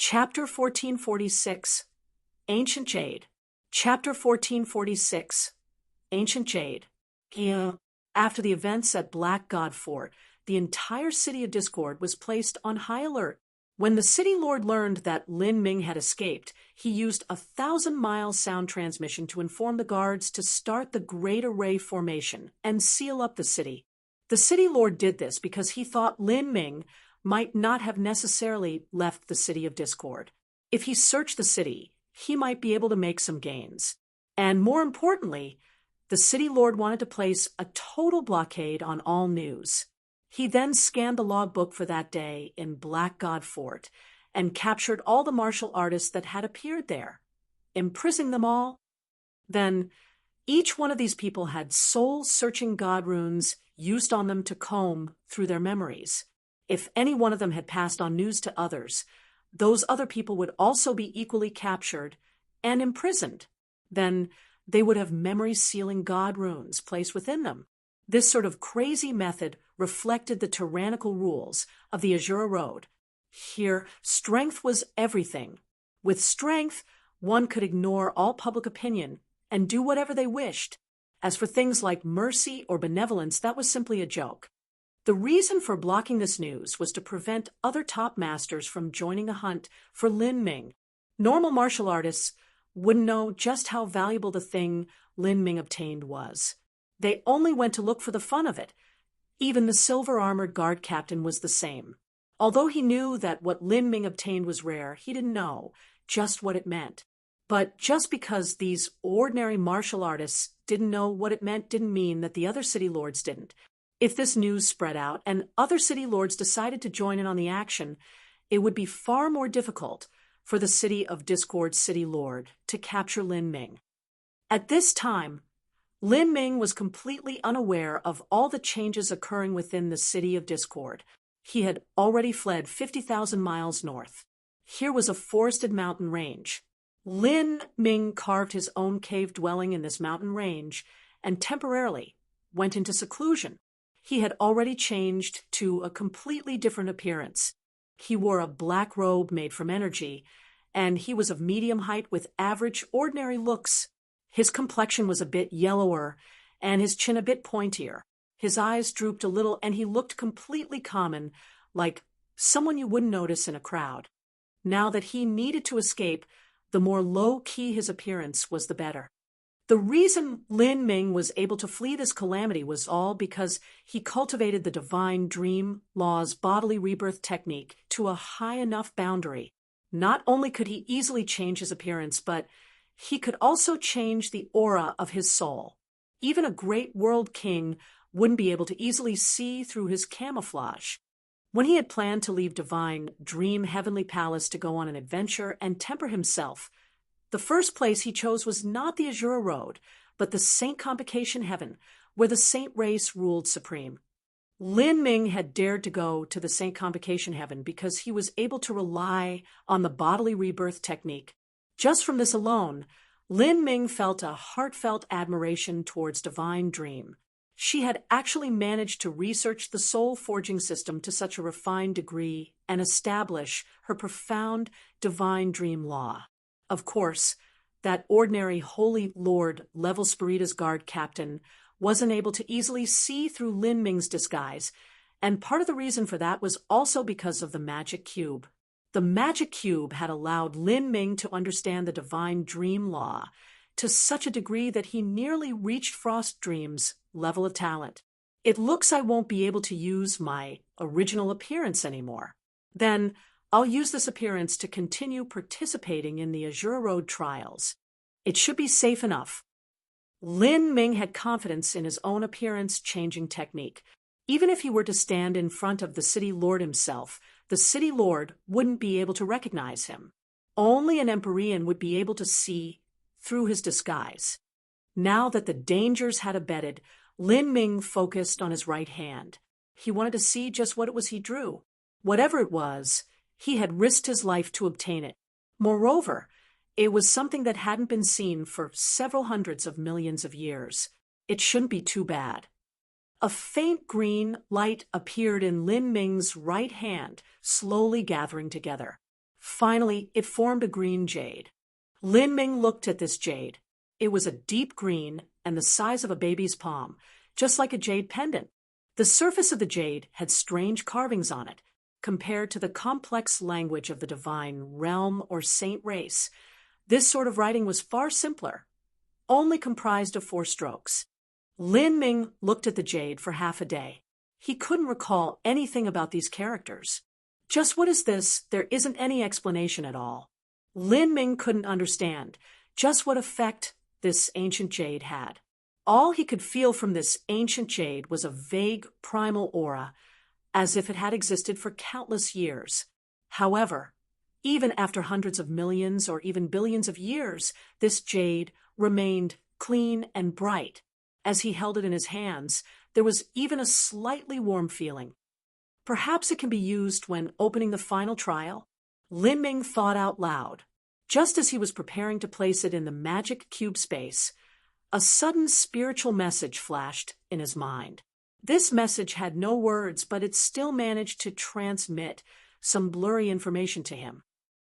Chapter 1446, Ancient Jade. Chapter 1446, Ancient Jade. After the events at Black God Fort, the entire city of Discord was placed on high alert. When the city lord learned that Lin Ming had escaped, he used a 1,000-mile sound transmission to inform the guards to start the Great Array formation and seal up the city. The city lord did this because he thought Lin Ming might not have necessarily left the city of Discord. If he searched the city, he might be able to make some gains. And more importantly, the city lord wanted to place a total blockade on all news. He then scanned the logbook for that day in Black God Fort and captured all the martial artists that had appeared there, imprisoning them all. Then, each one of these people had soul-searching god runes used on them to comb through their memories. If any one of them had passed on news to others, those other people would also be equally captured and imprisoned. Then they would have memory-sealing god runes placed within them. This sort of crazy method reflected the tyrannical rules of the Azura Road. Here, strength was everything. With strength, one could ignore all public opinion and do whatever they wished. As for things like mercy or benevolence, that was simply a joke. The reason for blocking this news was to prevent other top masters from joining a hunt for Lin Ming. Normal martial artists wouldn't know just how valuable the thing Lin Ming obtained was. They only went to look for the fun of it. Even the silver-armored guard captain was the same. Although he knew that what Lin Ming obtained was rare, he didn't know just what it meant. But just because these ordinary martial artists didn't know what it meant didn't mean that the other city lords didn't. If this news spread out and other city lords decided to join in on the action, it would be far more difficult for the city of Discord's city lord to capture Lin Ming. At this time, Lin Ming was completely unaware of all the changes occurring within the city of Discord. He had already fled 50,000 miles north. Here was a forested mountain range. Lin Ming carved his own cave dwelling in this mountain range and temporarily went into seclusion. He had already changed to a completely different appearance. He wore a black robe made from energy, and he was of medium height with average, ordinary looks. His complexion was a bit yellower, and his chin a bit pointier. His eyes drooped a little, and he looked completely common, like someone you wouldn't notice in a crowd. Now that he needed to escape, the more low-key his appearance was, the better. The reason Lin Ming was able to flee this calamity was all because he cultivated the divine dream law's bodily rebirth technique to a high enough boundary. Not only could he easily change his appearance, but he could also change the aura of his soul. Even a great world king wouldn't be able to easily see through his camouflage. When he had planned to leave Divine Dream Heavenly Palace to go on an adventure and temper himself, the first place he chose was not the Azura Road, but the Saint Convocation Heaven, where the Saint race ruled supreme. Lin Ming had dared to go to the Saint Convocation Heaven because he was able to rely on the bodily rebirth technique. Just from this alone, Lin Ming felt a heartfelt admiration towards Divine Dream. She had actually managed to research the soul forging system to such a refined degree and establish her profound divine dream law. Of course, that ordinary Holy Lord Level Spirita's guard captain wasn't able to easily see through Lin Ming's disguise, and part of the reason for that was also because of the magic cube. The magic cube had allowed Lin Ming to understand the divine dream law to such a degree that he nearly reached Frost Dream's level of talent. It looks I won't be able to use my original appearance anymore. Then I'll use this appearance to continue participating in the Azura Road trials. It should be safe enough. Lin Ming had confidence in his own appearance-changing technique. Even if he were to stand in front of the city lord himself, the city lord wouldn't be able to recognize him. Only an Empyrean would be able to see through his disguise. Now that the dangers had abated, Lin Ming focused on his right hand. He wanted to see just what it was he drew. Whatever it was, he had risked his life to obtain it. Moreover, it was something that hadn't been seen for several hundreds of millions of years. It shouldn't be too bad. A faint green light appeared in Lin Ming's right hand, slowly gathering together. Finally, it formed a green jade. Lin Ming looked at this jade. It was a deep green and the size of a baby's palm, just like a jade pendant. The surface of the jade had strange carvings on it, compared to the complex language of the divine realm or saint race. This sort of writing was far simpler, only comprised of 4 strokes. Lin Ming looked at the jade for half a day. He couldn't recall anything about these characters. Just what is this? There isn't any explanation at all. Lin Ming couldn't understand just what effect this ancient jade had. All he could feel from this ancient jade was a vague primal aura, as if it had existed for countless years. However, even after hundreds of millions or even billions of years, this jade remained clean and bright. As he held it in his hands, there was even a slightly warm feeling. Perhaps it can be used when opening the final trial. Lin Ming thought out loud. Just as he was preparing to place it in the magic cube space, a sudden spiritual message flashed in his mind. This message had no words, but it still managed to transmit some blurry information to him.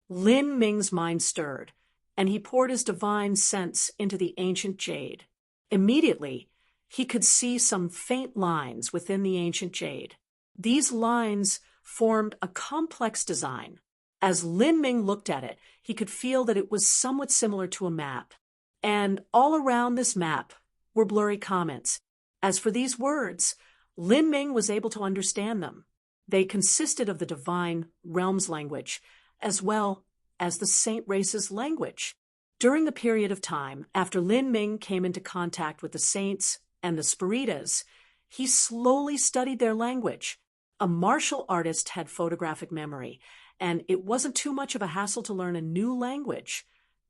Lin Ming's mind stirred, and he poured his divine sense into the ancient jade. Immediately, he could see some faint lines within the ancient jade. These lines formed a complex design. As Lin Ming looked at it, he could feel that it was somewhat similar to a map. And all around this map were blurry comments. As for these words, Lin Ming was able to understand them. They consisted of the divine realm's language, as well as the saint race's language. During the period of time after Lin Ming came into contact with the saints and the spiritas, he slowly studied their language. A martial artist had photographic memory, and it wasn't too much of a hassle to learn a new language,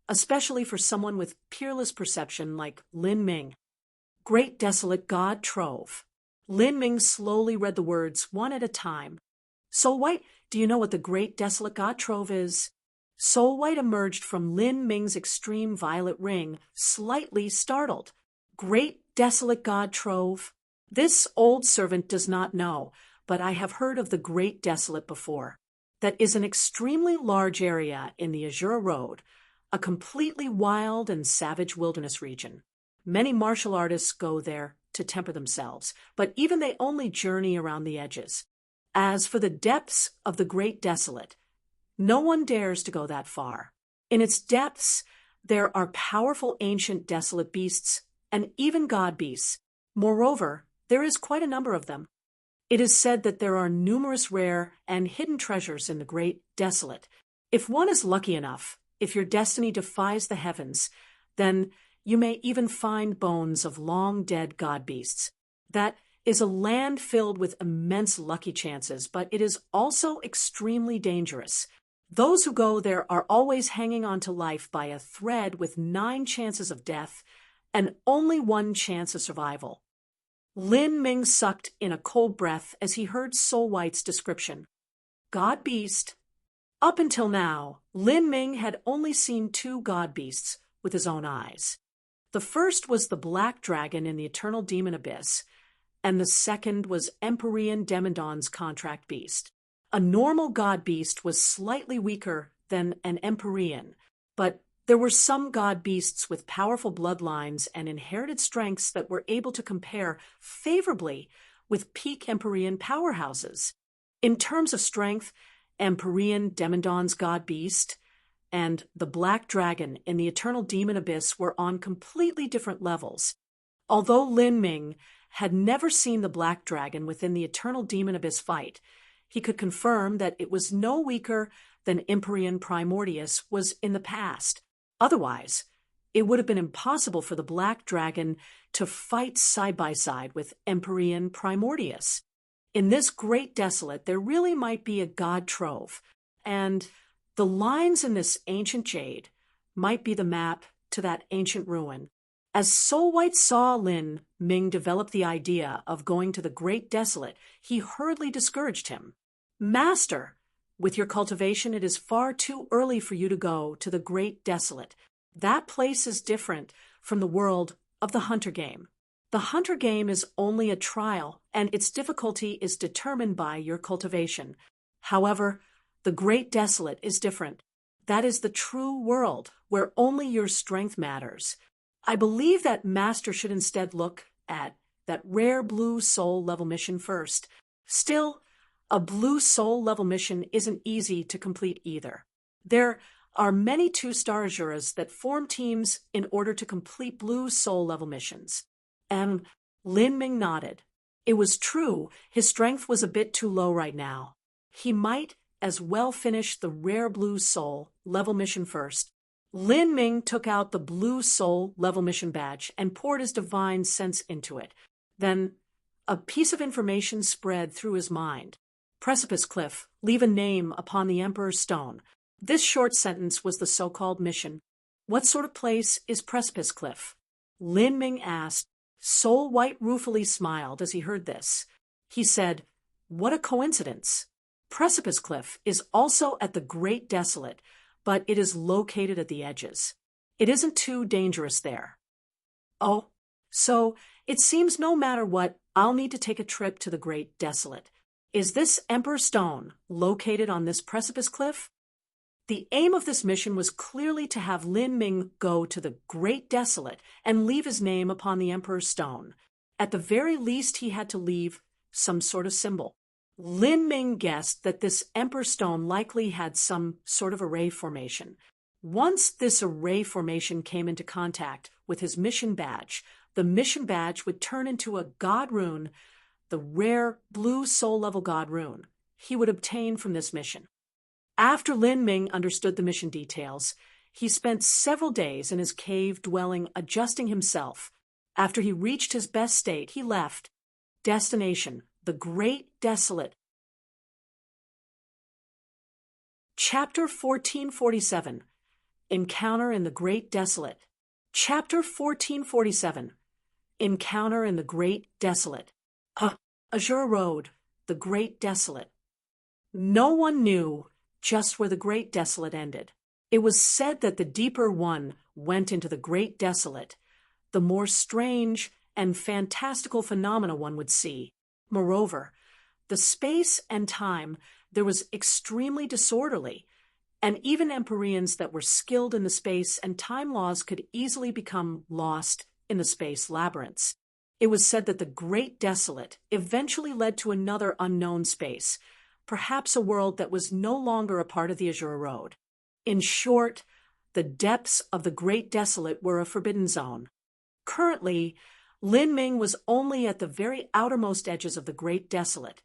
especially for someone with peerless perception like Lin Ming. Great Desolate God Trove. Lin Ming slowly read the words one at a time. Soul White, do you know what the Great Desolate God Trove is? Soul White emerged from Lin Ming's extreme violet ring, slightly startled. Great Desolate God Trove? This old servant does not know, but I have heard of the Great Desolate before. That is an extremely large area in the Azura Road, a completely wild and savage wilderness region. Many martial artists go there to temper themselves, but even they only journey around the edges. As for the depths of the Great Desolate, no one dares to go that far. In its depths, there are powerful ancient desolate beasts and even god beasts. Moreover, there is quite a number of them. It is said that there are numerous rare and hidden treasures in the Great Desolate. If one is lucky enough, if your destiny defies the heavens, then you may even find bones of long-dead god beasts. That is a land filled with immense lucky chances, but it is also extremely dangerous. Those who go there are always hanging on to life by a thread with 9 chances of death and only 1 chance of survival. Lin Ming sucked in a cold breath as he heard Soul White's description. God beast. Up until now, Lin Ming had only seen 2 god beasts with his own eyes. The first was the black dragon in the eternal demon abyss, and the second was Empyrean Demodon's contract beast. A normal god beast was slightly weaker than an Empyrean, but there were some god beasts with powerful bloodlines and inherited strengths that were able to compare favorably with peak Empyrean powerhouses. In terms of strength, Empyrean Demodon's god beast and the black dragon in the eternal demon abyss were on completely different levels. Although Lin Ming had never seen the black dragon within the eternal demon abyss fight, he could confirm that it was no weaker than Empyrean Primordius was in the past. Otherwise, it would have been impossible for the black dragon to fight side by side with Empyrean Primordius. In this Great Desolate, there really might be a god trove, and the lines in this ancient jade might be the map to that ancient ruin. As Soul White saw Lin Ming develop the idea of going to the Great Desolate, he hurriedly discouraged him. Master, with your cultivation, it is far too early for you to go to the Great Desolate. That place is different from the world of the hunter game. The hunter game is only a trial, and its difficulty is determined by your cultivation. However, The Great Desolate is different. That is the true world, where only your strength matters. I believe that Master should instead look at that rare blue soul level mission first. Still, a blue soul level mission isn't easy to complete either. There are many 2-star Azuras that form teams in order to complete blue soul level missions. And Lin Ming nodded. It was true, his strength was a bit too low right now. He might as well finish the rare blue soul level mission first. Lin Ming took out the blue soul level mission badge and poured his divine sense into it. Then a piece of information spread through his mind. Precipice Cliff, leave a name upon the Emperor's Stone. This short sentence was the so-called mission. What sort of place is Precipice Cliff? Lin Ming asked. Soul White ruefully smiled as he heard this. He said, "What a coincidence. Precipice Cliff is also at the Great Desolate, but it is located at the edges. It isn't too dangerous there." Oh, so it seems no matter what, I'll need to take a trip to the Great Desolate. Is this Emperor Stone located on this Precipice Cliff? The aim of this mission was clearly to have Lin Ming go to the Great Desolate and leave his name upon the Emperor's Stone. At the very least, he had to leave some sort of symbol. Lin Ming guessed that this Emperor's Stone likely had some sort of array formation. Once this array formation came into contact with his mission badge, the mission badge would turn into a god rune, the rare blue soul level god rune he would obtain from this mission. After Lin Ming understood the mission details, he spent several days in his cave dwelling adjusting himself. After he reached his best state, he left. Destination, the Great Desolate. Chapter 1447. Encounter in the Great Desolate. Chapter 1447. Encounter in the Great Desolate. Azure Road, the Great Desolate. No one knew just where the Great Desolate ended. It was said that the deeper one went into the Great Desolate, the more strange and fantastical phenomena one would see. Moreover, the space and time there was extremely disorderly, and even Empyreans that were skilled in the space and time laws could easily become lost in the space labyrinths. It was said that the Great Desolate eventually led to another unknown space, perhaps a world that was no longer a part of the Azure Road. In short, the depths of the Great Desolate were a forbidden zone. Currently, Lin Ming was only at the very outermost edges of the Great Desolate.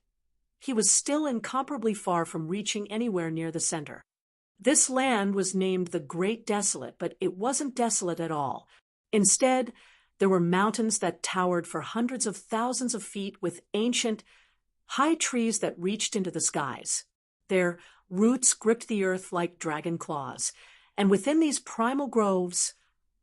He was still incomparably far from reaching anywhere near the center. This land was named the Great Desolate, but it wasn't desolate at all. Instead, there were mountains that towered for hundreds of thousands of feet with ancient, high trees that reached into the skies. Their roots gripped the earth like dragon claws, and within these primal groves,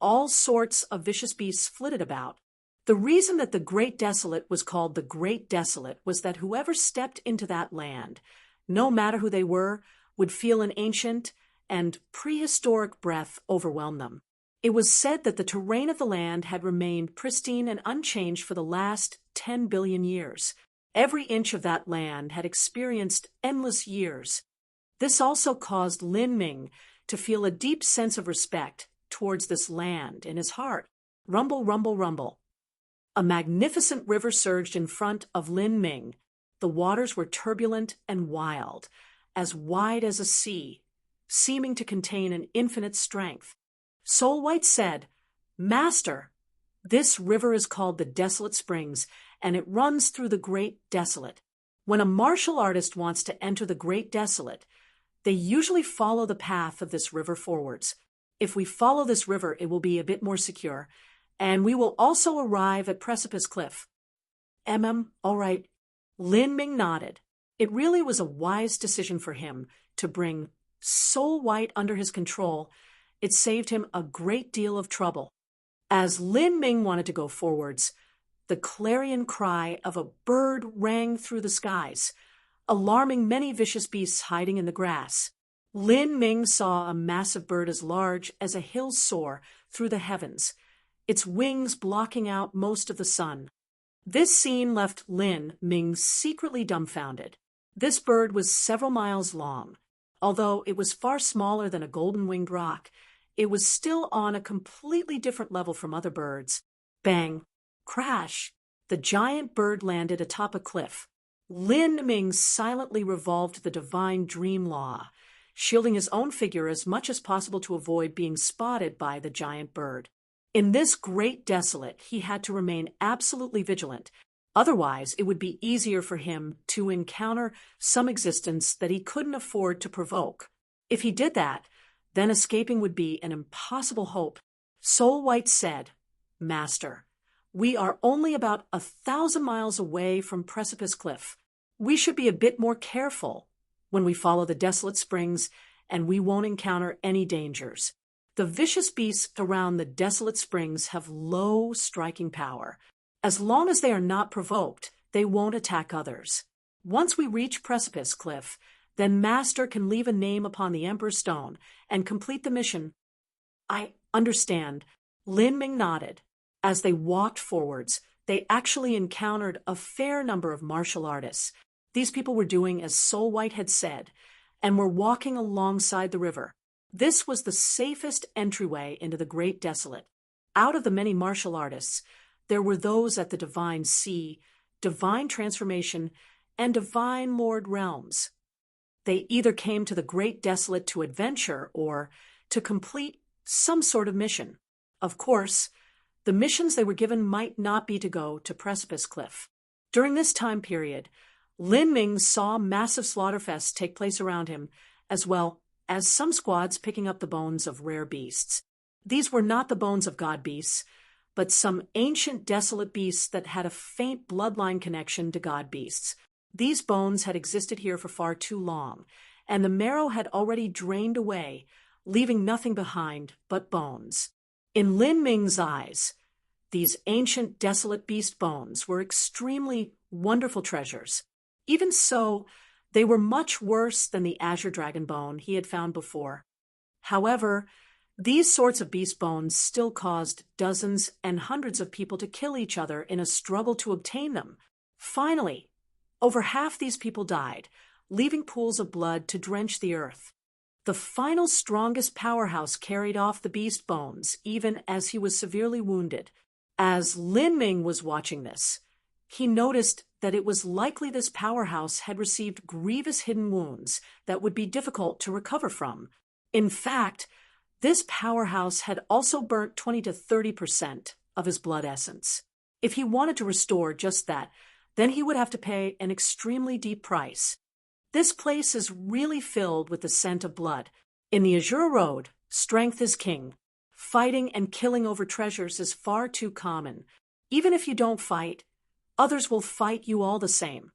all sorts of vicious beasts flitted about. The reason that the Great Desolate was called the Great Desolate was that whoever stepped into that land, no matter who they were, would feel an ancient and prehistoric breath overwhelm them. It was said that the terrain of the land had remained pristine and unchanged for the last 10 billion years. Every inch of that land had experienced endless years. This also caused Lin Ming to feel a deep sense of respect towards this land in his heart. Rumble, rumble, rumble. A magnificent river surged in front of Lin Ming. The waters were turbulent and wild, as wide as a sea, seeming to contain an infinite strength. Soul White said, "Master, this river is called the Desolate Springs, and it runs through the Great Desolate. When a martial artist wants to enter the Great Desolate, they usually follow the path of this river forwards. If we follow this river, it will be a bit more secure, and we will also arrive at Precipice Cliff." All right. Lin Ming nodded. It really was a wise decision for him to bring Soul White under his control. It saved him a great deal of trouble. As Lin Ming wanted to go forwards, the clarion cry of a bird rang through the skies, alarming many vicious beasts hiding in the grass. Lin Ming saw a massive bird as large as a hill soar through the heavens, its wings blocking out most of the sun. This scene left Lin Ming secretly dumbfounded. This bird was several miles long. Although it was far smaller than a golden-winged rock, it was still on a completely different level from other birds. Bang! Crash! The giant bird landed atop a cliff. Lin Ming silently revolved the divine dream law, shielding his own figure as much as possible to avoid being spotted by the giant bird. In this great desolate, he had to remain absolutely vigilant. Otherwise, it would be easier for him to encounter some existence that he couldn't afford to provoke. If he did that, then escaping would be an impossible hope. Soul White said, "Master, we are only about 1,000 miles away from Precipice Cliff. We should be a bit more careful when we follow the desolate springs, and we won't encounter any dangers. The vicious beasts around the desolate springs have low striking power. As long as they are not provoked, they won't attack others. Once we reach Precipice Cliff, then Master can leave a name upon the Emperor's Stone and complete the mission." "I understand." Lin Ming nodded. As they walked forwards, they actually encountered a fair number of martial artists. These people were doing as Soul White had said, and were walking alongside the river. This was the safest entryway into the Great Desolate. Out of the many martial artists, there were those at the Divine Sea, Divine Transformation, and Divine Lord Realms. They either came to the Great Desolate to adventure or to complete some sort of mission. Of course, the missions they were given might not be to go to Precipice Cliff. During this time period, Lin Ming saw massive slaughterfests take place around him, as well as some squads picking up the bones of rare beasts. These were not the bones of god beasts, but some ancient desolate beasts that had a faint bloodline connection to god beasts. These bones had existed here for far too long, and the marrow had already drained away, leaving nothing behind but bones. In Lin Ming's eyes, these ancient desolate beast bones were extremely wonderful treasures. Even so, they were much worse than the azure dragon bone he had found before. However, these sorts of beast bones still caused dozens and hundreds of people to kill each other in a struggle to obtain them. Finally, over half these people died, leaving pools of blood to drench the earth. The final strongest powerhouse carried off the beast bones, even as he was severely wounded. As Lin Ming was watching this, he noticed that it was likely this powerhouse had received grievous hidden wounds that would be difficult to recover from. In fact, this powerhouse had also burnt 20 to 30% of his blood essence. If he wanted to restore just that, then he would have to pay an extremely deep price. This place is really filled with the scent of blood. In the Azure Road, strength is king. Fighting and killing over treasures is far too common. Even if you don't fight, others will fight you all the same.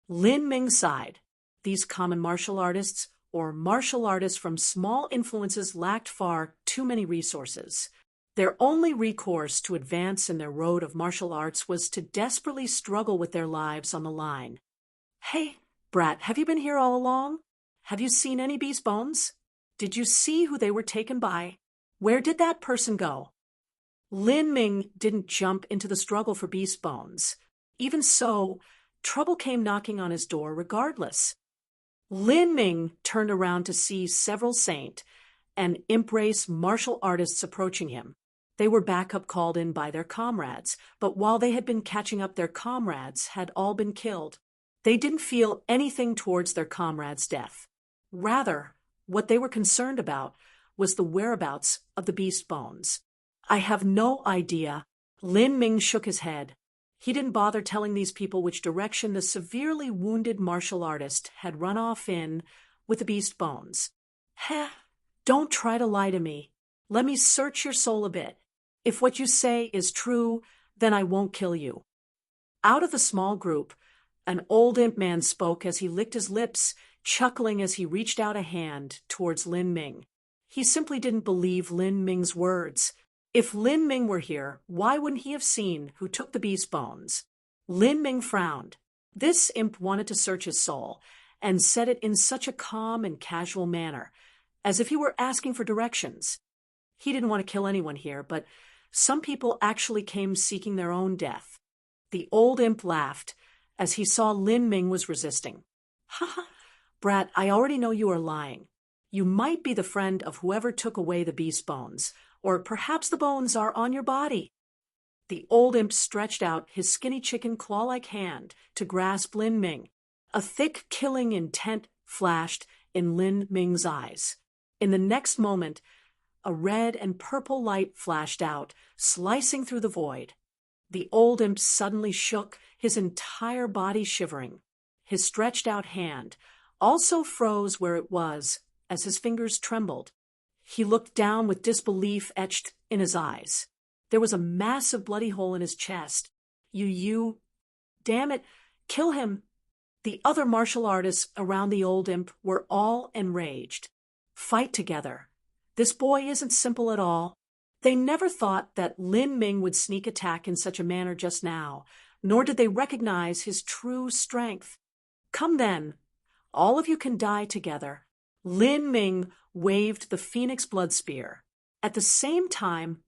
Lin Ming sighed. These common martial artists, or martial artists from small influences, lacked far too many resources. Their only recourse to advance in their road of martial arts was to desperately struggle with their lives on the line. "Hey, Brat, have you been here all along? Have you seen any beast bones? Did you see who they were taken by? Where did that person go?" Lin Ming didn't jump into the struggle for beast bones. Even so, trouble came knocking on his door regardless. Lin Ming turned around to see several saint and imp race martial artists approaching him. They were backup called in by their comrades, but while they had been catching up, their comrades had all been killed. They didn't feel anything towards their comrades' death. Rather, what they were concerned about was the whereabouts of the beast bones. "I have no idea." Lin Ming shook his head. He didn't bother telling these people which direction the severely wounded martial artist had run off in with the beast bones. "Heh, don't try to lie to me. Let me search your soul a bit. If what you say is true, then I won't kill you." Out of the small group, an old imp man spoke as he licked his lips, chuckling as he reached out a hand towards Lin Ming. He simply didn't believe Lin Ming's words. If Lin Ming were here, why wouldn't he have seen who took the beast bones? Lin Ming frowned. This imp wanted to search his soul, and said it in such a calm and casual manner, as if he were asking for directions. He didn't want to kill anyone here, but some people actually came seeking their own death. The old imp laughed as he saw Lin Ming was resisting. "Ha ha, Brat, I already know you are lying. You might be the friend of whoever took away the beast bones, or perhaps the bones are on your body." The old imp stretched out his skinny chicken claw-like hand to grasp Lin Ming. A thick, killing intent flashed in Lin Ming's eyes. In the next moment, a red and purple light flashed out, slicing through the void. The old imp suddenly shook, his entire body shivering. His stretched-out hand also froze where it was as his fingers trembled. He looked down with disbelief etched in his eyes. There was a massive bloody hole in his chest. You, damn it, kill him. The other martial artists around the old imp were all enraged. Fight together. This boy isn't simple at all. They never thought that Lin Ming would sneak attack in such a manner just now, nor did they recognize his true strength. Come then, all of you can die together. Lin Ming waved the Phoenix Blood Spear. At the same time,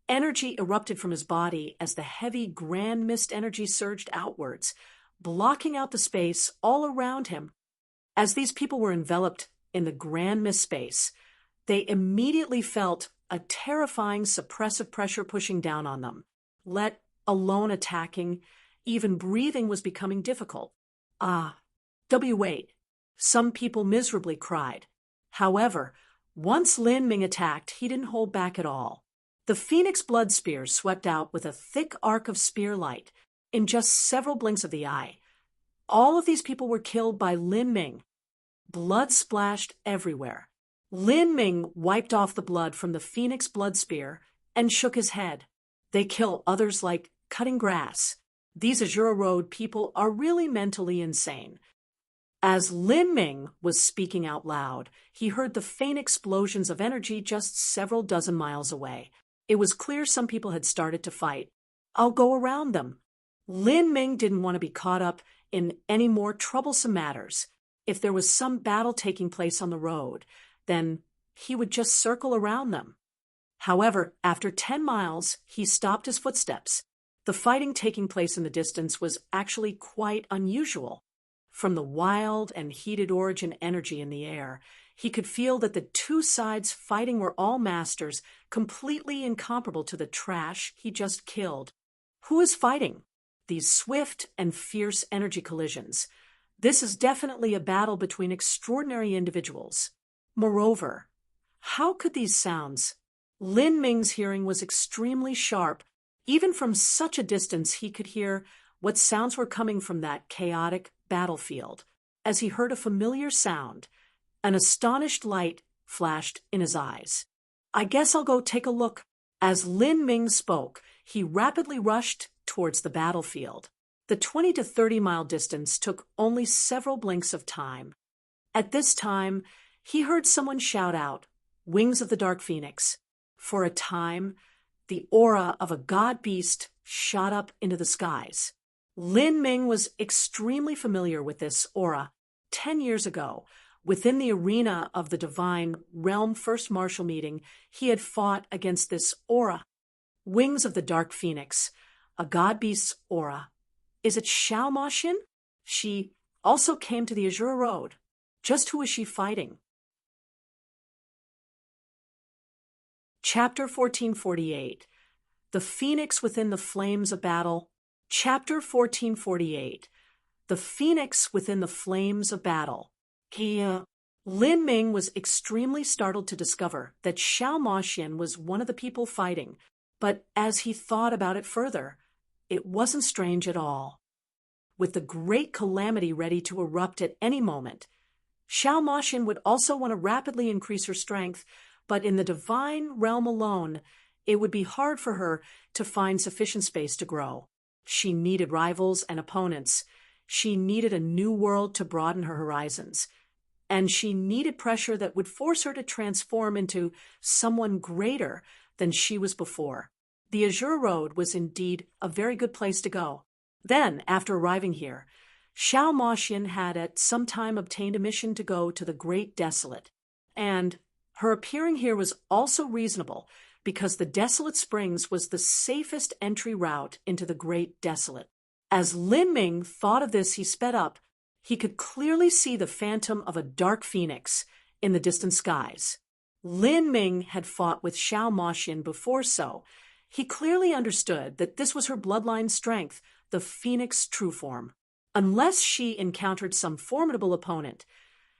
energy erupted from his body as the heavy grand mist energy surged outwards, blocking out the space all around him. As these people were enveloped in the grand mist space, they immediately felt a terrifying suppressive pressure pushing down on them. Let alone attacking, even breathing was becoming difficult. Wait. Some people miserably cried. However, once Lin Ming attacked, he didn't hold back at all. The Phoenix Blood Spear swept out with a thick arc of spear light in just several blinks of the eye. All of these people were killed by Lin Ming. Blood splashed everywhere. Lin Ming wiped off the blood from the Phoenix Blood Spear and shook his head. They kill others like cutting grass. These Azura Road people are really mentally insane. As Lin Ming was speaking out loud, he heard the faint explosions of energy just several dozen miles away. It was clear some people had started to fight. I'll go around them. Lin Ming didn't want to be caught up in any more troublesome matters. If there was some battle taking place on the road, then he would just circle around them. However, after 10 miles, he stopped his footsteps. The fighting taking place in the distance was actually quite unusual. From the wild and heated origin energy in the air, he could feel that the two sides fighting were all masters, completely incomparable to the trash he just killed. Who is fighting? These swift and fierce energy collisions. This is definitely a battle between extraordinary individuals. Moreover, how could these sounds? Lin Ming's hearing was extremely sharp. Even from such a distance, he could hear what sounds were coming from that chaotic battlefield. As he heard a familiar sound, an astonished light flashed in his eyes. I guess I'll go take a look. As Lin Ming spoke, he rapidly rushed towards the battlefield. The 20 to 30 mile distance took only several blinks of time. At this time, he heard someone shout out, "Wings of the Dark Phoenix." For a time, the aura of a god beast shot up into the skies. Lin Ming was extremely familiar with this aura. 10 years ago, within the arena of the Divine Realm First Martial Meeting, he had fought against this aura. Wings of the Dark Phoenix, a god beast's aura. Is it Xiao Maxin? She also came to the Azura Road. Just who is she fighting? Chapter 1448. The Phoenix Within the Flames of Battle. Chapter 1448. The Phoenix Within the Flames of Battle. Lin Ming was extremely startled to discover that Xiao Maxin was one of the people fighting, but as he thought about it further, it wasn't strange at all. With the great calamity ready to erupt at any moment, Xiao Maxin would also want to rapidly increase her strength, but in the divine realm alone, it would be hard for her to find sufficient space to grow. She needed rivals and opponents. She needed a new world to broaden her horizons. And she needed pressure that would force her to transform into someone greater than she was before. The Azure Road was indeed a very good place to go. Then, after arriving here, Xiao Maxin had at some time obtained a mission to go to the Great Desolate. And her appearing here was also reasonable, because the Desolate Springs was the safest entry route into the Great Desolate. As Lin Ming thought of this, he sped up. He could clearly see the phantom of a dark phoenix, in the distant skies. Lin Ming had fought with Xiao Moxian before, so he clearly understood that this was her bloodline strength, the phoenix true form. Unless she encountered some formidable opponent,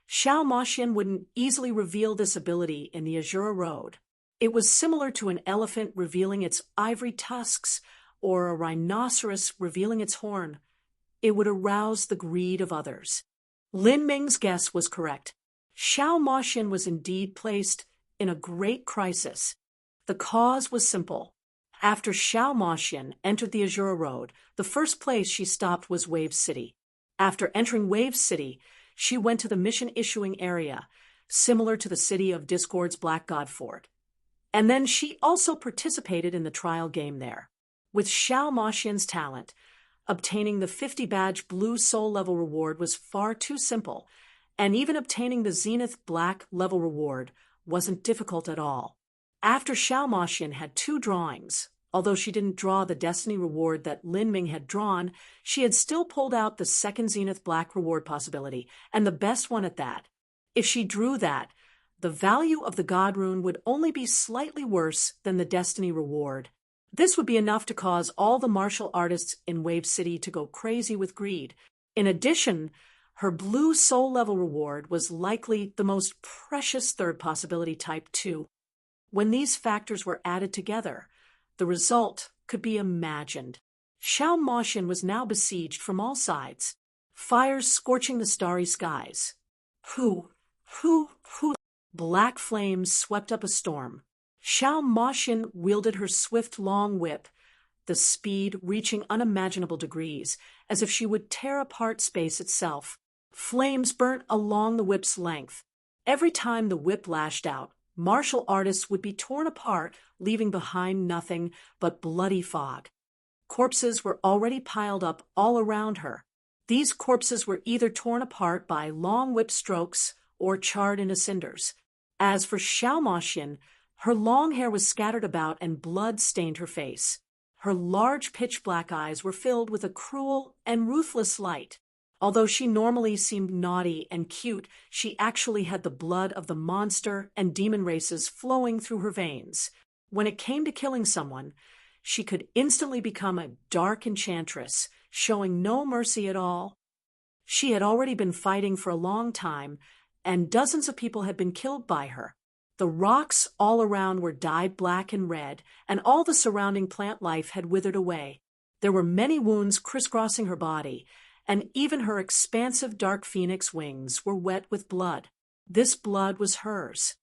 Xiao Moxian wouldn't easily reveal this ability in the Azura Road. It was similar to an elephant revealing its ivory tusks or a rhinoceros revealing its horn. It would arouse the greed of others. Lin Ming's guess was correct. Xiao Moxian was indeed placed in a great crisis. The cause was simple. After Xiao Moxian entered the Azura Road, the first place she stopped was Wave City. After entering Wave City, she went to the mission-issuing area, similar to the City of Discord's Black God Fort. And then she also participated in the trial game there. With Xiao Moxian's talent, obtaining the 50-badge Blue Soul level reward was far too simple, and even obtaining the Zenith Black level reward wasn't difficult at all. After Xiao Moxian had 2 drawings, although she didn't draw the Destiny reward that Lin Ming had drawn, she had still pulled out the second Zenith Black reward possibility, and the best one at that. If she drew that, the value of the God Rune would only be slightly worse than the Destiny reward. This would be enough to cause all the martial artists in Wave City to go crazy with greed. In addition, her Blue Soul level reward was likely the most precious third possibility type too. When these factors were added together, the result could be imagined. Xiao Moxian was now besieged from all sides, fires scorching the starry skies. Hoo! Black flames swept up a storm. Xiao Moxian wielded her swift long whip, the speed reaching unimaginable degrees, as if she would tear apart space itself. Flames burnt along the whip's length. Every time the whip lashed out, martial artists would be torn apart, leaving behind nothing but bloody fog. Corpses were already piled up all around her. These corpses were either torn apart by long whip strokes or charred into cinders. As for Xiao Moxian, her long hair was scattered about and blood stained her face. Her large pitch-black eyes were filled with a cruel and ruthless light. Although she normally seemed naughty and cute, she actually had the blood of the monster and demon races flowing through her veins. When it came to killing someone, she could instantly become a dark enchantress, showing no mercy at all. She had already been fighting for a long time, and dozens of people had been killed by her. The rocks all around were dyed black and red, and all the surrounding plant life had withered away. There were many wounds crisscrossing her body, and even her expansive dark phoenix wings were wet with blood. This blood was hers.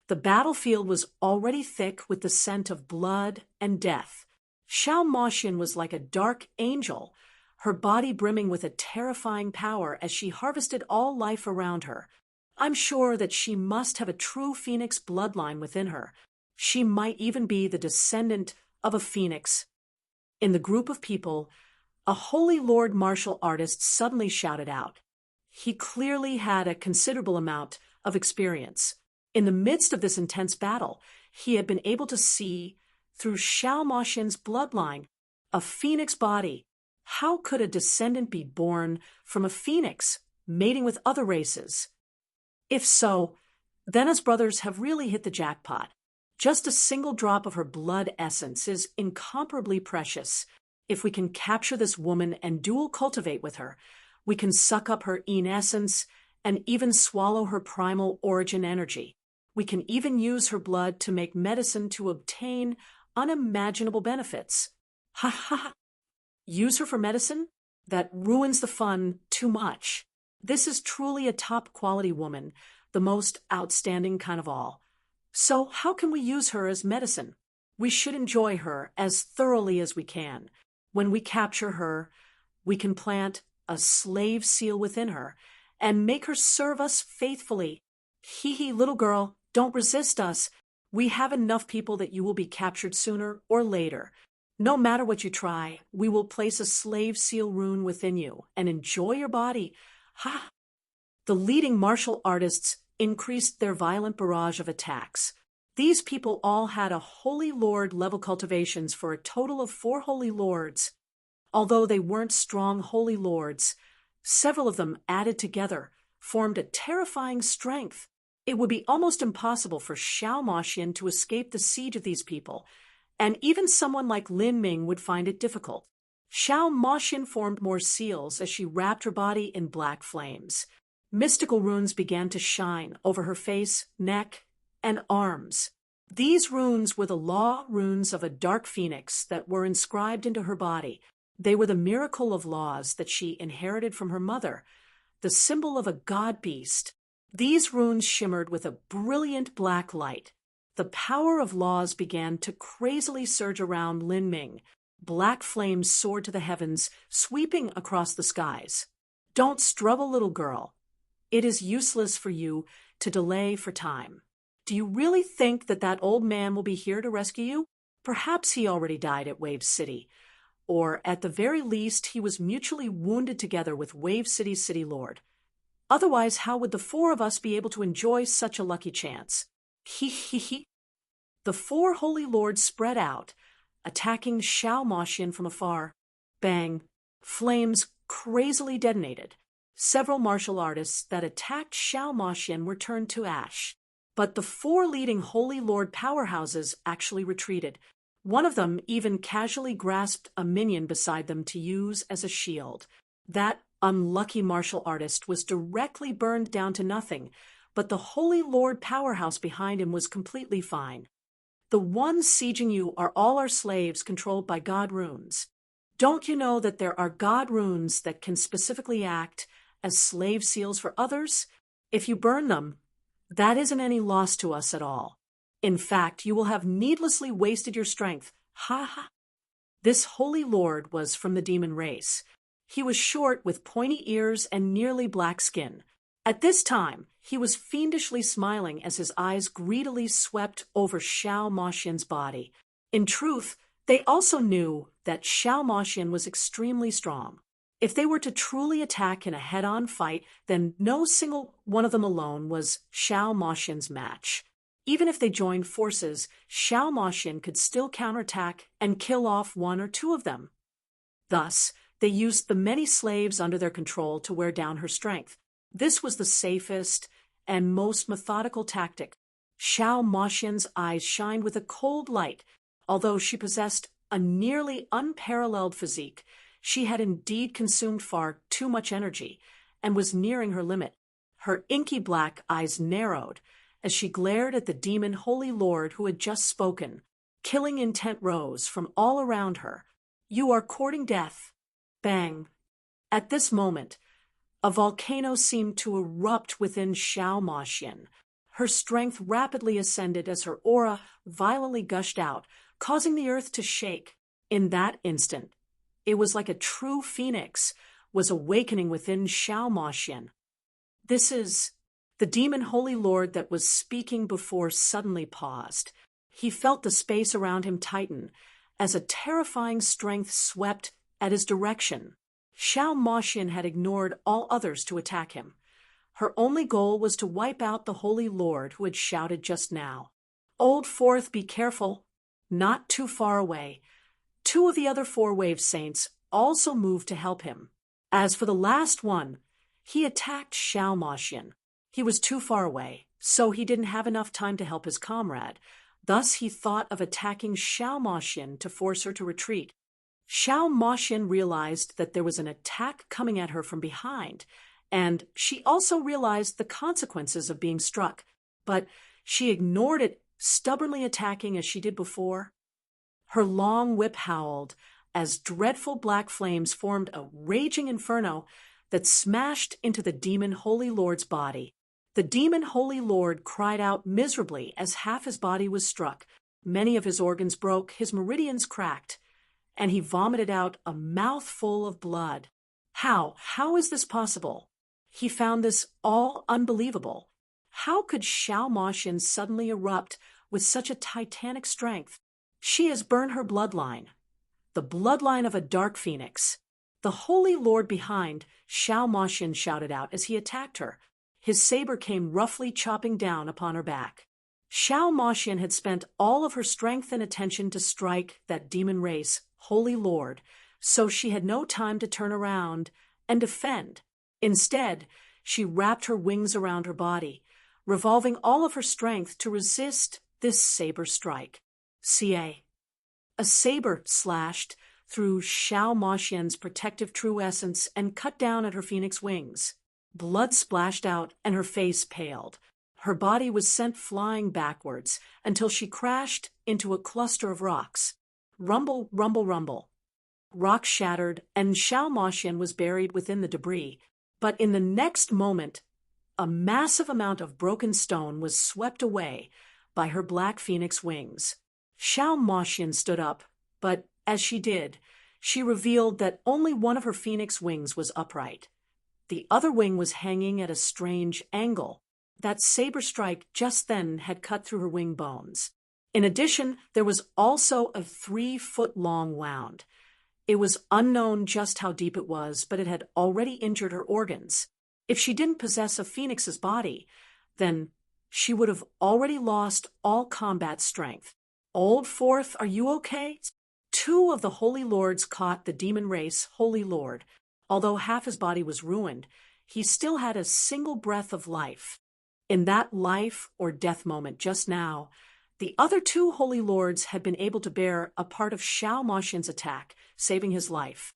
The battlefield was already thick with the scent of blood and death. Xiao Moxian was like a dark angel, her body brimming with a terrifying power as she harvested all life around her. I'm sure that she must have a true phoenix bloodline within her. She might even be the descendant of a phoenix. In the group of people, a Holy Lord martial artist suddenly shouted out. He clearly had a considerable amount of experience. In the midst of this intense battle, he had been able to see through Xiao Moxian's bloodline, a phoenix body. How could a descendant be born from a phoenix, mating with other races? If so, Vena's brothers have really hit the jackpot. Just a single drop of her blood essence is incomparably precious. If we can capture this woman and dual cultivate with her, we can suck up her Een essence and even swallow her primal origin energy. We can even use her blood to make medicine to obtain unimaginable benefits. Ha ha ha! Use her for medicine? That ruins the fun too much. This is truly a top-quality woman, the most outstanding kind of all. So how can we use her as medicine? We should enjoy her as thoroughly as we can. When we capture her, we can plant a slave seal within her and make her serve us faithfully. Hee, little girl, don't resist us. We have enough people that you will be captured sooner or later. No matter what you try, we will place a slave seal rune within you and enjoy your body. Ha! The leading martial artists increased their violent barrage of attacks. These people all had a Holy Lord level cultivations for a total of 4 Holy Lords. Although they weren't strong Holy Lords, several of them added together formed a terrifying strength. It would be almost impossible for Xiao Moxian to escape the siege of these people, and even someone like Lin Ming would find it difficult. Xiao Moxian formed more seals as she wrapped her body in black flames. Mystical runes began to shine over her face, neck, and arms. These runes were the law runes of a dark phoenix that were inscribed into her body. They were the miracle of laws that she inherited from her mother, the symbol of a god beast. These runes shimmered with a brilliant black light. The power of laws began to crazily surge around Lin Ming. Black flames soared to the heavens, sweeping across the skies. Don't struggle, little girl. It is useless for you to delay for time. Do you really think that that old man will be here to rescue you? Perhaps he already died at Wave City, or at the very least he was mutually wounded together with Wave City's City Lord. Otherwise, how would the four of us be able to enjoy such a lucky chance? He. The four holy lords spread out, attacking Xiao Moxian from afar. Bang! Flames crazily detonated. Several martial artists that attacked Xiao Moxian were turned to ash. But the four leading holy lord powerhouses actually retreated. One of them even casually grasped a minion beside them to use as a shield. That unlucky martial artist was directly burned down to nothing, but the holy lord powerhouse behind him was completely fine. The ones sieging you are all our slaves controlled by god runes. Don't you know that there are god runes that can specifically act as slave seals for others? If you burn them, that isn't any loss to us at all. In fact, you will have needlessly wasted your strength. Ha ha! This holy lord was from the demon race. He was short with pointy ears and nearly black skin. At this time, he was fiendishly smiling as his eyes greedily swept over Xiao Moxian's body. In truth, they also knew that Xiao Moxian was extremely strong. If they were to truly attack in a head-on fight, then no single one of them alone was Xiao Moxian's match. Even if they joined forces, Xiao Moxian could still counterattack and kill off one or two of them. Thus, they used the many slaves under their control to wear down her strength. This was the safest and most methodical tactic. Xiao Moxian's eyes shined with a cold light. Although she possessed a nearly unparalleled physique, she had indeed consumed far too much energy and was nearing her limit. Her inky black eyes narrowed as she glared at the demon holy lord who had just spoken. Killing intent rose from all around her. You are courting death. Bang! At this moment, a volcano seemed to erupt within Xiao Moxian. Her strength rapidly ascended as her aura violently gushed out, causing the earth to shake. In that instant, it was like a true phoenix was awakening within Xiao Moxian. This is... The demon holy lord that was speaking before suddenly paused. He felt the space around him tighten as a terrifying strength swept at his direction. Xiao Moxian had ignored all others to attack him. Her only goal was to wipe out the holy lord who had shouted just now. Old Fourth, be careful. Not too far away. Two of the other four wave saints also moved to help him. As for the last one, he attacked Xiao Moxian. He was too far away, so he didn't have enough time to help his comrade. Thus he thought of attacking Xiao Moxian to force her to retreat. Xiao Moxian realized that there was an attack coming at her from behind, and she also realized the consequences of being struck, but she ignored it, stubbornly attacking as she did before. Her long whip howled as dreadful black flames formed a raging inferno that smashed into the demon holy lord's body. The demon holy lord cried out miserably as half his body was struck. Many of his organs broke, his meridians cracked, and he vomited out a mouthful of blood. How is this possible? He found this all unbelievable. How could Xiao Moxian suddenly erupt with such a titanic strength? She has burned her bloodline, the bloodline of a dark phoenix. The holy lord behind, Xiao Moxian shouted out as he attacked her. His saber came roughly chopping down upon her back. Xiao Moxian had spent all of her strength and attention to strike that demon race, holy lord, so she had no time to turn around and defend. Instead, she wrapped her wings around her body. revolving all of her strength to resist this saber strike. Ca. A saber slashed through Xiao Moxian's protective true essence and cut down at her phoenix wings. Blood splashed out and her face paled. Her body was sent flying backwards until she crashed into a cluster of rocks. Rumble, rumble, rumble. Rocks shattered and Xiao Moxian was buried within the debris. But in the next moment, a massive amount of broken stone was swept away by her black phoenix wings. Xiao Moxian stood up, but as she did, she revealed that only one of her phoenix wings was upright. The other wing was hanging at a strange angle. That saber strike just then had cut through her wing bones. In addition, there was also a 3-foot-long wound. It was unknown just how deep it was, but it had already injured her organs. If she didn't possess a phoenix's body, then she would have already lost all combat strength. Old Fourth, are you okay? 2 of the Holy Lords caught the demon race Holy Lord. Although half his body was ruined, he still had a single breath of life. In that life or death moment just now, the other 2 Holy Lords had been able to bear a part of Xiao Moxian's attack, saving his life.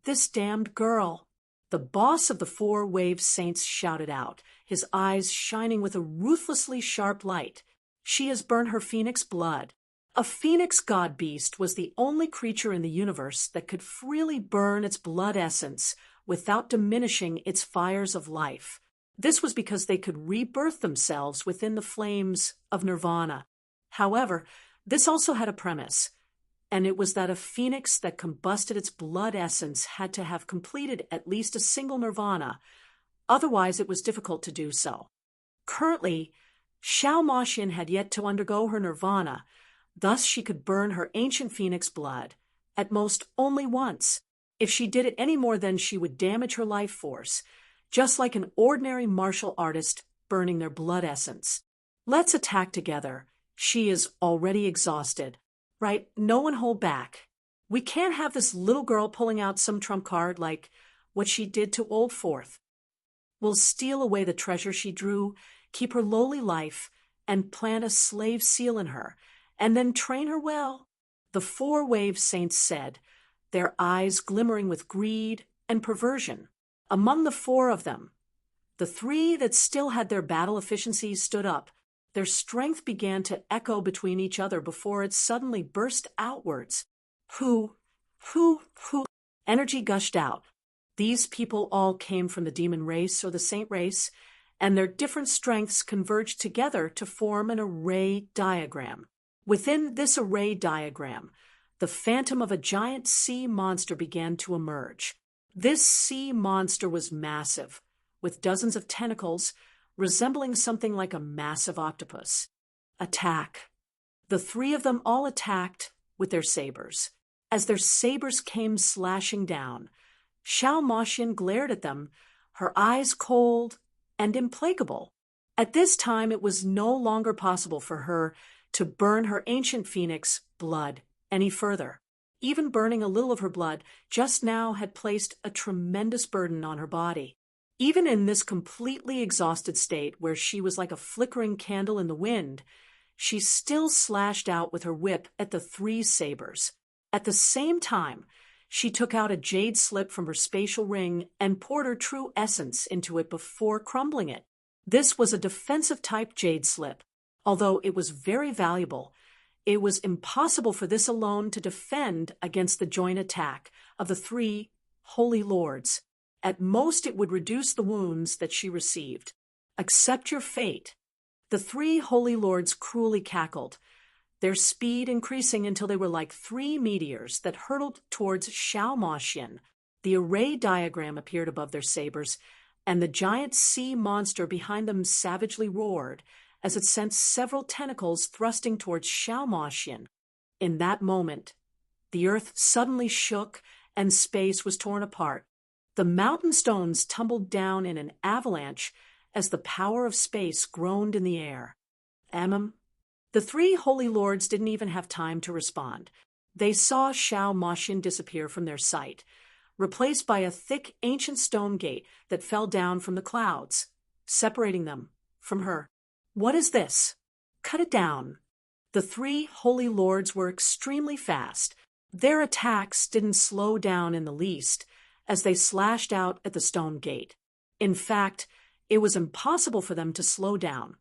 This damned girl! The boss of the 4 Wave Saints shouted out, his eyes shining with a ruthlessly sharp light. She has burned her phoenix blood. A phoenix god beast was the only creature in the universe that could freely burn its blood essence without diminishing its fires of life. This was because they could rebirth themselves within the flames of nirvana. However, this also had a premise, and it was that a phoenix that combusted its blood essence had to have completed at least a single nirvana. Otherwise, it was difficult to do so. Currently, Xiao Moxian had yet to undergo her nirvana. Thus, she could burn her ancient phoenix blood, at most only once. If she did it any more, then she would damage her life force, just like an ordinary martial artist burning their blood essence. Let's attack together. She is already exhausted. Right? No one hold back. We can't have this little girl pulling out some trump card like what she did to Old Fourth. We'll steal away the treasure she drew, keep her lowly life, and plant a slave seal in her, and then train her well. The 4 Wave Saints said, their eyes glimmering with greed and perversion. Among the 4 of them, the 3 that still had their battle efficiencies stood up. Their strength began to echo between each other before it suddenly burst outwards. Hoo. Energy gushed out. These people all came from the demon race or the saint race, and their different strengths converged together to form an array diagram. Within this array diagram, the phantom of a giant sea monster began to emerge. This sea monster was massive, with dozens of tentacles, resembling something like a massive octopus. Attack. The 3 of them all attacked with their sabers. As their sabers came slashing down, Xiao Moxian glared at them, her eyes cold and implacable. At this time, it was no longer possible for her to burn her ancient phoenix blood any further. Even burning a little of her blood just now had placed a tremendous burden on her body. Even in this completely exhausted state, where she was like a flickering candle in the wind, she still slashed out with her whip at the 3 sabers. At the same time, she took out a jade slip from her spatial ring and poured her true essence into it before crumbling it. This was a defensive-type jade slip. Although it was very valuable, it was impossible for this alone to defend against the joint attack of the 3 Holy Lords. At most, it would reduce the wounds that she received. Accept your fate. The 3 Holy Lords cruelly cackled, their speed increasing until they were like 3 meteors that hurtled towards Xiao Moxian. The array diagram appeared above their sabers, and the giant sea monster behind them savagely roared as it sent several tentacles thrusting towards Xiao Moxian. In that moment, the earth suddenly shook and space was torn apart. The mountain stones tumbled down in an avalanche as the power of space groaned in the air. The 3 Holy Lords didn't even have time to respond. They saw Xiao Moxian disappear from their sight, replaced by a thick ancient stone gate that fell down from the clouds, separating them from her. What is this? Cut it down. The three holy lords were extremely fast. Their attacks didn't slow down in the least as they slashed out at the stone gate. In fact, it was impossible for them to slow down,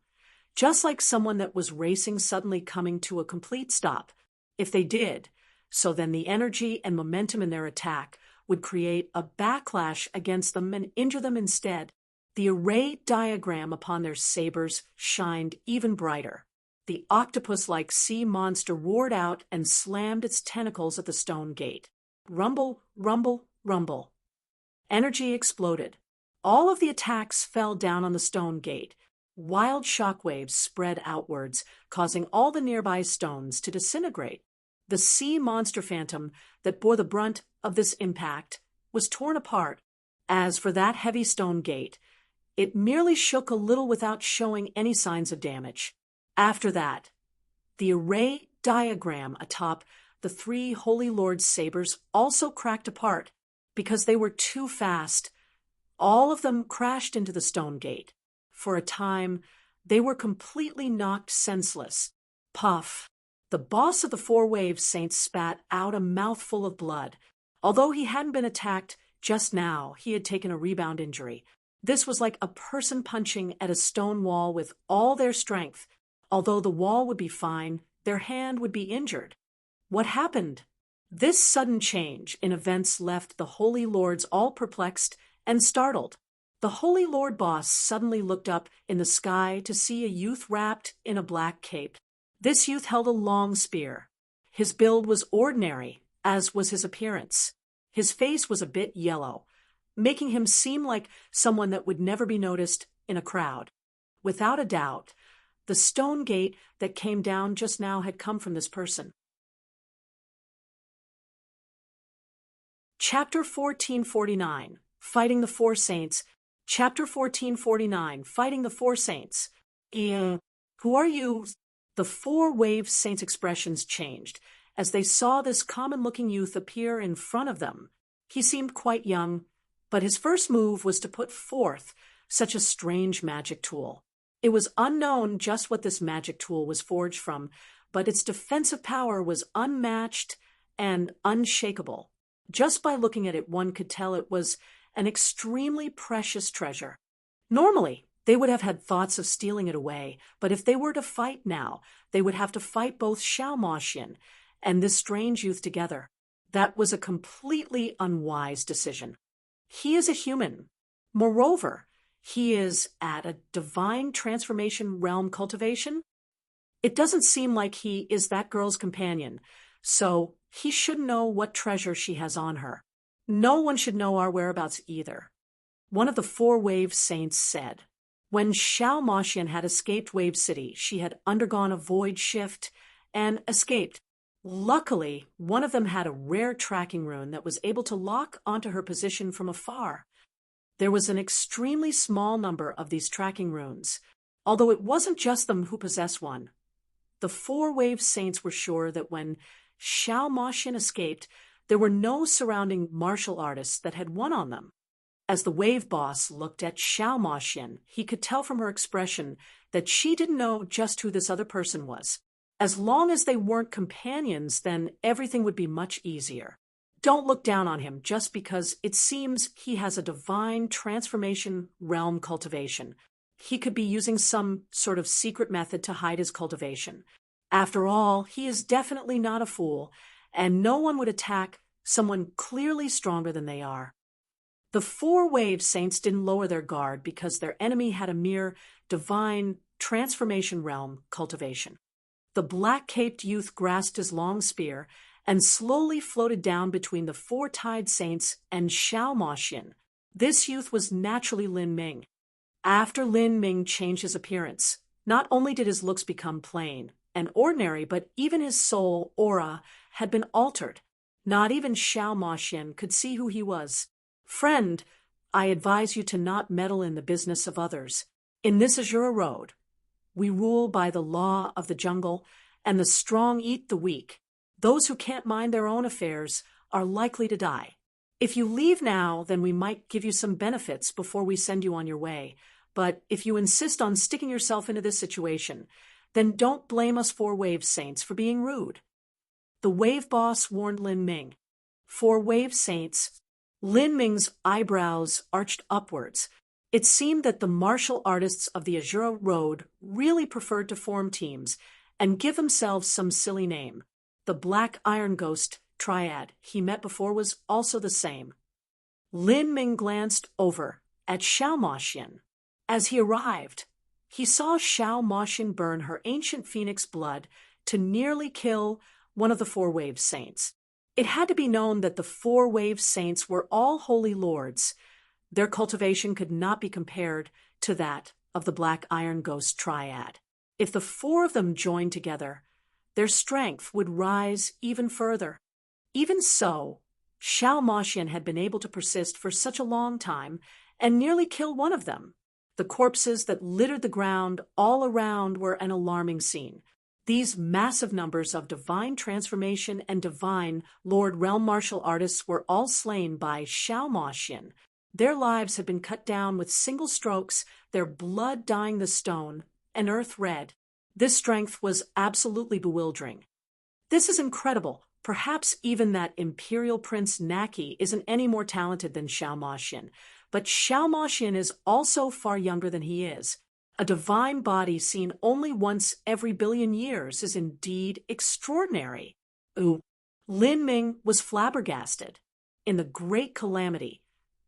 just like someone that was racing suddenly coming to a complete stop. If they did, so then the energy and momentum in their attack would create a backlash against them and injure them instead. The array diagram upon their sabers shined even brighter. The octopus-like sea monster roared out and slammed its tentacles at the stone gate. Rumble, rumble, rumble. Energy exploded. All of the attacks fell down on the stone gate. Wild shockwaves spread outwards, causing all the nearby stones to disintegrate. The sea monster phantom that bore the brunt of this impact was torn apart. As for that heavy stone gate, it merely shook a little without showing any signs of damage. After that, the array diagram atop the three holy lords' sabers also cracked apart because they were too fast. All of them crashed into the stone gate. For a time, they were completely knocked senseless. Puff! The boss of the Four Waves Saints spat out a mouthful of blood. Although he hadn't been attacked just now, he had taken a rebound injury. This was like a person punching at a stone wall with all their strength. Although the wall would be fine, their hand would be injured. What happened? This sudden change in events left the Holy Lords all perplexed and startled. The Holy Lord boss suddenly looked up in the sky to see a youth wrapped in a black cape. This youth held a long spear. His build was ordinary, as was his appearance. His face was a bit yellow, making him seem like someone that would never be noticed in a crowd. Without a doubt, the stone gate that came down just now had come from this person. Chapter 1449, Fighting the Four Saints. Chapter 1449, Fighting the Four Saints. Who are you? The Four Waves Saints' expressions changed as they saw this common-looking youth appear in front of them. He seemed quite young, but his first move was to put forth such a strange magic tool. It was unknown just what this magic tool was forged from, but its defensive power was unmatched and unshakable. Just by looking at it, one could tell it was an extremely precious treasure. Normally, they would have had thoughts of stealing it away, but if they were to fight now, they would have to fight both Xiao Moxian and this strange youth together. That was a completely unwise decision. He is a human. Moreover, he is at a divine transformation realm cultivation. It doesn't seem like he is that girl's companion, so he should know what treasure she has on her. No one should know our whereabouts either. One of the Four Wave Saints said, when Xiao Moxian had escaped Wave City, she had undergone a void shift and escaped. Luckily, one of them had a rare tracking rune that was able to lock onto her position from afar. There was an extremely small number of these tracking runes, although it wasn't just them who possessed one. The Four Wave Saints were sure that when Xiao Moxian escaped, there were no surrounding martial artists that had won on them. As the wave boss looked at Xiao Moxian, he could tell from her expression that she didn't know just who this other person was. As long as they weren't companions, then everything would be much easier. Don't look down on him just because it seems he has a divine transformation realm cultivation. He could be using some sort of secret method to hide his cultivation. After all, he is definitely not a fool, and no one would attack someone clearly stronger than they are. The Four Wave Saints didn't lower their guard because their enemy had a mere divine transformation realm cultivation. The black-caped youth grasped his long spear and slowly floated down between the four-tide saints and Xiao Moxian. This youth was naturally Lin Ming. After Lin Ming changed his appearance, not only did his looks become plain and ordinary, but even his soul aura had been altered. Not even Xiao Moxian could see who he was. Friend, I advise you to not meddle in the business of others. In this Azura Road, we rule by the law of the jungle, and the strong eat the weak. Those who can't mind their own affairs are likely to die. If you leave now, then we might give you some benefits before we send you on your way, But if you insist on sticking yourself into this situation, then don't blame us four wave saints for being rude. The wave boss warned Lin Ming. Four wave saints. Lin Ming's eyebrows arched upwards. It seemed that the martial artists of the Azura Road really preferred to form teams and give themselves some silly name. The Black Iron Ghost triad he met before was also the same. Lin Ming glanced over at Xiao Moxian. As he arrived, he saw Xiao Moxian burn her ancient phoenix blood to nearly kill one of the four wave saints. It had to be known that the four wave saints were all holy lords. Their cultivation could not be compared to that of the Black Iron Ghost triad. If the four of them joined together, their strength would rise even further. Even so, Xiao Moxian had been able to persist for such a long time and nearly kill one of them. The corpses that littered the ground all around were an alarming scene. These massive numbers of divine transformation and divine Lord Realm martial artists were all slain by Xiao Moxian. Their lives had been cut down with single strokes, their blood dyeing the stone, and earth red. This strength was absolutely bewildering. This is incredible. Perhaps even that Imperial Prince Naki isn't any more talented than Xiao Moxian. But Xiao Moxian is also far younger than he is. A divine body seen only once every billion years is indeed extraordinary. Lin Ming was flabbergasted. In the great calamity,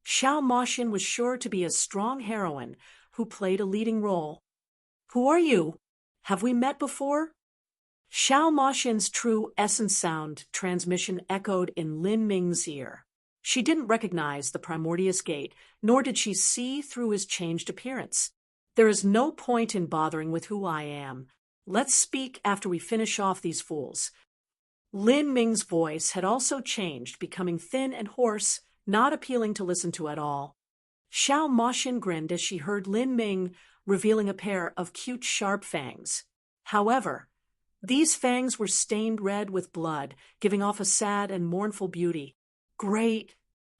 Xiao Moxian was sure to be a strong heroine who played a leading role. Who are you? Have we met before? Xiao Moxian's true essence sound transmission echoed in Lin Ming's ear. She didn't recognize the Primordius Gate, nor did she see through his changed appearance. There is no point in bothering with who I am. Let's speak after we finish off these fools. Lin Ming's voice had also changed, becoming thin and hoarse, not appealing to listen to at all. Xiao Moxian grinned as she heard Lin Ming revealing a pair of cute sharp fangs. However, these fangs were stained red with blood, giving off a sad and mournful beauty. Great!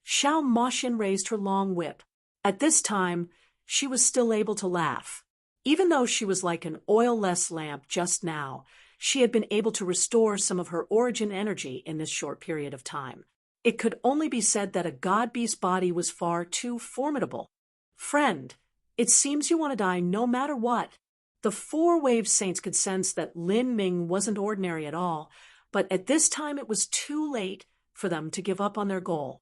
Xiao Moxian raised her long whip. At this time, she was still able to laugh. Even though she was like an oil-less lamp just now, she had been able to restore some of her origin energy in this short period of time. It could only be said that a god-beast body was far too formidable. Friend, it seems you want to die no matter what. The four wave saints could sense that Lin Ming wasn't ordinary at all, but at this time it was too late for them to give up on their goal.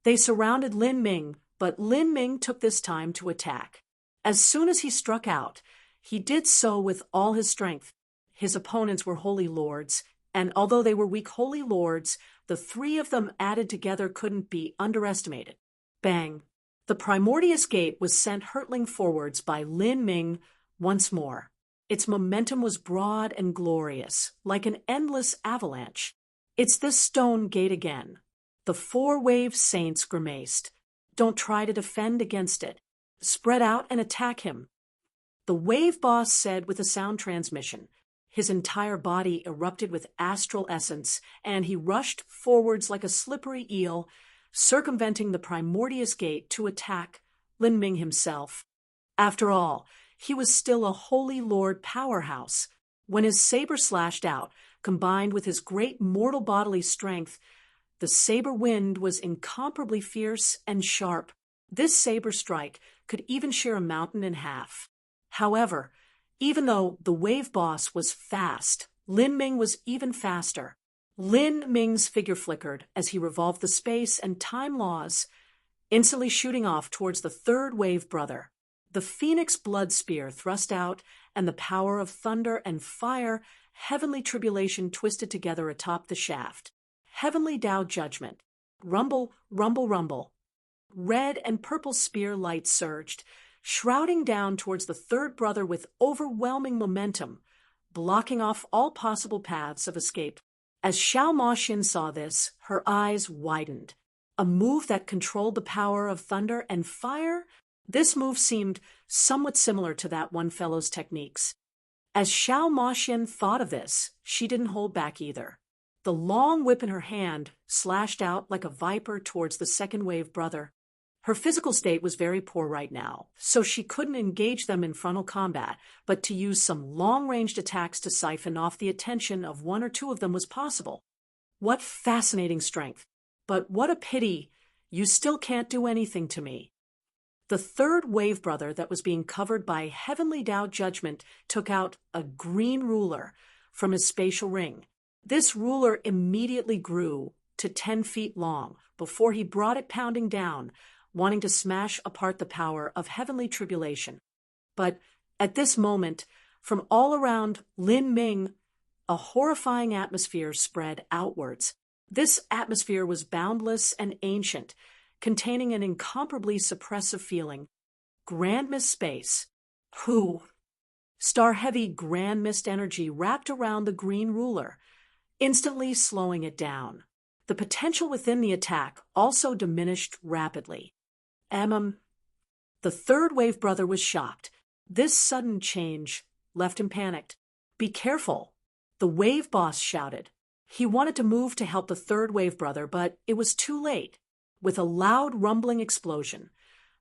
They surrounded Lin Ming, but Lin Ming took this time to attack. As soon as he struck out, he did so with all his strength. His opponents were holy lords, and although they were weak holy lords, the three of them added together couldn't be underestimated. Bang! The Primordius Gate was sent hurtling forwards by Lin Ming once more. Its momentum was broad and glorious, like an endless avalanche. It's this stone gate again. The four wave saints grimaced. Don't try to defend against it. Spread out and attack him. The wave boss said with a sound transmission. His entire body erupted with astral essence, and he rushed forwards like a slippery eel, circumventing the Primordius Gate to attack Lin Ming himself. After all, he was still a Holy Lord powerhouse. When his saber slashed out, combined with his great mortal bodily strength, the saber wind was incomparably fierce and sharp. This saber strike could even shear a mountain in half. However, even though the wave boss was fast, Lin Ming was even faster. Lin Ming's figure flickered as he revolved the space and time laws, instantly shooting off towards the third wave brother. The phoenix blood spear thrust out, and the power of thunder and fire, heavenly tribulation twisted together atop the shaft. Heavenly Tao judgment. Rumble, rumble, rumble. Red and purple spear light surged, shrouding down towards the third brother with overwhelming momentum, blocking off all possible paths of escape. As Xiao Moxian saw this, her eyes widened. A move that controlled the power of thunder and fire? This move seemed somewhat similar to that one fellow's techniques. As Xiao Moxian thought of this, she didn't hold back either. The long whip in her hand slashed out like a viper towards the second wave brother. Her physical state was very poor right now, so she couldn't engage them in frontal combat, but to use some long-ranged attacks to siphon off the attention of one or two of them was possible. What fascinating strength! But what a pity you still can't do anything to me. The third wave brother that was being covered by heavenly Tao judgment took out a green ruler from his spatial ring. This ruler immediately grew to 10 feet long before he brought it pounding down, wanting to smash apart the power of heavenly tribulation. But at this moment, from all around Lin Ming, a horrifying atmosphere spread outwards. This atmosphere was boundless and ancient, containing an incomparably suppressive feeling. Grand mist space. Star-heavy grand mist energy wrapped around the green ruler, instantly slowing it down. The potential within the attack also diminished rapidly. The third wave brother was shocked. This sudden change left him panicked. "Be careful," the wave boss shouted. He wanted to move to help the third wave brother, but it was too late. With a loud rumbling explosion,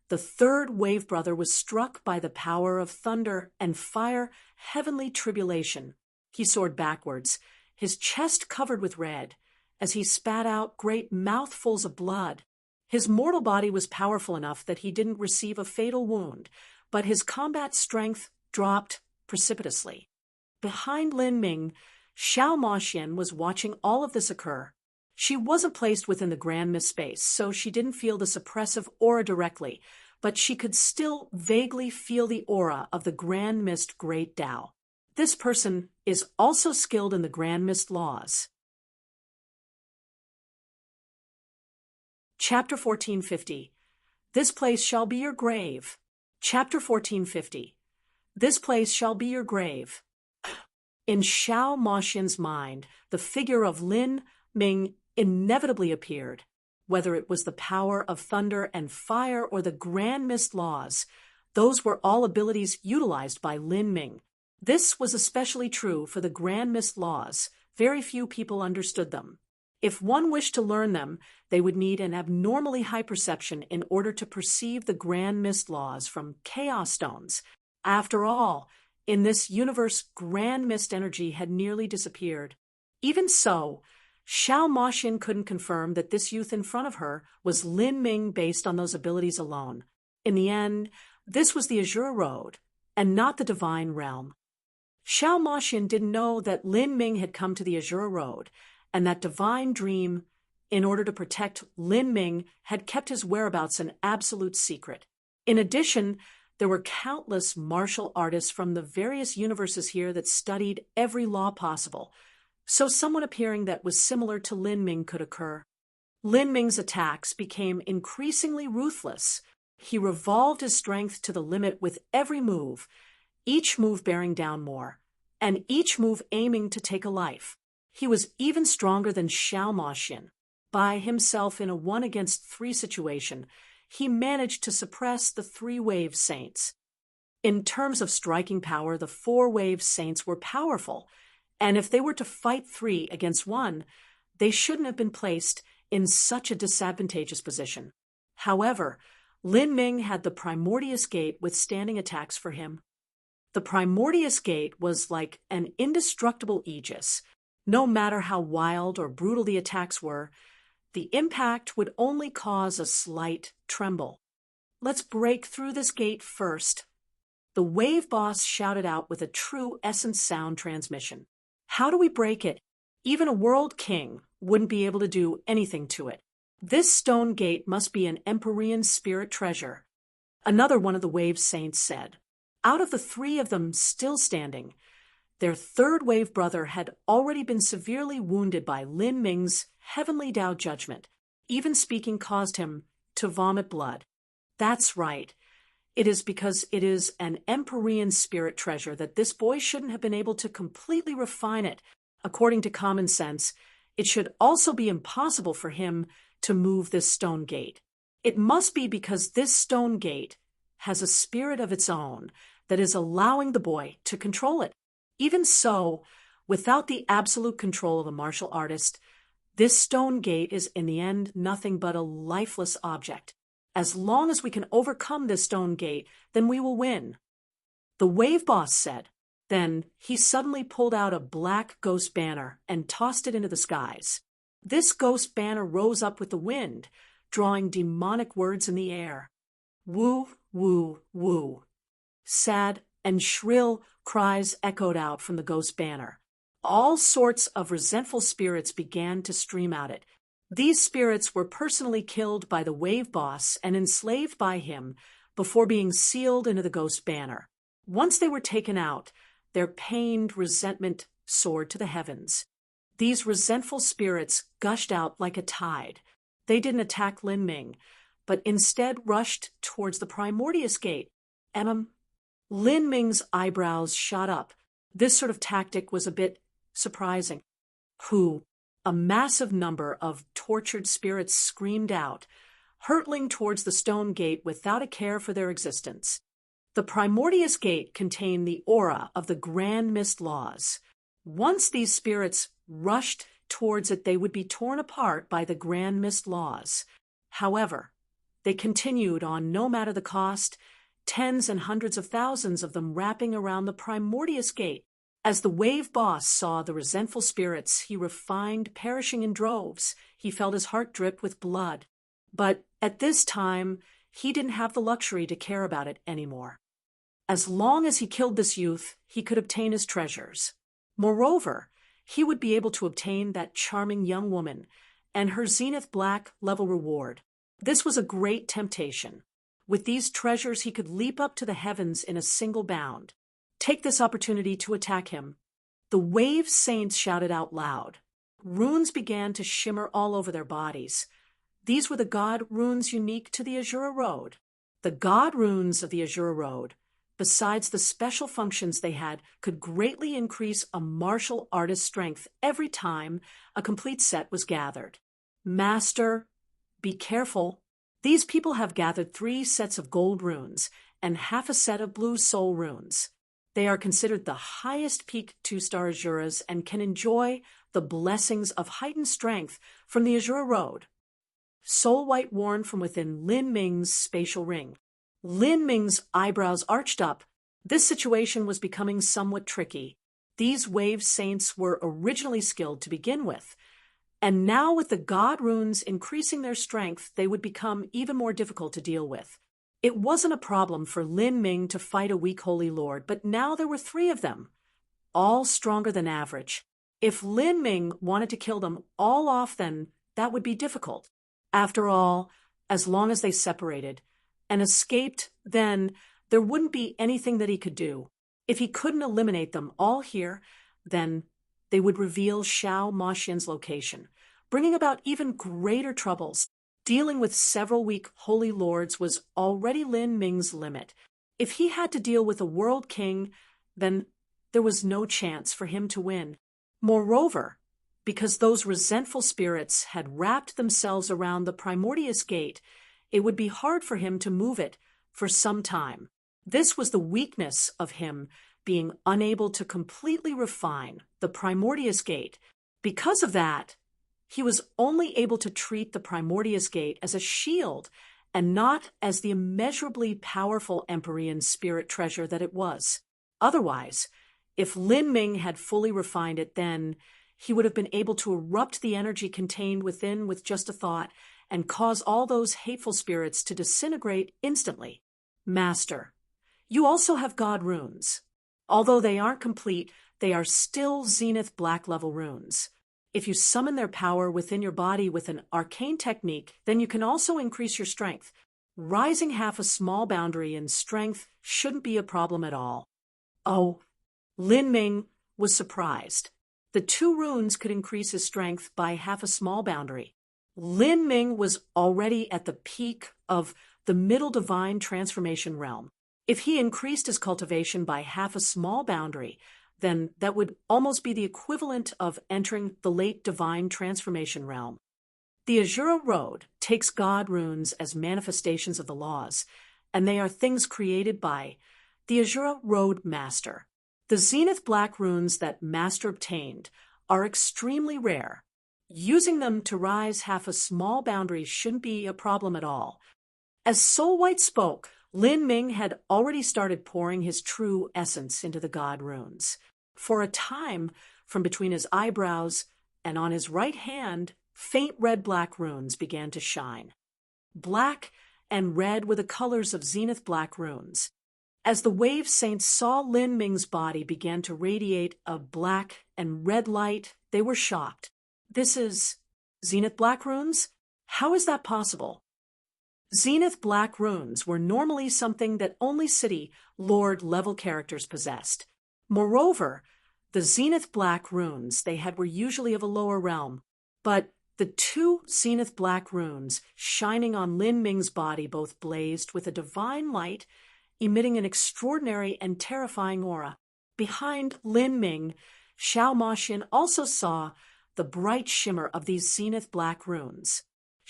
the third wave brother was struck by the power of thunder and fire, heavenly tribulation. He soared backwards, his chest covered with red, as he spat out great mouthfuls of blood. His mortal body was powerful enough that he didn't receive a fatal wound, but his combat strength dropped precipitously. Behind Lin Ming, Xiao Maxian was watching all of this occur. She wasn't placed within the grand mist space, so she didn't feel the suppressive aura directly, but she could still vaguely feel the aura of the grand mist great Tao. This person is also skilled in the grand mist laws. Chapter 1450. This place shall be your grave. Chapter 1450. This place shall be your grave. In Xiao Maxian's mind, the figure of Lin Ming inevitably appeared. Whether it was the power of thunder and fire or the grand mist laws, those were all abilities utilized by Lin Ming. This was especially true for the grand mist laws. Very few people understood them. If one wished to learn them, they would need an abnormally high perception in order to perceive the grand mist laws from chaos stones. After all, in this universe, grand mist energy had nearly disappeared. Even so, Xiao Maxian couldn't confirm that this youth in front of her was Lin Ming based on those abilities alone. In the end, this was the Azure Road, and not the Divine Realm. Xiao Maxian didn't know that Lin Ming had come to the Azure Road, and that Divine Dream, in order to protect Lin Ming, had kept his whereabouts an absolute secret. In addition, there were countless martial artists from the various universes here that studied every law possible, so someone appearing that was similar to Lin Ming could occur. Lin Ming's attacks became increasingly ruthless. He revolved his strength to the limit with every move, each move bearing down more, and each move aiming to take a life. He was even stronger than Xiao Maxian. By himself in a 1-against-3 situation, he managed to suppress the 3-wave saints. In terms of striking power, the 4-wave saints were powerful, and if they were to fight 3 against 1, they shouldn't have been placed in such a disadvantageous position. However, Lin Ming had the Primordius Gate withstanding attacks for him. The Primordius Gate was like an indestructible aegis. No matter how wild or brutal the attacks were, the impact would only cause a slight tremble. "Let's break through this gate first," the wave boss shouted out with a true essence sound transmission. "How do we break it? Even a world king wouldn't be able to do anything to it. This stone gate must be an Empyrean spirit treasure," another one of the wave saints said. Out of the 3 of them still standing, their third wave brother had already been severely wounded by Lin Ming's heavenly Tao judgment. Even speaking caused him to vomit blood. That's right. It is because it is an Empyrean spirit treasure that this boy shouldn't have been able to completely refine it. According to common sense, it should also be impossible for him to move this stone gate. It must be because this stone gate has a spirit of its own that is allowing the boy to control it. Even so, without the absolute control of a martial artist, this stone gate is in the end nothing but a lifeless object. As long as we can overcome this stone gate, then we will win. The wave boss said. Then he suddenly pulled out a black ghost banner and tossed it into the skies. This ghost banner rose up with the wind, drawing demonic words in the air. Woo, woo, woo. Sad and shrill cries echoed out from the ghost banner. All sorts of resentful spirits began to stream out it. These spirits were personally killed by the wave boss and enslaved by him before being sealed into the ghost banner. Once they were taken out, their pained resentment soared to the heavens. These resentful spirits gushed out like a tide. They didn't attack Lin Ming, but instead rushed towards the Primordius Gate. Lin Ming's eyebrows shot up. This sort of tactic was a bit surprising. A massive number of tortured spirits screamed out, hurtling towards the stone gate without a care for their existence. The Primordius Gate contained the aura of the Grand Mist laws. Once these spirits rushed towards it, they would be torn apart by the Grand Mist laws. However, they continued on no matter the cost, tens and hundreds of thousands of them wrapping around the Primordius Gate. As the wave boss saw the resentful spirits he refined perishing in droves, he felt his heart drip with blood. But at this time, he didn't have the luxury to care about it anymore. As long as he killed this youth, he could obtain his treasures. Moreover, he would be able to obtain that charming young woman and her Zenith Black level reward. This was a great temptation. With these treasures, he could leap up to the heavens in a single bound. Take this opportunity to attack him. The wave saints shouted out loud. Runes began to shimmer all over their bodies. These were the god runes unique to the Azura Road. The god runes of the Azura Road, besides the special functions they had, could greatly increase a martial artist's strength every time a complete set was gathered. Master, be careful. These people have gathered 3 sets of gold runes and half a set of blue soul runes. They are considered the highest peak 2-star Azuras and can enjoy the blessings of heightened strength from the Azura Road. Soul White worn from within Lin Ming's spatial ring. Lin Ming's eyebrows arched up. This situation was becoming somewhat tricky. These wave saints were originally skilled to begin with, and now with the god runes increasing their strength, they would become even more difficult to deal with. It wasn't a problem for Lin Ming to fight a weak holy lord, but now there were 3 of them, all stronger than average. If Lin Ming wanted to kill them all off, then that would be difficult. After all, as long as they separated and escaped, then there wouldn't be anything that he could do. If he couldn't eliminate them all here, then they would reveal Xiao Maxian's location, bringing about even greater troubles. Dealing with several weak holy lords was already Lin Ming's limit. If he had to deal with a world king, then there was no chance for him to win. Moreover, because those resentful spirits had wrapped themselves around the Primordius Gate, it would be hard for him to move it for some time. This was the weakness of him being unable to completely refine the Primordius Gate. Because of that, he was only able to treat the Primordius Gate as a shield and not as the immeasurably powerful Empyrean spirit treasure that it was. Otherwise, if Lin Ming had fully refined it, then he would have been able to erupt the energy contained within with just a thought and cause all those hateful spirits to disintegrate instantly. Master, you also have god runes. Although they aren't complete, they are still Zenith Black level runes. If you summon their power within your body with an arcane technique, then you can also increase your strength. Rising half a small boundary in strength shouldn't be a problem at all. Oh, Lin Ming was surprised. The 2 runes could increase his strength by half a small boundary. Lin Ming was already at the peak of the middle divine transformation realm. If he increased his cultivation by half a small boundary, then that would almost be the equivalent of entering the late divine transformation realm. The Azura Road takes god runes as manifestations of the laws, and they are things created by the Azura Road Master. The Zenith Black runes that Master obtained are extremely rare. Using them to rise half a small boundary shouldn't be a problem at all. As Soul White spoke, Lin Ming had already started pouring his true essence into the god runes. For a time, from between his eyebrows and on his right hand, faint red-black runes began to shine. Black and red were the colors of zenith black runes. As the wave saints saw Lin Ming's body begin to radiate a black and red light, they were shocked. This is zenith black runes? How is that possible? Zenith black runes were normally something that only city lord level characters possessed. Moreover, the zenith black runes they had were usually of a lower realm, but the two zenith black runes shining on Lin Ming's body both blazed with a divine light, emitting an extraordinary and terrifying aura. Behind Lin Ming, Xiao Maxian also saw the bright shimmer of these zenith black runes.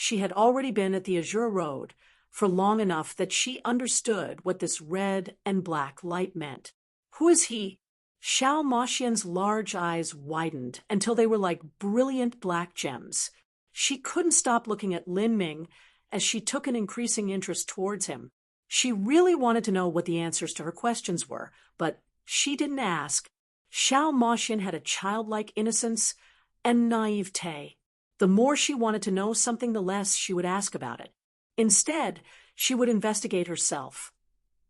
She had already been at the Azure Road for long enough that she understood what this red and black light meant. Who is he? Xiao Maxian's large eyes widened until they were like brilliant black gems. She couldn't stop looking at Lin Ming as she took an increasing interest towards him. She really wanted to know what the answers to her questions were, but she didn't ask. Xiao Maxian had a childlike innocence and naivete. The more she wanted to know something, the less she would ask about it. Instead, she would investigate herself.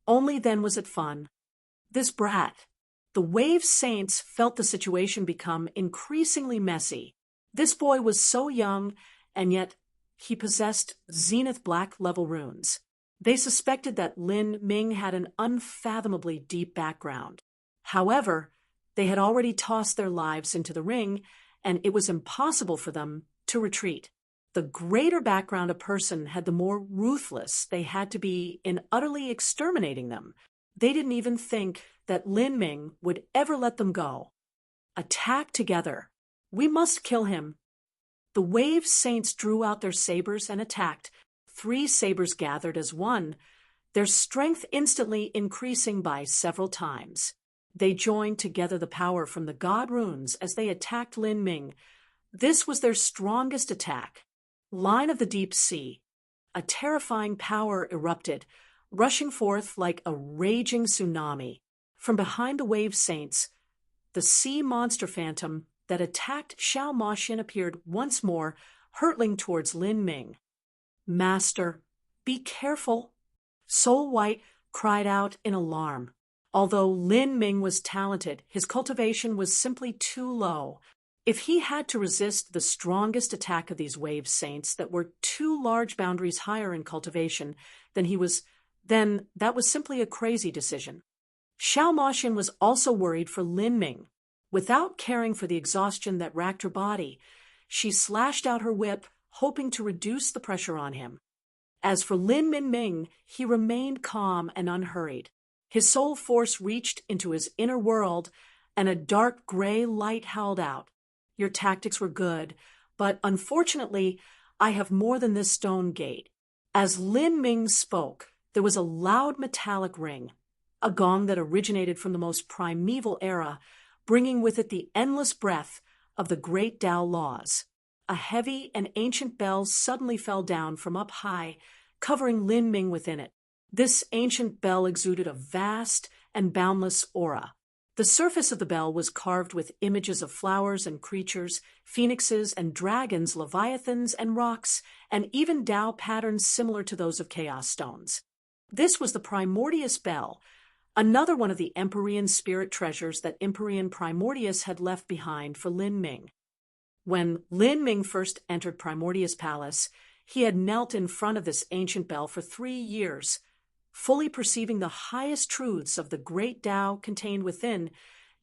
Only then was it fun. This brat. The Wave Saints felt the situation become increasingly messy. This boy was so young, and yet he possessed zenith black level runes. They suspected that Lin Ming had an unfathomably deep background. However, they had already tossed their lives into the ring, and it was impossible for them to retreat. The greater background a person had, the more ruthless they had to be in utterly exterminating them. They didn't even think that Lin Ming would ever let them go. Attack together. We must kill him. The Wave Saints drew out their sabers and attacked. 3 sabers gathered as one, their strength instantly increasing by several times. They joined together the power from the god runes as they attacked Lin Ming. This was their strongest attack. Line of the Deep Sea. A terrifying power erupted, rushing forth like a raging tsunami. From behind the Wave Saints, the sea monster phantom that attacked Xiao Maxian appeared once more, hurtling towards Lin Ming. Master, be careful. Soul White cried out in alarm. Although Lin Ming was talented, his cultivation was simply too low. If he had to resist the strongest attack of these Wave Saints that were 2 large boundaries higher in cultivation than he was, then that was simply a crazy decision. Xiao Maxian was also worried for Lin Ming. Without caring for the exhaustion that racked her body, she slashed out her whip, hoping to reduce the pressure on him. As for Lin Ming, he remained calm and unhurried. His soul force reached into his inner world, and a dark gray light howled out. Your tactics were good, but unfortunately, I have more than this stone gate. As Lin Ming spoke, there was a loud metallic ring, a gong that originated from the most primeval era, bringing with it the endless breath of the great Tao laws. A heavy and ancient bell suddenly fell down from up high, covering Lin Ming within it. This ancient bell exuded a vast and boundless aura. The surface of the bell was carved with images of flowers and creatures, phoenixes and dragons, leviathans and rocks, and even Tao patterns similar to those of chaos stones. This was the Primordius Bell, another one of the Empyrean spirit treasures that Empyrean Primordius had left behind for Lin Ming. When Lin Ming first entered Primordius Palace, he had knelt in front of this ancient bell for 3 years, fully perceiving the highest truths of the great Tao contained within,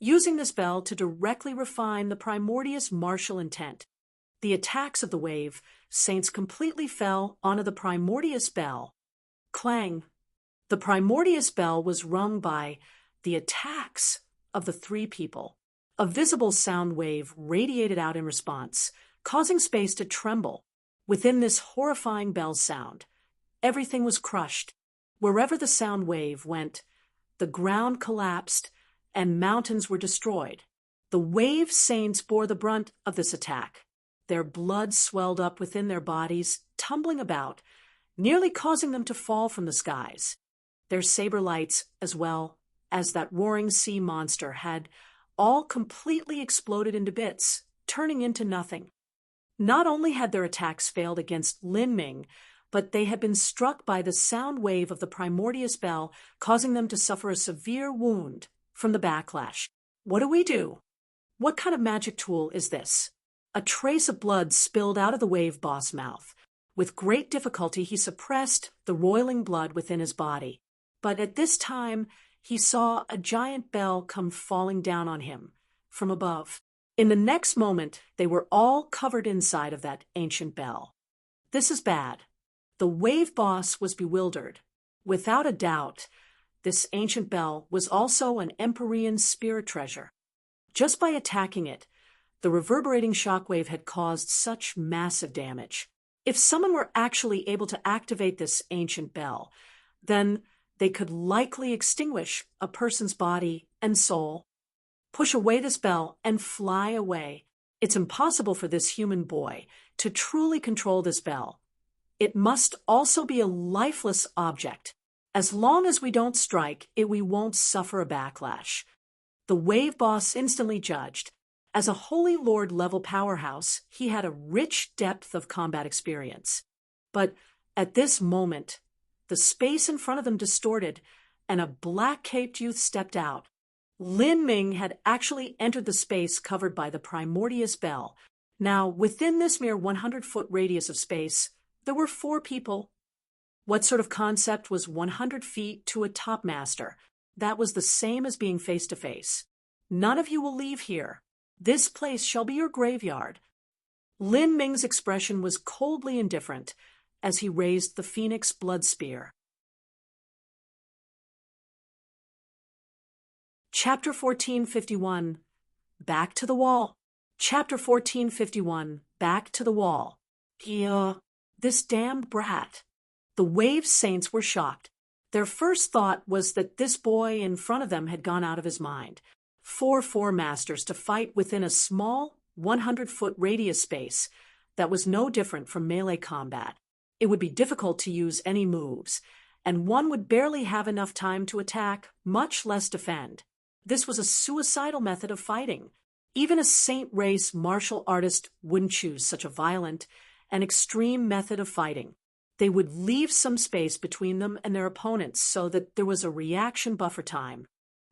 using this bell to directly refine the Primordius martial intent. The attacks of the Wave Saints completely fell onto the Primordius Bell. Clang! The Primordius Bell was rung by the attacks of the 3 people. A visible sound wave radiated out in response, causing space to tremble. Within this horrifying bell sound, everything was crushed. Wherever the sound wave went, the ground collapsed and mountains were destroyed. The Wave Saints bore the brunt of this attack. Their blood swelled up within their bodies, tumbling about, nearly causing them to fall from the skies. Their saber lights, as well as that roaring sea monster, had all completely exploded into bits, turning into nothing. Not only had their attacks failed against Lin Ming, but they had been struck by the sound wave of the Primordius Bell, causing them to suffer a severe wound from the backlash. What do we do? What kind of magic tool is this? A trace of blood spilled out of the wave boss' mouth. With great difficulty, he suppressed the roiling blood within his body. But at this time, he saw a giant bell come falling down on him from above. In the next moment, they were all covered inside of that ancient bell. This is bad. The wave boss was bewildered. Without a doubt, this ancient bell was also an Empyrean spirit treasure. Just by attacking it, the reverberating shockwave had caused such massive damage. If someone were actually able to activate this ancient bell, then they could likely extinguish a person's body and soul. Push away this bell and fly away. It's impossible for this human boy to truly control this bell. It must also be a lifeless object. As long as we don't strike it, we won't suffer a backlash. The wave boss instantly judged. As a Holy Lord level powerhouse, he had a rich depth of combat experience. But at this moment, the space in front of them distorted, and a black-caped youth stepped out. Lin Ming had actually entered the space covered by the Primordius Bell. Now, within this mere 100-foot radius of space, there were 4 people. What sort of concept was 100 feet to a top master? That was the same as being face-to-face. None of you will leave here. This place shall be your graveyard. Lin Ming's expression was coldly indifferent as he raised the Phoenix blood spear. Chapter 1451, Back to the Wall. Chapter 1451, Back to the Wall. This damned brat. The Wave Saints were shocked. Their first thought was that this boy in front of them had gone out of his mind. 4 masters to fight within a small 100-foot radius space that was no different from melee combat. It would be difficult to use any moves, and one would barely have enough time to attack, much less defend. This was a suicidal method of fighting. Even a saint race martial artist wouldn't choose such a violent and extreme method of fighting. They would leave some space between them and their opponents so that there was a reaction buffer time.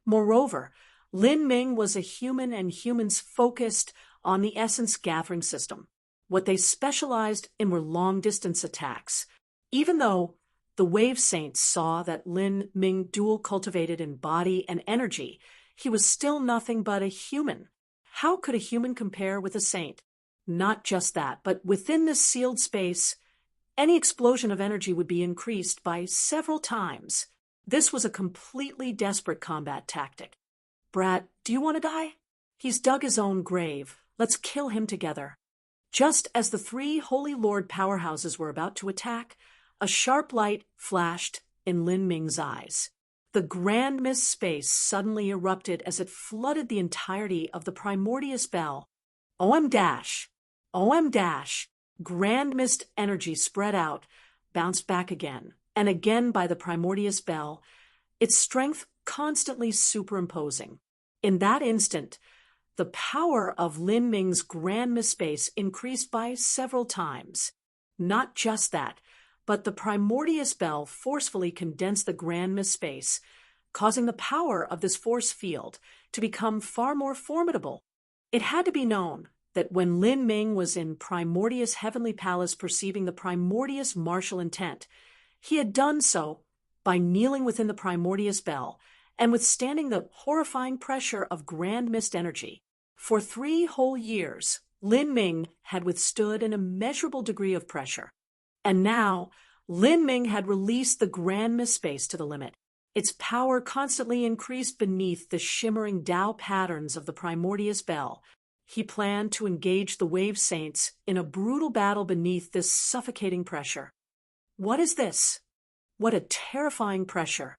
Moreover, Lin Ming was a human, and humans focused on the essence gathering system. What they specialized in were long-distance attacks. Even though the Wave Saints saw that Lin Ming dual cultivated in body and energy, he was still nothing but a human. How could a human compare with a saint? Not just that, but within this sealed space, any explosion of energy would be increased by several times. This was a completely desperate combat tactic. Brat, do you want to die? He's dug his own grave. Let's kill him together. Just as the 3 Holy Lord powerhouses were about to attack, a sharp light flashed in Lin Ming's eyes. The grand mist space suddenly erupted as it flooded the entirety of the Primordius Bell. OM dash! OM dash! Grand mist energy spread out, bounced back again, and again by the Primordius Bell, its strength constantly superimposing. In that instant, the power of Lin Ming's grand mist space increased by several times. Not just that, but the Primordius Bell forcefully condensed the grand mist space, causing the power of this force field to become far more formidable. It had to be known that when Lin Ming was in Primordius Heavenly Palace perceiving the Primordius martial intent, he had done so by kneeling within the Primordius Bell and withstanding the horrifying pressure of grand mist energy. For 3 whole years, Lin Ming had withstood an immeasurable degree of pressure. And now, Lin Ming had released the grand mist space to the limit. Its power constantly increased beneath the shimmering Tao patterns of the Primordius Bell. He planned to engage the Wave Saints in a brutal battle beneath this suffocating pressure. What is this? What a terrifying pressure!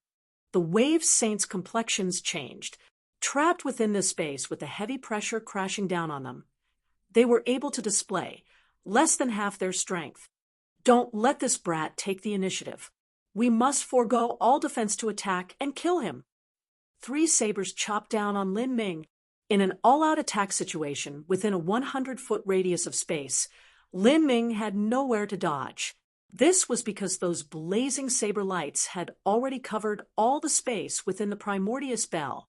The Wave Saints' complexions changed. Trapped within this space with the heavy pressure crashing down on them, they were able to display less than half their strength. Don't let this brat take the initiative. We must forego all defense to attack and kill him. 3 sabers chopped down on Lin Ming. In an all-out attack situation within a 100-foot radius of space, Lin Ming had nowhere to dodge. This was because those blazing saber lights had already covered all the space within the Primordius Bell.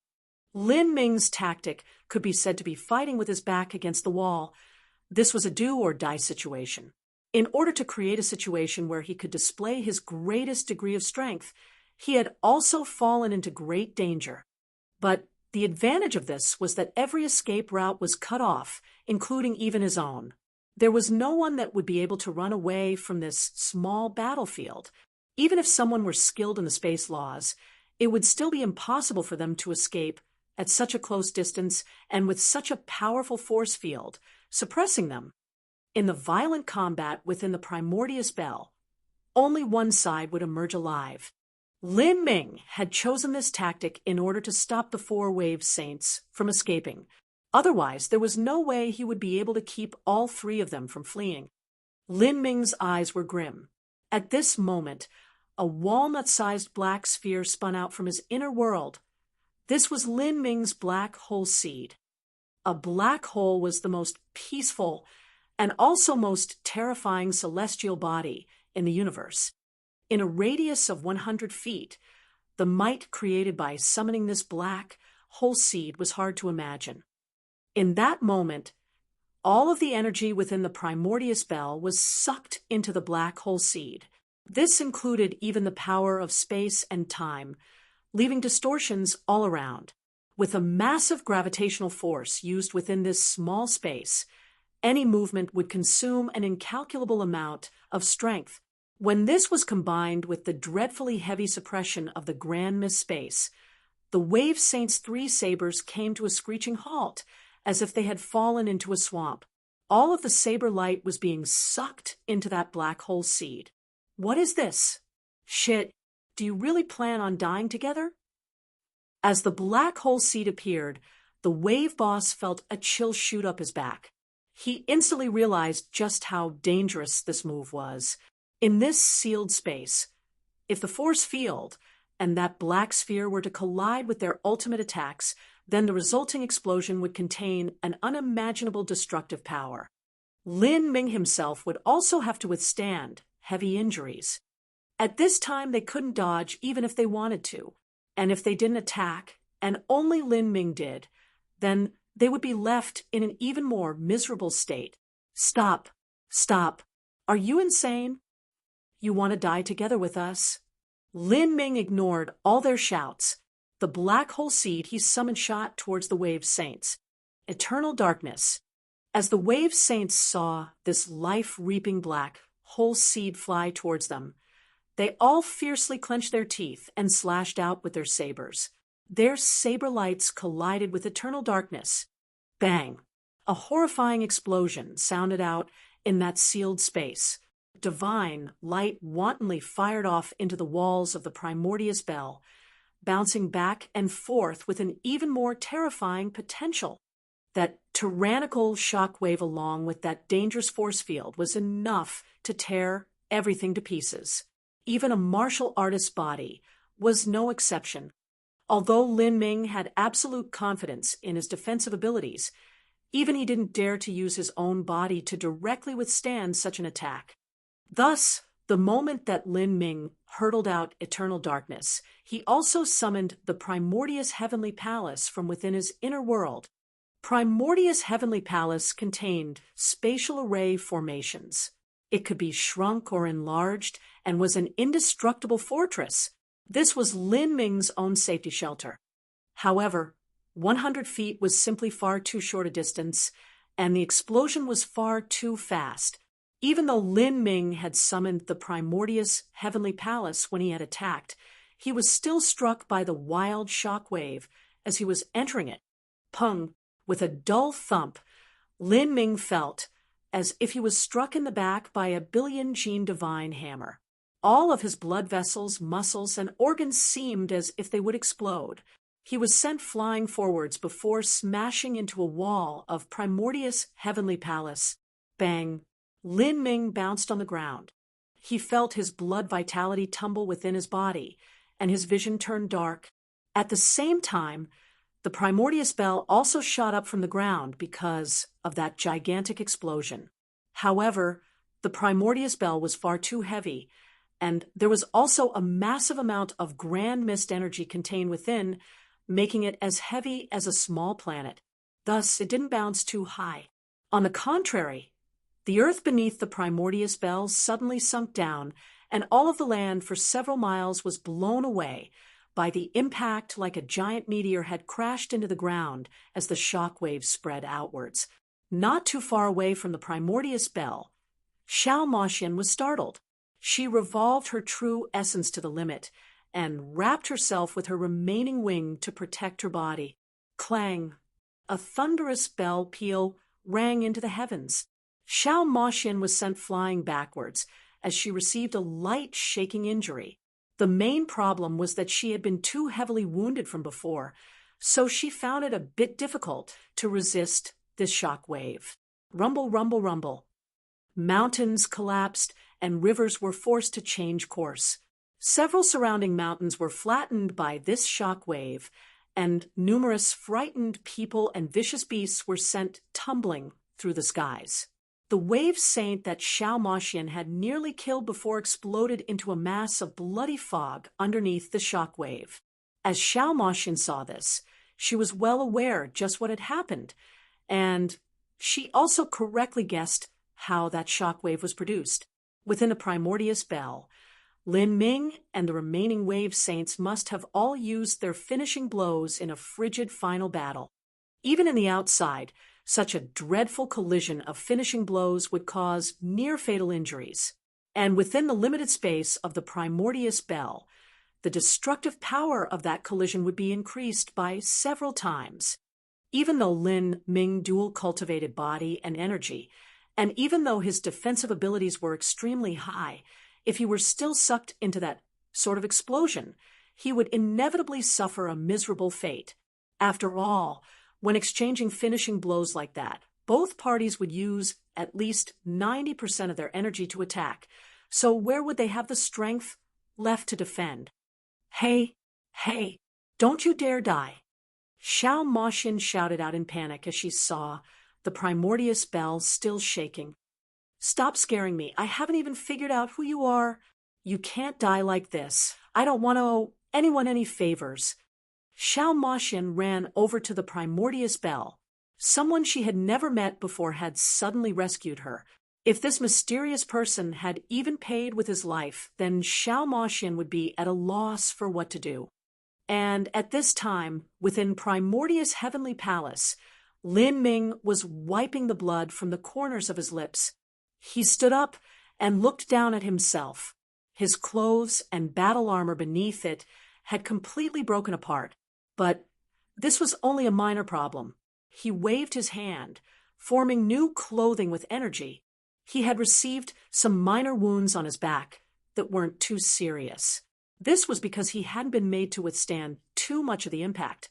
Lin Ming's tactic could be said to be fighting with his back against the wall. This was a do-or-die situation. In order to create a situation where he could display his greatest degree of strength, he had also fallen into great danger. But the advantage of this was that every escape route was cut off, including even his own. There was no one that would be able to run away from this small battlefield. Even if someone were skilled in the space laws, it would still be impossible for them to escape at such a close distance and with such a powerful force field, suppressing them. In the violent combat within the Primordius Bell, only one side would emerge alive. Lin Ming had chosen this tactic in order to stop the 4 Wave Saints from escaping. Otherwise, there was no way he would be able to keep all 3 of them from fleeing. Lin Ming's eyes were grim. At this moment, a walnut-sized black sphere spun out from his inner world. This was Lin Ming's black hole seed. A black hole was the most peaceful and also most terrifying celestial body in the universe. In a radius of 100 feet, the might created by summoning this black hole seed was hard to imagine. In that moment, all of the energy within the Primordius Bell was sucked into the black hole seed. This included even the power of space and time, leaving distortions all around. With a massive gravitational force used within this small space, any movement would consume an incalculable amount of strength. When this was combined with the dreadfully heavy suppression of the Grand Mist space, the Wave Saints' 3 sabers came to a screeching halt, as if they had fallen into a swamp. All of the saber light was being sucked into that black hole seed. What is this? Shit, do you really plan on dying together? As the black hole seed appeared, the Wave Boss felt a chill shoot up his back. He instantly realized just how dangerous this move was. In this sealed space, if the force field and that black sphere were to collide with their ultimate attacks, then the resulting explosion would contain an unimaginable destructive power. Lin Ming himself would also have to withstand heavy injuries. At this time, they couldn't dodge even if they wanted to, and if they didn't attack, and only Lin Ming did, then they would be left in an even more miserable state. Stop. Stop. Are you insane? You want to die together with us? Lin Ming ignored all their shouts. The black hole seed he summoned shot towards the Wave Saints. Eternal darkness. As the Wave Saints saw this life-reaping black whole seed fly towards them, they all fiercely clenched their teeth and slashed out with their sabers. Their saber lights collided with eternal darkness. Bang! A horrifying explosion sounded out in that sealed space. Divine light wantonly fired off into the walls of the Primordius Bell, bouncing back and forth with an even more terrifying potential. That tyrannical shockwave along with that dangerous force field was enough to tear everything to pieces. Even a martial artist's body was no exception. Although Lin Ming had absolute confidence in his defensive abilities, even he didn't dare to use his own body to directly withstand such an attack. Thus, the moment that Lin Ming hurtled out eternal darkness, he also summoned the Primordius Heavenly Palace from within his inner world. Primordius Heavenly Palace contained spatial array formations. It could be shrunk or enlarged and was an indestructible fortress. This was Lin Ming's own safety shelter. However, 100 feet was simply far too short a distance, and the explosion was far too fast. Even though Lin Ming had summoned the Primordius Heavenly Palace when he had attacked, he was still struck by the wild shock wave as he was entering it. Pung! With a dull thump, Lin Ming felt as if he was struck in the back by a billion-gene divine hammer. All of his blood vessels, muscles, and organs seemed as if they would explode. He was sent flying forwards before smashing into a wall of Primordius Heavenly Palace. Bang! Lin Ming bounced on the ground. He felt his blood vitality tumble within his body, and his vision turned dark. At the same time, the Primordius Bell also shot up from the ground because of that gigantic explosion. However, the Primordius Bell was far too heavy, and there was also a massive amount of grand mist energy contained within, making it as heavy as a small planet. Thus, it didn't bounce too high. On the contrary, the earth beneath the Primordius Bell suddenly sunk down, and all of the land for several miles was blown away by the impact like a giant meteor had crashed into the ground as the shock waves spread outwards. Not too far away from the Primordius Bell, Xiao Moxian was startled. She revolved her true essence to the limit and wrapped herself with her remaining wing to protect her body. Clang! A thunderous bell peal rang into the heavens. Xiao Moxian was sent flying backwards as she received a light shaking injury. The main problem was that she had been too heavily wounded from before, so she found it a bit difficult to resist this shock wave. Rumble, rumble, rumble. Mountains collapsed and rivers were forced to change course. Several surrounding mountains were flattened by this shock wave, and numerous frightened people and vicious beasts were sent tumbling through the skies. The wave saint that Xiao Moxian had nearly killed before exploded into a mass of bloody fog underneath the shock wave. As Xiao Moxian saw this, she was well aware just what had happened, and she also correctly guessed how that shock wave was produced. Within the Primordius Bell, Lin Ming and the remaining wave saints must have all used their finishing blows in a frigid final battle. Even in the outside, such a dreadful collision of finishing blows would cause near-fatal injuries. And within the limited space of the Primordius Bell, the destructive power of that collision would be increased by several times. Even though Lin Ming dual-cultivated body and energy, and even though his defensive abilities were extremely high, if he were still sucked into that sort of explosion, he would inevitably suffer a miserable fate. After all, when exchanging finishing blows like that, both parties would use at least 90% of their energy to attack, so where would they have the strength left to defend? Hey, don't you dare die! Xiao Moxian shouted out in panic as she saw the Primordius Bell still shaking. Stop scaring me. I haven't even figured out who you are. You can't die like this. I don't want to owe anyone any favors. Xiao Moxian ran over to the Primordius Bell. Someone she had never met before had suddenly rescued her. If this mysterious person had even paid with his life, then Xiao Moxian would be at a loss for what to do. And at this time, within Primordius Heavenly Palace, Lin Ming was wiping the blood from the corners of his lips. He stood up and looked down at himself. His clothes and battle armor beneath it had completely broken apart. But this was only a minor problem. He waved his hand, forming new clothing with energy. He had received some minor wounds on his back that weren't too serious. This was because he hadn't been made to withstand too much of the impact,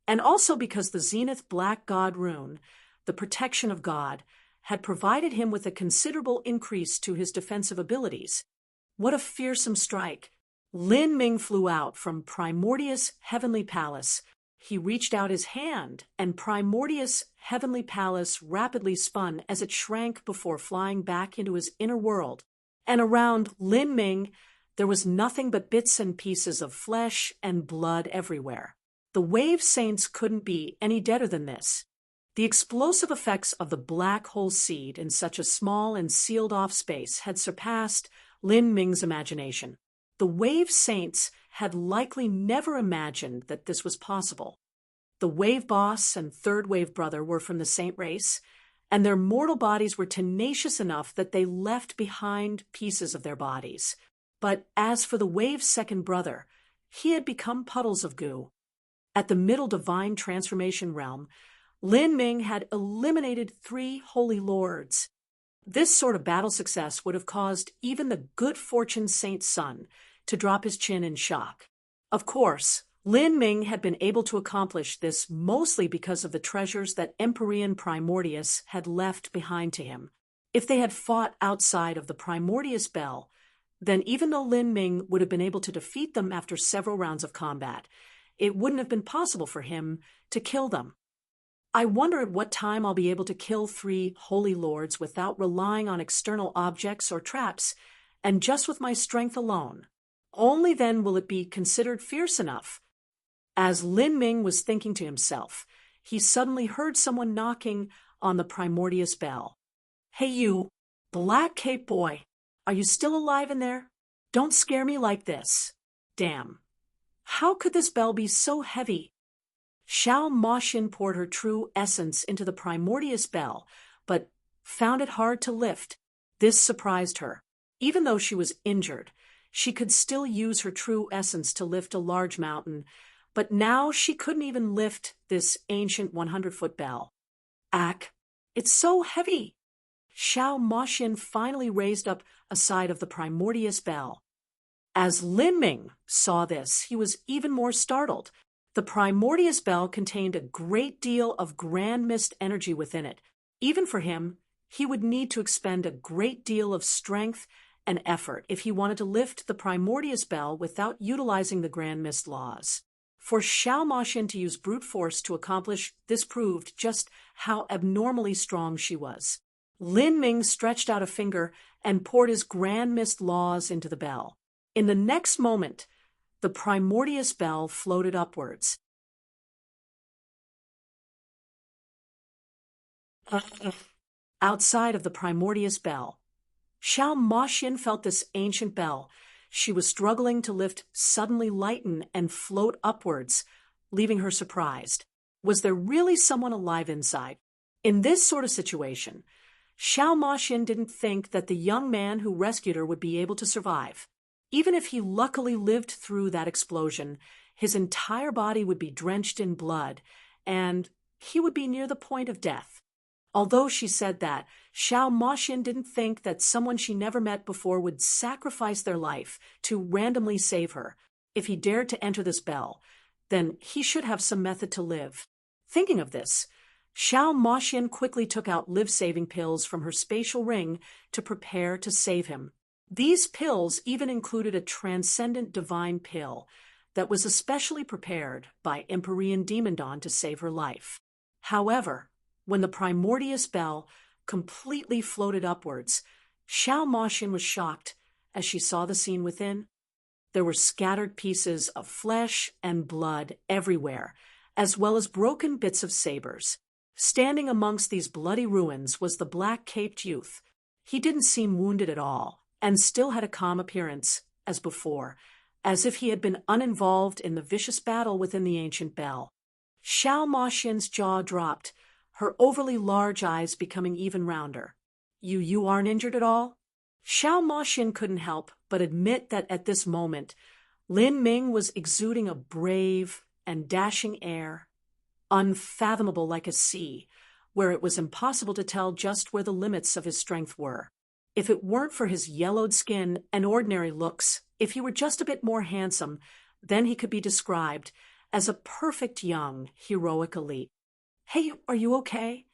and also because the Zenith Black God rune, the protection of God, had provided him with a considerable increase to his defensive abilities. What a fearsome strike! Lin Ming flew out from Primordius Heavenly Palace. He reached out his hand, and Primordius Heavenly Palace rapidly spun as it shrank before flying back into his inner world. And around Lin Ming, there was nothing but bits and pieces of flesh and blood everywhere. The wave saints couldn't be any deader than this. The explosive effects of the black hole seed in such a small and sealed-off space had surpassed Lin Ming's imagination. The wave saints had likely never imagined that this was possible. The wave boss and third wave brother were from the saint race, and their mortal bodies were tenacious enough that they left behind pieces of their bodies. But as for the wave's second brother, he had become puddles of goo. At the middle divine transformation realm, Lin Ming had eliminated 3 holy lords. This sort of battle success would have caused even the good fortune saint's son to drop his chin in shock. Of course, Lin Ming had been able to accomplish this mostly because of the treasures that Empyrean Primordius had left behind to him. If they had fought outside of the Primordius Bell, then even though Lin Ming would have been able to defeat them after several rounds of combat, it wouldn't have been possible for him to kill them. I wonder at what time I'll be able to kill 3 holy lords without relying on external objects or traps, and just with my strength alone. Only then will it be considered fierce enough. As Lin Ming was thinking to himself, he suddenly heard someone knocking on the Primordius bell. "Hey you, Black Cape boy, are you still alive in there? Don't scare me like this." Damn. How could this bell be so heavy? Xiao Moxin poured her true essence into the Primordius bell, but found it hard to lift. This surprised her. Even though she was injured, she could still use her true essence to lift a large mountain, but now she couldn't even lift this ancient 100-foot bell. Ack, it's so heavy! Xiao Moxin finally raised up a side of the Primordius bell. As Lin Ming saw this, he was even more startled. The Primordius bell contained a great deal of grand mist energy within it. Even for him, he would need to expend a great deal of strength and effort if he wanted to lift the Primordius bell without utilizing the grand mist laws. For Xiao Moxin to use brute force to accomplish this proved just how abnormally strong she was. Lin Ming stretched out a finger and poured his grand mist laws into the bell. In the next moment, the Primordius bell floated upwards. Outside of the Primordius bell, Xiao Moxin felt this ancient bell she was struggling to lift suddenly lighten and float upwards, leaving her surprised. Was there really someone alive inside? In this sort of situation, Xiao Moxin didn't think that the young man who rescued her would be able to survive. Even if he luckily lived through that explosion, his entire body would be drenched in blood, and he would be near the point of death. Although she said that, Xiao Moxin didn't think that someone she never met before would sacrifice their life to randomly save her. If he dared to enter this bell, then he should have some method to live. Thinking of this, Xiao Moxin quickly took out life-saving pills from her spatial ring to prepare to save him. These pills even included a transcendent divine pill that was especially prepared by Empyrean Demon Dawn to save her life. However, when the Primordius bell completely floated upwards, Xiao Moxin was shocked as she saw the scene within. There were scattered pieces of flesh and blood everywhere, as well as broken bits of sabers. Standing amongst these bloody ruins was the black-caped youth. He didn't seem wounded at all, and still had a calm appearance, as before, as if he had been uninvolved in the vicious battle within the ancient bell. Xiao Moxin's jaw dropped, her overly large eyes becoming even rounder. You aren't injured at all?" Xiao Moxin couldn't help but admit that at this moment, Lin Ming was exuding a brave and dashing air, unfathomable like a sea, where it was impossible to tell just where the limits of his strength were. If it weren't for his yellowed skin and ordinary looks, if he were just a bit more handsome, then he could be described as a perfect young, heroic elite. "Hey, are you okay?"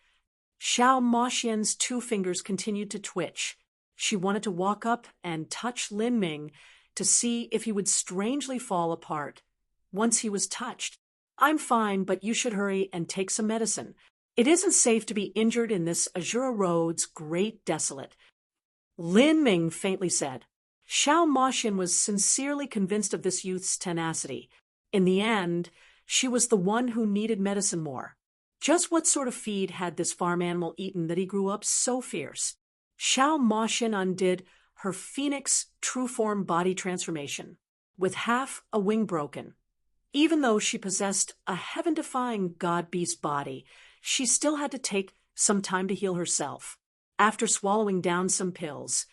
Xiao Moxin's 2 fingers continued to twitch. She wanted to walk up and touch Lin Ming to see if he would strangely fall apart once he was touched. "I'm fine, but you should hurry and take some medicine. It isn't safe to be injured in this Azura Road's great desolate," Lin Ming faintly said. Xiao Moxin was sincerely convinced of this youth's tenacity. In the end, she was the one who needed medicine more. Just what sort of feed had this farm animal eaten that he grew up so fierce? Xiao Moxin undid her phoenix true-form body transformation, with half a wing broken. Even though she possessed a heaven-defying god-beast body, she still had to take some time to heal herself. After swallowing down some pills,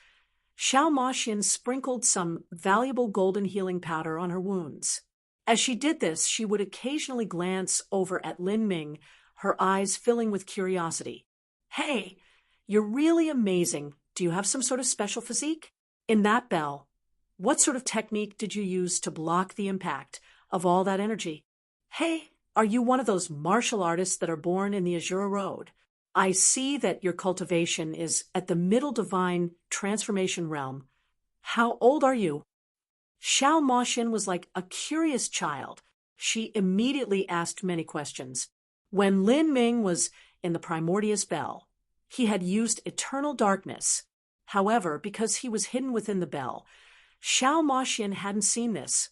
Xiao Moxin sprinkled some valuable golden healing powder on her wounds. As she did this, she would occasionally glance over at Lin Ming, her eyes filling with curiosity. "Hey, you're really amazing. Do you have some sort of special physique? In that bell, what sort of technique did you use to block the impact of all that energy? Hey, are you one of those martial artists that are born in the Azura Road? I see that your cultivation is at the middle divine transformation realm. How old are you? Xiao Moxian was like a curious child. She immediately asked many questions. When Lin Ming was in the Primordius Bell, he had used eternal darkness. However, because he was hidden within the bell, Xiao Moxian hadn't seen this.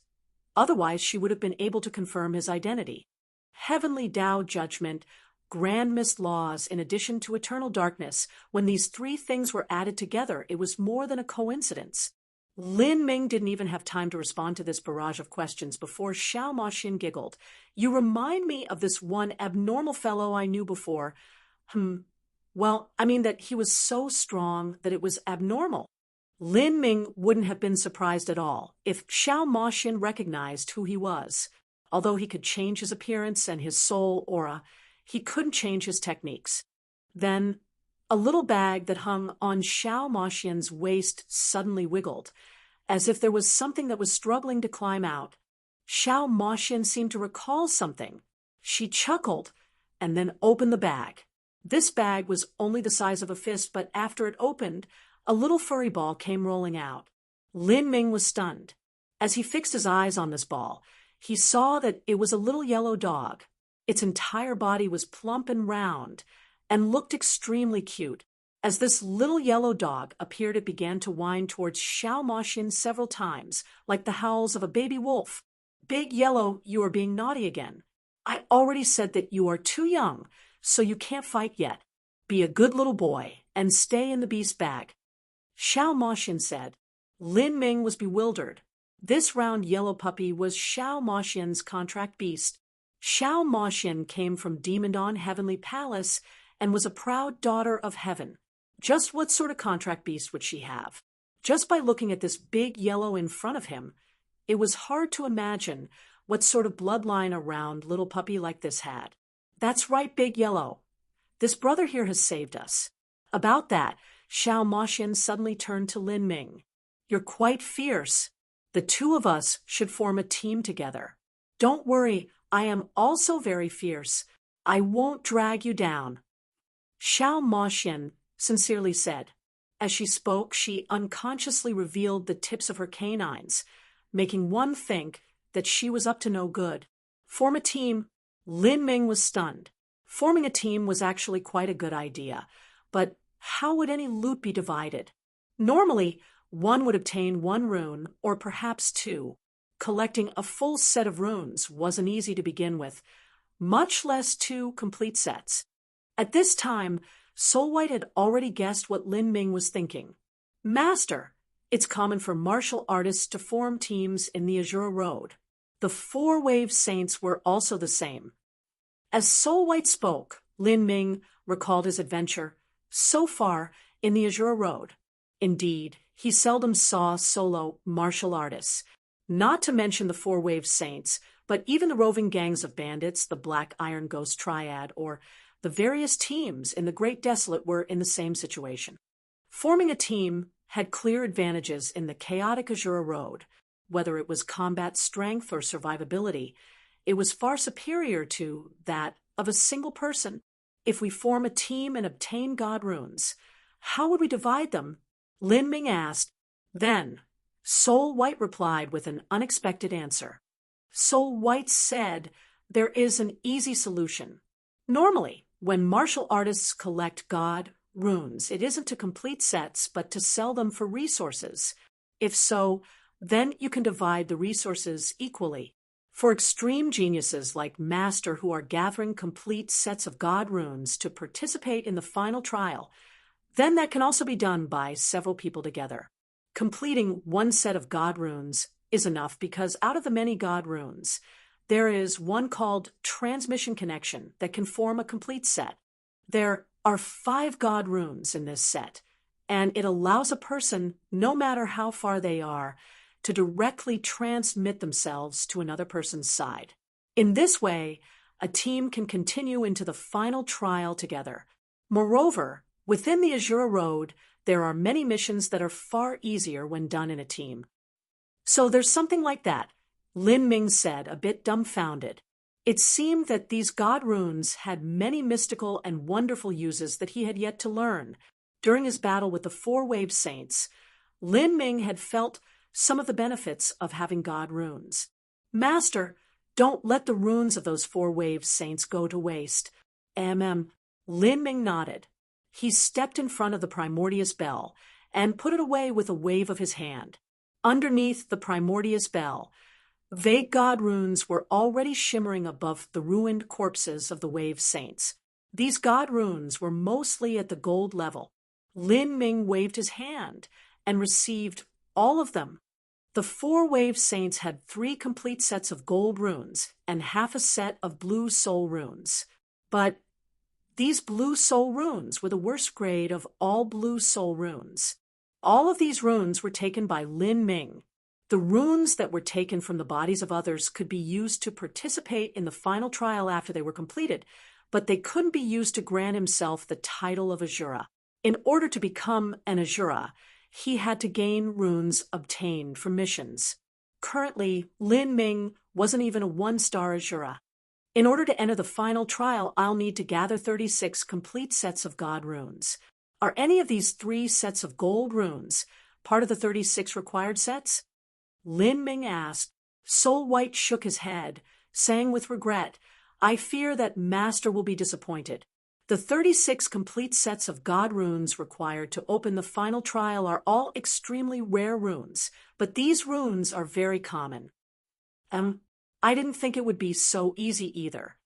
Otherwise, she would have been able to confirm his identity. Heavenly Tao judgment, grand mist laws, in addition to eternal darkness, when these three things were added together, it was more than a coincidence. Lin Ming didn't even have time to respond to this barrage of questions before Xiao Moxian giggled. You remind me of this one abnormal fellow I knew before. Well, I mean that he was so strong that it was abnormal. Lin Ming wouldn't have been surprised at all if Xiao Moxian recognized who he was. Although he could change his appearance and his soul aura, he couldn't change his techniques. Then, a little bag that hung on Xiao Moxian's waist suddenly wiggled, as if there was something that was struggling to climb out. Xiao Moxian seemed to recall something. She chuckled and then opened the bag. This bag was only the size of a fist, but after it opened, a little furry ball came rolling out. Lin Ming was stunned. As he fixed his eyes on this ball, he saw that it was a little yellow dog. Its entire body was plump and round and looked extremely cute. As this little yellow dog appeared, it began to whine towards Xiao Moxian several times, like the howls of a baby wolf. Big Yellow, you are being naughty again. I already said that you are too young, so you can't fight yet. Be a good little boy and stay in the beast bag. Xiao Moxian said. Lin Ming was bewildered. This round yellow puppy was Xiao Moxian's contract beast. Xiao Moxian came from Demon Dawn Heavenly Palace and was a proud daughter of heaven. Just what sort of contract beast would she have? Just by looking at this big yellow in front of him, it was hard to imagine what sort of bloodline a round little puppy like this had. That's right, Big Yellow. This brother here has saved us. About that, Xiao Moxian suddenly turned to Lin Ming. You're quite fierce. The two of us should form a team together. Don't worry, I am also very fierce. I won't drag you down. Xiao Moxian sincerely said. As she spoke, she unconsciously revealed the tips of her canines, making one think that she was up to no good. Form a team. Lin Ming was stunned. Forming a team was actually quite a good idea, but how would any loot be divided? Normally, one would obtain one rune, or perhaps two. Collecting a full set of runes wasn't easy to begin with, much less two complete sets. At this time, Soul White had already guessed what Lin Ming was thinking. Master, it's common for martial artists to form teams in the Azure Road. The Four-Wave Saints were also the same. As Soul White spoke, Lin Ming recalled his adventure so far in the Azure Road. Indeed, he seldom saw solo martial artists, not to mention the Four-Wave Saints, but even the roving gangs of bandits, the Black Iron Ghost Triad, or the various teams in the Great Desolate were in the same situation. Forming a team had clear advantages in the chaotic Azure Road. Whether it was combat strength or survivability, it was far superior to that of a single person. If we form a team and obtain God runes, how would we divide them? Lin Ming asked. Then, Soul White replied with an unexpected answer. Soul White said, there is an easy solution. Normally, when martial artists collect God runes, it isn't to complete sets, but to sell them for resources. If so, then you can divide the resources equally. For extreme geniuses like Master who are gathering complete sets of God runes to participate in the final trial, then that can also be done by several people together. Completing one set of God runes is enough because out of the many God runes, there is one called Transmission Connection that can form a complete set. There are 5 God runes in this set, and it allows a person, no matter how far they are, to directly transmit themselves to another person's side. In this way, a team can continue into the final trial together. Moreover, within the Azure Road, there are many missions that are far easier when done in a team. So there's something like that, Lin Ming said, a bit dumbfounded. It seemed that these God runes had many mystical and wonderful uses that he had yet to learn. During his battle with the Four-Wave Saints, Lin Ming had felt some of the benefits of having God runes. Master, don't let the runes of those 4-wave saints go to waste. Lin Ming nodded. He stepped in front of the Primordius Bell and put it away with a wave of his hand. Underneath the Primordius Bell, vague God runes were already shimmering above the ruined corpses of the wave saints. These God runes were mostly at the gold level. Lin Ming waved his hand and received all of them. The 4-wave saints had 3 complete sets of gold runes and half a set of blue soul runes. But these blue soul runes were the worst grade of all blue soul runes. All of these runes were taken by Lin Ming. The runes that were taken from the bodies of others could be used to participate in the final trial after they were completed, but they couldn't be used to grant himself the title of Azura. In order to become an Azura, he had to gain runes obtained from missions. Currently, Lin Ming wasn't even a 1-star Azura. In order to enter the final trial, I'll need to gather 36 complete sets of God runes. Are any of these 3 sets of gold runes part of the 36 required sets? Lin Ming asked. Soul White shook his head, saying with regret, I fear that Master will be disappointed. The 36 complete sets of God runes required to open the final trial are all extremely rare runes, but these runes are very common. I didn't think it would be so easy either.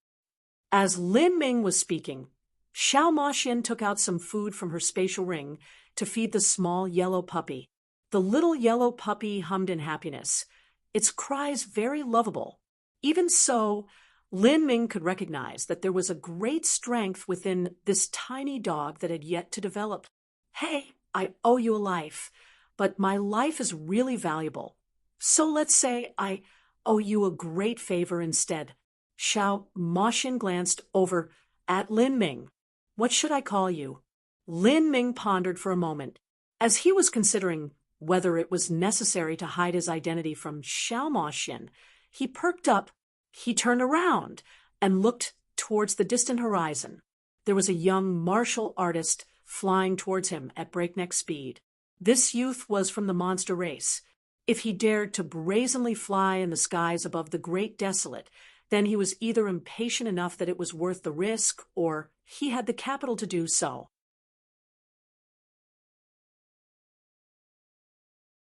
As Lin Ming was speaking, Xiao Moxian took out some food from her spatial ring to feed the small yellow puppy. The little yellow puppy hummed in happiness, its cries very lovable. Even so, Lin Ming could recognize that there was a great strength within this tiny dog that had yet to develop. Hey, I owe you a life, but my life is really valuable. So let's say I owe you a great favor instead. Xiao Moxian glanced over at Lin Ming. What should I call you? Lin Ming pondered for a moment. As he was considering whether it was necessary to hide his identity from Xiao Moxian, he perked up. He turned around and looked towards the distant horizon. There was a young martial artist flying towards him at breakneck speed. This youth was from the monster race. If he dared to brazenly fly in the skies above the great desolate, then he was either impatient enough that it was worth the risk, or he had the capital to do so.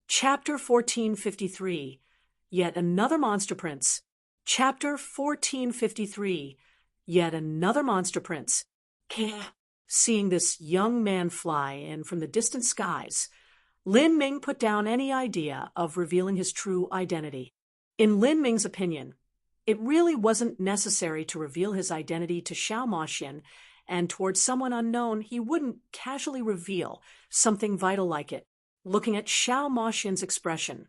Chapter 1453. Yet Another Monster Prince. Chapter 1453. Yet Another Monster Prince. Seeing this young man fly in from the distant skies, Lin Ming put down any idea of revealing his true identity. In Lin Ming's opinion, it really wasn't necessary to reveal his identity to Xiao Moxian, and towards someone unknown he wouldn't casually reveal something vital like it. Looking at Xiao Moxian's expression,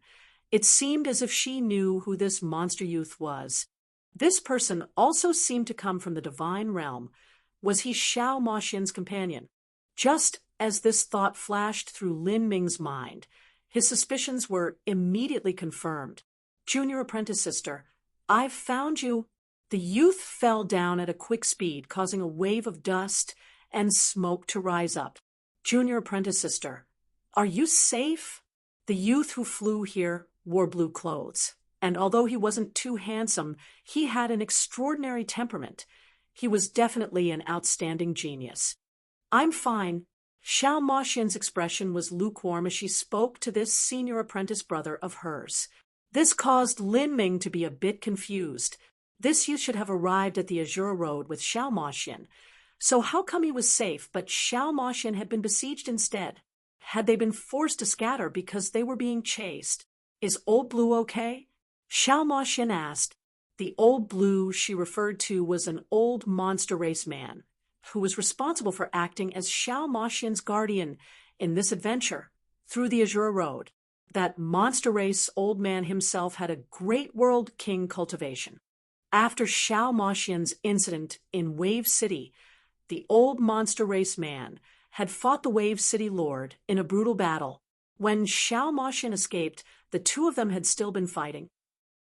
it seemed as if she knew who this monster youth was. This person also seemed to come from the divine realm. Was he Xiao Moxian's companion? Just as this thought flashed through Lin Ming's mind, his suspicions were immediately confirmed. Junior apprentice sister, I've found you. The youth fell down at a quick speed, causing a wave of dust and smoke to rise up. Junior apprentice sister, are you safe? The youth who flew here wore blue clothes, and although he wasn't too handsome, he had an extraordinary temperament. He was definitely an outstanding genius. I'm fine. Xiao Moxian's expression was lukewarm as she spoke to this senior apprentice brother of hers. This caused Lin Ming to be a bit confused. This youth should have arrived at the Azura Road with Xiao Moxian. So how come he was safe, but Xiao Moxian had been besieged instead? Had they been forced to scatter because they were being chased? Is Old Blue okay? Xiao Moxian asked. The Old Blue she referred to was an old monster race man who was responsible for acting as Xiao Moxian's guardian in this adventure through the Azura Road. That monster race old man himself had a great world king cultivation. After Xiao Moxian's incident in Wave City, the old monster race man had fought the Wave City Lord in a brutal battle. When Xiao Moxian escaped, the two of them had still been fighting.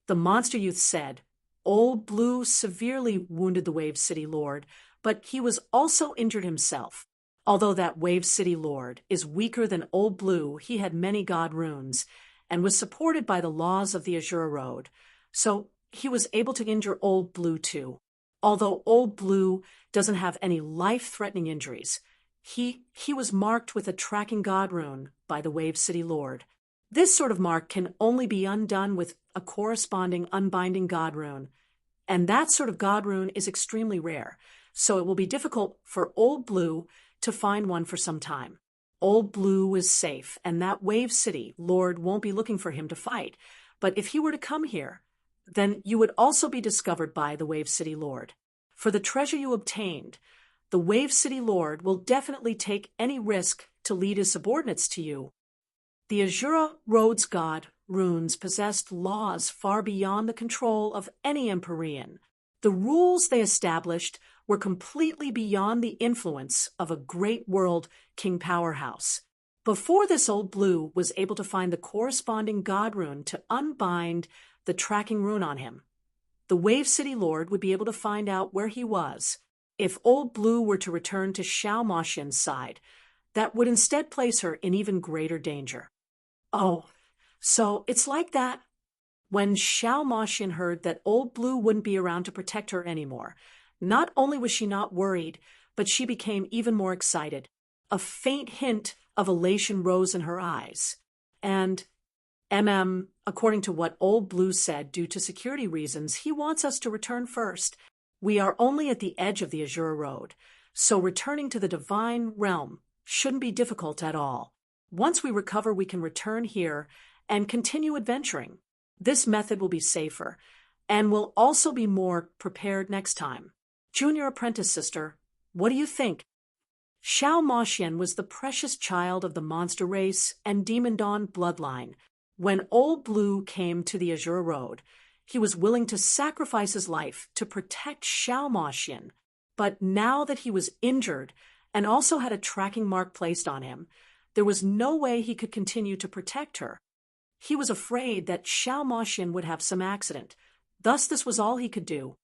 The monster youth said, Old Blue severely wounded the Wave City Lord, but he was also injured himself. Although that Wave City Lord is weaker than Old Blue, he had many god runes and was supported by the laws of the Azura Road, so he was able to injure Old Blue too. Although Old Blue doesn't have any life-threatening injuries, he was marked with a tracking god rune by the Wave City Lord. This sort of mark can only be undone with a corresponding unbinding god rune, and that sort of god rune is extremely rare, so it will be difficult for Old Blue to find one for some time. Old Blue is safe, and that Wave City Lord won't be looking for him to fight, but if he were to come here, then you would also be discovered by the Wave City Lord. For the treasure you obtained, the Wave City Lord will definitely take any risk to lead his subordinates to you. The Azura Road's god runes possessed laws far beyond the control of any Empyrean. The rules they established were completely beyond the influence of a great world king powerhouse. Before this, Old Blue was able to find the corresponding god rune to unbind the tracking rune on him. The Wave City Lord would be able to find out where he was. If Old Blue were to return to Xiao Maxian's side, that would instead place her in even greater danger. Oh, so it's like that. When Xiao Maxian heard that Old Blue wouldn't be around to protect her anymore, not only was she not worried, but she became even more excited. A faint hint of elation rose in her eyes. And, according to what Old Blue said, due to security reasons, he wants us to return first. We are only at the edge of the Azura Road, so returning to the Divine Realm shouldn't be difficult at all. Once we recover, we can return here and continue adventuring. This method will be safer, and will also be more prepared next time. Junior Apprentice Sister, what do you think? Xiao Maxian was the precious child of the monster race and Demon Dawn bloodline. When Old Blue came to the Azura Road, he was willing to sacrifice his life to protect Xiao Maxian. But now that he was injured and also had a tracking mark placed on him, there was no way he could continue to protect her. He was afraid that Xiao Maxian would have some accident. Thus, this was all he could do.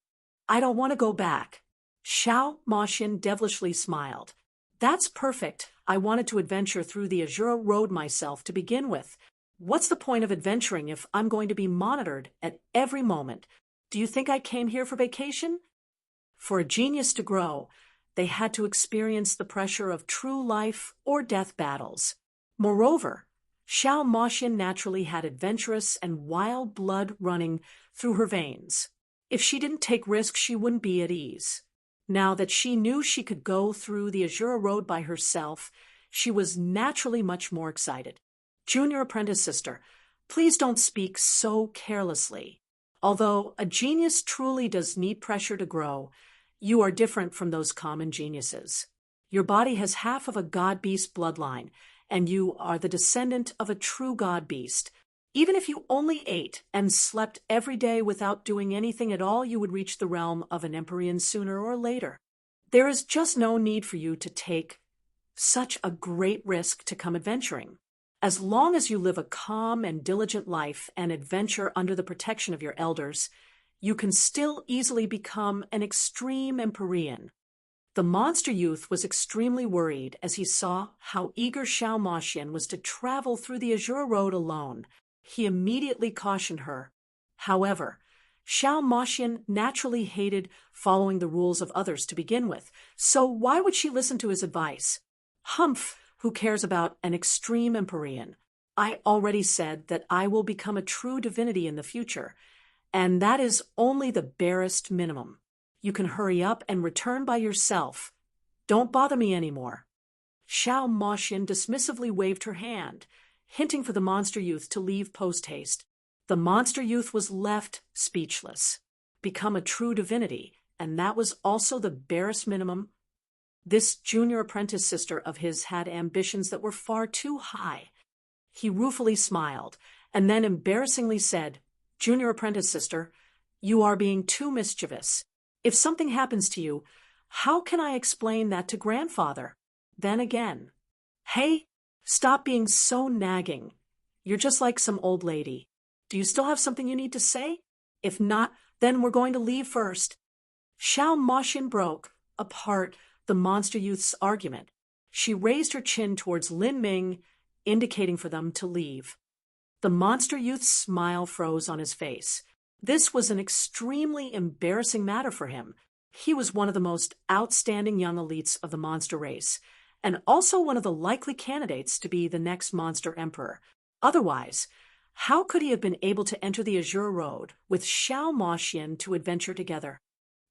I don't want to go back. Xiao Maxian devilishly smiled. That's perfect. I wanted to adventure through the Azura Road myself to begin with. What's the point of adventuring if I'm going to be monitored at every moment? Do you think I came here for vacation? For a genius to grow, they had to experience the pressure of true life or death battles. Moreover, Xiao Maxian naturally had adventurous and wild blood running through her veins. If she didn't take risks, she wouldn't be at ease. Now that she knew she could go through the Azura Road by herself, she was naturally much more excited. Junior Apprentice Sister, please don't speak so carelessly. Although a genius truly does need pressure to grow, you are different from those common geniuses. Your body has half of a god-beast bloodline, and you are the descendant of a true god-beast. Even if you only ate and slept every day without doing anything at all, you would reach the realm of an Empyrean sooner or later. There is just no need for you to take such a great risk to come adventuring. As long as you live a calm and diligent life and adventure under the protection of your elders, you can still easily become an extreme Empyrean. The monster youth was extremely worried as he saw how eager Xiao Maxian was to travel through the Azura Road alone. He immediately cautioned her. However, Xiao Maxian naturally hated following the rules of others to begin with, so why would she listen to his advice? Humph! Who cares about an extreme Empyrean? I already said that I will become a true divinity in the future, and that is only the barest minimum. You can hurry up and return by yourself. Don't bother me anymore. Xiao Maxian dismissively waved her hand, hinting for the monster youth to leave post-haste. The monster youth was left speechless. Become a true divinity, and that was also the barest minimum. This junior apprentice sister of his had ambitions that were far too high. He ruefully smiled, and then embarrassingly said, Junior apprentice sister, you are being too mischievous. If something happens to you, how can I explain that to grandfather? Then again, hey, stop being so nagging. You're just like some old lady. Do you still have something you need to say? If not, then we're going to leave first. Xiao Maxian broke apart the monster youth's argument. She raised her chin towards Lin Ming, indicating for them to leave. The monster youth's smile froze on his face. This was an extremely embarrassing matter for him. He was one of the most outstanding young elites of the monster race, and also one of the likely candidates to be the next monster emperor. Otherwise, how could he have been able to enter the Azure Road with Xiao Moxian to adventure together?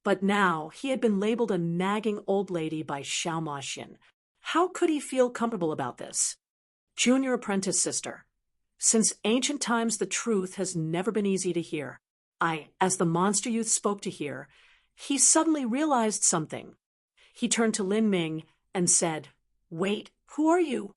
But now he had been labeled a nagging old lady by Xiao Moxian. How could he feel comfortable about this? Junior apprentice sister. Since ancient times, the truth has never been easy to hear. As the monster youth spoke to hear, he suddenly realized something. He turned to Lin Ming and said, "Wait, who are you?"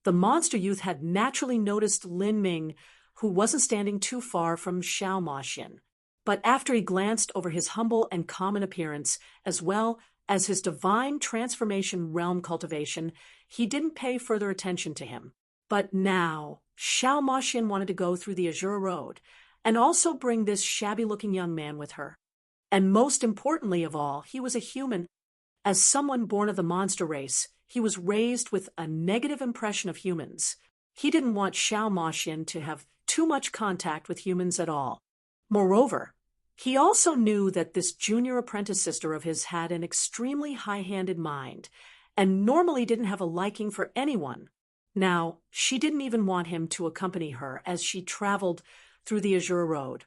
The monster youth had naturally noticed Lin Ming, who wasn't standing too far from Xiao Moxian. But after he glanced over his humble and common appearance, as well as his divine transformation realm cultivation, he didn't pay further attention to him. But now, Xiao Moxian wanted to go through the Azure Road, and also bring this shabby-looking young man with her. And most importantly of all, he was a human. As someone born of the monster race, he was raised with a negative impression of humans. He didn't want Xiao Moxian to have too much contact with humans at all. Moreover, he also knew that this junior apprentice sister of his had an extremely high-handed mind, and normally didn't have a liking for anyone. Now, she didn't even want him to accompany her as she traveled through the Azure Road.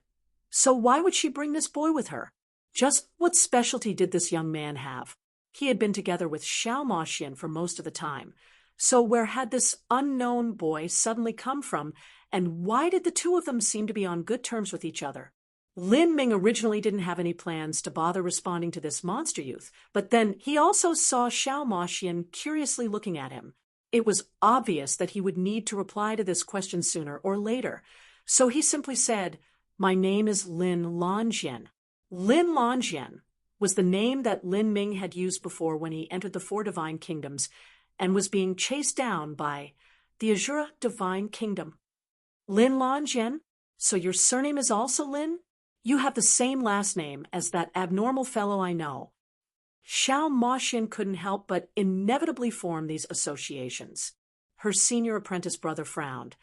So why would she bring this boy with her? Just what specialty did this young man have? He had been together with Xiao Moxian for most of the time. So where had this unknown boy suddenly come from, and why did the two of them seem to be on good terms with each other? Lin Ming originally didn't have any plans to bother responding to this monster youth, but then he also saw Xiao Moxian curiously looking at him. It was obvious that he would need to reply to this question sooner or later, so he simply said, "My name is Lin Lanjian." Lin Lanjian was the name that Lin Ming had used before when he entered the Four Divine Kingdoms and was being chased down by the Azure Divine Kingdom. Lin Lanjian? So your surname is also Lin? You have the same last name as that abnormal fellow I know. Xiao Moxian couldn't help but inevitably form these associations. Her senior apprentice brother frowned,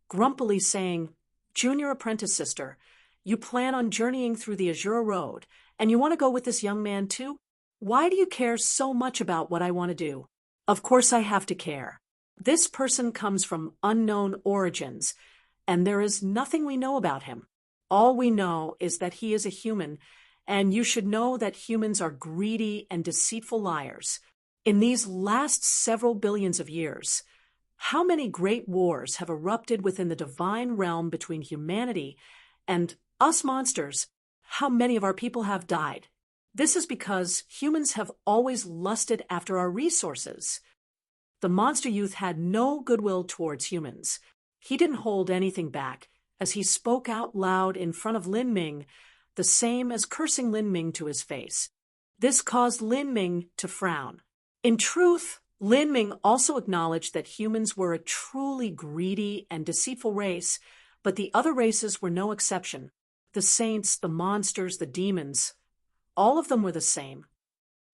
grumpily saying, "Junior apprentice sister, you plan on journeying through the Azure Road, and you want to go with this young man too? Why do you care so much about what I want to do?" Of course I have to care. This person comes from unknown origins, and there is nothing we know about him. All we know is that he is a human, and you should know that humans are greedy and deceitful liars. In these last several billions of years, how many great wars have erupted within the divine realm between humanity and us monsters? How many of our people have died? This is because humans have always lusted after our resources. The monster youth had no goodwill towards humans. He didn't hold anything back, as he spoke out loud in front of Lin Ming, the same as cursing Lin Ming to his face. This caused Lin Ming to frown. In truth, Lin Ming also acknowledged that humans were a truly greedy and deceitful race, but the other races were no exception. The saints, the monsters, the demons, all of them were the same.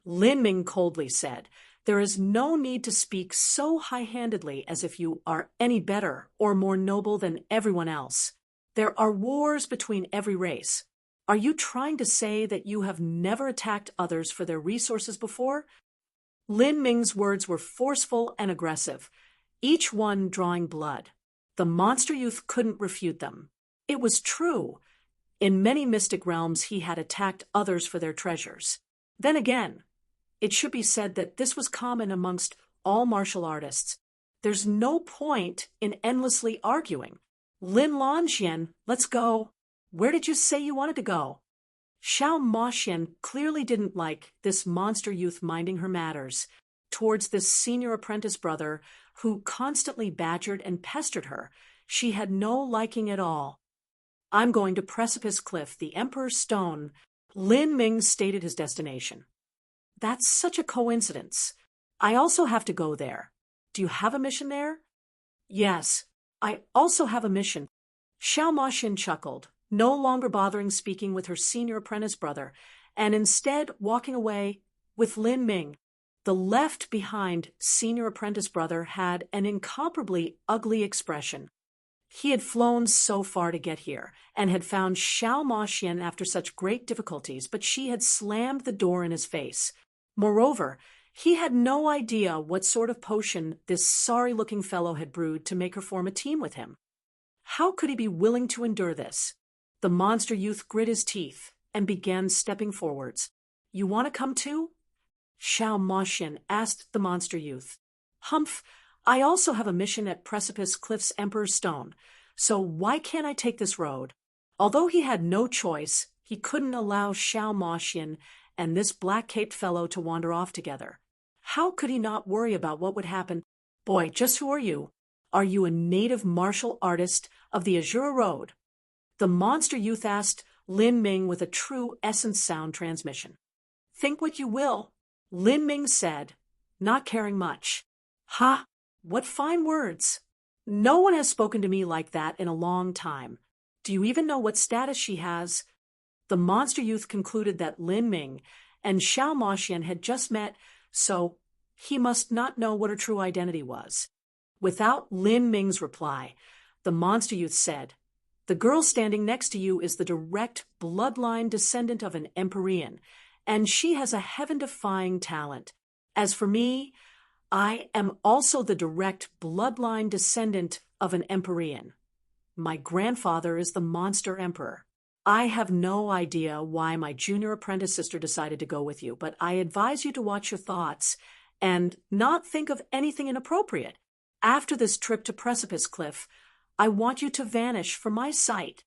Lin Ming coldly said, "There is no need to speak so high-handedly as if you are any better or more noble than everyone else. There are wars between every race. Are you trying to say that you have never attacked others for their resources before?" Lin Ming's words were forceful and aggressive, each one drawing blood. The monster youth couldn't refute them. It was true. In many mystic realms, he had attacked others for their treasures. Then again, it should be said that this was common amongst all martial artists. There's no point in endlessly arguing. "Lin Lanjian, let's go. Where did you say you wanted to go?" Xiao Moxian clearly didn't like this monster youth minding her matters towards this senior apprentice brother who constantly badgered and pestered her. She had no liking at all. "I'm going to Precipice Cliff, the Emperor's Stone." Lin Ming stated his destination. "That's such a coincidence. I also have to go there. Do you have a mission there?" "Yes, I also have a mission." Xiao Moxian chuckled, no longer bothering speaking with her senior apprentice brother, and instead walking away with Lin Ming. The left-behind senior apprentice brother had an incomparably ugly expression. He had flown so far to get here, and had found Xiao Moxian after such great difficulties, but she had slammed the door in his face. Moreover, he had no idea what sort of potion this sorry-looking fellow had brewed to make her form a team with him. How could he be willing to endure this? The monster youth grit his teeth and began stepping forwards. "You want to come too?" Xiao Moxian asked the monster youth. "Humph, I also have a mission at Precipice Cliff's Emperor's Stone, so why can't I take this road?" Although he had no choice, he couldn't allow Xiao Moxian and this black-caped fellow to wander off together. How could he not worry about what would happen? "Boy, just who are you? Are you a native martial artist of the Azure Road?" The monster youth asked Lin Ming with a true essence sound transmission. "Think what you will," Lin Ming said, not caring much. "Ha! What fine words! No one has spoken to me like that in a long time. Do you even know what status she has?" The monster youth concluded that Lin Ming and Xiao Moxian had just met, so he must not know what her true identity was. Without Lin Ming's reply, the monster youth said, "The girl standing next to you is the direct bloodline descendant of an Empyrean, and she has a heaven-defying talent. As for me, I am also the direct bloodline descendant of an Empyrean. My grandfather is the Monster Emperor. I have no idea why my junior apprentice sister decided to go with you, but I advise you to watch your thoughts and not think of anything inappropriate. After this trip to Precipice Cliff, I want you to vanish from my sight."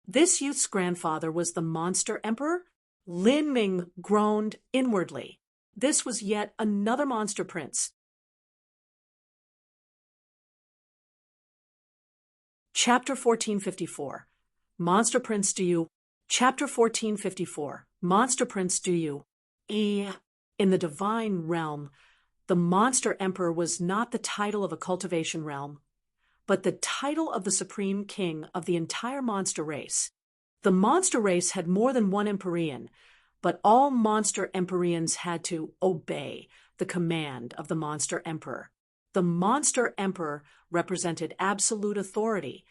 This youth's grandfather was the Monster Emperor? Lin Ming groaned inwardly. This was yet another monster prince. Chapter 1454. Monster Prince, do you? Chapter 1454. Monster Prince, do you? In the divine realm, the Monster Emperor was not the title of a cultivation realm, but the title of the supreme king of the entire monster race. The monster race had more than one Empyrean, but all monster Empyreans had to obey the command of the Monster Emperor. The Monster Emperor represented absolute authority,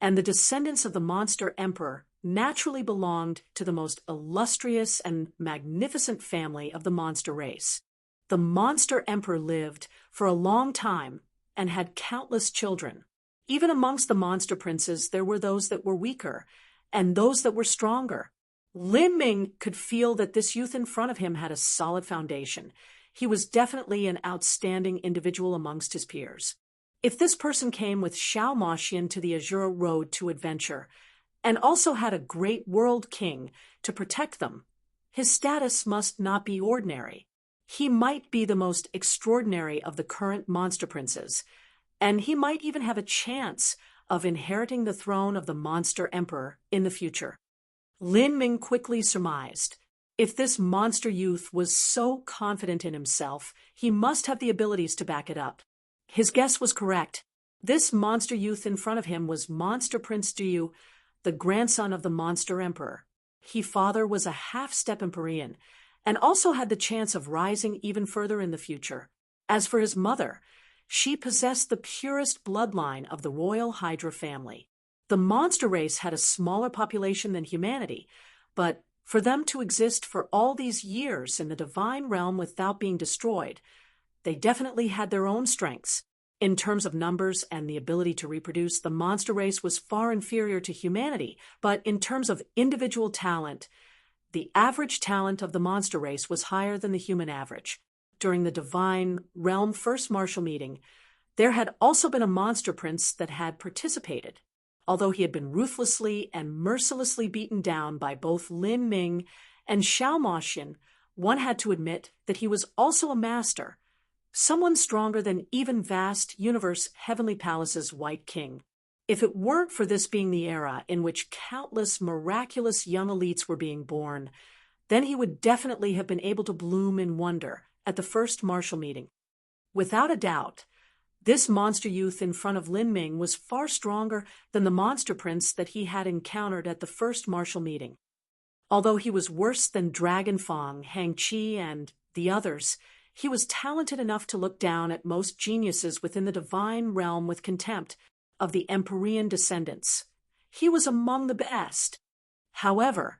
and the descendants of the Monster Emperor naturally belonged to the most illustrious and magnificent family of the monster race. The Monster Emperor lived for a long time and had countless children. Even amongst the monster princes, there were those that were weaker and those that were stronger. Lin Ming could feel that this youth in front of him had a solid foundation. He was definitely an outstanding individual amongst his peers. If this person came with Xiao Moxian to the Azure Road to adventure, and also had a great world king to protect them, his status must not be ordinary. He might be the most extraordinary of the current monster princes, and he might even have a chance of inheriting the throne of the Monster Emperor in the future. Lin Ming quickly surmised, if this monster youth was so confident in himself, he must have the abilities to back it up. His guess was correct. This monster youth in front of him was Monster Prince Duyu, the grandson of the Monster Emperor. His father was a half-step Empyrean, and also had the chance of rising even further in the future. As for his mother, she possessed the purest bloodline of the royal Hydra family. The monster race had a smaller population than humanity, but for them to exist for all these years in the divine realm without being destroyed, they definitely had their own strengths. In terms of numbers and the ability to reproduce, the monster race was far inferior to humanity, but in terms of individual talent, the average talent of the monster race was higher than the human average. During the divine realm first martial meeting, there had also been a monster prince that had participated. Although he had been ruthlessly and mercilessly beaten down by both Lin Ming and Xiao Moxian, one had to admit that he was also a master, someone stronger than even vast universe Heavenly Palace's White King. If it weren't for this being the era in which countless miraculous young elites were being born, then he would definitely have been able to bloom in wonder at the first martial meeting. Without a doubt, this monster youth in front of Lin Ming was far stronger than the monster prince that he had encountered at the first martial meeting. Although he was worse than Dragon Fong, Hang Chi, and the others, He was talented enough to look down at most geniuses within the divine realm with contempt of the Emperorian descendants. He was among the best. However,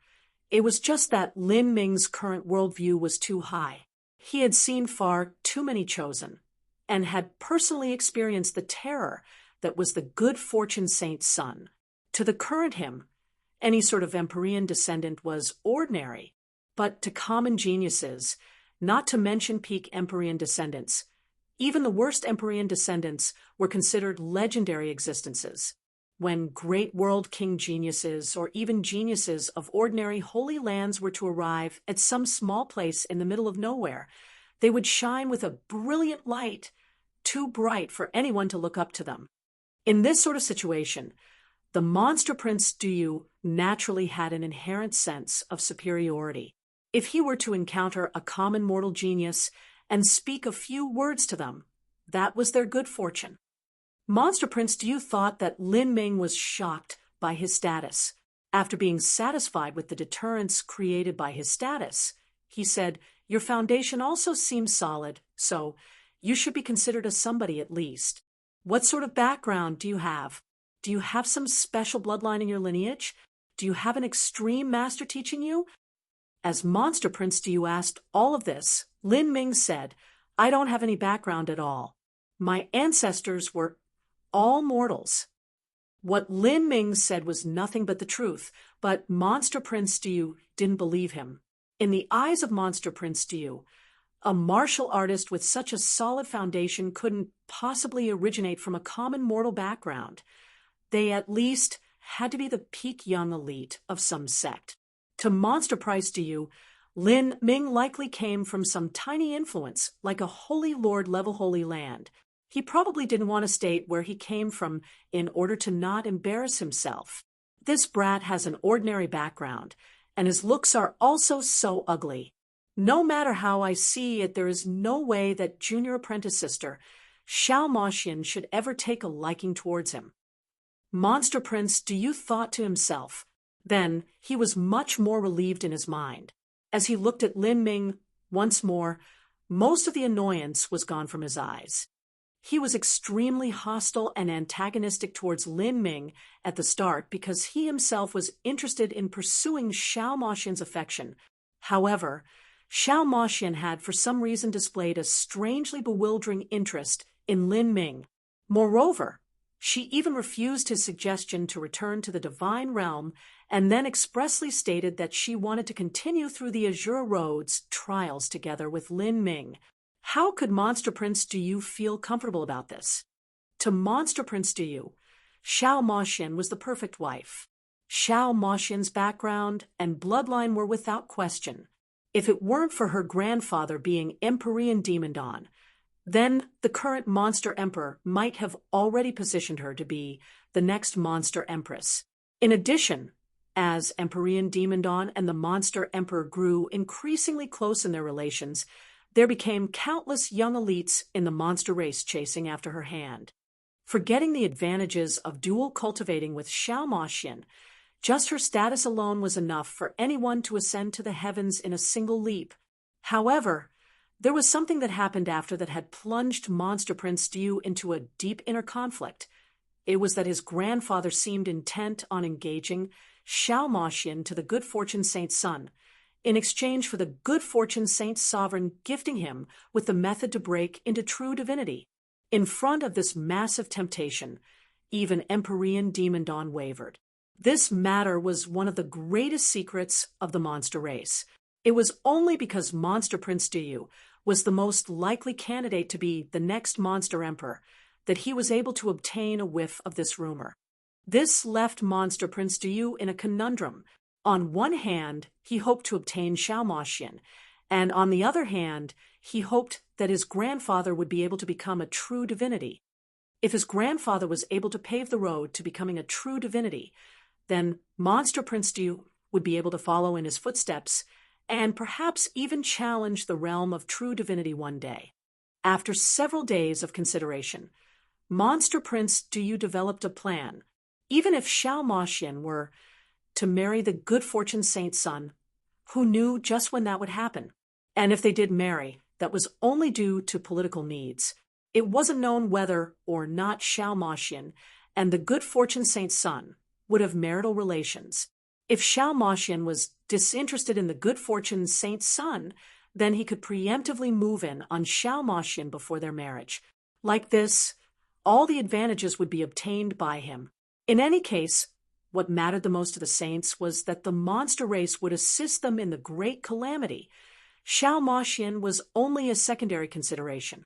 it was just that Lin Ming's current worldview was too high. He had seen far too many chosen, and had personally experienced the terror that was the good fortune saint's son. To the current him, any sort of Emperorian descendant was ordinary, but to common geniuses, not to mention peak Emperorian descendants, even the worst Emperorian descendants were considered legendary existences. When great world king geniuses or even geniuses of ordinary holy lands were to arrive at some small place in the middle of nowhere, they would shine with a brilliant light, too bright for anyone to look up to them. In this sort of situation, the monster prince Duyu naturally had an inherent sense of superiority. If he were to encounter a common mortal genius and speak a few words to them, that was their good fortune. Monster Prince Duyu thought that Lin Ming was shocked by his status. After being satisfied with the deterrence created by his status, he said, "Your foundation also seems solid, so you should be considered a somebody at least. What sort of background do you have? Do you have some special bloodline in your lineage? Do you have an extreme master teaching you?" As Monster Prince Duyu asked all of this, Lin Ming said, "I don't have any background at all. My ancestors were all mortals." What Lin Ming said was nothing but the truth, but Monster Prince Duyu didn't believe him. In the eyes of Monster Prince Duyu, a martial artist with such a solid foundation couldn't possibly originate from a common mortal background. They at least had to be the peak young elite of some sect. To Monster Prince Duyu, Lin Ming likely came from some tiny influence, like a holy lord level holy land. He probably didn't want to state where he came from in order to not embarrass himself. This brat has an ordinary background, and his looks are also so ugly. No matter how I see it, there is no way that junior apprentice sister, Xiao Moxian, should ever take a liking towards him. Monster Prince Duyu thought to himself. Then he was much more relieved in his mind. As he looked at Lin Ming once more, most of the annoyance was gone from his eyes. He was extremely hostile and antagonistic towards Lin Ming at the start because he himself was interested in pursuing Xiao Moxian's affection. However, Xiao Moxian had for some reason displayed a strangely bewildering interest in Lin Ming. Moreover, she even refused his suggestion to return to the divine realm and then expressly stated that she wanted to continue through the Azure Road's trials together with Lin Ming. How could Monster Prince Duyu feel comfortable about this? To Monster Prince Duyu, Xiao Moxian was the perfect wife. Xiao Moxian's background and bloodline were without question. If it weren't for her grandfather being Emperorian Demon Dawn, then the current Monster Emperor might have already positioned her to be the next Monster Empress. In addition, as Emperorian Demon Dawn and the Monster Emperor grew increasingly close in their relations, there became countless young elites in the monster race chasing after her hand. Forgetting the advantages of dual cultivating with Xiao Moxian, just her status alone was enough for anyone to ascend to the heavens in a single leap. However, there was something that happened after that had plunged Monster Prince Duyu into a deep inner conflict. It was that his grandfather seemed intent on engaging Xiao Moxian to the good fortune saint's son, in exchange for the good fortune saint's sovereign gifting him with the method to break into true divinity. In front of this massive temptation, even Emperorian Demon Dawn wavered. This matter was one of the greatest secrets of the monster race. It was only because Monster Prince Duyu was the most likely candidate to be the next Monster Emperor that he was able to obtain a whiff of this rumor. This left Monster Prince Duyu in a conundrum. On one hand, he hoped to obtain Xiao Moxian, and on the other hand, he hoped that his grandfather would be able to become a true divinity. If his grandfather was able to pave the road to becoming a true divinity, then Monster Prince Duyu would be able to follow in his footsteps and perhaps even challenge the realm of true divinity one day. After several days of consideration, Monster Prince Duyu developed a plan. Even if Xiao Moxian were to marry the good fortune saint's son, who knew just when that would happen? And if they did marry, that was only due to political needs. It wasn't known whether or not Xiao Moxian and the good fortune saint's son would have marital relations. If Xiao Moxian was disinterested in the good fortune saint's son, then he could preemptively move in on Xiao Moxian before their marriage. Like this, all the advantages would be obtained by him. In any case, what mattered the most to the saints was that the monster race would assist them in the great calamity. Xiao Moxian was only a secondary consideration.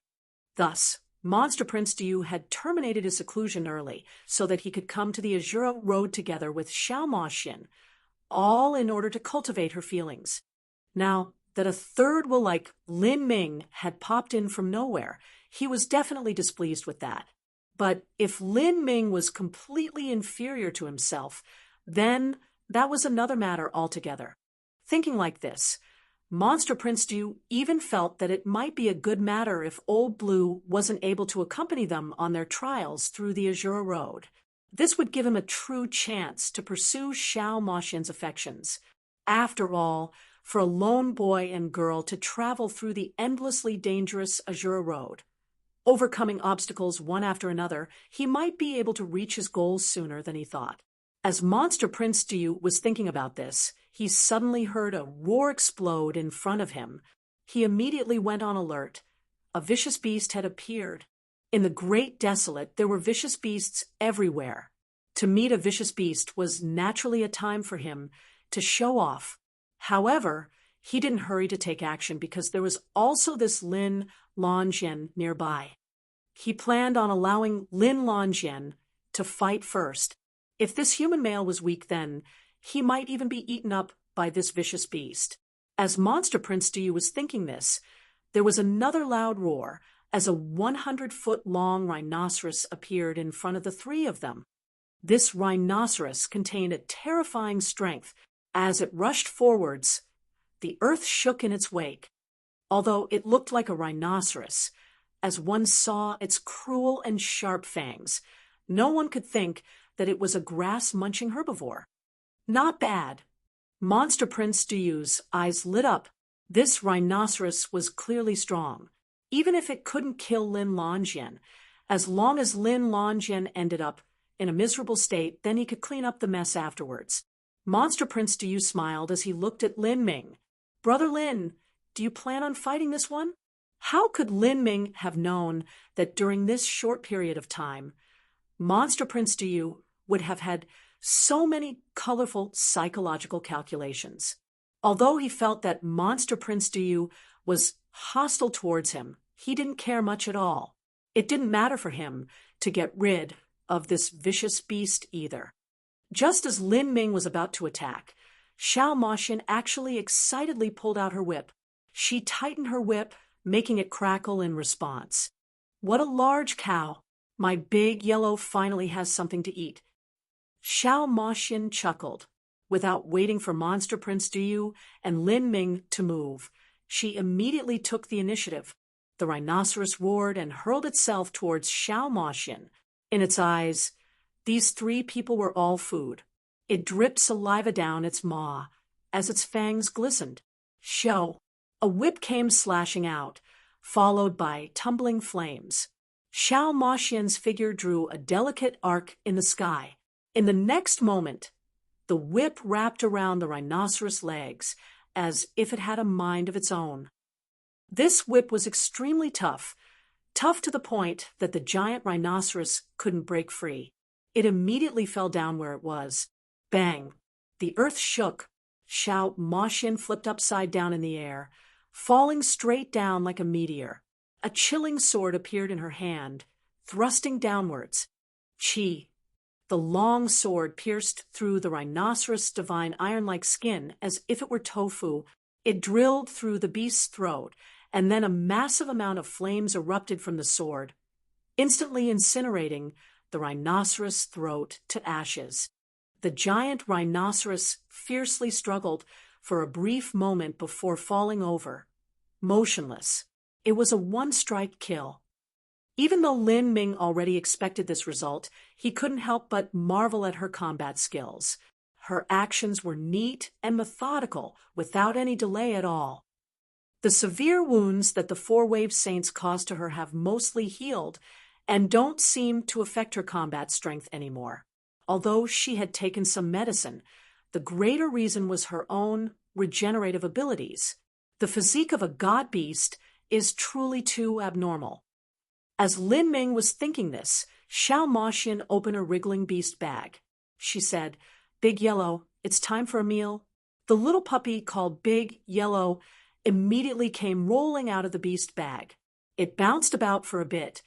Thus, Monster Prince Diyu had terminated his seclusion early so that he could come to the Azura Road together with Xiao Moxian, all in order to cultivate her feelings. Now that a third will like Lin Ming had popped in from nowhere, he was definitely displeased with that. But if Lin Ming was completely inferior to himself, then that was another matter altogether. Thinking like this, Monster Prince Diyu even felt that it might be a good matter if Old Blue wasn't able to accompany them on their trials through the Azura Road. This would give him a true chance to pursue Xiao Moxian's affections. After all, for a lone boy and girl to travel through the endlessly dangerous Azura Road, overcoming obstacles one after another, he might be able to reach his goals sooner than he thought. As Monster Prince Diyu was thinking about this, he suddenly heard a roar explode in front of him. He immediately went on alert. A vicious beast had appeared. In the Great Desolate, there were vicious beasts everywhere. To meet a vicious beast was naturally a time for him to show off. However, he didn't hurry to take action because there was also this Lin Longyan nearby. He planned on allowing Lin Longyan to fight first. If this human male was weak then, he might even be eaten up by this vicious beast. As Monster Prince Diyu was thinking this, there was another loud roar as a 100-foot-long rhinoceros appeared in front of the three of them. This rhinoceros contained a terrifying strength. As it rushed forwards, the earth shook in its wake. Although it looked like a rhinoceros, as one saw its cruel and sharp fangs, no one could think that it was a grass-munching herbivore. Not bad. Monster Prince Diyu's eyes lit up. This rhinoceros was clearly strong. Even if it couldn't kill Lin Longyan, as long as Lin Longyan ended up in a miserable state, then he could clean up the mess afterwards. Monster Prince Diyu smiled as he looked at Lin Ming. "Brother Lin, do you plan on fighting this one?" How could Lin Ming have known that during this short period of time, Monster Prince Diyu would have had so many colorful psychological calculations? Although he felt that Monster Prince Diyu was hostile towards him, he didn't care much at all. It didn't matter for him to get rid of this vicious beast either. Just as Lin Ming was about to attack, Xiao Moxian actually excitedly pulled out her whip. She tightened her whip, making it crackle in response. "What a large cow! My big yellow finally has something to eat." Xiao Moxian chuckled. Without waiting for Monster Prince Diyu and Lin Ming to move, she immediately took the initiative. The rhinoceros roared and hurled itself towards Xiao Moxian. In its eyes, these three people were all food. It dripped saliva down its maw as its fangs glistened. Show! A whip came slashing out, followed by tumbling flames. Xiao Moxian's figure drew a delicate arc in the sky. In the next moment, the whip wrapped around the rhinoceros' legs as if it had a mind of its own. This whip was extremely tough to the point that the giant rhinoceros couldn't break free. It immediately fell down where it was. Bang! The earth shook. Xiao Moxian flipped upside down in the air, falling straight down like a meteor. A chilling sword appeared in her hand, thrusting downwards. Chi! The long sword pierced through the rhinoceros' divine iron-like skin as if it were tofu. It drilled through the beast's throat, and then a massive amount of flames erupted from the sword, instantly incinerating the rhinoceros' throat to ashes. The giant rhinoceros fiercely struggled for a brief moment before falling over, motionless. It was a one-strike kill. Even though Lin Ming already expected this result, he couldn't help but marvel at her combat skills. Her actions were neat and methodical, without any delay at all. The severe wounds that the four-wave saints caused to her have mostly healed and don't seem to affect her combat strength anymore. Although she had taken some medicine, the greater reason was her own regenerative abilities. The physique of a god beast is truly too abnormal. As Lin Ming was thinking this, Xiao Moxian opened a wriggling beast bag. She said, "Big Yellow, it's time for a meal." The little puppy called Big Yellow immediately came rolling out of the beast bag. It bounced about for a bit,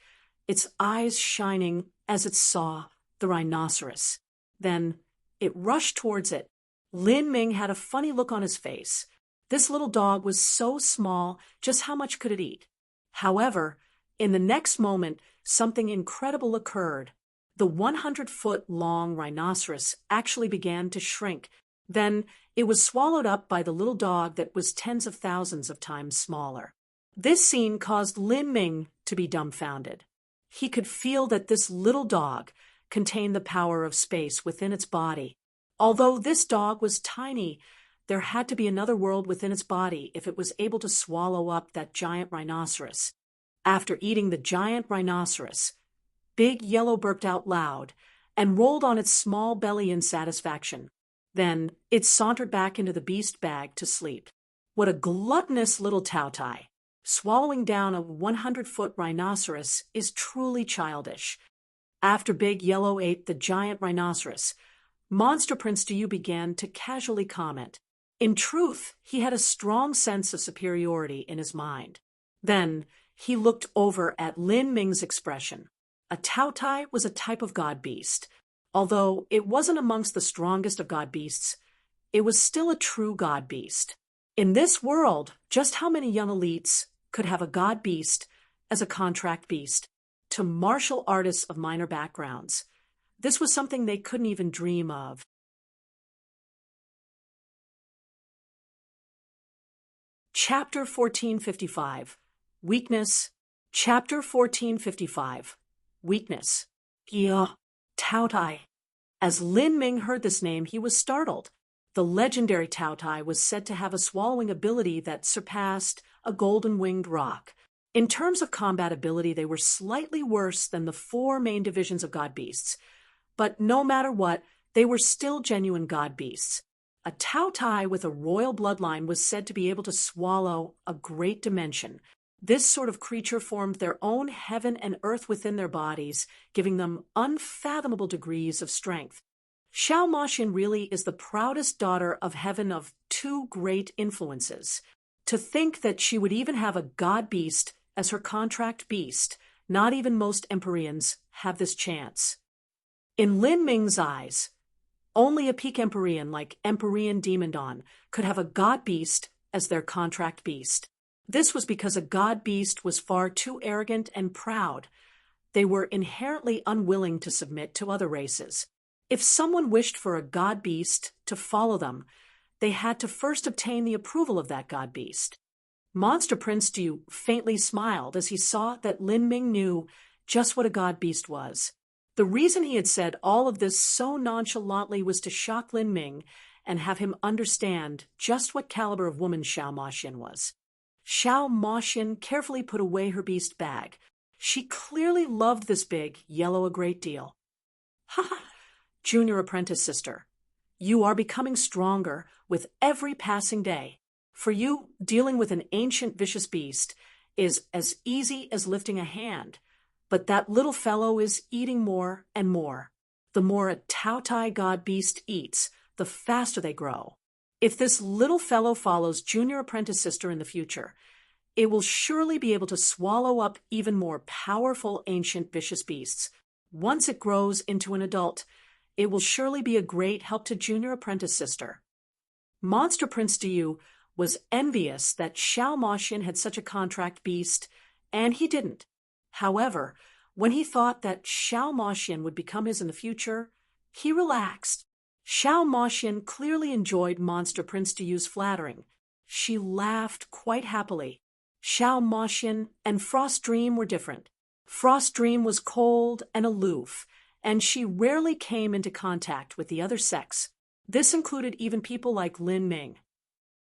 its eyes shining as it saw the rhinoceros. Then it rushed towards it. Lin Ming had a funny look on his face. This little dog was so small, just how much could it eat? However, in the next moment, something incredible occurred. The 100-foot-long rhinoceros actually began to shrink. Then it was swallowed up by the little dog that was tens of thousands of times smaller. This scene caused Lin Ming to be dumbfounded. He could feel that this little dog contained the power of space within its body. Although this dog was tiny, there had to be another world within its body if it was able to swallow up that giant rhinoceros. After eating the giant rhinoceros, Big Yellow burped out loud and rolled on its small belly in satisfaction. Then it sauntered back into the beast bag to sleep. What a gluttonous little Tao-Tai! Swallowing down a 100-foot rhinoceros is truly childish. After Big Yellow ate the giant rhinoceros, Monster Prince Diyu began to casually comment. In truth, he had a strong sense of superiority in his mind. Then he looked over at Lin Ming's expression. A Tao-Tai was a type of god beast. Although it wasn't amongst the strongest of god beasts, it was still a true god beast. In this world, just how many young elites could have a god beast as a contract beast? To martial artists of minor backgrounds, this was something they couldn't even dream of. Chapter 1455. Weakness. Chapter 1455. Weakness. Tao-Tai. As Lin Ming heard this name, he was startled. The legendary Tao-Tai was said to have a swallowing ability that surpassed a golden-winged rock. In terms of combat ability, they were slightly worse than the four main divisions of god beasts. But no matter what, they were still genuine god beasts. A Tao-Tai with a royal bloodline was said to be able to swallow a great dimension. This sort of creature formed their own heaven and earth within their bodies, giving them unfathomable degrees of strength. Xiao Moxian really is the proudest daughter of heaven of two great influences. To think that she would even have a god beast as her contract beast, not even most Empyreans have this chance. In Lin Ming's eyes, only a peak Empyrean like Empyrean Demon Dawn could have a god beast as their contract beast. This was because a god beast was far too arrogant and proud. They were inherently unwilling to submit to other races. If someone wished for a god beast to follow them, they had to first obtain the approval of that god beast. Monster Prince Diyu faintly smiled as he saw that Lin Ming knew just what a god beast was. The reason he had said all of this so nonchalantly was to shock Lin Ming and have him understand just what caliber of woman Xiao Moxian was. Xiao Moxian carefully put away her beast bag. She clearly loved this Big Yellow a great deal. "Ha ha, junior apprentice sister, you are becoming stronger with every passing day. For you, dealing with an ancient vicious beast is as easy as lifting a hand. But that little fellow is eating more and more. The more a Tao-Tai god beast eats, the faster they grow. If this little fellow follows junior apprentice sister in the future, it will surely be able to swallow up even more powerful ancient vicious beasts. Once it grows into an adult, it will surely be a great help to junior apprentice sister." Monster Prince Diyu was envious that Xiao Moxian had such a contract beast, and he didn't. However, when he thought that Xiao Moxian would become his in the future, he relaxed. Xiao Moxian clearly enjoyed Monster Prince Diyu's flattering. She laughed quite happily. Xiao Moxian and Frost Dream were different. Frost Dream was cold and aloof, and she rarely came into contact with the other sex. This included even people like Lin Ming.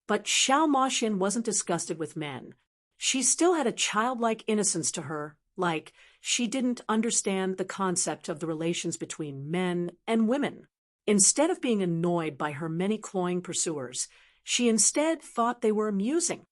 But Xiao Moxian wasn't disgusted with men. She still had a childlike innocence to her, like she didn't understand the concept of the relations between men and women. Instead of being annoyed by her many cloying pursuers, she instead thought they were amusing.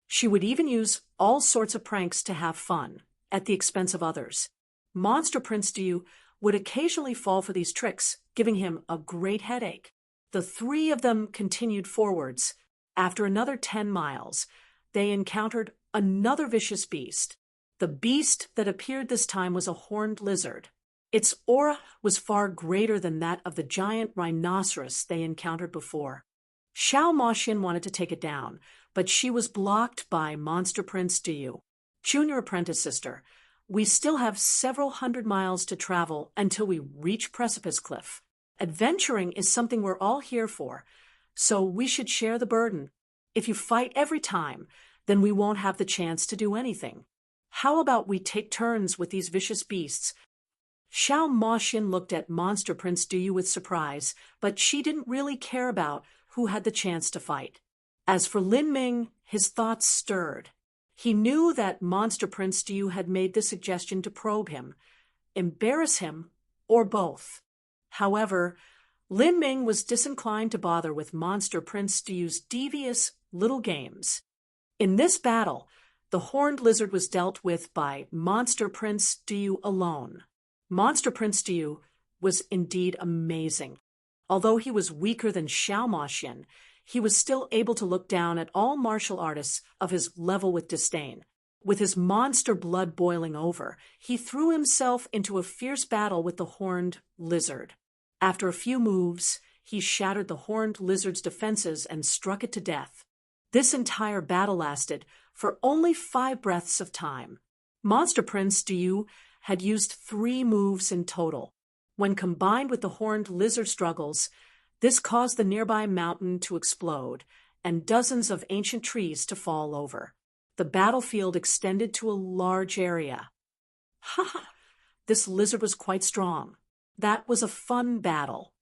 She would even use all sorts of pranks to have fun, at the expense of others. Monster Prince Du would occasionally fall for these tricks, giving him a great headache. The three of them continued forwards. After another 10 miles, they encountered another vicious beast. The beast that appeared this time was a horned lizard. Its aura was far greater than that of the giant rhinoceros they encountered before. Xiao Moxian wanted to take it down, but she was blocked by Monster Prince Du. Junior apprentice sister, we still have several hundred miles to travel until we reach Precipice Cliff. Adventuring is something we're all here for, so we should share the burden. If you fight every time, then we won't have the chance to do anything. How about we take turns with these vicious beasts? Xiao Moxian looked at Monster Prince Du with surprise, but she didn't really care about who had the chance to fight. As for Lin Ming, his thoughts stirred. He knew that Monster Prince Du had made the suggestion to probe him, embarrass him, or both. However, Lin Ming was disinclined to bother with Monster Prince Du's devious little games. In this battle, the horned lizard was dealt with by Monster Prince Du alone. Monster Prince Du was indeed amazing. Although he was weaker than Xiao Moxian, he was still able to look down at all martial artists of his level with disdain. With his monster blood boiling over, he threw himself into a fierce battle with the horned lizard. After a few moves, he shattered the horned lizard's defenses and struck it to death. This entire battle lasted for only 5 breaths of time. Monster Prince Du had used 3 moves in total. When combined with the horned lizard struggles, this caused the nearby mountain to explode and dozens of ancient trees to fall over. The battlefield extended to a large area. Ha ha! This lizard was quite strong. That was a fun battle.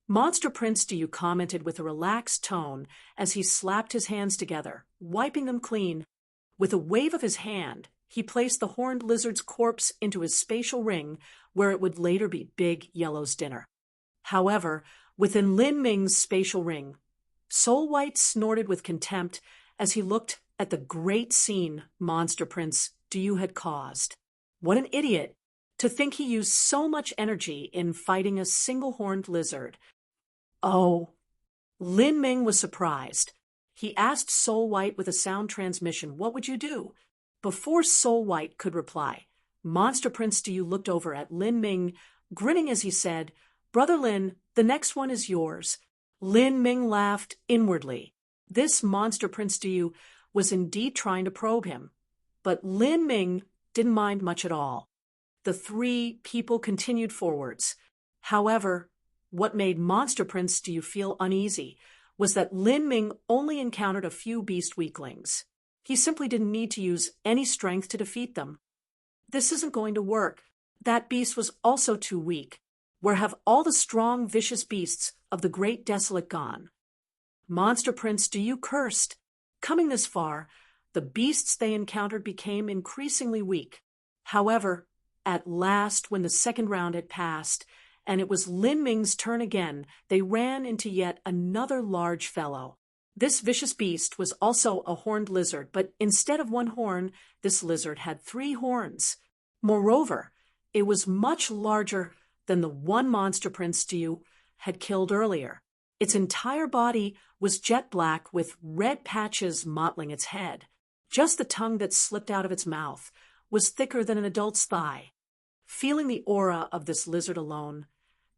Monster Prince Du commented with a relaxed tone as he slapped his hands together, wiping them clean. With a wave of his hand, he placed the horned lizard's corpse into his spatial ring, where it would later be Big Yellow's dinner. However, within Lin Ming's spatial ring, Soul White snorted with contempt as he looked at the great scene Monster Prince Du had caused. What an idiot! To think he used so much energy in fighting a single horned lizard. Oh, Lin Ming was surprised. He asked Soul White with a sound transmission, "What would you do?" Before Soul White could reply, Monster Prince Du looked over at Lin Ming, grinning as he said, "Brother Lin, the next one is yours." Lin Ming laughed inwardly. This Monster Prince Du was indeed trying to probe him, but Lin Ming didn't mind much at all. The 3 people continued forwards. However, what made Monster Prince Du feel uneasy was that Lin Ming only encountered a few beast weaklings. He simply didn't need to use any strength to defeat them. This isn't going to work. That beast was also too weak. Where have all the strong, vicious beasts of the Great Desolate gone? Monster Prince Du cursed. Coming this far, the beasts they encountered became increasingly weak. However, at last, when the second round had passed, and it was Lin Ming's turn again, they ran into yet another large fellow. This vicious beast was also a horned lizard, but instead of 1 horn, this lizard had 3 horns. Moreover, it was much larger than the one Monster Prince Du had killed earlier. Its entire body was jet black with red patches mottling its head. Just the tongue that slipped out of its mouth was thicker than an adult's thigh. Feeling the aura of this lizard alone,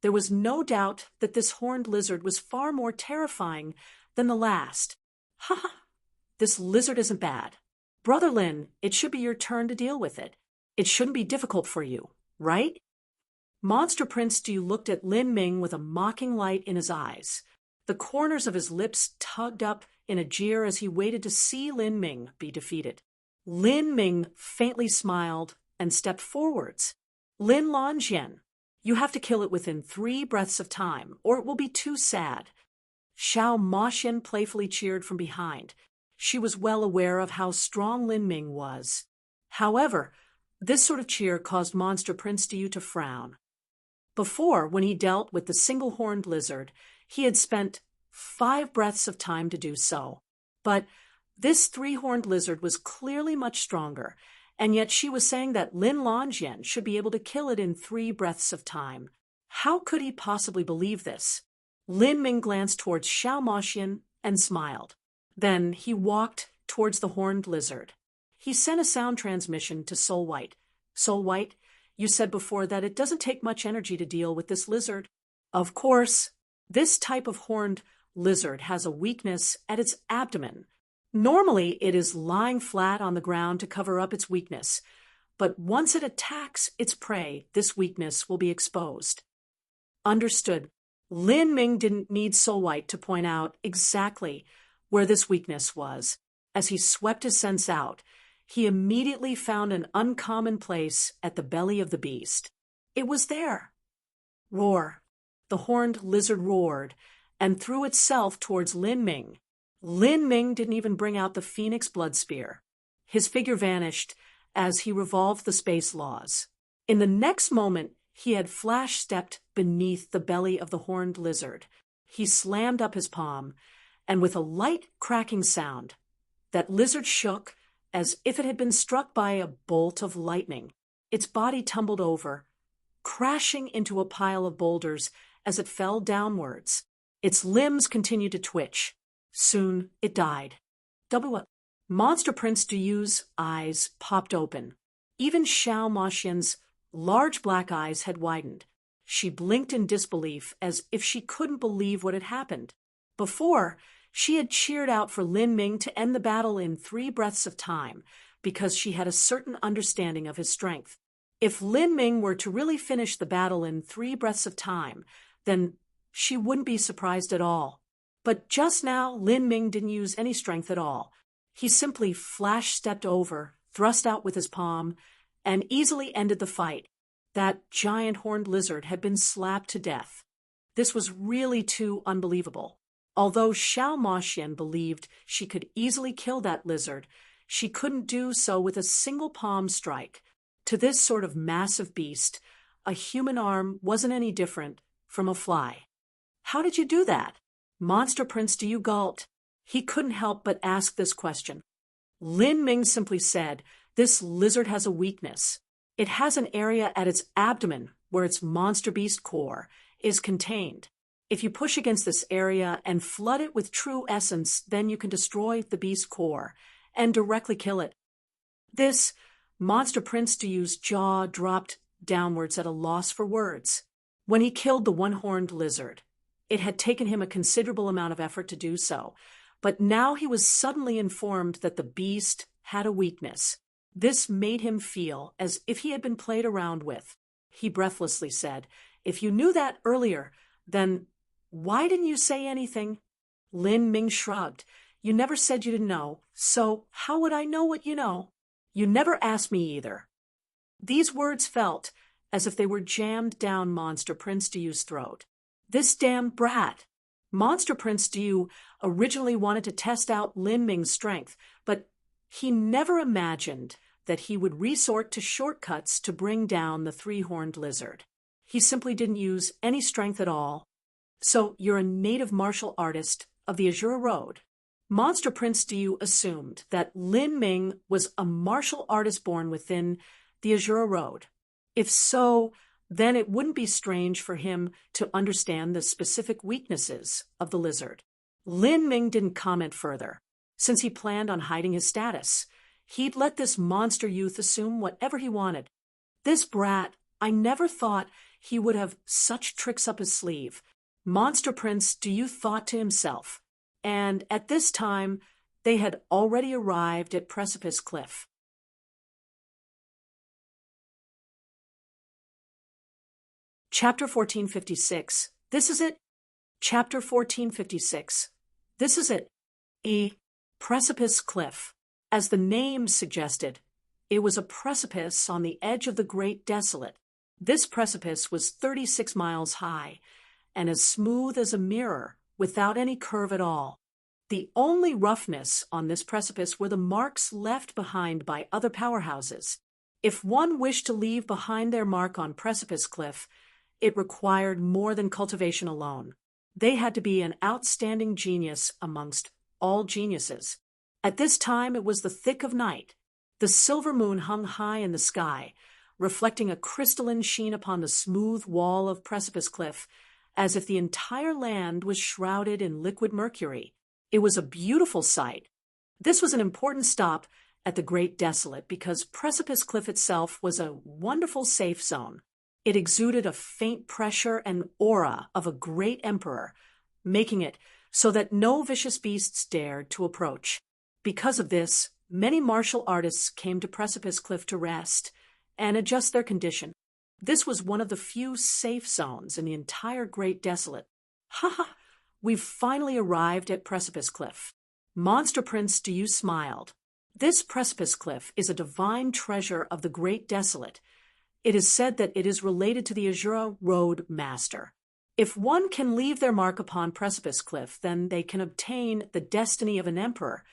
there was no doubt that this horned lizard was far more terrifying than the last. Ha ha! This lizard isn't bad. Brother Lin, it should be your turn to deal with it. It shouldn't be difficult for you, right? Monster Prince Du looked at Lin Ming with a mocking light in his eyes. The corners of his lips tugged up in a jeer as he waited to see Lin Ming be defeated. Lin Ming faintly smiled and stepped forwards. Lin Lanjian, you have to kill it within 3 breaths of time, or it will be too sad. Xiao Moxian playfully cheered from behind. She was well aware of how strong Lin Ming was. However, this sort of cheer caused Monster Prince Diyu to frown. Before, when he dealt with the single-horned lizard, he had spent 5 breaths of time to do so. But this 3-horned lizard was clearly much stronger, and yet she was saying that Lin Longjien should be able to kill it in 3 breaths of time. How could he possibly believe this? Lin Ming glanced towards Xiao Moxian and smiled. Then he walked towards the horned lizard. He sent a sound transmission to Soul White. Soul White, you said before that it doesn't take much energy to deal with this lizard. Of course, this type of horned lizard has a weakness at its abdomen. Normally, it is lying flat on the ground to cover up its weakness, but once it attacks its prey, this weakness will be exposed. Understood. Lin Ming didn't need Soul White to point out exactly where this weakness was. As he swept his sense out, he immediately found an uncommon place at the belly of the beast. It was there. Roar. The horned lizard roared and threw itself towards Lin Ming. Lin Ming didn't even bring out the Phoenix Blood Spear. His figure vanished as he revolved the space laws. In the next moment, he had flash-stepped beneath the belly of the horned lizard. He slammed up his palm, and with a light cracking sound, that lizard shook as if it had been struck by a bolt of lightning. Its body tumbled over, crashing into a pile of boulders as it fell downwards. Its limbs continued to twitch. Soon it died. Monster Prince Diyu's eyes popped open. Even Xiao Moxian's large black eyes had widened. She blinked in disbelief as if she couldn't believe what had happened. Before, she had cheered out for Lin Ming to end the battle in 3 breaths of time because she had a certain understanding of his strength. If Lin Ming were to really finish the battle in 3 breaths of time, then she wouldn't be surprised at all. But just now, Lin Ming didn't use any strength at all. He simply flash-stepped over, thrust out with his palm, and easily ended the fight. That giant horned lizard had been slapped to death. This was really too unbelievable. Although Xiao Moxian believed she could easily kill that lizard, she couldn't do so with a single palm strike. To this sort of massive beast, a human arm wasn't any different from a fly. How did you do that? Monster Prince Diyu gulped. He couldn't help but ask this question. Lin Ming simply said, "This lizard has a weakness. It has an area at its abdomen where its monster beast core is contained. If you push against this area and flood it with true essence, then you can destroy the beast core and directly kill it." This Monster Prince Diyu's jaw dropped downwards at a loss for words. When he killed the one-horned lizard, it had taken him a considerable amount of effort to do so, but now he was suddenly informed that the beast had a weakness. This made him feel as if he had been played around with. He breathlessly said, "If you knew that earlier, then why didn't you say anything?" Lin Ming shrugged. "You never said you didn't know, so how would I know what you know? You never asked me either." These words felt as if they were jammed down Monster Prince Diyu's throat. This damned brat! Monster Prince Diyu originally wanted to test out Lin Ming's strength, but he never imagined that he would resort to shortcuts to bring down the 3-horned lizard. He simply didn't use any strength at all. "So you're a native martial artist of the Azure Road?" Monster Prince Diyu assumed that Lin Ming was a martial artist born within the Azure Road. If so, then it wouldn't be strange for him to understand the specific weaknesses of the lizard. Lin Ming didn't comment further. Since he planned on hiding his status, he'd let this monster youth assume whatever he wanted. "This brat, I never thought he would have such tricks up his sleeve," Monster Prince Diyu thought to himself. And at this time, they had already arrived at Precipice Cliff. Chapter 1456. This is it. Chapter 1456. This is it. A precipice cliff. As the name suggested, it was a precipice on the edge of the Great Desolate. This precipice was 36 miles high and as smooth as a mirror without any curve at all. The only roughness on this precipice were the marks left behind by other powerhouses. If one wished to leave behind their mark on Precipice Cliff, it required more than cultivation alone. They had to be an outstanding genius amongst all geniuses. At this time it was the thick of night. The silver moon hung high in the sky, reflecting a crystalline sheen upon the smooth wall of Precipice Cliff, as if the entire land was shrouded in liquid mercury. It was a beautiful sight. This was an important stop at the Great Desolate because Precipice Cliff itself was a wonderful safe zone. It exuded a faint pressure and aura of a great emperor, making it so that no vicious beasts dared to approach. Because of this, many martial artists came to Precipice Cliff to rest and adjust their condition. This was one of the few safe zones in the entire Great Desolate. Ha! We've finally arrived at Precipice Cliff. Monster Prince Diyu smiled. This Precipice Cliff is a divine treasure of the Great Desolate. It is said that it is related to the Azura Road Master. If one can leave their mark upon Precipice Cliff, then they can obtain the destiny of an emperor.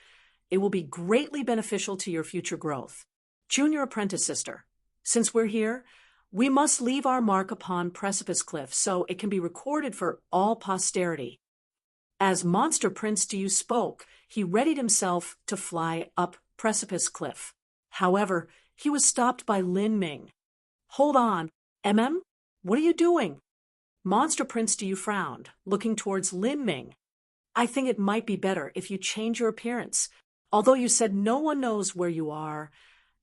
It will be greatly beneficial to your future growth. Junior Apprentice Sister, since we're here, we must leave our mark upon Precipice Cliff so it can be recorded for all posterity. As Monster Prince Diyu spoke, he readied himself to fly up Precipice Cliff. However, he was stopped by Lin Ming. Hold on, what are you doing? Monster Prince Diyu frowned, looking towards Lin Ming. I think it might be better if you change your appearance. Although you said no one knows where you are,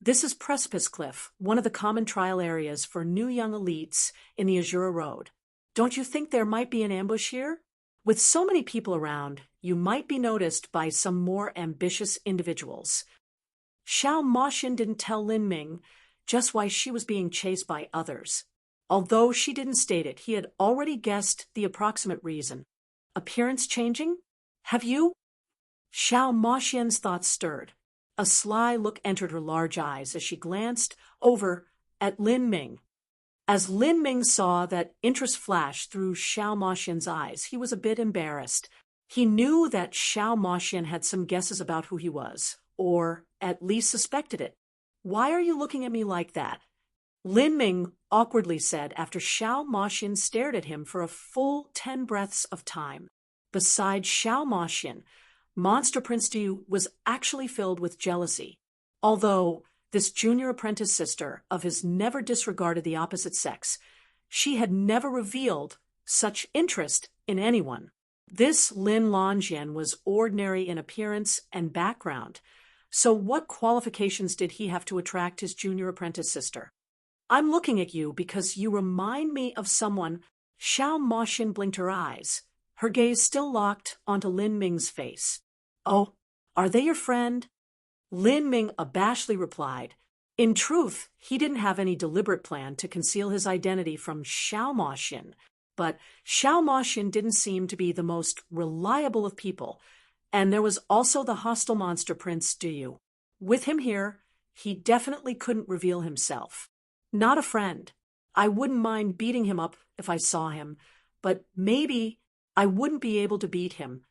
this is Precipice Cliff, one of the common trial areas for new young elites in the Azura Road. Don't you think there might be an ambush here? With so many people around, you might be noticed by some more ambitious individuals. Xiao Moxin didn't tell Lin Ming just why she was being chased by others. Although she didn't state it, he had already guessed the approximate reason. Appearance changing? Have you? Xiao Moxin's thoughts stirred. A sly look entered her large eyes as she glanced over at Lin Ming. As Lin Ming saw that interest flash through Xiao Moxin's eyes, he was a bit embarrassed. He knew that Xiao Moxin had some guesses about who he was, or at least suspected it. Why are you looking at me like that? Lin Ming awkwardly said after Xiao Moxin stared at him for a full 10 breaths of time. Besides Xiao Moxin, Monster Prince Diyu was actually filled with jealousy. Although this junior apprentice sister of his never disregarded the opposite sex, she had never revealed such interest in anyone. This Lin Longjien was ordinary in appearance and background, so what qualifications did he have to attract his junior apprentice sister? I'm looking at you because you remind me of someone. Xiao Moxin blinked her eyes, her gaze still locked onto Lin Ming's face. Oh, are they your friend? Lin Ming abashedly replied. In truth, he didn't have any deliberate plan to conceal his identity from Xiao Moxin, but Xiao Moxin didn't seem to be the most reliable of people, and there was also the hostile Monster Prince Diyu. With him here, he definitely couldn't reveal himself. Not a friend. I wouldn't mind beating him up if I saw him, but maybe I wouldn't be able to beat him.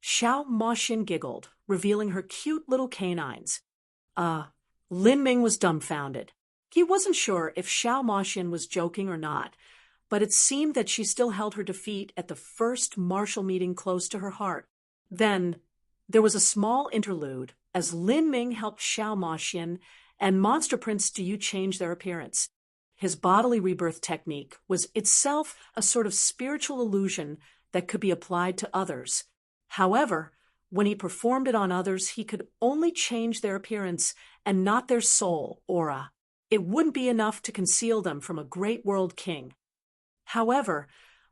Xiao Moxin giggled, revealing her cute little canines. Lin Ming was dumbfounded. He wasn't sure if Xiao Moxin was joking or not, but it seemed that she still held her defeat at the first martial meeting close to her heart. Then there was a small interlude as Lin Ming helped Xiao Moxin and Monster Prince Diyu change their appearance. His bodily rebirth technique was itself a sort of spiritual illusion that could be applied to others. However, when he performed it on others, he could only change their appearance and not their soul, aura. It wouldn't be enough to conceal them from a great world king. However,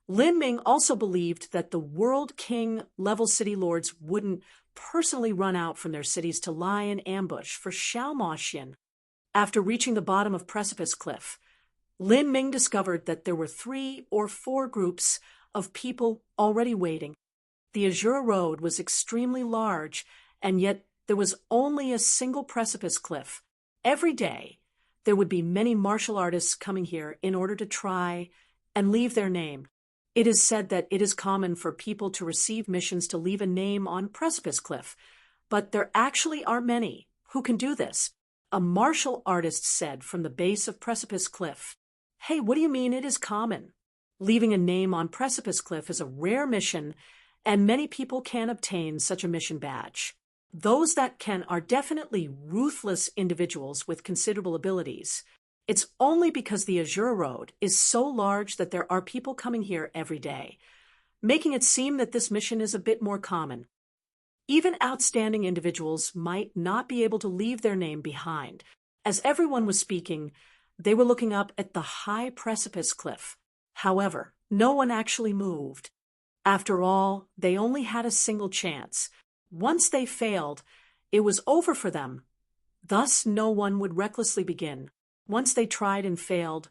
Lin Ming also believed that the world king level city lords wouldn't personally run out from their cities to lie in ambush for Xiao Moxin. After reaching the bottom of Precipice Cliff, Lin Ming discovered that there were 3 or 4 groups of people already waiting. The Azura Road was extremely large, and yet there was only a single precipice cliff. Every day, there would be many martial artists coming here in order to try and leave their name. It is said that it is common for people to receive missions to leave a name on precipice cliff, but there actually are many who can do this. A martial artist said from the base of precipice cliff, "Hey, what do you mean it is common? Leaving a name on precipice cliff is a rare mission, and many people can obtain such a mission badge. Those that can are definitely ruthless individuals with considerable abilities. It's only because the Azure Road is so large that there are people coming here every day, making it seem that this mission is a bit more common. Even outstanding individuals might not be able to leave their name behind." As everyone was speaking, they were looking up at the high precipice cliff. However, no one actually moved. After all, they only had a single chance. Once they failed, it was over for them. Thus, no one would recklessly begin. Once they tried and failed,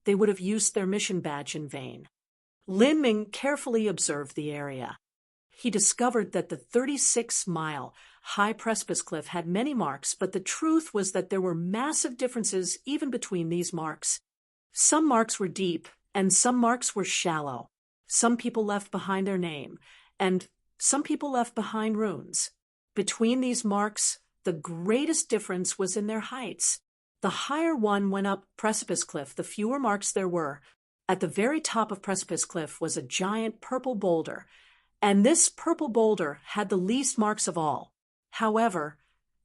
they would have used their mission badge in vain. Lin Ming carefully observed the area. He discovered that the 36-mile high precipice cliff had many marks, but the truth was that there were massive differences even between these marks. Some marks were deep, and some marks were shallow. Some people left behind their name, and some people left behind runes. Between these marks, the greatest difference was in their heights. The higher one went up precipice cliff, the fewer marks there were. At the very top of precipice cliff was a giant purple boulder, and this purple boulder had the least marks of all. However,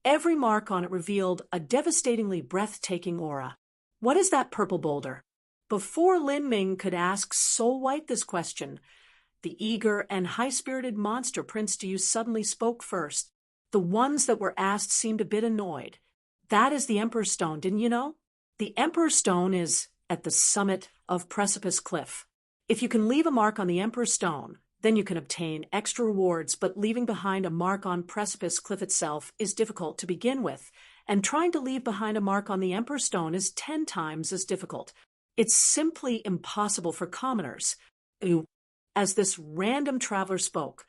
every mark on it revealed a devastatingly breathtaking aura. What is that purple boulder? Before Lin Ming could ask Soul White this question, the eager and high-spirited monster Prince Diyu suddenly spoke first. The ones that were asked seemed a bit annoyed. "That is the Emperor's Stone, didn't you know? The Emperor's Stone is at the summit of Precipice Cliff. If you can leave a mark on the Emperor's Stone, then you can obtain extra rewards, but leaving behind a mark on Precipice Cliff itself is difficult to begin with, and trying to leave behind a mark on the Emperor's Stone is 10 times as difficult. It's simply impossible for commoners." As this random traveler spoke,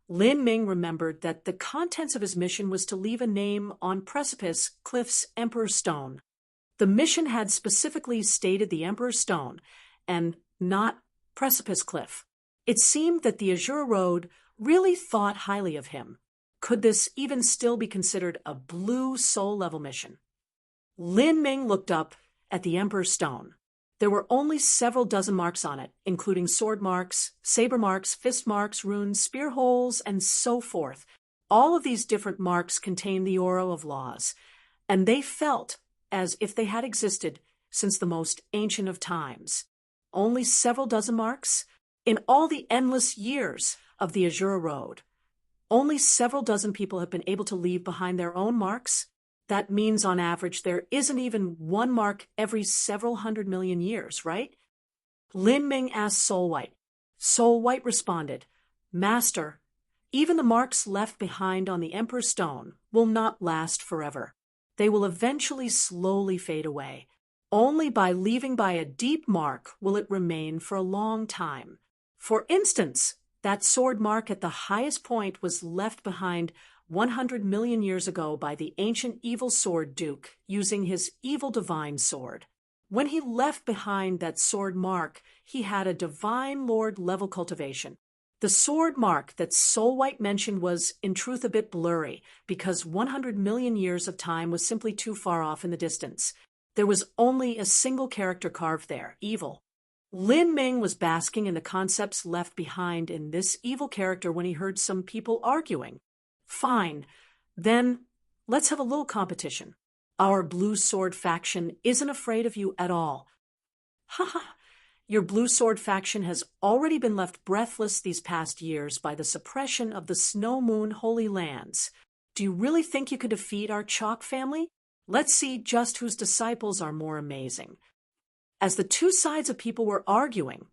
Lin Ming remembered that the contents of his mission was to leave a name on Precipice Cliff's Emperor's Stone. The mission had specifically stated the Emperor's Stone, and not Precipice Cliff. It seemed that the Azure Road really thought highly of him. Could this even still be considered a blue soul-level mission? Lin Ming looked up at the Emperor's Stone. There were only several dozen marks on it, including sword marks, saber marks, fist marks, runes, spear holes, and so forth. All of these different marks contained the aura of laws, and they felt as if they had existed since the most ancient of times. Only several dozen marks? In all the endless years of the Azure Road, only several dozen people have been able to leave behind their own marks? That means on average there isn't even one mark every several 100 million years, right? Lin Ming asked Soul White. Soul White responded, "Master, even the marks left behind on the Emperor's Stone will not last forever. They will eventually slowly fade away. Only by leaving by a deep mark will it remain for a long time. For instance, that sword mark at the highest point was left behind 100 million years ago by the ancient evil sword Duke using his evil divine sword. When he left behind that sword mark, he had a divine lord level cultivation. The sword mark that Soul White mentioned was in truth a bit blurry because 100 million years of time was simply too far off in the distance. There was only a single character carved there, evil. Lin Ming was basking in the concepts left behind in this evil character when he heard some people arguing. Fine, then let's have a little competition. Our Blue Sword faction isn't afraid of you at all. Haha, your Blue Sword faction has already been left breathless these past years by the suppression of the Snow Moon Holy Lands. Do you really think you could defeat our Chalk family? Let's see just whose disciples are more amazing. As the two sides of people were arguing,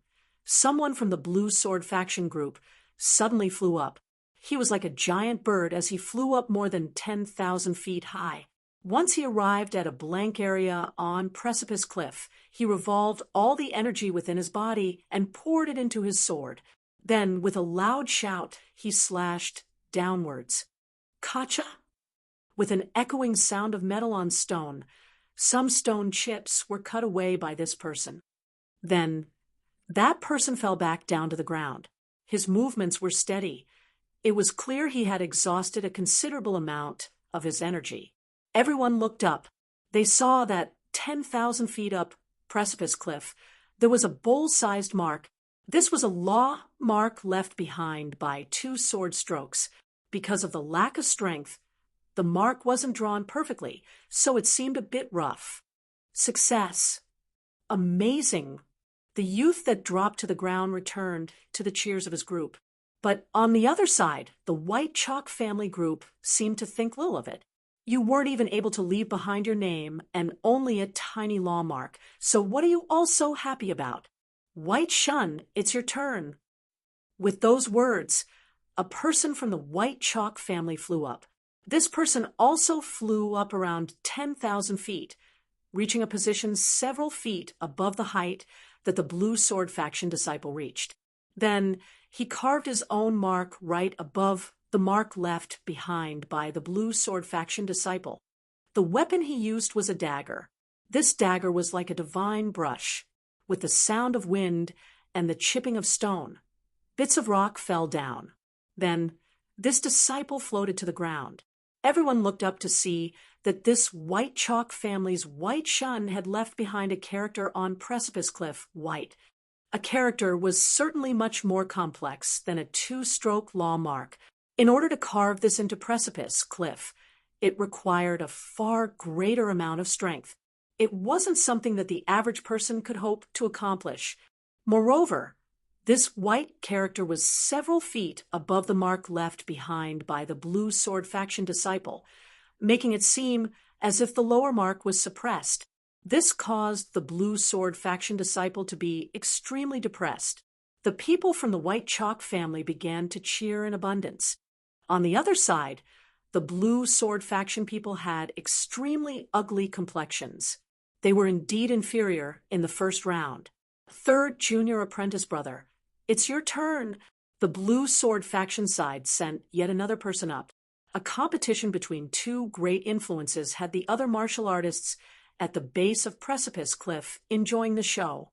someone from the Blue Sword faction group suddenly flew up. He was like a giant bird as he flew up more than 10,000 feet high. Once he arrived at a blank area on Precipice Cliff, he revolved all the energy within his body and poured it into his sword. Then, with a loud shout, he slashed downwards. Kacha! With an echoing sound of metal on stone, some stone chips were cut away by this person. Then, That person fell back down to the ground. His movements were steady. It was clear he had exhausted a considerable amount of his energy. Everyone looked up. They saw that 10,000 feet up precipice cliff, there was a bowl-sized mark. This was a law mark left behind by 2 sword strokes. Because of the lack of strength, the mark wasn't drawn perfectly, so it seemed a bit rough. Success. Amazing. The youth that dropped to the ground returned to the cheers of his group. But on the other side, the White Chalk family group seemed to think little of it. You weren't even able to leave behind your name and only a tiny law mark, so what are you all so happy about? White Shun, it's your turn. With those words, a person from the White Chalk family flew up. This person also flew up around 10,000 feet, reaching a position several feet above the height that the Blue Sword faction disciple reached. Then he carved his own mark right above the mark left behind by the Blue Sword faction disciple. The weapon he used was a dagger. This dagger was like a divine brush, with the sound of wind and the chipping of stone. Bits of rock fell down. Then this disciple floated to the ground. Everyone looked up to see that this White Chalk family's White Shun had left behind a character on Precipice Cliff, White. A character was certainly much more complex than a 2-stroke law mark. In order to carve this into Precipice Cliff, it required a far greater amount of strength. It wasn't something that the average person could hope to accomplish. Moreover, this White character was several feet above the mark left behind by the Blue Sword faction disciple, making it seem as if the lower mark was suppressed. This caused the Blue Sword faction disciple to be extremely depressed. The people from the White Chalk family began to cheer in abundance. On the other side, the Blue Sword faction people had extremely ugly complexions. They were indeed inferior in the first round. Third junior apprentice brother, it's your turn. The Blue Sword faction side sent yet another person up. A competition between 2 great influences had the other martial artists at the base of Precipice Cliff enjoying the show.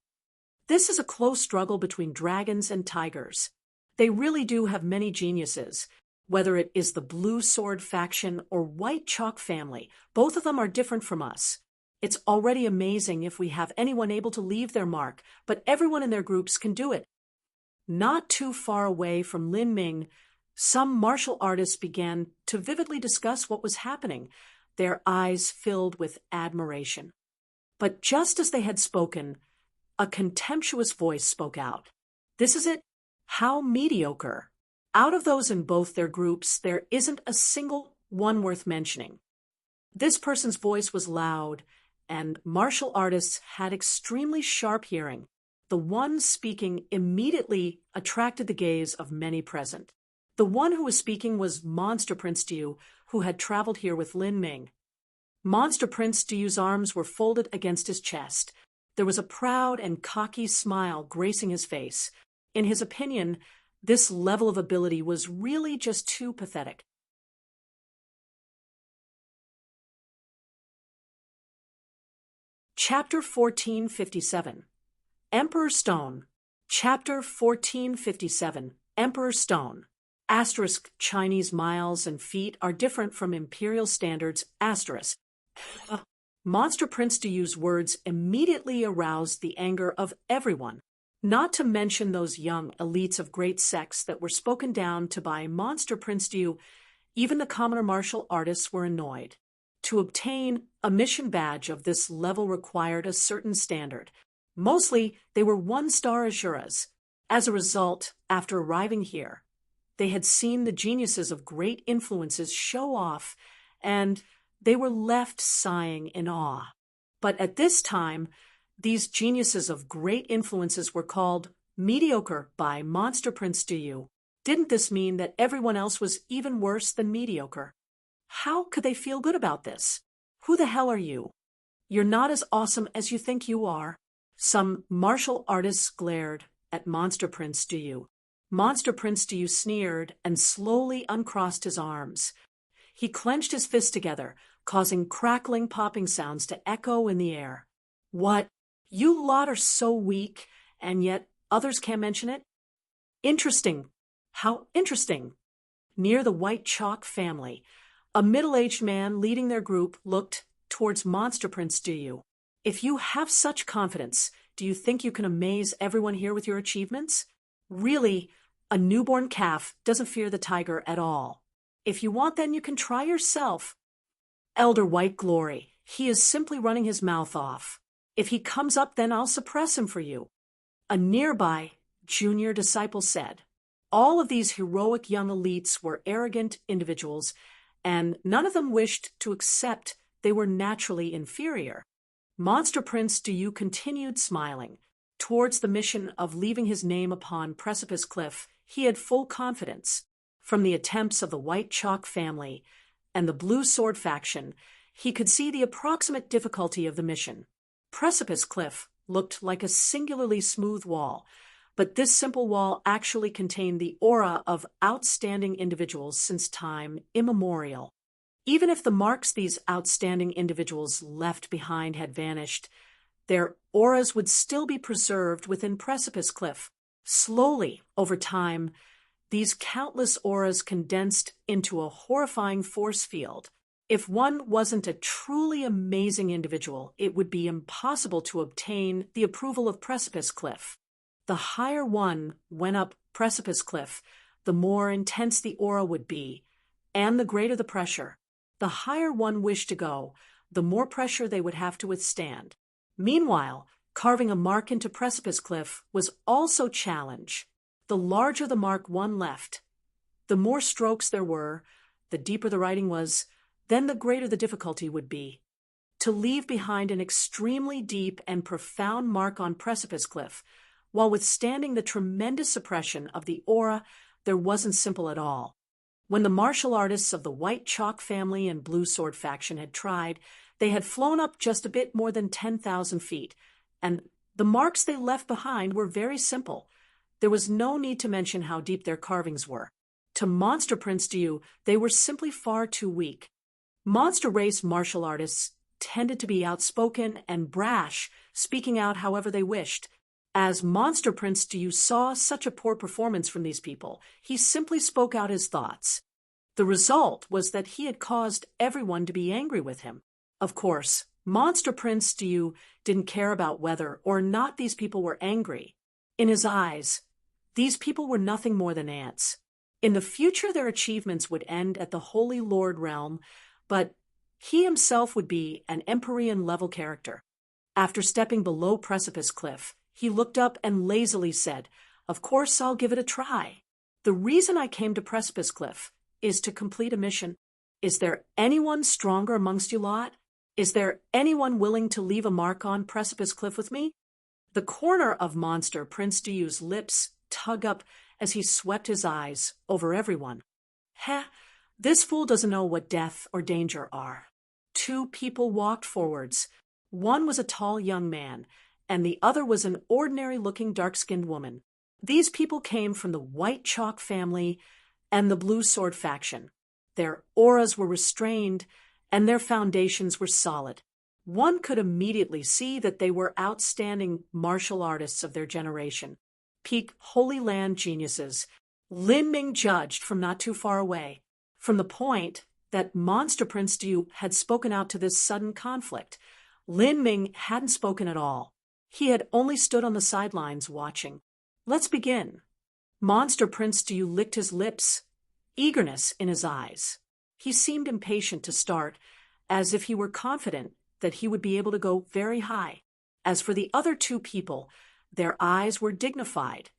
This is a close struggle between dragons and tigers. They really do have many geniuses. Whether it is the Blue Sword faction or White Chalk family, both of them are different from us. It's already amazing if we have anyone able to leave their mark, but everyone in their groups can do it. Not too far away from Lin Ming, some martial artists began to vividly discuss what was happening, their eyes filled with admiration. But just as they had spoken, a contemptuous voice spoke out. This is it? How mediocre. Out of those in both their groups, there isn't a single one worth mentioning. This person's voice was loud, and martial artists had extremely sharp hearing. The one speaking immediately attracted the gaze of many present. The one who was speaking was Monster Prince Diu, who had traveled here with Lin Ming. Monster Prince Diu's arms were folded against his chest. There was a proud and cocky smile gracing his face. In his opinion, this level of ability was really just too pathetic. Chapter 1457. Emperor Stone. Chapter 1457. Emperor Stone. Asterisk Chinese miles and feet are different from imperial standards. Asterisk. Monster Prince Diu's words immediately aroused the anger of everyone, not to mention those young elites of great sex that were spoken down to by Monster Prince Diu. Even the commoner martial artists were annoyed. To obtain a mission badge of this level required a certain standard. Mostly, they were 1-star Asuras. As a result, after arriving here, they had seen the geniuses of great influences show off, and they were left sighing in awe. But at this time, these geniuses of great influences were called mediocre by Monster Prince Diu. Didn't this mean that everyone else was even worse than mediocre? How could they feel good about this? Who the hell are you? You're not as awesome as you think you are. Some martial artists glared at Monster Prince Diu. Monster Prince Diu sneered and slowly uncrossed his arms. He clenched his fists together, causing crackling popping sounds to echo in the air. What? You lot are so weak, and yet others can't mention it? Interesting. How interesting. Near the white chalk family, a middle-aged man leading their group looked towards Monster Prince. Do you? If you have such confidence, do you think you can amaze everyone here with your achievements? Really, a newborn calf doesn't fear the tiger at all. If you want, then you can try yourself. Elder White Glory, he is simply running his mouth off. If he comes up, then I'll suppress him for you. A nearby junior disciple said. All of these heroic young elites were arrogant individuals, and none of them wished to accept they were naturally inferior. Monster Prince Du continued smiling. Towards the mission of leaving his name upon Precipice Cliff, he had full confidence. From the attempts of the White Chalk family and the Blue Sword faction, he could see the approximate difficulty of the mission. Precipice Cliff looked like a singularly smooth wall, but this simple wall actually contained the aura of outstanding individuals since time immemorial. Even if the marks these outstanding individuals left behind had vanished, their auras would still be preserved within Precipice Cliff. Slowly, over time, these countless auras condensed into a horrifying force field. If one wasn't a truly amazing individual, it would be impossible to obtain the approval of Precipice Cliff. The higher one went up Precipice Cliff, the more intense the aura would be, and the greater the pressure. The higher one wished to go, the more pressure they would have to withstand. Meanwhile, carving a mark into Precipice Cliff was also a challenge. The larger the mark one left, the more strokes there were, the deeper the writing was, then the greater the difficulty would be. To leave behind an extremely deep and profound mark on Precipice Cliff, while withstanding the tremendous suppression of the aura, there wasn't simple at all. When the martial artists of the White Chalk family and Blue Sword faction had tried, they had flown up just a bit more than 10,000 feet, and the marks they left behind were very simple. There was no need to mention how deep their carvings were. To Monster Prince Du, they were simply far too weak. Monster race martial artists tended to be outspoken and brash, speaking out however they wished. As Monster Prince Du saw such a poor performance from these people, he simply spoke out his thoughts. The result was that he had caused everyone to be angry with him. Of course, Monster Prince Du didn't care about whether or not these people were angry. In his eyes, these people were nothing more than ants. In the future, their achievements would end at the Holy Lord realm, but he himself would be an Empyrean-level character. After stepping below Precipice Cliff, he looked up and lazily said, "Of course, I'll give it a try. The reason I came to Precipice Cliff is to complete a mission. Is there anyone stronger amongst you lot? Is there anyone willing to leave a mark on Precipice Cliff with me?" The corner of Monster Prince Du's lips tug up as he swept his eyes over everyone. This fool doesn't know what death or danger are. Two people walked forwards. One was a tall young man, and the other was an ordinary-looking dark-skinned woman. These people came from the White Chalk family and the Blue Sword faction. Their auras were restrained, and their foundations were solid. One could immediately see that they were outstanding martial artists of their generation, peak Holy Land geniuses. Lin Ming judged from not too far away, from the point that Monster Prince Du had spoken out to this sudden conflict. Lin Ming hadn't spoken at all. He had only stood on the sidelines watching. "Let's begin." Monster Prince Du licked his lips, eagerness in his eyes. He seemed impatient to start, as if he were confident that he would be able to go very high. As for the other two people, their eyes were dignified,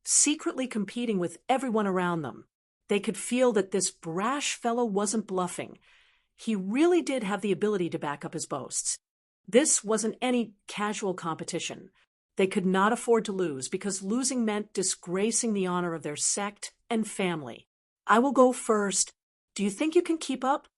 secretly competing with everyone around them. They could feel that this brash fellow wasn't bluffing. He really did have the ability to back up his boasts. This wasn't any casual competition. They could not afford to lose, because losing meant disgracing the honor of their sect and family. "I will go first. Do you think you can keep up?"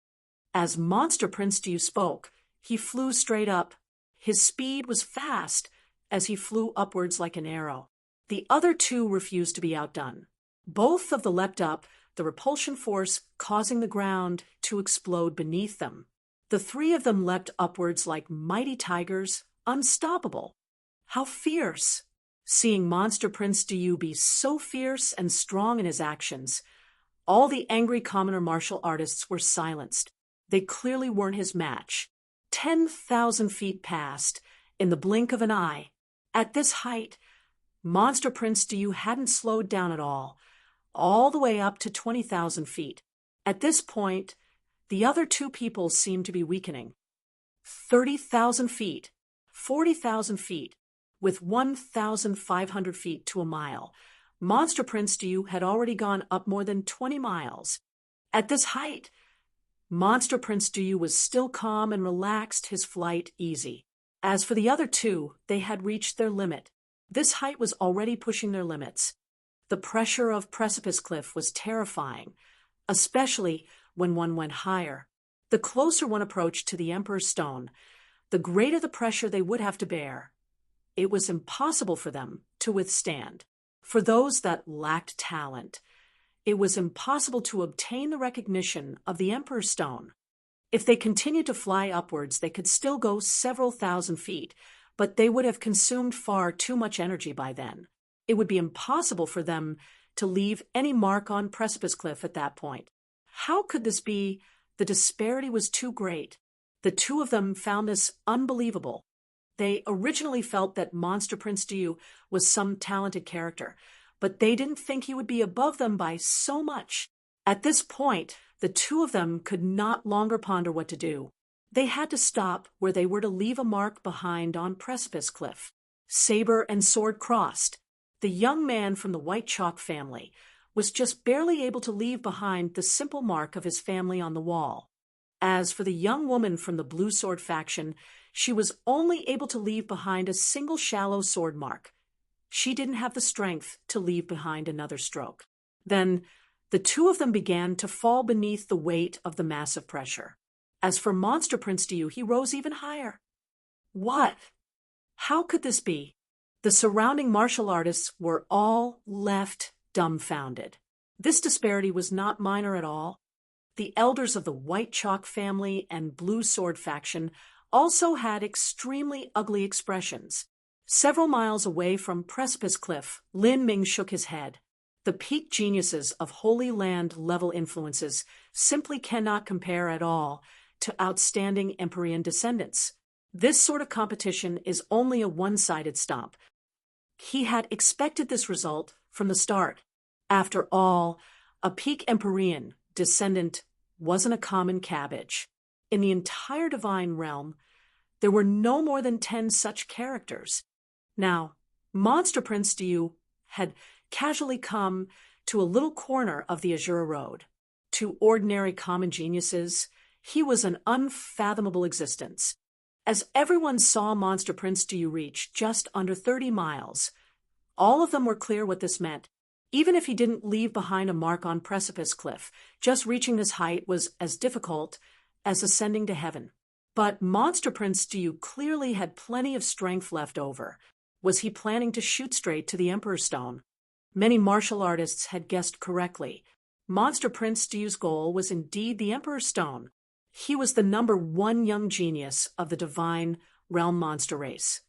As Monster Prince Du spoke, he flew straight up. His speed was fast as he flew upwards like an arrow. The other two refused to be outdone. Both of them leapt up, the repulsion force causing the ground to explode beneath them. The three of them leapt upwards like mighty tigers, unstoppable. How fierce! Seeing Monster Prince Du be so fierce and strong in his actions, all the angry commoner martial artists were silenced. They clearly weren't his match. 10,000 feet passed in the blink of an eye. At this height, Monster Prince Du hadn't slowed down at all the way up to 20,000 feet. At this point, the other two people seemed to be weakening. 30,000 feet, 40,000 feet, with 1,500 feet to a mile. Monster Prince Du had already gone up more than 20 miles. At this height, Monster Prince Du was still calm and relaxed, his flight easy. As for the other two, they had reached their limit. This height was already pushing their limits. The pressure of Precipice Cliff was terrifying, especially when one went higher. The closer one approached to the Emperor's Stone, the greater the pressure they would have to bear. It was impossible for them to withstand. For those that lacked talent, it was impossible to obtain the recognition of the Emperor's Stone. If they continued to fly upwards, they could still go several thousand feet, but they would have consumed far too much energy by then. It would be impossible for them to leave any mark on Precipice Cliff at that point. How could this be? The disparity was too great. The two of them found this unbelievable. They originally felt that Monster Prince Du was some talented character, but they didn't think he would be above them by so much. At this point, the two of them could not longer ponder what to do. They had to stop where they were to leave a mark behind on Precipice Cliff. Saber and sword crossed. The young man from the white chalk family was just barely able to leave behind the simple mark of his family on the wall. As for the young woman from the blue sword faction, she was only able to leave behind a single shallow sword mark. She didn't have the strength to leave behind another stroke. Then the two of them began to fall beneath the weight of the massive pressure. As for Monster Prince Du, he rose even higher. What? How could this be? The surrounding martial artists were all left dumbfounded. This disparity was not minor at all. The elders of the white chalk family and blue sword faction also had extremely ugly expressions. Several miles away from Precipice Cliff, Lin Ming shook his head. The peak geniuses of Holy Land level influences simply cannot compare at all to outstanding Empyrean descendants. This sort of competition is only a one-sided stomp. He had expected this result from the start. After all, a peak Empyrean descendant wasn't a common cabbage. In the entire divine realm, there were no more than 10 such characters. Now, Monster Prince Du had casually come to a little corner of the Azura Road. To ordinary common geniuses, he was an unfathomable existence. As everyone saw Monster Prince Du reach just under 30 miles, all of them were clear what this meant. Even if he didn't leave behind a mark on Precipice Cliff, just reaching this height was as difficult as ascending to heaven. But Monster Prince Du clearly had plenty of strength left over. Was he planning to shoot straight to the Emperor's Stone? Many martial artists had guessed correctly. Monster Prince Du's goal was indeed the Emperor's Stone. He was the #1 young genius of the divine realm monster race.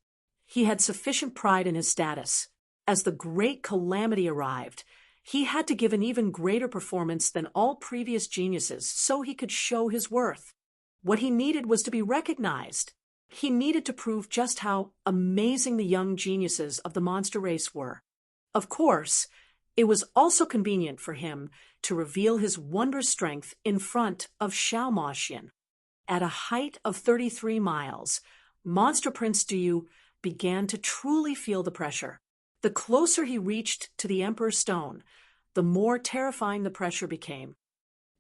He had sufficient pride in his status. As the great calamity arrived, he had to give an even greater performance than all previous geniuses so he could show his worth. What he needed was to be recognized. He needed to prove just how amazing the young geniuses of the monster race were. Of course, it was also convenient for him to reveal his wondrous strength in front of Xiaomoxian. At a height of 33 miles, Monster Prince Du began to truly feel the pressure. The closer he reached to the Emperor's Stone, the more terrifying the pressure became.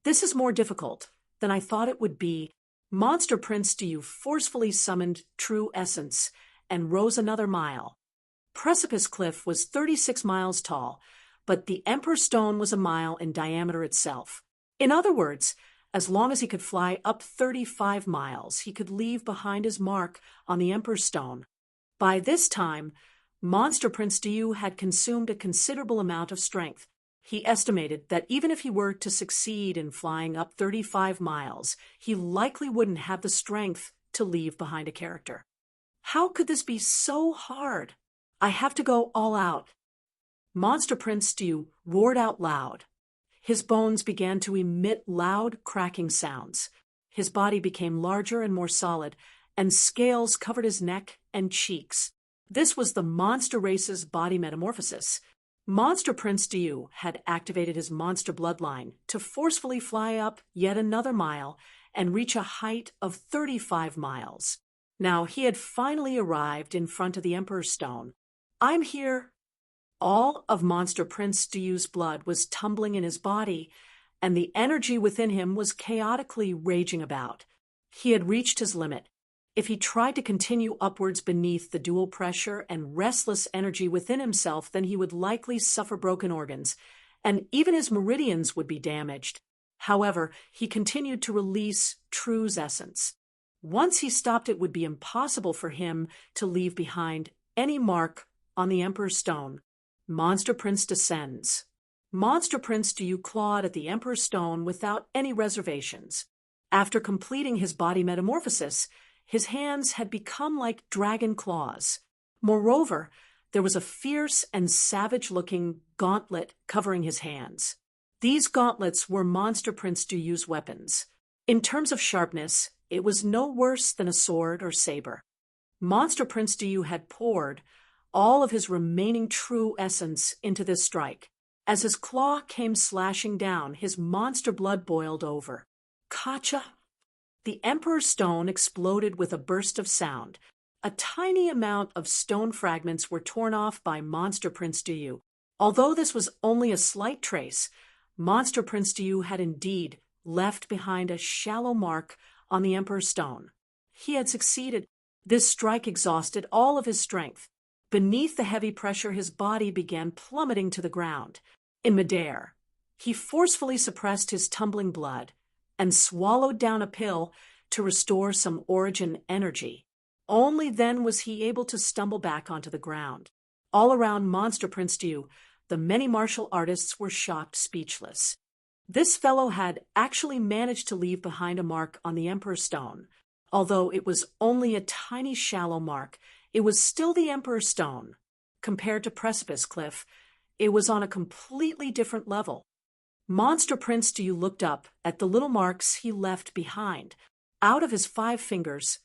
This is more difficult than I thought it would be. Monster Prince Du forcefully summoned true essence and rose another mile. Precipice Cliff was 36 miles tall, but the Emperor's Stone was a mile in diameter itself. In other words, as long as he could fly up 35 miles, he could leave behind his mark on the Emperor's Stone. By this time, Monster Prince Du had consumed a considerable amount of strength. He estimated that even if he were to succeed in flying up 35 miles, he likely wouldn't have the strength to leave behind a character. How could this be so hard? I have to go all out. Monster Prince Stew roared out loud. His bones began to emit loud, cracking sounds. His body became larger and more solid, and scales covered his neck and cheeks. This was the monster race's body metamorphosis. Monster Prince Stew had activated his monster bloodline to forcefully fly up yet another mile and reach a height of 35 miles. Now he had finally arrived in front of the Emperor's Stone. I'm here. All of Monster Prince Stew's blood was tumbling in his body, and the energy within him was chaotically raging about. He had reached his limit. If he tried to continue upwards beneath the dual pressure and restless energy within himself, then he would likely suffer broken organs, and even his meridians would be damaged. However, he continued to release True's essence. Once he stopped, it would be impossible for him to leave behind any mark on the Emperor's Stone. Monster Prince descends. Monster Prince Stew clawed at the Emperor's Stone without any reservations. After completing his body metamorphosis, his hands had become like dragon claws. Moreover, there was a fierce and savage-looking gauntlet covering his hands. These gauntlets were Monster Prince Stew's weapons. In terms of sharpness, it was no worse than a sword or saber. Monster Prince Stew had poured all of his remaining true essence into this strike. As his claw came slashing down, his monster blood boiled over. Kacha! The Emperor's Stone exploded with a burst of sound. A tiny amount of stone fragments were torn off by Monster Prince Stew. Although this was only a slight trace, Monster Prince Stew had indeed left behind a shallow mark on the Emperor's Stone. He had succeeded. This strike exhausted all of his strength. Beneath the heavy pressure, his body began plummeting to the ground. In midair, he forcefully suppressed his tumbling blood and swallowed down a pill to restore some origin energy. Only then was he able to stumble back onto the ground. All around Monster Prince Stew, the many martial artists were shocked speechless. This fellow had actually managed to leave behind a mark on the Emperor's Stone. Although it was only a tiny shallow mark, it was still the Emperor's Stone. Compared to Precipice Cliff, it was on a completely different level. Monster Prince Stew looked up at the little marks he left behind. Out of his 5 fingers,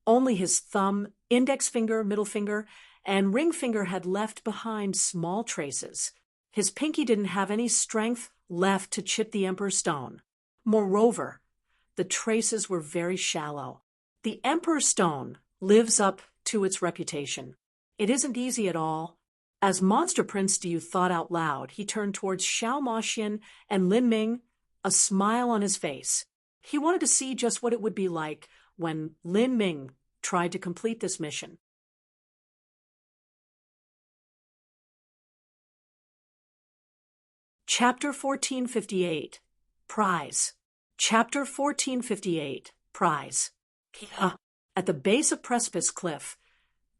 only his thumb, index finger, middle finger, and ring finger had left behind small traces. His pinky didn't have any strength left to chip the Emperor's Stone. Moreover, the traces were very shallow. The Emperor's Stone lives up to its reputation. It isn't easy at all. As Monster Prince Stew thought out loud, he turned towards Xiao Moxian and Lin Ming, a smile on his face. He wanted to see just what it would be like when Lin Ming tried to complete this mission. Chapter 1458, Prize. Chapter 1458, Prize. At the base of Precipice Cliff,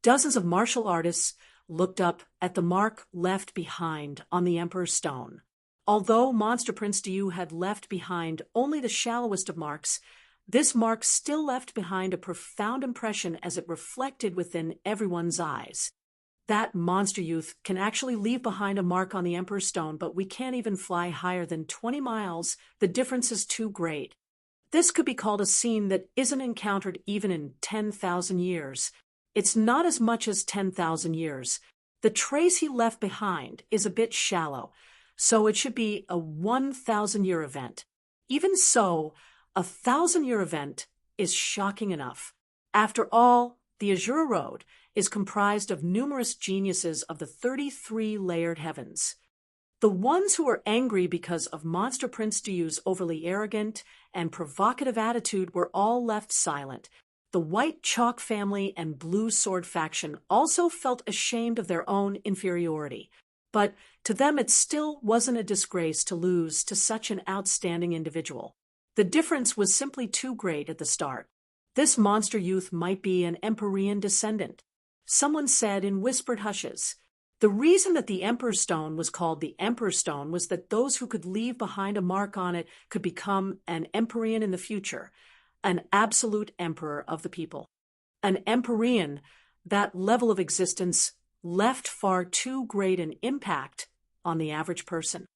dozens of martial artists looked up at the mark left behind on the Emperor's Stone. Although Monster Prince Stew had left behind only the shallowest of marks, this mark still left behind a profound impression as it reflected within everyone's eyes. That monster youth can actually leave behind a mark on the Emperor's Stone, but we can't even fly higher than 20 miles. The difference is too great. This could be called a scene that isn't encountered even in 10,000 years. It's not as much as 10,000 years. The trace he left behind is a bit shallow, so it should be a 1,000-year event. Even so, a 1,000-year event is shocking enough. After all, the Azure Road is comprised of numerous geniuses of the 33-layered heavens. The ones who were angry because of Monster Prince Stew's overly arrogant and provocative attitude were all left silent. The White Chalk family and Blue Sword faction also felt ashamed of their own inferiority. But to them it still wasn't a disgrace to lose to such an outstanding individual. The difference was simply too great at the start. This monster youth might be an Empyrean descendant. Someone said in whispered hushes, the reason that the Emperor's Stone was called the Emperor's Stone was that those who could leave behind a mark on it could become an Empyrean in the future, an absolute emperor of the people. An Empyrean, that level of existence left far too great an impact on the average person.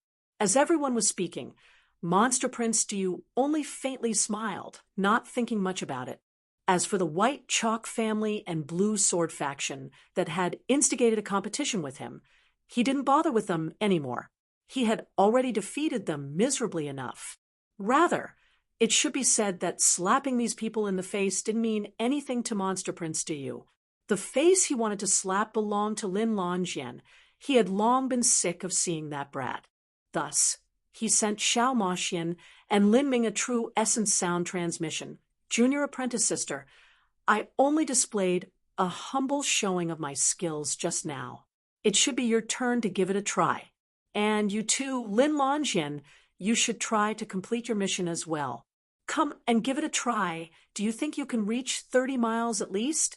As everyone was speaking, Monster Prince Dew only faintly smiled, not thinking much about it. As for the White Chalk family and Blue Sword faction that had instigated a competition with him, he didn't bother with them anymore. He had already defeated them miserably enough. Rather, it should be said that slapping these people in the face didn't mean anything to Monster Prince Dew. The face he wanted to slap belonged to Lin Longjien. He had long been sick of seeing that brat. Thus, he sent Xiao Moxian and Lin Ming a true essence sound transmission. Junior apprentice sister, I only displayed a humble showing of my skills just now. It should be your turn to give it a try. And you too, Lin Longjien, you should try to complete your mission as well. Come and give it a try. Do you think you can reach 30 miles at least?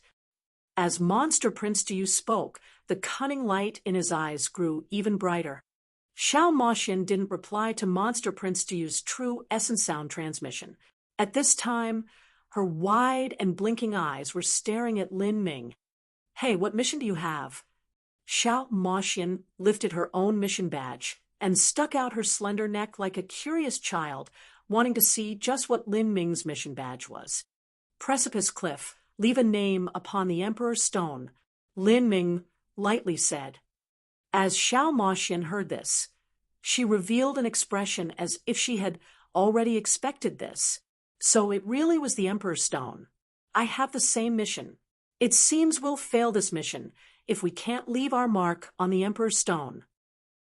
As Monster Prince Dew spoke, the cunning light in his eyes grew even brighter. Xiao Moxian didn't reply to Monster Prince Dew's true essence sound transmission. At this time, her wide and blinking eyes were staring at Lin Ming. Hey, what mission do you have? Xiao Moxian lifted her own mission badge and stuck out her slender neck like a curious child, wanting to see just what Lin Ming's mission badge was. Precipice Cliff, leave a name upon the Emperor's stone, Lin Ming lightly said. As Xiao Moxian heard this, she revealed an expression as if she had already expected this. So it really was the Emperor's stone. I have the same mission. It seems we'll fail this mission if we can't leave our mark on the Emperor's stone.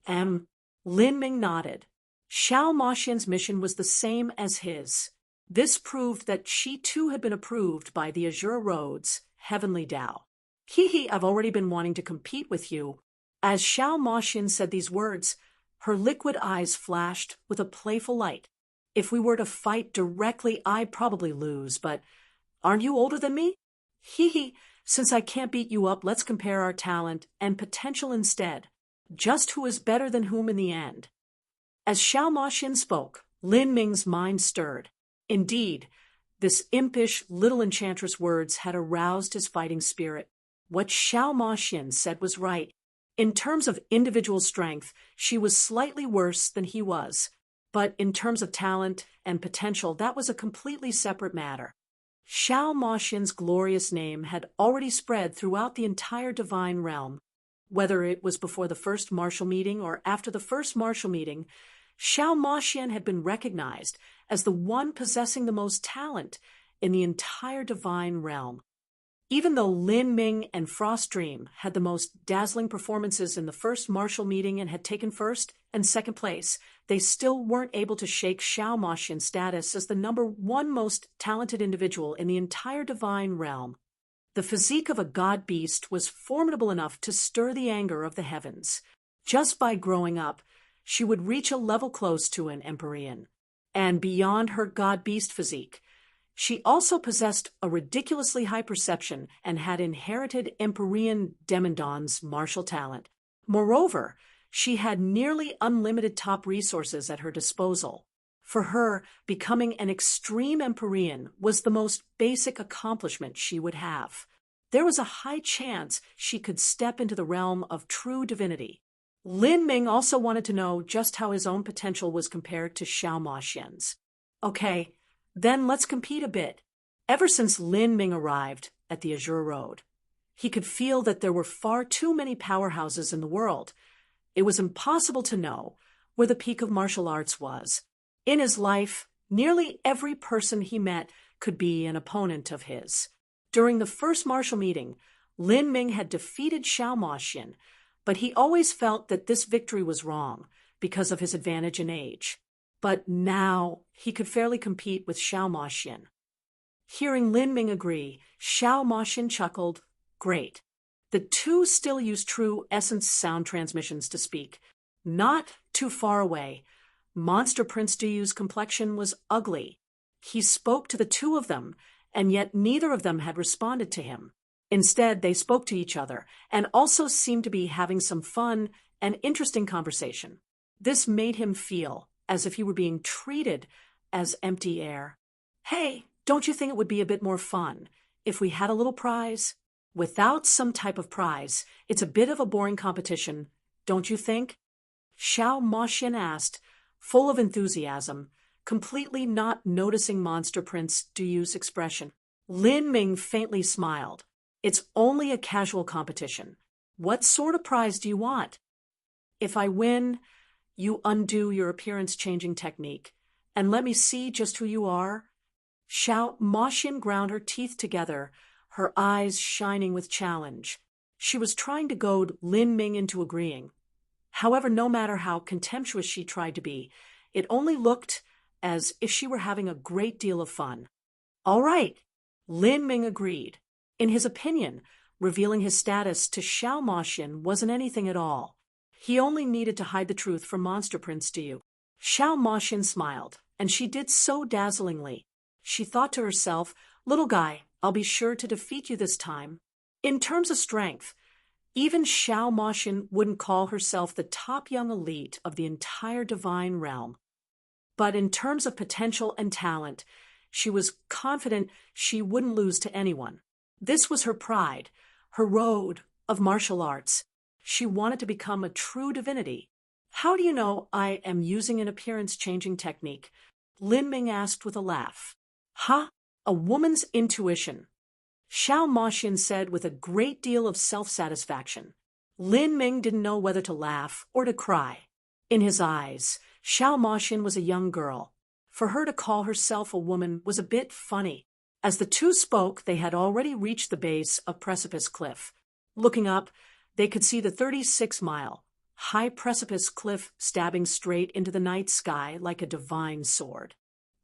Lin Ming nodded. Xiao Moxian's mission was the same as his. This proved that she too had been approved by the Azure Road's Heavenly Tao. I've already been wanting to compete with you. As Xiao Moxian said these words, her liquid eyes flashed with a playful light. If we were to fight directly, I'd probably lose, but aren't you older than me? Since I can't beat you up, let's compare our talent and potential instead. Just who is better than whom in the end. As Xiao Moxian spoke, Lin Ming's mind stirred. Indeed, this impish little enchantress' words had aroused his fighting spirit. What Xiao Moxian said was right. In terms of individual strength, she was slightly worse than he was. But in terms of talent and potential, that was a completely separate matter. Xiao Moxian's glorious name had already spread throughout the entire divine realm. Whether it was before the first martial meeting or after the first martial meeting, Xiao Moxian had been recognized as the one possessing the most talent in the entire divine realm. Even though Lin Ming and Frost Dream had the most dazzling performances in the first martial meeting and had taken first and second place, they still weren't able to shake Xiao Moxian's status as the #1 most talented individual in the entire divine realm. The physique of a god beast was formidable enough to stir the anger of the heavens. Just by growing up, she would reach a level close to an Empyrean. And beyond her god beast physique, she also possessed a ridiculously high perception and had inherited Empyrean Demondon's martial talent. Moreover, she had nearly unlimited top resources at her disposal. For her, becoming an extreme Empyrean was the most basic accomplishment she would have. There was a high chance she could step into the realm of true divinity. Lin Ming also wanted to know just how his own potential was compared to Xiao Moxian's. Okay, then let's compete a bit. Ever since Lin Ming arrived at the Azure Road, he could feel that there were far too many powerhouses in the world. It was impossible to know where the peak of martial arts was. In his life, nearly every person he met could be an opponent of his. During the first martial meeting, Lin Ming had defeated Xiao Moxian, but he always felt that this victory was wrong because of his advantage in age. But now he could fairly compete with Xiao Moxian. Hearing Lin Ming agree, Xiao Moxian chuckled. Great. The two still used true essence sound transmissions to speak. Not too far away, Monster Prince Dew's complexion was ugly. He spoke to the two of them, and yet neither of them had responded to him. Instead, they spoke to each other, and also seemed to be having some fun and interesting conversation. This made him feel as if he were being treated as empty air. Hey, don't you think it would be a bit more fun if we had a little prize? Without some type of prize, it's a bit of a boring competition, don't you think? Xiao Moxian asked, full of enthusiasm, completely not noticing Monster Prince Duyu's expression. Lin Ming faintly smiled. It's only a casual competition. What sort of prize do you want? If I win, you undo your appearance-changing technique, and let me see just who you are. Xiao Moxian ground her teeth together, her eyes shining with challenge. She was trying to goad Lin Ming into agreeing. However, no matter how contemptuous she tried to be, it only looked as if she were having a great deal of fun. All right, Lin Ming agreed. In his opinion, revealing his status to Xiao Moxian wasn't anything at all. He only needed to hide the truth from Monster Prince Diyu. Xiao Moxian smiled, and she did so dazzlingly. She thought to herself, little guy, I'll be sure to defeat you this time. In terms of strength, even Xiao Moxian wouldn't call herself the top young elite of the entire divine realm. But in terms of potential and talent, she was confident she wouldn't lose to anyone. This was her pride, her road of martial arts. She wanted to become a true divinity. How do you know I am using an appearance-changing technique? Lin Ming asked with a laugh. Huh? A woman's intuition. Xiao Moxian said with a great deal of self-satisfaction. Lin Ming didn't know whether to laugh or to cry. In his eyes, Xiao Moxian was a young girl. For her to call herself a woman was a bit funny. As the two spoke, they had already reached the base of Precipice Cliff. Looking up, they could see the 36-mile high precipice cliff stabbing straight into the night sky like a divine sword.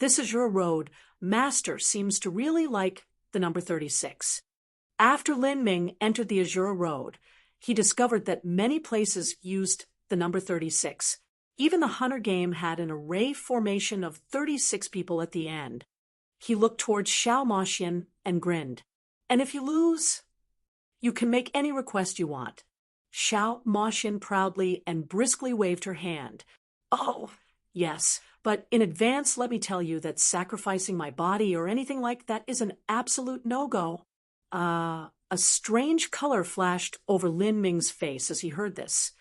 This Azure Road master seems to really like the number 36. After Lin Ming entered the Azure Road, he discovered that many places used the number 36. Even the Hunter game had an array formation of 36 people at the end. He looked towards Xiao Moxian and grinned. And if you lose, you can make any request you want. Xiao Moxian proudly and briskly waved her hand. Oh, yes, but in advance let me tell you that sacrificing my body or anything like that is an absolute no-go. A strange color flashed over Lin Ming's face as he heard this.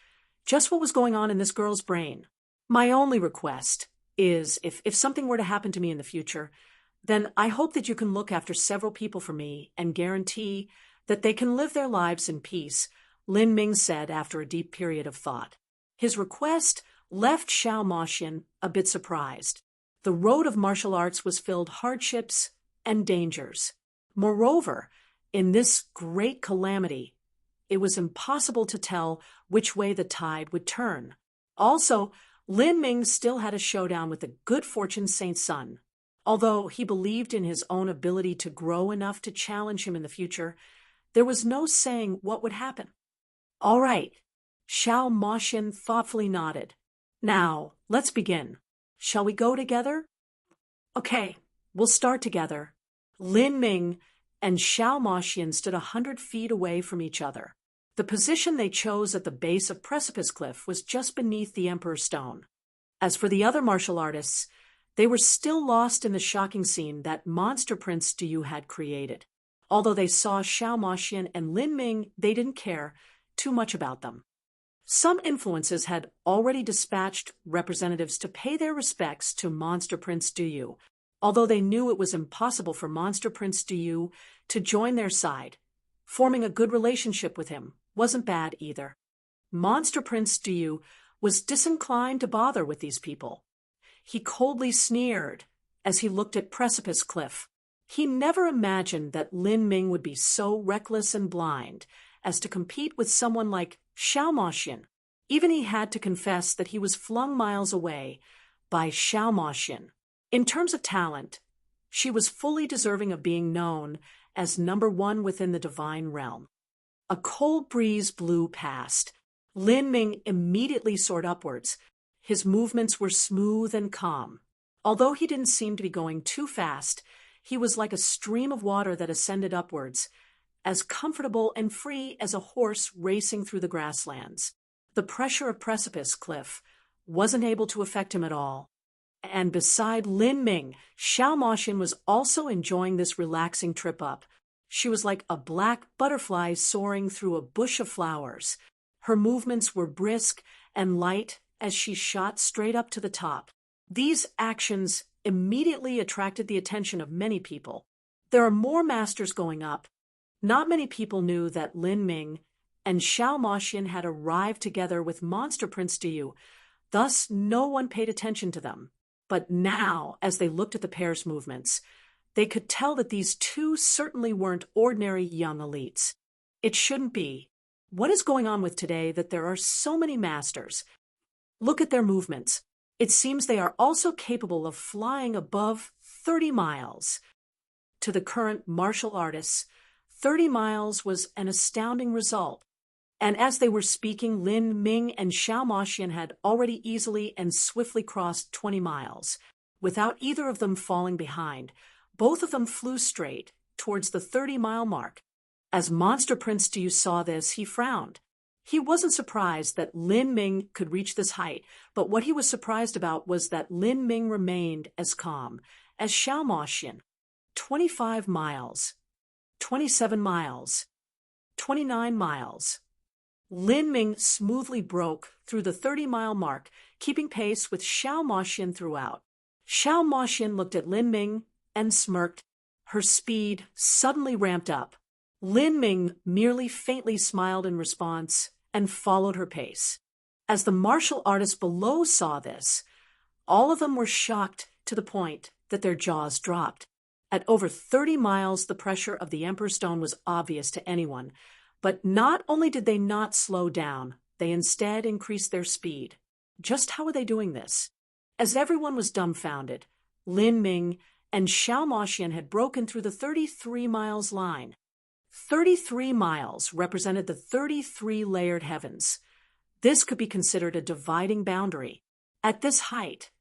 Just what was going on in this girl's brain. My only request is, if something were to happen to me in the future, then I hope that you can look after several people for me and guarantee that they can live their lives in peace, Lin Ming said after a deep period of thought. His request left Xiao Moxian a bit surprised. The road of martial arts was filled with hardships and dangers. Moreover, in this great calamity, it was impossible to tell which way the tide would turn. Also, Lin Ming still had a showdown with the good fortune Saint Sun. Although he believed in his own ability to grow enough to challenge him in the future, there was no saying what would happen. All right, Xiao Moxian thoughtfully nodded. Now, let's begin. Shall we go together? Okay, we'll start together. Lin Ming and Xiao Moxian stood 100 feet away from each other. The position they chose at the base of Precipice Cliff was just beneath the Emperor's Stone. As for the other martial artists, they were still lost in the shocking scene that Monster Prince Diyu had created. Although they saw Xiao Moxian and Lin Ming, they didn't care too much about them. Some influences had already dispatched representatives to pay their respects to Monster Prince Diyu, although they knew it was impossible for Monster Prince Diyu to join their side. Forming a good relationship with him wasn't bad either. Monster Prince Diyu was disinclined to bother with these people. He coldly sneered as he looked at Precipice Cliff. He never imagined that Lin Ming would be so reckless and blind as to compete with someone like Xiao Moxian. Even he had to confess that he was flung miles away by Xiao Moxian. In terms of talent, she was fully deserving of being known as number one within the divine realm. A cold breeze blew past. Lin Ming immediately soared upwards. His movements were smooth and calm. Although he didn't seem to be going too fast, he was like a stream of water that ascended upwards, as comfortable and free as a horse racing through the grasslands. The pressure of Precipice Cliff wasn't able to affect him at all. And beside Lin Ming, Xiao Moxian was also enjoying this relaxing trip up. She was like a black butterfly soaring through a bush of flowers. Her movements were brisk and light as she shot straight up to the top. These actions immediately attracted the attention of many people. There are more masters going up. Not many people knew that Lin Ming and Xiao Moxian had arrived together with Monster Prince Diyu. Thus, no one paid attention to them. But now, as they looked at the pair's movements, they could tell that these two certainly weren't ordinary young elites. It shouldn't be. What is going on with today that there are so many masters? Look at their movements. It seems they are also capable of flying above 30 miles. To the current martial artists, 30 miles was an astounding result. And as they were speaking, Lin Ming and Xiao Moxian had already easily and swiftly crossed 20 miles. Without either of them falling behind, both of them flew straight towards the 30-mile mark. As Monster Prince Diyu saw this, he frowned. He wasn't surprised that Lin Ming could reach this height, but what he was surprised about was that Lin Ming remained as calm as Xiao Moxian. 25 miles, 27 miles, 29 miles. Lin Ming smoothly broke through the 30-mile mark, keeping pace with Xiao Moxian throughout. Xiao Moxian looked at Lin Ming and smirked. Her speed suddenly ramped up. Lin Ming merely faintly smiled in response and followed her pace. As the martial artists below saw this, all of them were shocked to the point that their jaws dropped. At over 30 miles, the pressure of the Emperor's Stone was obvious to anyone. But not only did they not slow down, they instead increased their speed. Just how were they doing this? As everyone was dumbfounded, Lin Ming and Xiao Moxian had broken through the 33 miles line. 33 miles represented the 33 layered heavens. This could be considered a dividing boundary. At this height,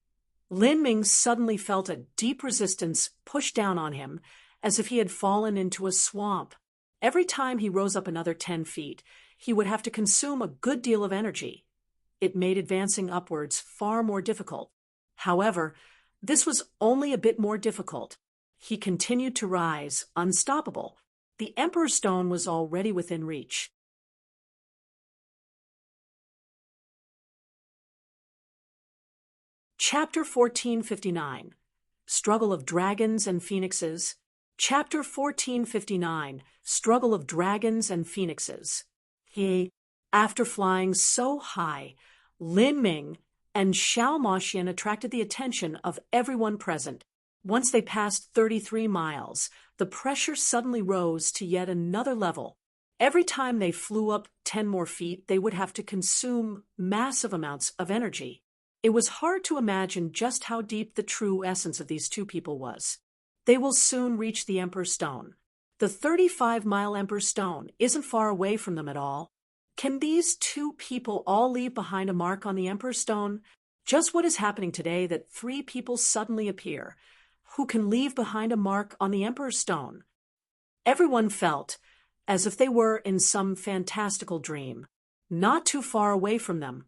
Lin Ming suddenly felt a deep resistance push down on him, as if he had fallen into a swamp. Every time he rose up another 10 feet, he would have to consume a good deal of energy. It made advancing upwards far more difficult. However, this was only a bit more difficult. He continued to rise, unstoppable. The Emperor's Stone was already within reach. Chapter 1459, Struggle of Dragons and Phoenixes. Chapter 1459, Struggle of Dragons and Phoenixes. After flying so high, Lin Ming and Xiao Moxian attracted the attention of everyone present. Once they passed 33 miles, the pressure suddenly rose to yet another level. Every time they flew up 10 more feet, they would have to consume massive amounts of energy. It was hard to imagine just how deep the true essence of these two people was. They will soon reach the Emperor's Stone. The 35-mile Emperor's Stone isn't far away from them at all. Can these two people all leave behind a mark on the Emperor's Stone? Just what is happening today that 3 people suddenly appear who can leave behind a mark on the Emperor's Stone? Everyone felt as if they were in some fantastical dream. Not too far away from them,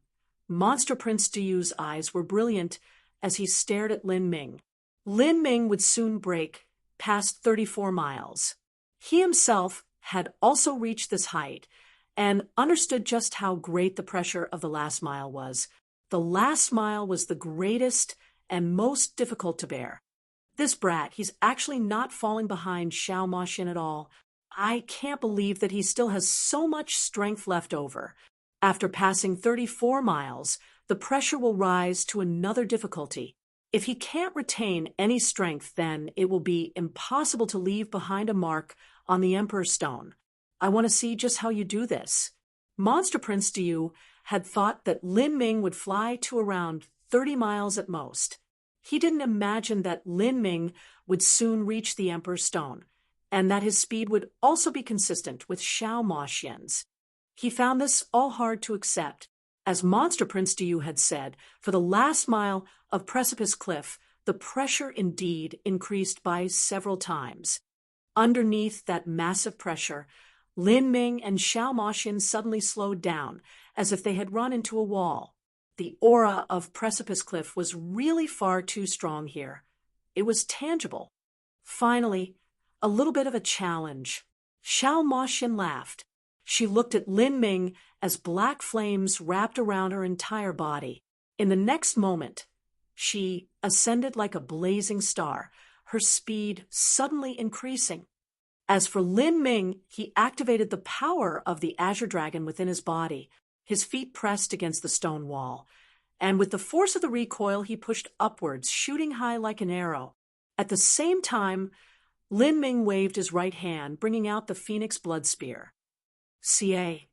Monster Prince Diyu's eyes were brilliant as he stared at Lin Ming. Lin Ming would soon break past 34 miles. He himself had also reached this height and understood just how great the pressure of the last mile was. The last mile was the greatest and most difficult to bear. This brat, he's actually not falling behind Xiao Moxian at all. I can't believe that he still has so much strength left over. After passing 34 miles, the pressure will rise to another difficulty. If he can't retain any strength, then it will be impossible to leave behind a mark on the Emperor's Stone. I want to see just how you do this. Monster Prince Diyu had thought that Lin Ming would fly to around 30 miles at most. He didn't imagine that Lin Ming would soon reach the Emperor's Stone, and that his speed would also be consistent with Xiao Moxian's. He found this all hard to accept. As Monster Prince Diyu had said, for the last mile of Precipice Cliff, the pressure indeed increased by several times. Underneath that massive pressure, Lin Ming and Xiao Moxian suddenly slowed down, as if they had run into a wall. The aura of Precipice Cliff was really far too strong here. It was tangible. Finally, a little bit of a challenge. Xiao Moxian laughed. She looked at Lin Ming as black flames wrapped around her entire body. In the next moment, she ascended like a blazing star, her speed suddenly increasing. As for Lin Ming, he activated the power of the Azure Dragon within his body. His feet pressed against the stone wall, and with the force of the recoil, he pushed upwards, shooting high like an arrow. At the same time, Lin Ming waved his right hand, bringing out the Phoenix Blood Spear. CA.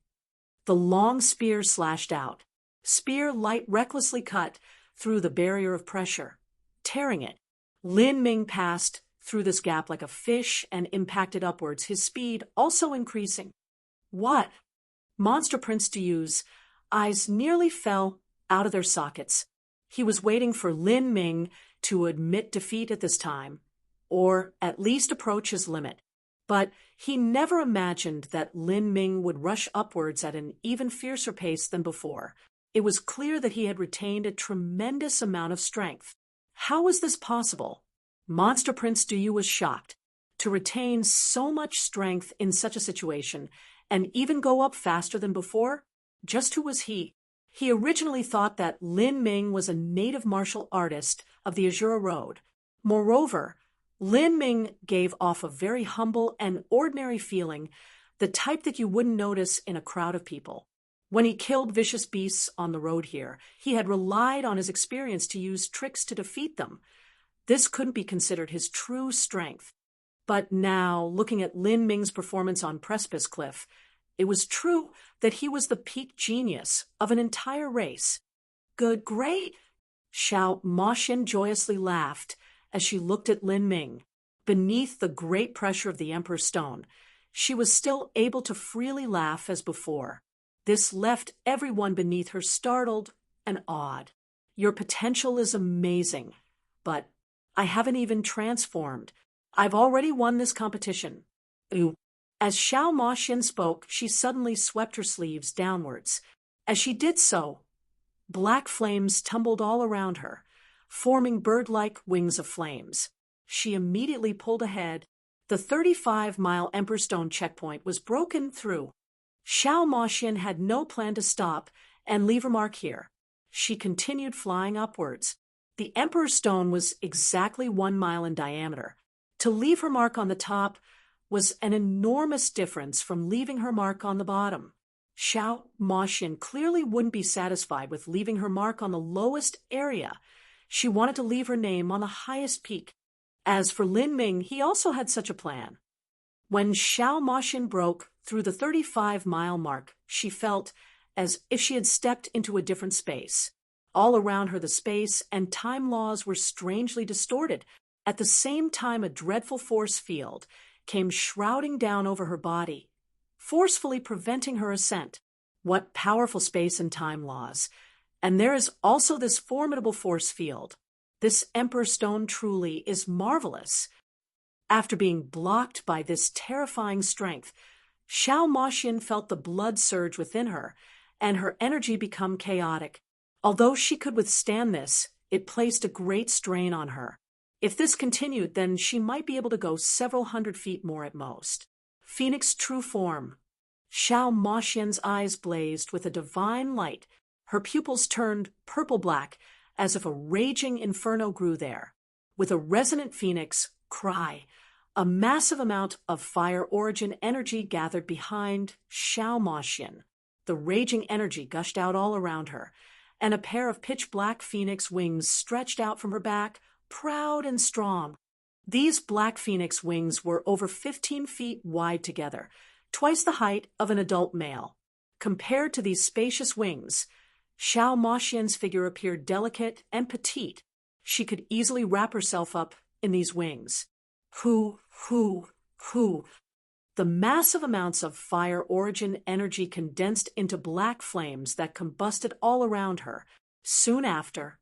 The long spear slashed out. Spear light recklessly cut through the barrier of pressure, tearing it. Lin Ming passed through this gap like a fish and impacted upwards, his speed also increasing. What? Monster Prince Diyu's eyes nearly fell out of their sockets. He was waiting for Lin Ming to admit defeat at this time, or at least approach his limit. But he never imagined that Lin Ming would rush upwards at an even fiercer pace than before. It was clear that he had retained a tremendous amount of strength. How was this possible? Monster Prince Diyu was shocked. To retain so much strength in such a situation, and even go up faster than before? Just who was he? He originally thought that Lin Ming was a native martial artist of the Azura Road. Moreover, Lin Ming gave off a very humble and ordinary feeling, the type that you wouldn't notice in a crowd of people. When he killed vicious beasts on the road here, he had relied on his experience to use tricks to defeat them. This couldn't be considered his true strength. But now, looking at Lin Ming's performance on Precipice Cliff, it was true that he was the peak genius of an entire race. Good, great! Xiao Moxian joyously laughed as she looked at Lin Ming. Beneath the great pressure of the Emperor's Stone, she was still able to freely laugh as before. This left everyone beneath her startled and awed. Your potential is amazing, but I haven't even transformed. I've already won this competition. Ooh. As Xiao Moxian spoke, she suddenly swept her sleeves downwards. As she did so, black flames tumbled all around her, forming bird-like wings of flames. She immediately pulled ahead. The 35-mile Emperor's Stone checkpoint was broken through. Xiao Moxian had no plan to stop and leave her mark here. She continued flying upwards. The Emperor's Stone was exactly 1 mile in diameter. To leave her mark on the top was an enormous difference from leaving her mark on the bottom. Xiao Moxian clearly wouldn't be satisfied with leaving her mark on the lowest area. She wanted to leave her name on the highest peak. As for Lin Ming, he also had such a plan. When Xiao Moxian broke through the 35-mile mark, she felt as if she had stepped into a different space. All around her, the space and time laws were strangely distorted. At the same time, a dreadful force field came shrouding down over her body, forcefully preventing her ascent. What powerful space and time laws! And there is also this formidable force field. This Emperor's Stone truly is marvelous. After being blocked by this terrifying strength, Xiao Moxian felt the blood surge within her, and her energy become chaotic. Although she could withstand this, it placed a great strain on her. If this continued, then she might be able to go several hundred feet more at most. Phoenix true form. Xiao Moxian's eyes blazed with a divine light. Her pupils turned purple-black, as if a raging inferno grew there. With a resonant phoenix cry, a massive amount of fire origin energy gathered behind Xiao Moxian. The raging energy gushed out all around her, and a pair of pitch-black phoenix wings stretched out from her back, proud and strong. These black phoenix wings were over 15 feet wide together, twice the height of an adult male. Compared to these spacious wings, Xiao Moxian's figure appeared delicate and petite. She could easily wrap herself up in these wings. Hoo. The massive amounts of fire origin energy condensed into black flames that combusted all around her. Soon after,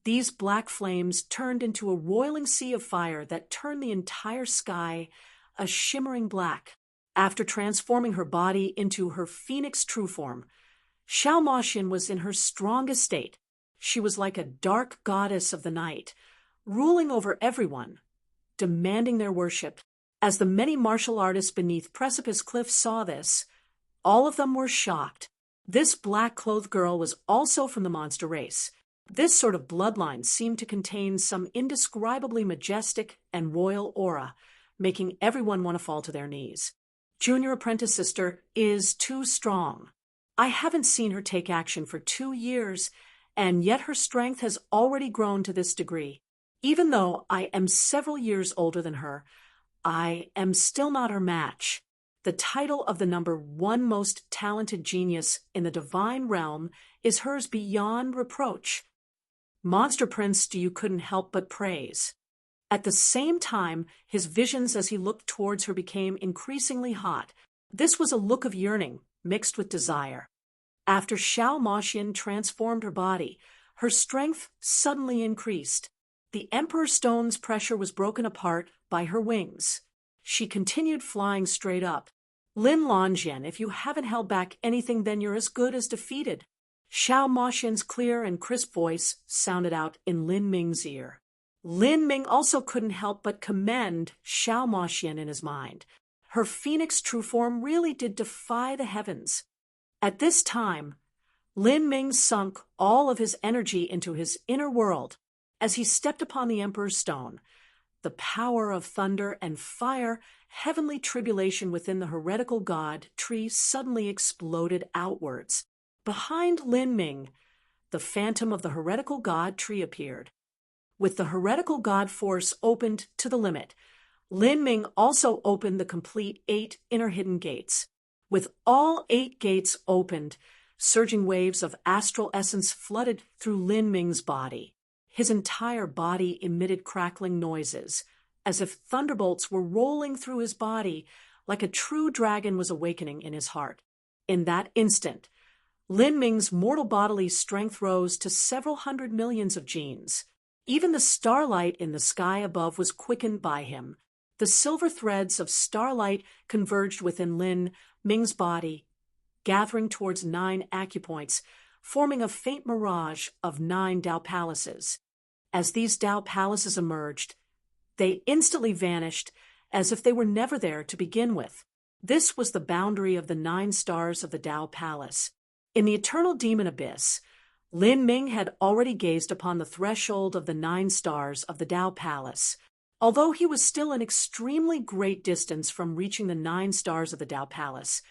these black flames turned into a roiling sea of fire that turned the entire sky a shimmering black. After transforming her body into her phoenix true form, Xiao Moxian was in her strongest state. She was like a dark goddess of the night, ruling over everyone, demanding their worship. As the many martial artists beneath Precipice Cliff saw this, all of them were shocked. This black-clothed girl was also from the monster race. This sort of bloodline seemed to contain some indescribably majestic and royal aura, making everyone want to fall to their knees. Junior apprentice sister is too strong. I haven't seen her take action for 2 years, and yet her strength has already grown to this degree. Even though I am several years older than her, I am still not her match. The title of the #1 most talented genius in the divine realm is hers beyond reproach. Monster Prince Stu couldn't help but praise. At the same time, his visions as he looked towards her became increasingly hot. This was a look of yearning mixed with desire. After Xiao Moxian transformed her body, her strength suddenly increased. The Emperor Stone's pressure was broken apart by her wings. She continued flying straight up. Lin Lonjian, if you haven't held back anything, then you're as good as defeated. Xiao Moxian's clear and crisp voice sounded out in Lin Ming's ear. Lin Ming also couldn't help but commend Xiao Moxian in his mind. Her phoenix true form really did defy the heavens. At this time, Lin Ming sunk all of his energy into his inner world as he stepped upon the Emperor's Stone. The power of thunder and fire, heavenly tribulation within the heretical god tree suddenly exploded outwards. Behind Lin Ming, the phantom of the heretical god tree appeared. With the heretical god force opened to the limit, Lin Ming also opened the complete 8 inner hidden gates. With all 8 gates opened, surging waves of astral essence flooded through Lin Ming's body. His entire body emitted crackling noises, as if thunderbolts were rolling through his body, like a true dragon was awakening in his heart. In that instant, Lin Ming's mortal bodily strength rose to several hundred millions of genes. Even the starlight in the sky above was quickened by him. The silver threads of starlight converged within Lin Ming's body, gathering towards 9 acupoints, forming a faint mirage of 9 Dao palaces. As these Dao palaces emerged, they instantly vanished as if they were never there to begin with. This was the boundary of the 9 stars of the Dao Palace. In the eternal demon abyss, Lin Ming had already gazed upon the threshold of the 9 stars of the Dao Palace. Although he was still an extremely great distance from reaching the 9 stars of the Dao Palace,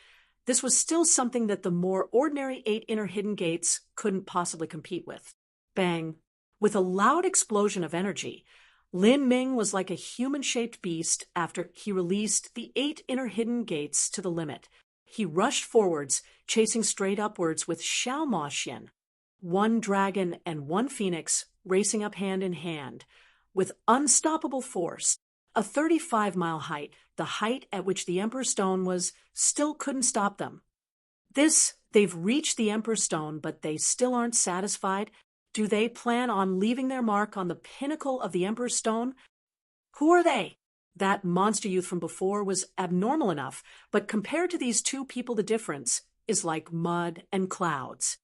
this was still something that the more ordinary 8 inner hidden gates couldn't possibly compete with. Bang! With a loud explosion of energy, Lin Ming was like a human-shaped beast after he released the 8 inner hidden gates to the limit. He rushed forwards, chasing straight upwards with Xiao Moxian, 1 dragon and 1 phoenix racing up hand in hand. With unstoppable force, a 35-mile height, the height at which the Emperor's Stone was, still couldn't stop them. They've reached the Emperor's Stone, but they still aren't satisfied. Do they plan on leaving their mark on the pinnacle of the Emperor's Stone? Who are they? That monster youth from before was abnormal enough, but compared to these 2 people, the difference is like mud and clouds.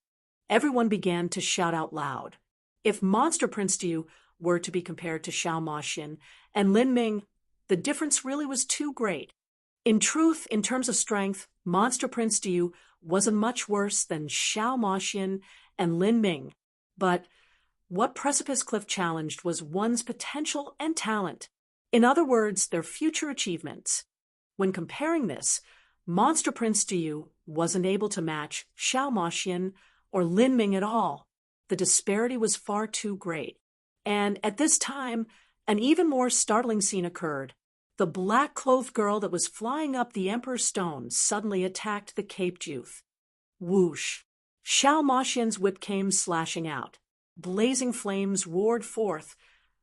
Everyone began to shout out loud. If Monster Prince Stu were to be compared to Xiao Moxian and Lin Ming, the difference really was too great. In truth, in terms of strength, Monster Prince Stu wasn't much worse than Xiao Moxian and Lin Ming. But what Precipice Cliff challenged was one's potential and talent. In other words, their future achievements. When comparing this, Monster Prince Stu wasn't able to match Xiao Moxian or Lin Ming at all. The disparity was far too great. And at this time, an even more startling scene occurred. The black-clothed girl that was flying up the Emperor's Stone suddenly attacked the caped youth. Whoosh! Xiao Moxian's whip came slashing out. Blazing flames roared forth,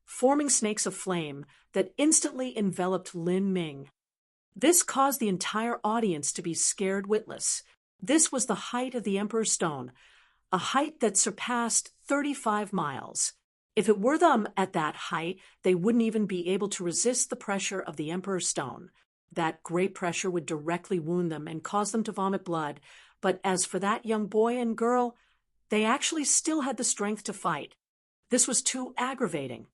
forming snakes of flame that instantly enveloped Lin Ming. This caused the entire audience to be scared witless. This was the height of the Emperor's Stone, a height that surpassed 35 miles. If it were them at that height, they wouldn't even be able to resist the pressure of the Emperor's Stone. That great pressure would directly wound them and cause them to vomit blood. But as for that young boy and girl, they actually still had the strength to fight. This was too aggravating.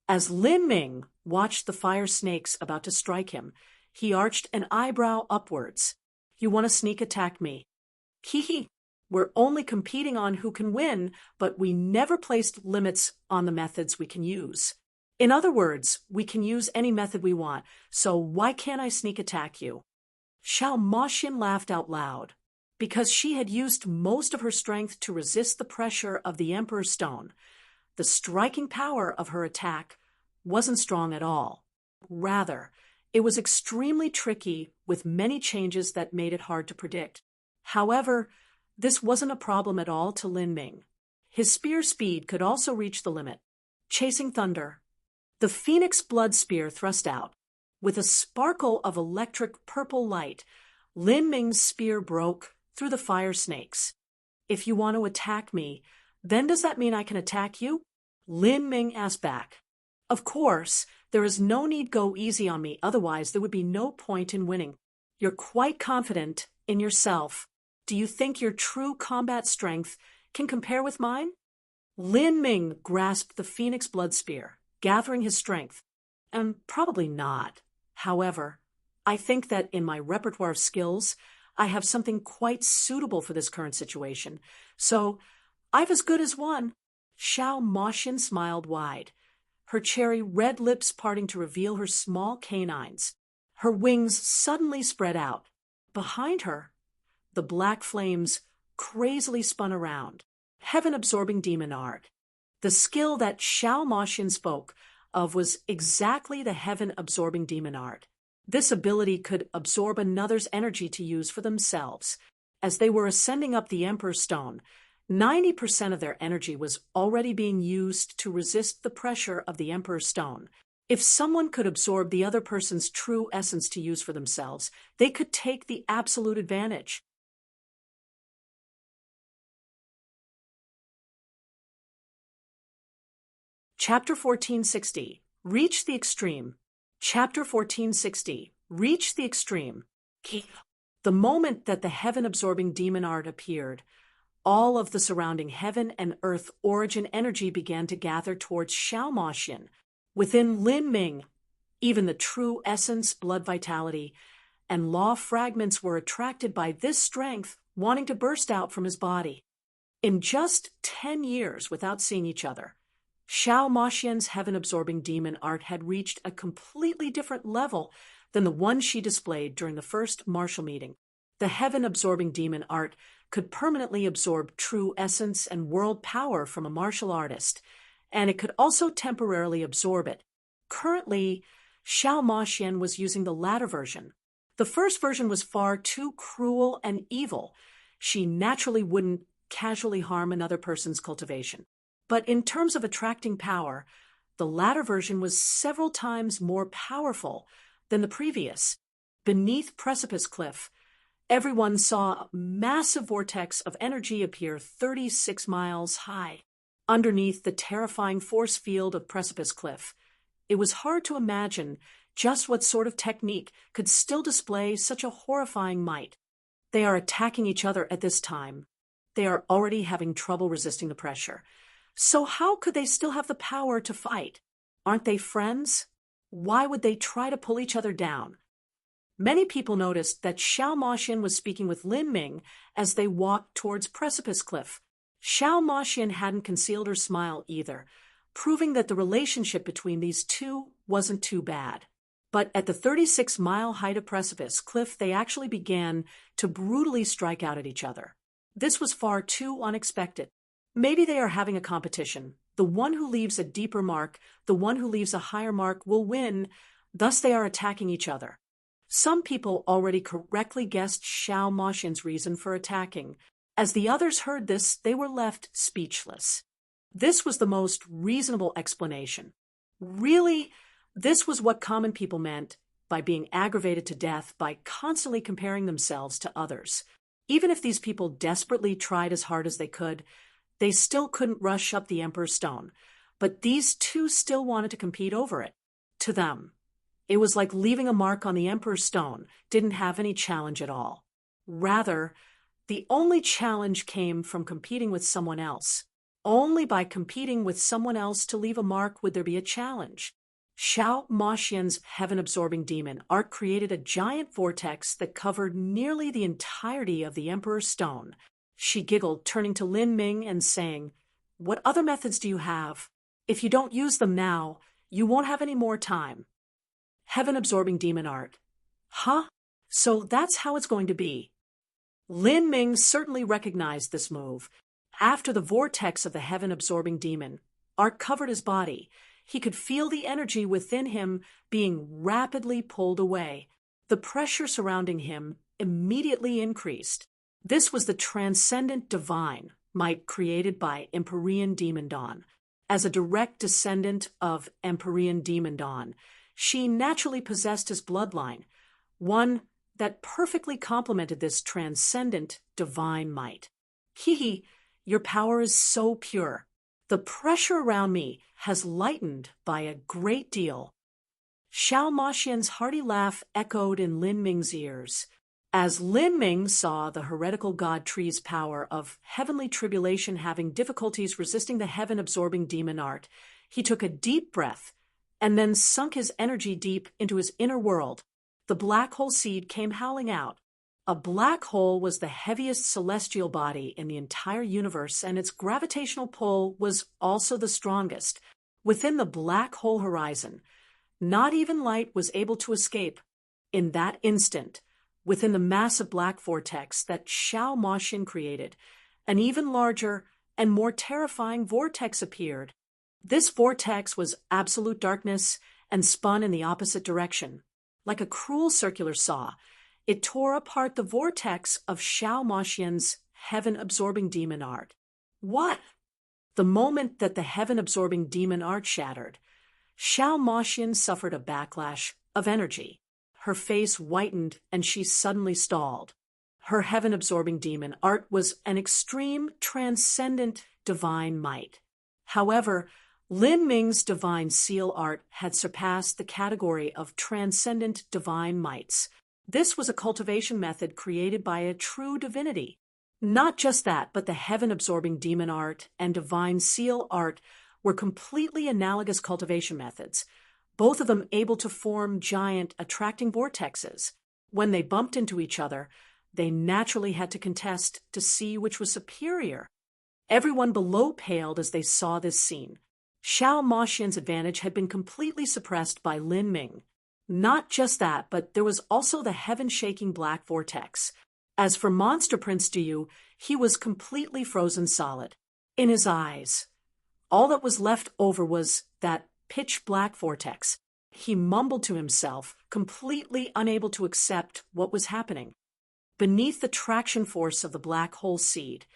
As Lin Ming watched the fire snakes about to strike him, he arched an eyebrow upwards. You want to sneak attack me? Hee. We're only competing on who can win, but we never placed limits on the methods we can use. In other words, we can use any method we want, so why can't I sneak attack you? Xiao Moxian laughed out loud. Because she had used most of her strength to resist the pressure of the Emperor's Stone, the striking power of her attack wasn't strong at all. Rather, it was extremely tricky with many changes that made it hard to predict. However, this wasn't a problem at all to Lin Ming. His spear speed could also reach the limit. Chasing thunder. The phoenix blood spear thrust out. With a sparkle of electric purple light, Lin Ming's spear broke through the fire snakes. If you want to attack me, then does that mean I can attack you? Lin Ming asked back. Of course, there is no need go easy on me, otherwise there would be no point in winning. You're quite confident in yourself. Do you think your true combat strength can compare with mine? Lin Ming grasped the phoenix blood spear, gathering his strength. Probably not. However, I think that in my repertoire of skills, I have something quite suitable for this current situation. So, I've as good as won. Xiao Moxian smiled wide, her cherry red lips parting to reveal her small canines. Her wings suddenly spread out. Behind her, the black flames crazily spun around. Heaven-absorbing demon art. The skill that Xiao Moxian spoke of was exactly the heaven-absorbing demon art. This ability could absorb another's energy to use for themselves. As they were ascending up the Emperor's Stone, 90% of their energy was already being used to resist the pressure of the Emperor's Stone. If someone could absorb the other person's true essence to use for themselves, they could take the absolute advantage. Chapter 1460. Reach the Extreme. Chapter 1460. Reach the Extreme. The moment that the heaven-absorbing demon art appeared, all of the surrounding heaven and earth origin energy began to gather towards Xiao Moxian. Within Lin Ming, even the true essence, blood vitality, and law fragments were attracted by this strength, wanting to burst out from his body. In just 10 years without seeing each other, Xiao Moxian's heaven-absorbing demon art had reached a completely different level than the one she displayed during the first martial meeting. The heaven-absorbing demon art could permanently absorb true essence and world power from a martial artist, and it could also temporarily absorb it. Currently, Xiao Moxian was using the latter version. The first version was far too cruel and evil. She naturally wouldn't casually harm another person's cultivation. But in terms of attracting power, the latter version was several times more powerful than the previous. Beneath Precipice Cliff, everyone saw a massive vortex of energy appear 36 miles high. Underneath the terrifying force field of Precipice Cliff, it was hard to imagine just what sort of technique could still display such a horrifying might. They are attacking each other at this time. They are already having trouble resisting the pressure. So how could they still have the power to fight? Aren't they friends? Why would they try to pull each other down? Many people noticed that Xiao Moxian was speaking with Lin Ming as they walked towards Precipice Cliff. Xiao Moxian hadn't concealed her smile either, proving that the relationship between these two wasn't too bad. But at the 36-mile height of Precipice Cliff, they actually began to brutally strike out at each other. This was far too unexpected. Maybe they are having a competition. The one who leaves a deeper mark, the one who leaves a higher mark will win. Thus they are attacking each other. Some people already correctly guessed Xiao Moxian's reason for attacking. As the others heard this, they were left speechless. This was the most reasonable explanation. Really, this was what common people meant by being aggravated to death by constantly comparing themselves to others. Even if these people desperately tried as hard as they could, they still couldn't rush up the Emperor's Stone, but these two still wanted to compete over it. To them, it was like leaving a mark on the Emperor's Stone didn't have any challenge at all. Rather, the only challenge came from competing with someone else. only by competing with someone else to leave a mark would there be a challenge. Xiao Moxian's heaven-absorbing demon art created a giant vortex that covered nearly the entirety of the Emperor's stone. She giggled, turning to Lin Ming and saying, "What other methods do you have? If you don't use them now, you won't have any more time." Heaven-absorbing demon art. Huh? So that's how it's going to be. Lin Ming certainly recognized this move. After the vortex of the heaven-absorbing demon art covered his body, he could feel the energy within him being rapidly pulled away. The pressure surrounding him immediately increased. This was the transcendent divine might created by Empyrean Demon Dawn. As a direct descendant of Empyrean Demon Dawn, she naturally possessed his bloodline, one that perfectly complemented this transcendent divine might. Hee, your power is so pure. The pressure around me has lightened by a great deal. Xiao Moxian's hearty laugh echoed in Lin Ming's ears. As Lin Ming saw the heretical god tree's power of heavenly tribulation having difficulties resisting the heaven-absorbing demon art, he took a deep breath and then sunk his energy deep into his inner world. The black hole seed came howling out. A black hole was the heaviest celestial body in the entire universe, and its gravitational pull was also the strongest. Within the black hole horizon, not even light was able to escape. In that instant, within the massive black vortex that Xiao Moxian created, an even larger and more terrifying vortex appeared. This vortex was absolute darkness and spun in the opposite direction. Like a cruel circular saw, it tore apart the vortex of Xiao Moxian's heaven-absorbing demon art. What? The moment that the heaven-absorbing demon art shattered, Xiao Moxian suffered a backlash of energy. Her face whitened and she suddenly stalled. Her heaven-absorbing demon art was an extreme, transcendent, divine might. However, Lin Ming's divine seal art had surpassed the category of transcendent divine mights. This was a cultivation method created by a true divinity. Not just that, but the heaven-absorbing demon art and divine seal art were completely analogous cultivation methods, both of them able to form giant, attracting vortexes. When they bumped into each other, they naturally had to contest to see which was superior. Everyone below paled as they saw this scene. Xiao Moxian's advantage had been completely suppressed by Lin Ming. Not just that, but there was also the heaven-shaking black vortex. As for Monster Prince Diyu, he was completely frozen solid. In his eyes, all that was left over was that pitch-black vortex. He mumbled to himself, completely unable to accept what was happening. Beneath the traction force of the black hole seed,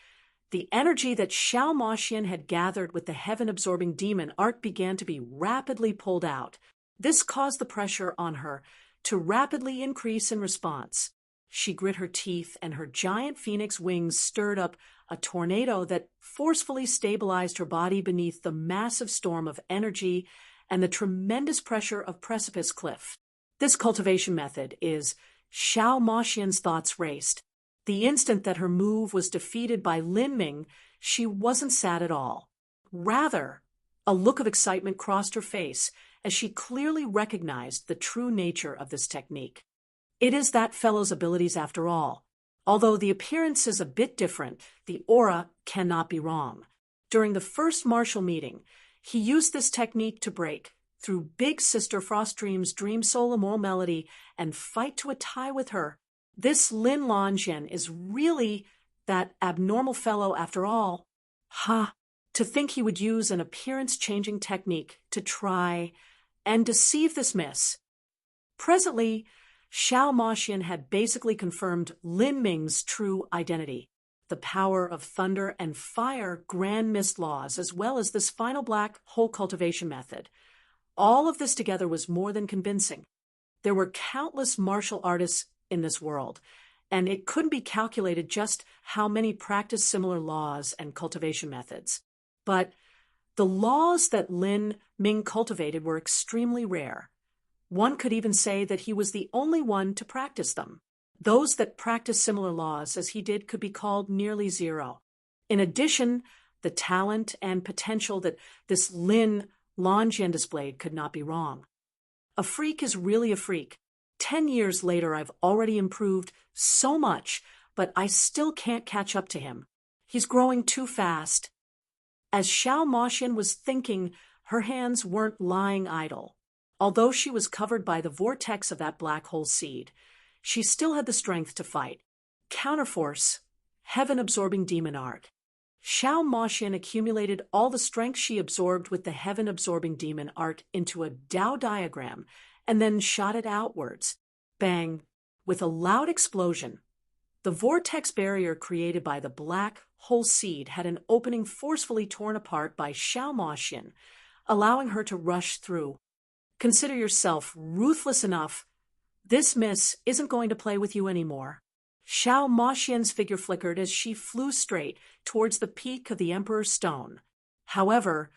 the energy that Xiao Moxian had gathered with the heaven-absorbing demon art began to be rapidly pulled out. This caused the pressure on her to rapidly increase in response. She grit her teeth, and her giant phoenix wings stirred up a tornado that forcefully stabilized her body beneath the massive storm of energy and the tremendous pressure of precipice cliff. This cultivation method is Xiao Moxian's thoughts raced. The instant that her move was defeated by Lin Ming, she wasn't sad at all. Rather, a look of excitement crossed her face as she clearly recognized the true nature of this technique. It is that fellow's abilities after all. Although the appearance is a bit different, the aura cannot be wrong. During the first martial meeting, he used this technique to break through Big Sister Frostdream's Dream Soul Immoral Melody and fight to a tie with her. This Lin Lanjian is really that abnormal fellow after all. Ha! To think he would use an appearance-changing technique to try and deceive this miss. Presently, Xiao Moxian had basically confirmed Lin Ming's true identity. The power of thunder and fire grand mist laws, as well as this final black hole cultivation method. All of this together was more than convincing. There were countless martial artists in this world, and it couldn't be calculated just how many practiced similar laws and cultivation methods. But the laws that Lin Ming cultivated were extremely rare. One could even say that he was the only one to practice them. Those that practiced similar laws as he did could be called nearly zero. In addition, The talent and potential that this Lin Longyan displayed could not be wrong. A freak is really a freak. 10 years later, I've already improved so much, but I still can't catch up to him. He's growing too fast. As Xiao Moxian was thinking, her hands weren't lying idle. Although she was covered by the vortex of that black hole seed, she still had the strength to fight. Counterforce, heaven-absorbing demon art. Xiao Moxian accumulated all the strength she absorbed with the heaven-absorbing demon art into a Tao diagram and then shot it outwards. Bang! With a loud explosion. The vortex barrier created by the black hole seed had an opening forcefully torn apart by Xiao Moxian, allowing her to rush through. Consider yourself ruthless enough. This miss isn't going to play with you anymore. Xiao Moxian's figure flickered as she flew straight towards the peak of the Emperor's Stone. However,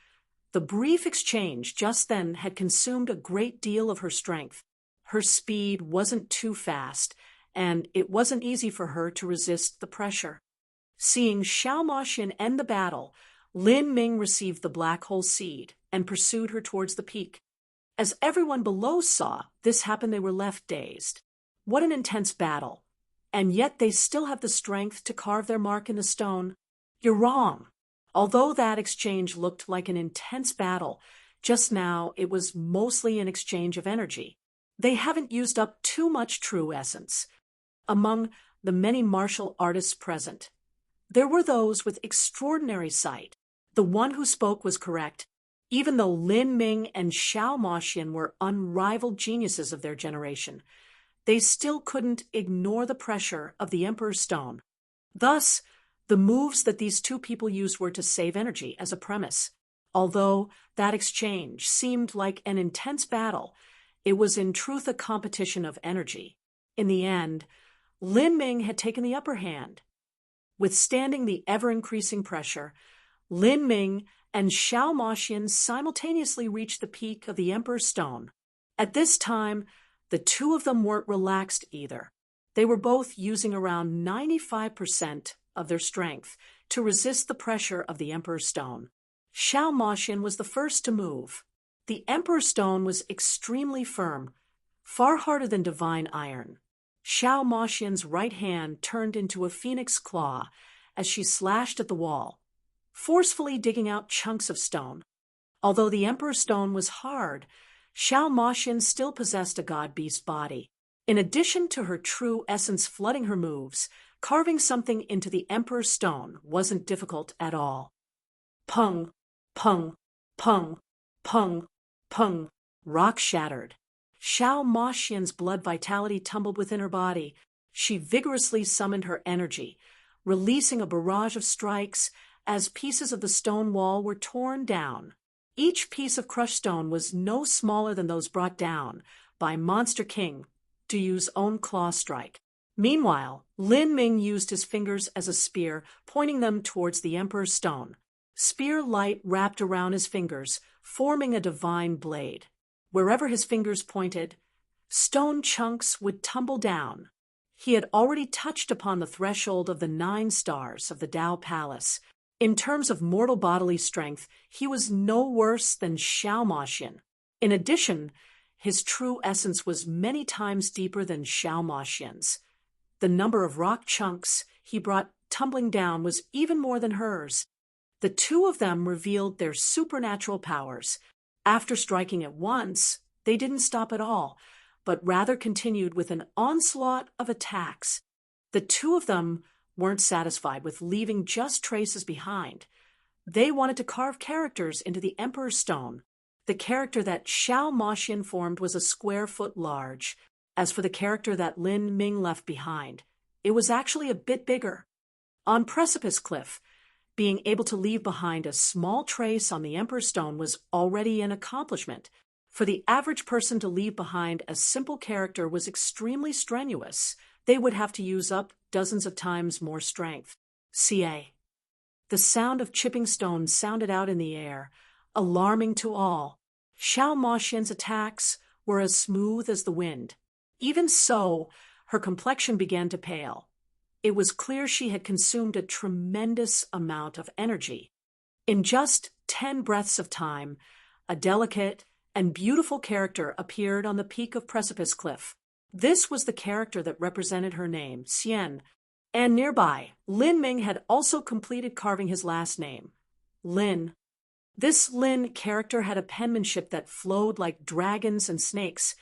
the brief exchange just then had consumed a great deal of her strength. Her speed wasn't too fast, and it wasn't easy for her to resist the pressure. Seeing Xiao Moxian end the battle, Lin Ming received the black hole seed and pursued her towards the peak. As everyone below saw this happen, they were left dazed. What an intense battle! And yet they still have the strength to carve their mark in the stone. You're wrong. Although that exchange looked like an intense battle, just now it was mostly an exchange of energy. They haven't used up too much true essence. Among the many martial artists present, there were those with extraordinary sight. The one who spoke was correct. Even though Lin Ming and Xiao Moxian were unrivaled geniuses of their generation, they still couldn't ignore the pressure of the Emperor's Stone. Thus, the moves that these two people used were to save energy as a premise. Although that exchange seemed like an intense battle, it was in truth a competition of energy. In the end, Lin Ming had taken the upper hand. Withstanding the ever-increasing pressure, Lin Ming and Xiao Moxian simultaneously reached the peak of the Emperor's Stone. At this time, the two of them weren't relaxed either. They were both using around 95% of their strength to resist the pressure of the Emperor's Stone. Xiao Moxian was the first to move. The Emperor's Stone was extremely firm, far harder than divine iron. Xiao Moxian's right hand turned into a phoenix claw as she slashed at the wall, forcefully digging out chunks of stone. Although the Emperor's Stone was hard, Xiao Moxian still possessed a god-beast body. In addition to her true essence flooding her moves, carving something into the Emperor's Stone wasn't difficult at all. Pung, pung, pung, pung, pung. Rock shattered. Xiao Moxian's blood vitality tumbled within her body. She vigorously summoned her energy, releasing a barrage of strikes as pieces of the stone wall were torn down. Each piece of crushed stone was no smaller than those brought down by Monster King Duyu's own claw strike. Meanwhile, Lin Ming used his fingers as a spear, pointing them towards the Emperor's Stone. Spear light wrapped around his fingers, forming a divine blade. Wherever his fingers pointed, stone chunks would tumble down. He had already touched upon the threshold of the 9 stars of the Tao Palace. In terms of mortal bodily strength, he was no worse than Xiao Moxian. In addition, his true essence was many times deeper than Xiao Moxian's. The number of rock chunks he brought tumbling down was even more than hers. The two of them revealed their supernatural powers. After striking at once, they didn't stop at all, but rather continued with an onslaught of attacks. The two of them weren't satisfied with leaving just traces behind. They wanted to carve characters into the Emperor's Stone. The character that Xiao Moxian formed was a square foot large. As for the character that Lin Ming left behind, it was actually a bit bigger. On Precipice Cliff, being able to leave behind a small trace on the Emperor's Stone was already an accomplishment. For the average person to leave behind a simple character was extremely strenuous. They would have to use up dozens of times more strength. CA. The sound of chipping stones sounded out in the air, alarming to all. Xiao Moxian's attacks were as smooth as the wind. Even so, her complexion began to pale. It was clear she had consumed a tremendous amount of energy. In just 10 breaths of time, a delicate and beautiful character appeared on the peak of Precipice Cliff. This was the character that represented her name, Xian, and nearby, Lin Ming had also completed carving his last name, Lin. This Lin character had a penmanship that flowed like dragons and snakes,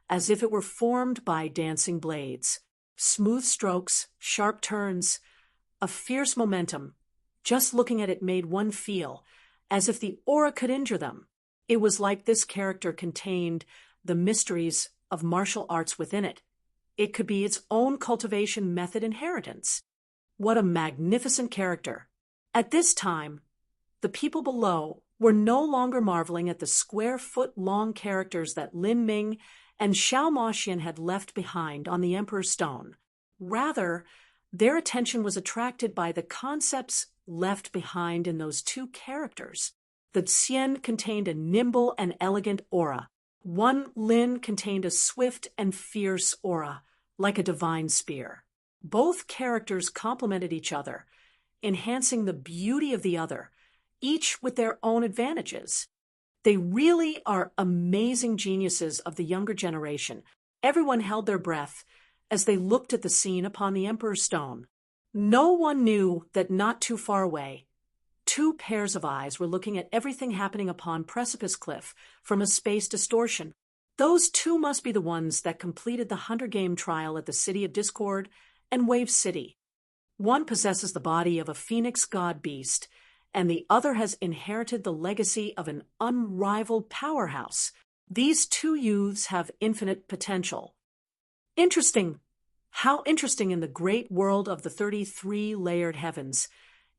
as if it were formed by dancing blades. Smooth strokes, sharp turns, a fierce momentum. Just looking at it made one feel as if the aura could injure them. It was like this character contained the mysteries of martial arts within it. It could be its own cultivation method inheritance. What a magnificent character. At this time, the people below were no longer marveling at the square-foot-long characters that Lin Ming and Xiao Moxian had left behind on the Emperor's Stone. Rather, their attention was attracted by the concepts left behind in those two characters. The Xian contained a nimble and elegant aura. One Lin contained a swift and fierce aura, like a divine spear. Both characters complemented each other, enhancing the beauty of the other, each with their own advantages. They really are amazing geniuses of the younger generation. Everyone held their breath as they looked at the scene upon the Emperor's Stone. No one knew that not too far away, two pairs of eyes were looking at everything happening upon Precipice Cliff from a space distortion. Those two must be the ones that completed the Hunter Game trial at the City of Discord and Wave City. One possesses the body of a phoenix god beast, and the other has inherited the legacy of an unrivaled powerhouse. These two youths have infinite potential. Interesting. How interesting in the great world of the 33-layered heavens.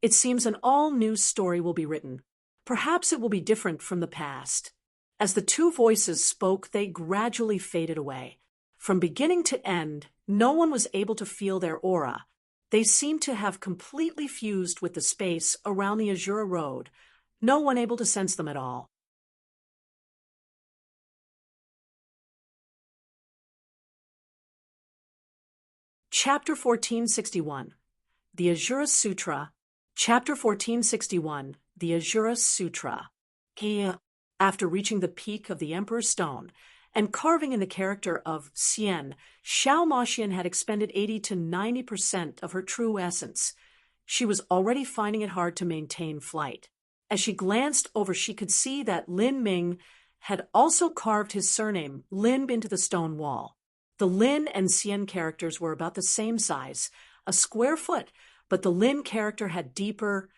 It seems an all-new story will be written. Perhaps it will be different from the past. As the two voices spoke, they gradually faded away. From beginning to end, no one was able to feel their aura. They seemed to have completely fused with the space around the Azura Road, no one able to sense them at all. Chapter 1461, The Azura Sutra. Chapter 1461, The Azura Sutra. After reaching the peak of the Emperor's Stone and carving in the character of Xian, Xiao Moxian had expended 80 to 90% of her true essence. She was already finding it hard to maintain flight. As she glanced over, she could see that Lin Ming had also carved his surname, Lin, into the stone wall. The Lin and Xian characters were about the same size, a square foot, but the Lin character had deeper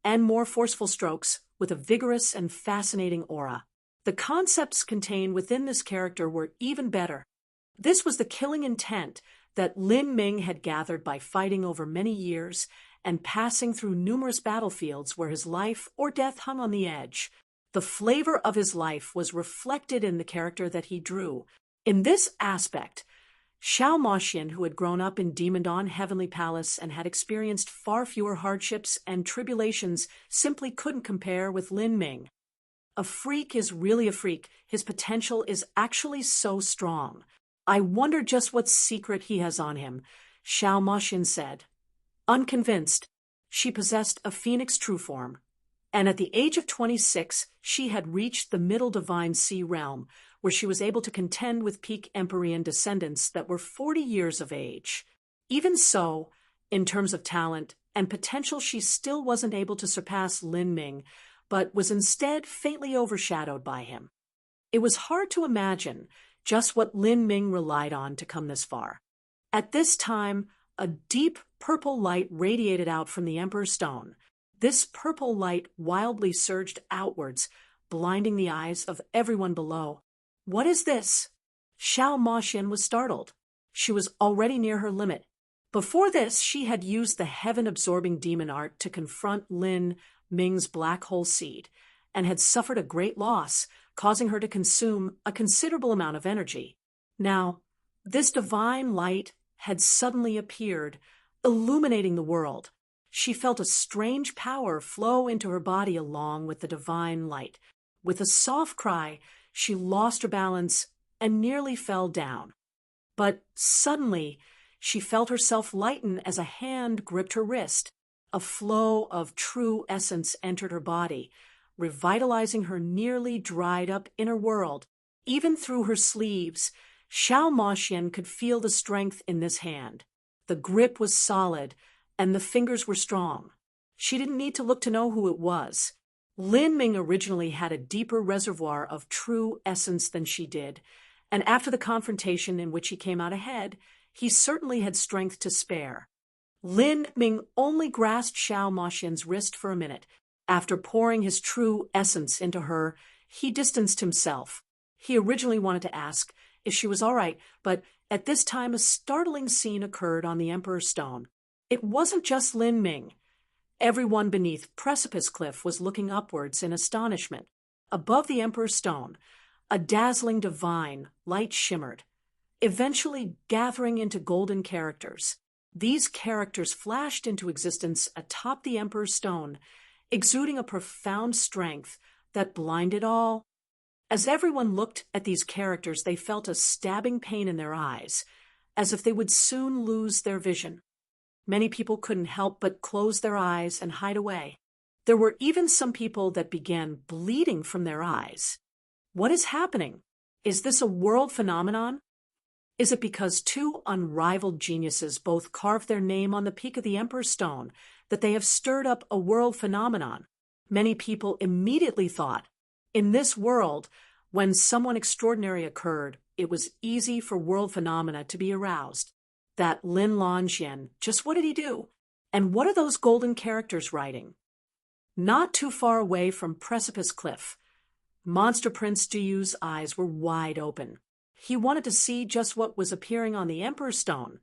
and more forceful strokes with a vigorous and fascinating aura. The concepts contained within this character were even better. This was the killing intent that Lin Ming had gathered by fighting over many years and passing through numerous battlefields where his life or death hung on the edge. The flavor of his life was reflected in the character that he drew. In this aspect, Xiao Moxian, who had grown up in Demon Dawn Heavenly Palace and had experienced far fewer hardships and tribulations, simply couldn't compare with Lin Ming. A freak is really a freak. His potential is actually so strong. I wonder just what secret he has on him, Xiao Moxian said. Unconvinced, she possessed a phoenix true form, and at the age of 26, she had reached the Middle Divine Sea realm, where she was able to contend with peak Empyrean descendants that were 40 years of age. Even so, in terms of talent and potential, she still wasn't able to surpass Lin Ming, but was instead faintly overshadowed by him. It was hard to imagine just what Lin Ming relied on to come this far. At this time, a deep purple light radiated out from the Emperor's Stone. This purple light wildly surged outwards, blinding the eyes of everyone below. What is this? Xiao Moxian was startled. She was already near her limit. Before this, she had used the heaven-absorbing demon art to confront Lin Ming's black hole seed, and had suffered a great loss, causing her to consume a considerable amount of energy. Now, this divine light had suddenly appeared, illuminating the world. She felt a strange power flow into her body along with the divine light. With a soft cry, she lost her balance and nearly fell down. But suddenly, she felt herself lighten as a hand gripped her wrist. A flow of true essence entered her body, revitalizing her nearly dried-up inner world. Even through her sleeves, Xiao Moxian could feel the strength in this hand. The grip was solid, and the fingers were strong. She didn't need to look to know who it was. Lin Ming originally had a deeper reservoir of true essence than she did, and after the confrontation in which he came out ahead, he certainly had strength to spare. Lin Ming only grasped Xiao Moxian's wrist for a minute. After pouring his true essence into her, he distanced himself. He originally wanted to ask if she was all right, but at this time a startling scene occurred on the Emperor's Stone. It wasn't just Lin Ming. Everyone beneath Precipice Cliff was looking upwards in astonishment. Above the Emperor's Stone, a dazzling divine light shimmered, eventually gathering into golden characters. These characters flashed into existence atop the Emperor's Stone, exuding a profound strength that blinded all. As everyone looked at these characters, they felt a stabbing pain in their eyes, as if they would soon lose their vision. Many people couldn't help but close their eyes and hide away. There were even some people that began bleeding from their eyes. What is happening? Is this a world phenomenon? Is it because two unrivaled geniuses both carved their name on the peak of the Emperor's Stone that they have stirred up a world phenomenon? Many people immediately thought, in this world, when someone extraordinary occurred, it was easy for world phenomena to be aroused. That Lin Lonjian, just what did he do? And what are those golden characters writing? Not too far away from Precipice Cliff, Monster Prince Diyu's eyes were wide open. He wanted to see just what was appearing on the Emperor's Stone.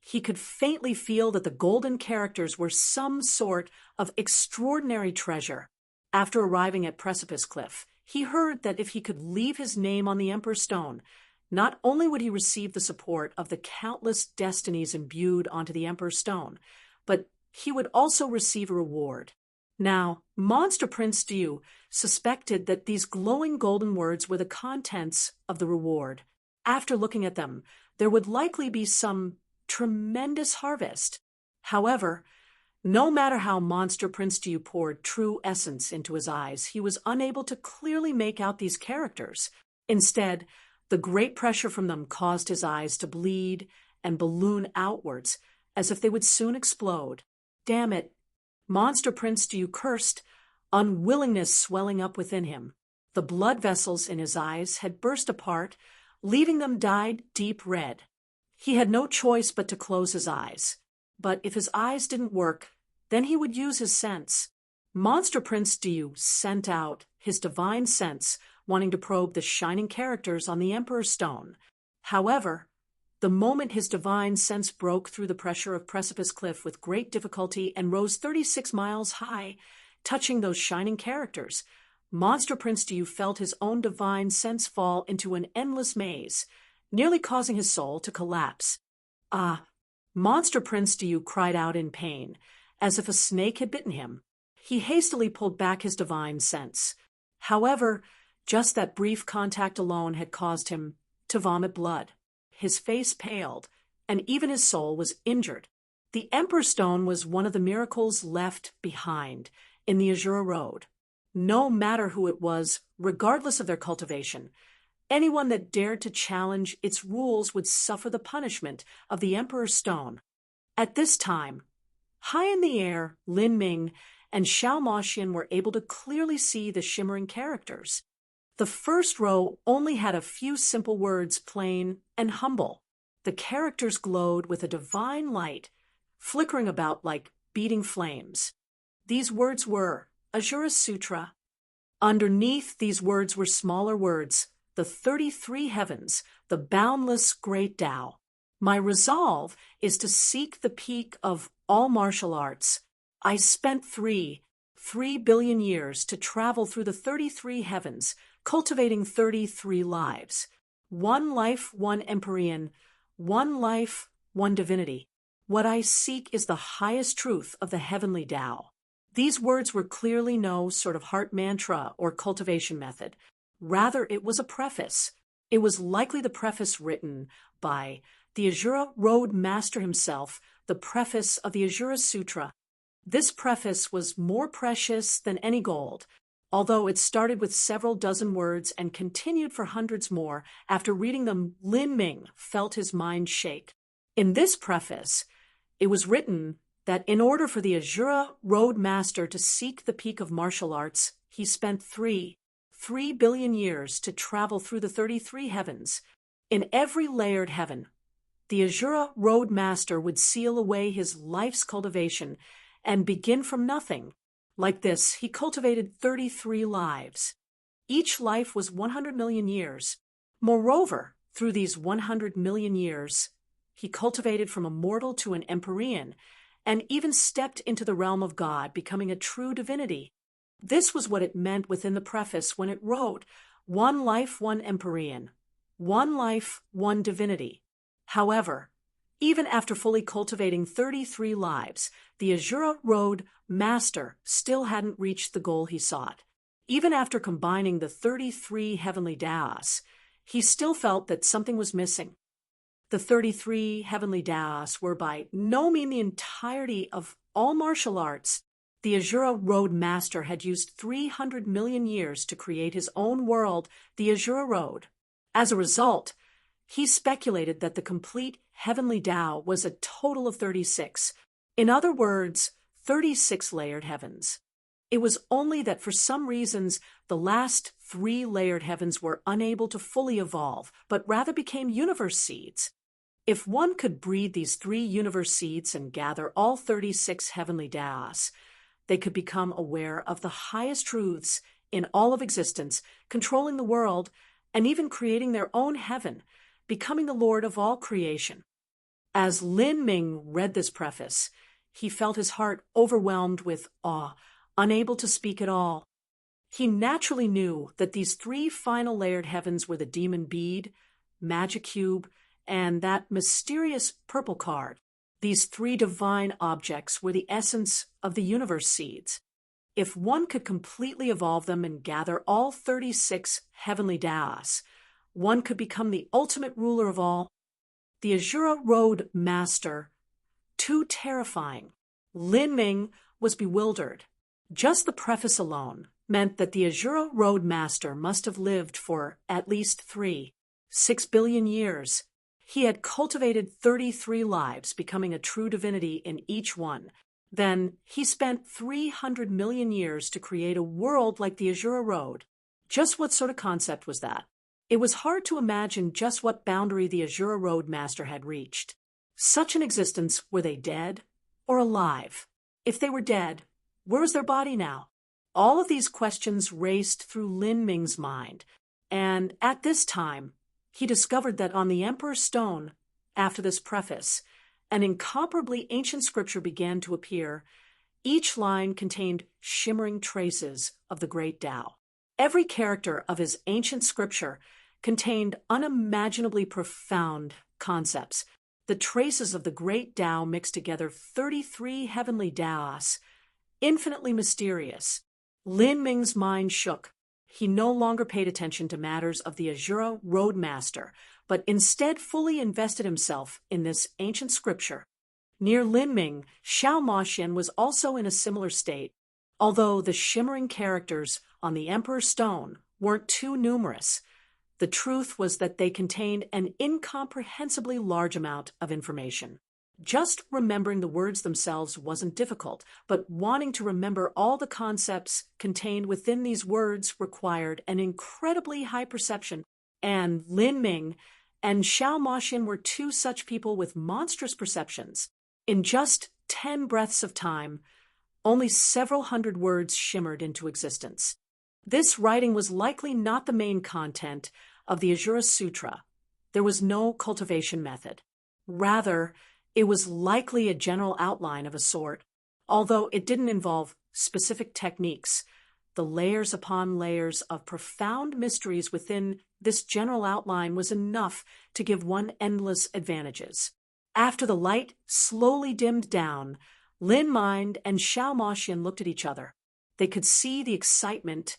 He could faintly feel that the golden characters were some sort of extraordinary treasure. After arriving at Precipice Cliff, he heard that if he could leave his name on the Emperor's Stone, not only would he receive the support of the countless destinies imbued onto the Emperor's Stone, but he would also receive a reward. Now, Monster Prince Diyu suspected that these glowing golden words were the contents of the reward. After looking at them, there would likely be some tremendous harvest. However, no matter how Monster Prince Diyu poured true essence into his eyes, he was unable to clearly make out these characters. Instead, the great pressure from them caused his eyes to bleed and balloon outwards, as if they would soon explode. Damn it! Monster Prince Diyu cursed, unwillingness swelling up within him. The blood vessels in his eyes had burst apart, leaving them dyed deep red. He had no choice but to close his eyes. But if his eyes didn't work, then he would use his sense. Monster Prince Diyu sent out his divine sense, wanting to probe the shining characters on the Emperor's Stone. However, the moment his divine sense broke through the pressure of Precipice Cliff with great difficulty and rose 36 miles high, touching those shining characters, Monster Prince Diyu felt his own divine sense fall into an endless maze, nearly causing his soul to collapse. Ah! Monster Prince Diyu cried out in pain, as if a snake had bitten him. He hastily pulled back his divine sense. However, just that brief contact alone had caused him to vomit blood. His face paled, and even his soul was injured. The Emperor's Stone was one of the miracles left behind in the Azura Road. No matter who it was, regardless of their cultivation, anyone that dared to challenge its rules would suffer the punishment of the Emperor's Stone. At this time, high in the air, Lin Ming and Xiao Moxian were able to clearly see the shimmering characters. The first row only had a few simple words, plain and humble. The characters glowed with a divine light, flickering about like beating flames. These words were Azura Sutra. Underneath these words were smaller words, the 33 heavens, the boundless great Tao. My resolve is to seek the peak of all martial arts. I spent 3 billion years to travel through the 33 heavens, cultivating 33 lives. 1 life, 1 Empyrean, 1 life, 1 divinity. What I seek is the highest truth of the heavenly Tao. These words were clearly no sort of heart mantra or cultivation method. Rather, it was a preface. It was likely the preface written by the Azura Road Master himself, the preface of the Azura Sutra. This preface was more precious than any gold, although it started with several dozen words and continued for hundreds more. After reading them, Lin Ming felt his mind shake. In this preface, it was written that in order for the Azura Road Master to seek the peak of martial arts, he spent 3 billion years to travel through the 33 heavens. In every layered heaven, the Azura Road Master would seal away his life's cultivation and begin from nothing. Like this, he cultivated 33 lives. Each life was 100 million years. Moreover, through these 100 million years, he cultivated from a mortal to an Empyrean, and even stepped into the realm of God, becoming a true divinity. This was what it meant within the preface when it wrote, "One life, one Empyrean. One life, one divinity." However, even after fully cultivating 33 lives, the Azura Road Master still hadn't reached the goal he sought. Even after combining the 33 heavenly Daos, he still felt that something was missing. The 33 heavenly Daos were by no means the entirety of all martial arts. The Azura Road Master had used 300 million years to create his own world, the Azura Road. As a result, he speculated that the complete heavenly Tao was a total of 36. In other words, 36 layered heavens. It was only that for some reasons the last 3 layered heavens were unable to fully evolve, but rather became universe seeds. If one could breed these 3 universe seeds and gather all 36 heavenly Daos, they could become aware of the highest truths in all of existence, controlling the world, and even creating their own heaven, becoming the Lord of all creation. As Lin Ming read this preface, he felt his heart overwhelmed with awe, unable to speak at all. He naturally knew that these 3 final layered heavens were the demon bead, magic cube, and that mysterious purple card. These 3 divine objects were the essence of the universe seeds. If one could completely evolve them and gather all 36 heavenly Daos, one could become the ultimate ruler of all. The Azura Road Master, too terrifying. Lin Ming was bewildered. Just the preface alone meant that the Azura Road Master must have lived for at least 6 billion years. He had cultivated 33 lives, becoming a true divinity in each one. Then he spent 300 million years to create a world like the Azura Road. Just what sort of concept was that? It was hard to imagine just what boundary the Azura Road Master had reached. Such an existence, were they dead or alive? If they were dead, where was their body now? All of these questions raced through Lin Ming's mind, and at this time, he discovered that on the Emperor's Stone, after this preface, an incomparably ancient scripture began to appear. Each line contained shimmering traces of the great Tao. Every character of his ancient scripture contained unimaginably profound concepts. The traces of the great Tao mixed together 33 heavenly Daos, infinitely mysterious. Lin Ming's mind shook. He no longer paid attention to matters of the Azura Road Master, but instead fully invested himself in this ancient scripture. Near Lin Ming, Xiao Maxian was also in a similar state, although the shimmering characters on the Emperor's Stone weren't too numerous. The truth was that they contained an incomprehensibly large amount of information. Just remembering the words themselves wasn't difficult, but wanting to remember all the concepts contained within these words required an incredibly high perception, and Lin Ming and Xiao Maxian were 2 such people with monstrous perceptions. In just 10 breaths of time, only several hundred words shimmered into existence. This writing was likely not the main content of the Azura Sutra. There was no cultivation method. Rather, it was likely a general outline of a sort, although it didn't involve specific techniques. The layers upon layers of profound mysteries within this general outline was enough to give one endless advantages. After the light slowly dimmed down, Lin Mind and Xiao Maxian looked at each other. They could see the excitement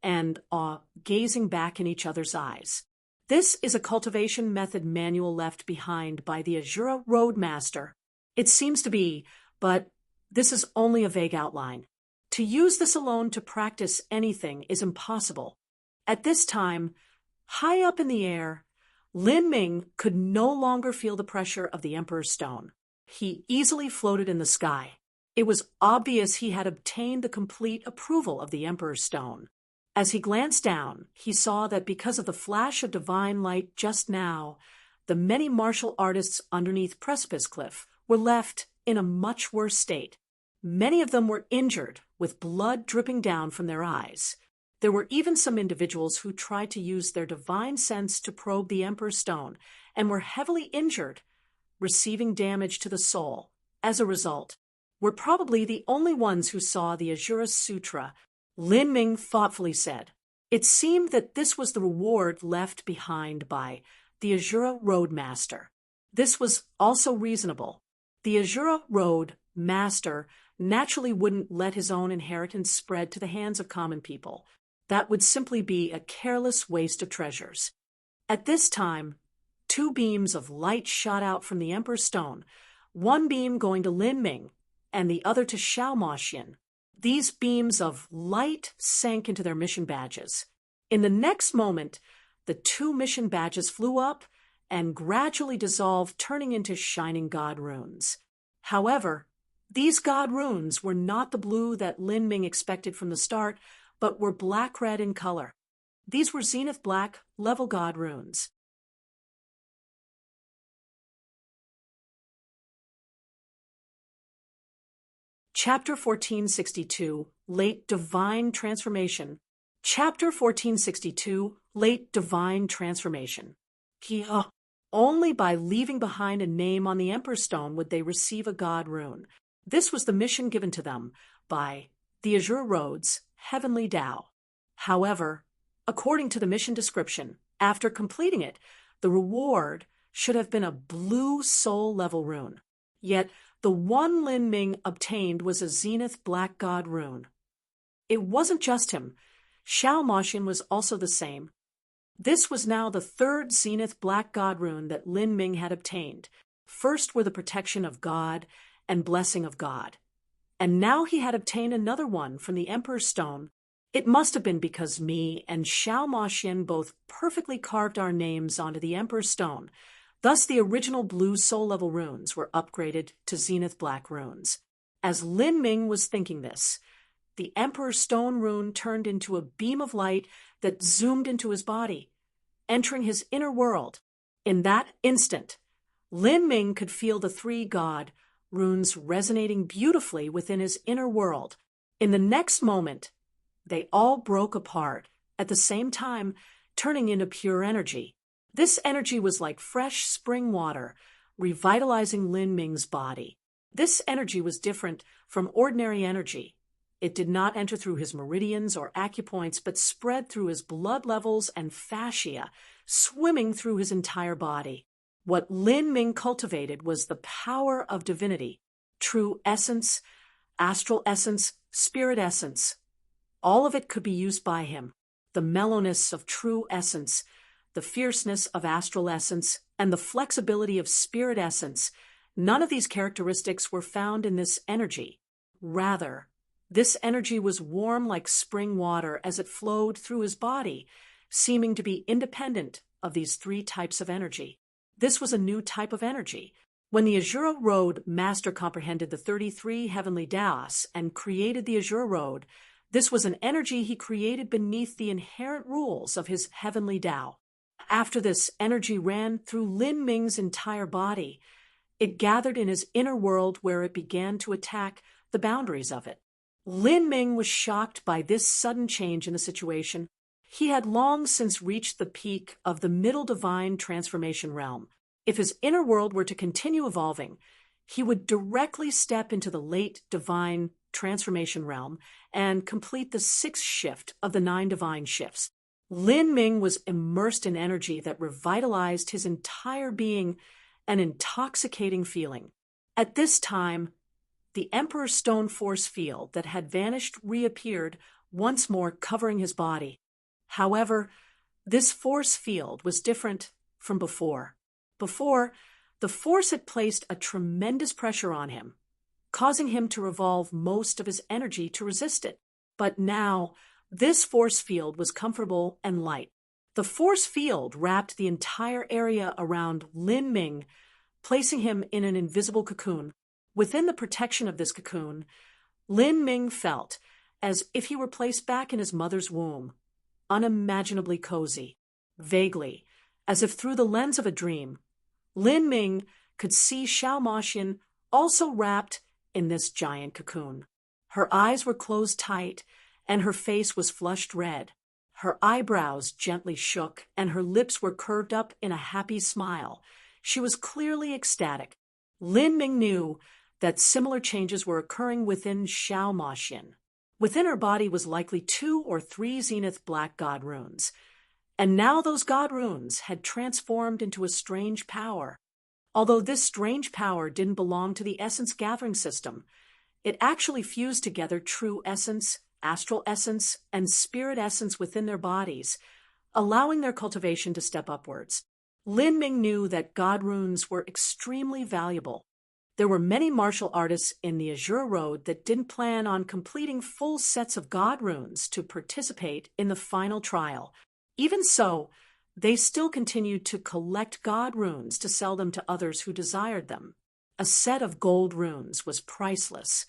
and awe gazing back in each other's eyes. This is a cultivation method manual left behind by the Azura Road Master. It seems to be, but This is only a vague outline. To use this alone to practice anything is impossible. At this time, high up in the air, Lin Ming could no longer feel the pressure of the Emperor's stone. He easily floated in the sky. It was obvious he had obtained the complete approval of the Emperor's stone. As he glanced down, he saw that because of the flash of divine light just now, the many martial artists underneath Precipice Cliff were left in a much worse state. Many of them were injured, with blood dripping down from their eyes. There were even some individuals who tried to use their divine sense to probe the Emperor's stone and were heavily injured, receiving damage to the soul. As a result, were probably the only ones who saw the Azura Sutra. Lin Ming thoughtfully said. It seemed that this was the reward left behind by the Azura Road Master. This was also reasonable. The Azura Road Master naturally wouldn't let his own inheritance spread to the hands of common people. That would simply be a careless waste of treasures. At this time, 2 beams of light shot out from the Emperor's stone, one beam going to Lin Ming and the other to Xiao Moxian. These beams of light sank into their mission badges. In the next moment, the 2 mission badges flew up and gradually dissolved, turning into shining god runes. However, these god runes were not the blue that Lin Ming expected from the start, but were black-red in color. These were Zenith Black level god runes. Chapter 1462, Late Divine Transformation. Chapter 1462, Late Divine Transformation. Only by leaving behind a name on the Emperor's Stone would they receive a god rune. This was the mission given to them by the Azure Road's Heavenly Tao. However, according to the mission description, after completing it, the reward should have been a blue soul level rune. Yet, the one Lin Ming obtained was a Zenith Black God rune. It wasn't just him. Xiao Moxian was also the same. This was now the 3rd Zenith Black God rune that Lin Ming had obtained. First were the protection of God and blessing of God. And now he had obtained another one from the Emperor's Stone. It must have been because me and Xiao Moxian both perfectly carved our names onto the Emperor's Stone. Thus, the original blue soul-level runes were upgraded to Zenith Black runes. As Lin Ming was thinking this, the Emperor's Stone rune turned into a beam of light that zoomed into his body, entering his inner world. In that instant, Lin Ming could feel the 3 god runes resonating beautifully within his inner world. In the next moment, they all broke apart, at the same time turning into pure energy. This energy was like fresh spring water, revitalizing Lin Ming's body. This energy was different from ordinary energy. It did not enter through his meridians or acupoints, but spread through his blood levels and fascia, swimming through his entire body. What Lin Ming cultivated was the power of divinity, true essence, astral essence, spirit essence. All of it could be used by him. The mellowness of true essence, the fierceness of astral essence, and the flexibility of spirit essence. None of these characteristics were found in this energy. Rather, this energy was warm like spring water as it flowed through his body, seeming to be independent of these 3 types of energy. This was a new type of energy. When the Azure Road Master comprehended the 33 heavenly Taos and created the Azure Road, this was an energy he created beneath the inherent rules of his heavenly Tao. After this energy ran through Lin Ming's entire body, it gathered in his inner world where it began to attack the boundaries of it. Lin Ming was shocked by this sudden change in the situation. He had long since reached the peak of the middle divine transformation realm. If his inner world were to continue evolving, he would directly step into the late divine transformation realm and complete the 6th shift of the 9 divine shifts. Lin Ming was immersed in energy that revitalized his entire being, an intoxicating feeling. At this time, the Emperor's Stone force field that had vanished reappeared, once more covering his body. However, this force field was different from before. Before, the force had placed a tremendous pressure on him. causing him to revolve most of his energy to resist it. But now, this force field was comfortable and light. The force field wrapped the entire area around Lin Ming, placing him in an invisible cocoon. Within the protection of this cocoon, Lin Ming felt as if he were placed back in his mother's womb, unimaginably cozy, vaguely, as if through the lens of a dream. Lin Ming could see Xiao Moxian also wrapped in this giant cocoon. Her eyes were closed tight, and her face was flushed red. Her eyebrows gently shook, and her lips were curved up in a happy smile. She was clearly ecstatic. Lin Ming knew that similar changes were occurring within Xiao Moxian. Within her body was likely 2 or 3 zenith black god runes. And now those god runes had transformed into a strange power. Although this strange power didn't belong to the essence gathering system, it actually fused together true essence, astral essence, and spirit essence within their bodies, allowing their cultivation to step upwards. Lin Ming knew that god runes were extremely valuable. There were many martial artists in the Azure Road that didn't plan on completing full sets of god runes to participate in the final trial. Even so, they still continued to collect god runes to sell them to others who desired them. A set of gold runes was priceless.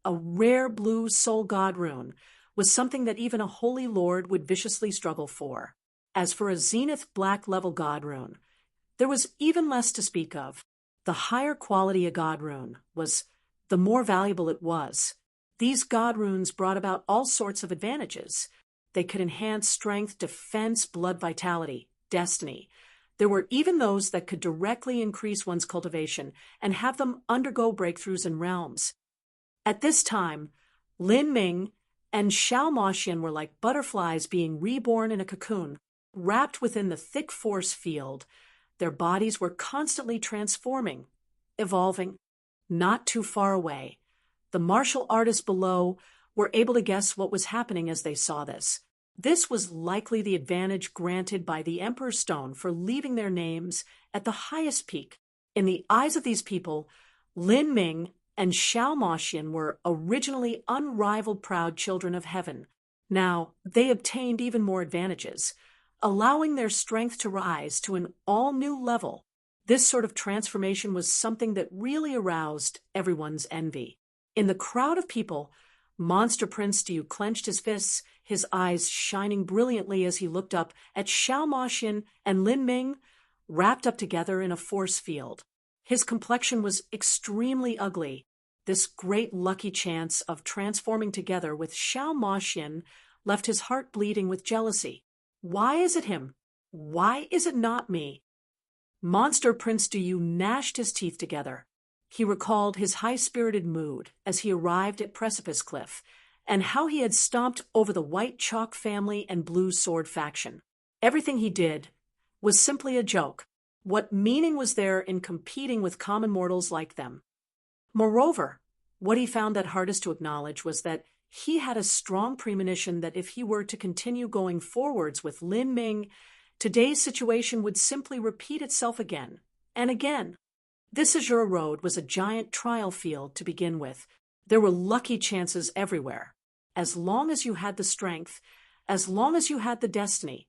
A rare blue soul god rune was something that even a holy lord would viciously struggle for. As for a zenith black level god rune, there was even less to speak of. The higher quality a god rune was, the more valuable it was. These god runes brought about all sorts of advantages. They could enhance strength, defense, blood vitality, destiny. There were even those that could directly increase one's cultivation and have them undergo breakthroughs in realms. At this time, Lin Ming and Xiao Moxian were like butterflies being reborn in a cocoon, wrapped within the thick force field. Their bodies were constantly transforming, evolving. Not too far away, the martial artists below were able to guess what was happening as they saw this. This was likely the advantage granted by the Emperor's Stone for leaving their names at the highest peak. In the eyes of these people, Lin Ming and Xiao Moxian were originally unrivaled proud children of heaven. Now, they obtained even more advantages, allowing their strength to rise to an all-new level. This sort of transformation was something that really aroused everyone's envy. In the crowd of people, Monster Prince Diu clenched his fists, his eyes shining brilliantly as he looked up at Xiao Moxian and Lin Ming, wrapped up together in a force field. His complexion was extremely ugly. This great lucky chance of transforming together with Xiao Moxian left his heart bleeding with jealousy. Why is it him? Why is it not me? Monster Prince Diu gnashed his teeth together. He recalled his high-spirited mood as he arrived at Precipice Cliff, and how he had stomped over the White Chalk family and Blue Sword faction. Everything he did was simply a joke. What meaning was there in competing with common mortals like them? Moreover, what he found that hardest to acknowledge was that he had a strong premonition that if he were to continue going forwards with Lin Ming, today's situation would simply repeat itself again and again. This Azure Road was a giant trial field to begin with. There were lucky chances everywhere. As long as you had the strength, as long as you had the destiny,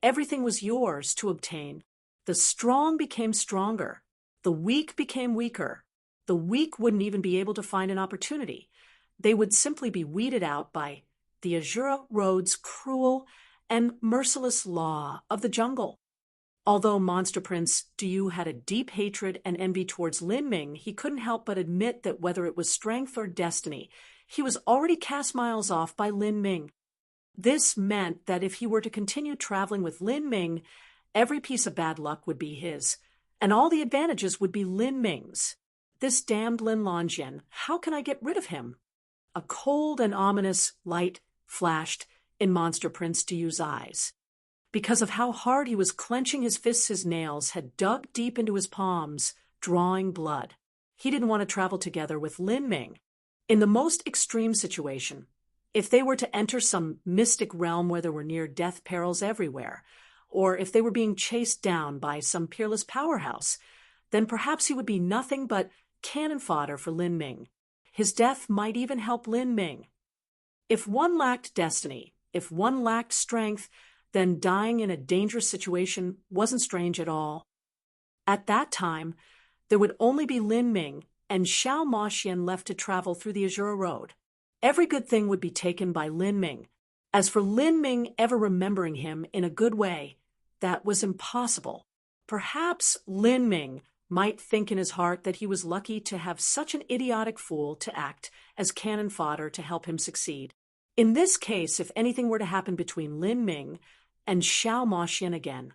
everything was yours to obtain. The strong became stronger. The weak became weaker. The weak wouldn't even be able to find an opportunity. They would simply be weeded out by the Azure Road's cruel and merciless law of the jungle. Although Monster Prince Diu had a deep hatred and envy towards Lin Ming, he couldn't help but admit that whether it was strength or destiny, he was already cast miles off by Lin Ming. This meant that if he were to continue traveling with Lin Ming, every piece of bad luck would be his, and all the advantages would be Lin Ming's. This damned Lin Longyan, how can I get rid of him? A cold and ominous light flashed in Monster Prince Diu's eyes. Because of how hard he was clenching his fists, his nails had dug deep into his palms, drawing blood. He didn't want to travel together with Lin Ming. In the most extreme situation, if they were to enter some mystic realm where there were near-death perils everywhere, or if they were being chased down by some peerless powerhouse, then perhaps he would be nothing but cannon fodder for Lin Ming. His death might even help Lin Ming. If one lacked destiny, if one lacked strength, then dying in a dangerous situation wasn't strange at all. At that time, there would only be Lin Ming and Xiao Moxian left to travel through the Azure Road. Every good thing would be taken by Lin Ming. As for Lin Ming ever remembering him in a good way, that was impossible. Perhaps Lin Ming might think in his heart that he was lucky to have such an idiotic fool to act as cannon fodder to help him succeed. In this case, if anything were to happen between Lin Ming and Xiao Moxian again,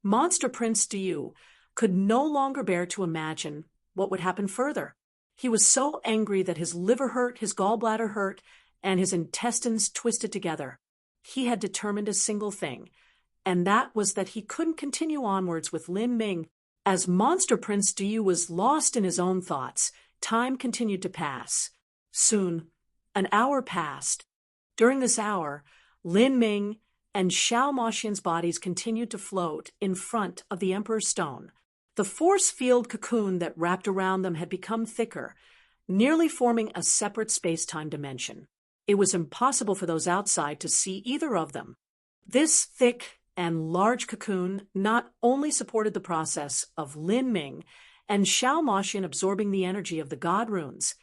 Monster Prince Diyu could no longer bear to imagine what would happen further. He was so angry that his liver hurt, his gallbladder hurt, and his intestines twisted together. He had determined a single thing, and that was that he couldn't continue onwards with Lin Ming. As Monster Prince Diyu was lost in his own thoughts, time continued to pass. Soon, an hour passed. During this hour, Lin Ming and Xiao Moxian's bodies continued to float in front of the Emperor's Stone. The force field cocoon that wrapped around them had become thicker, nearly forming a separate space-time dimension. It was impossible for those outside to see either of them. This thick and large cocoon not only supported the process of Lin Ming and Xiao Moxian absorbing the energy of the God runes,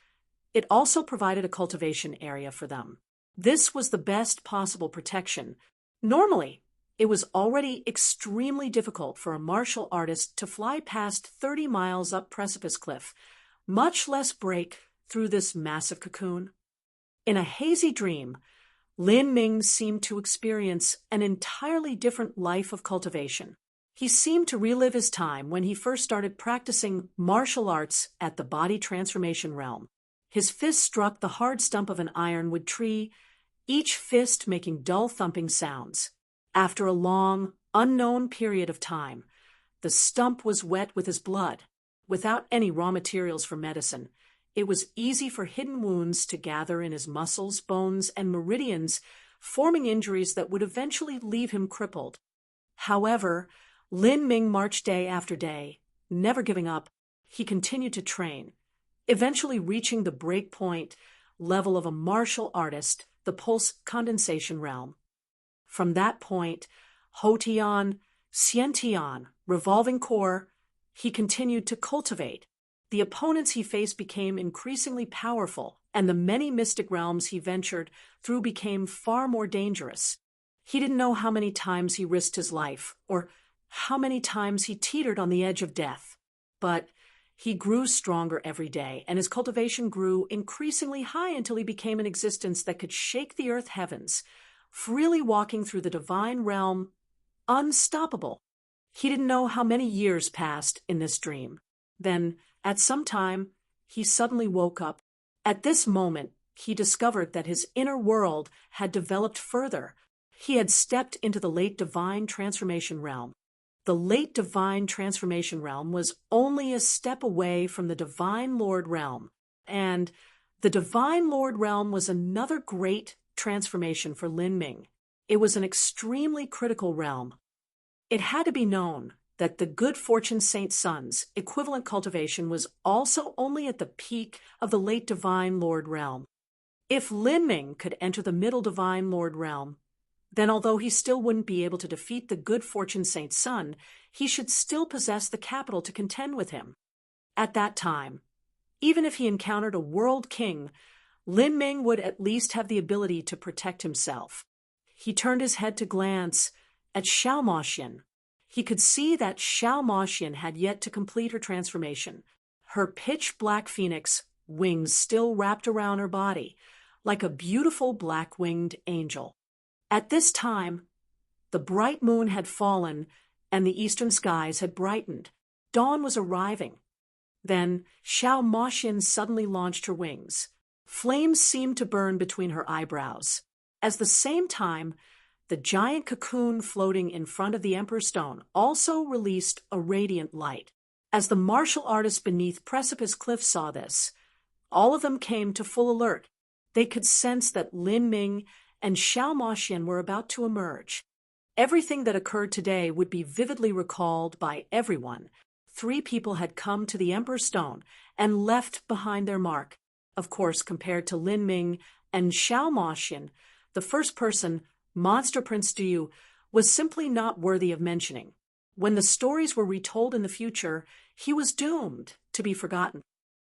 it also provided a cultivation area for them. This was the best possible protection. Normally, it was already extremely difficult for a martial artist to fly past 30 miles up precipice cliff, much less break through this massive cocoon. In a hazy dream, Lin Ming seemed to experience an entirely different life of cultivation. He seemed to relive his time when he first started practicing martial arts at the body transformation realm. His fist struck the hard stump of an ironwood tree, each fist making dull thumping sounds. After a long, unknown period of time, the stump was wet with his blood. Without any raw materials for medicine, it was easy for hidden wounds to gather in his muscles, bones, and meridians, forming injuries that would eventually leave him crippled. However, Lin Ming marched day after day, never giving up. He continued to train, eventually reaching the breakpoint level of a martial artist, the pulse condensation realm. From that point, Houtian, Xiantian, revolving core, he continued to cultivate. The opponents he faced became increasingly powerful, and the many mystic realms he ventured through became far more dangerous. He didn't know how many times he risked his life, or how many times he teetered on the edge of death. But he grew stronger every day, and his cultivation grew increasingly high until he became an existence that could shake the earth heavens, freely walking through the divine realm, unstoppable. He didn't know how many years passed in this dream. Then, at some time, he suddenly woke up. At this moment, he discovered that his inner world had developed further. He had stepped into the late divine transformation realm. The late divine transformation realm was only a step away from the divine Lord realm, and the divine Lord realm was another great transformation for Lin Ming. It was an extremely critical realm. It had to be known that the good fortune Saint Sun's equivalent cultivation was also only at the peak of the late divine Lord realm. If Lin Ming could enter the middle divine Lord realm, then although he still wouldn't be able to defeat the good fortune Saint Sun, he should still possess the capital to contend with him. At that time, even if he encountered a world king, Lin Ming would at least have the ability to protect himself. He turned his head to glance at Xiao Moxian. He could see that Xiao Moxian had yet to complete her transformation. Her pitch-black phoenix wings still wrapped around her body, like a beautiful black-winged angel. At this time, the bright moon had fallen and the eastern skies had brightened. Dawn was arriving. Then Xiao Moxian suddenly launched her wings. Flames seemed to burn between her eyebrows. At the same time, the giant cocoon floating in front of the Emperor's Stone also released a radiant light. As the martial artists beneath Precipice Cliff saw this, all of them came to full alert. They could sense that Lin Ming and Xiao Moxian were about to emerge. Everything that occurred today would be vividly recalled by everyone. 3 people had come to the Emperor's Stone and left behind their mark. of course, compared to Lin Ming and Xiao Moxian, the first person, Monster Prince Duyu, was simply not worthy of mentioning. When the stories were retold in the future, he was doomed to be forgotten.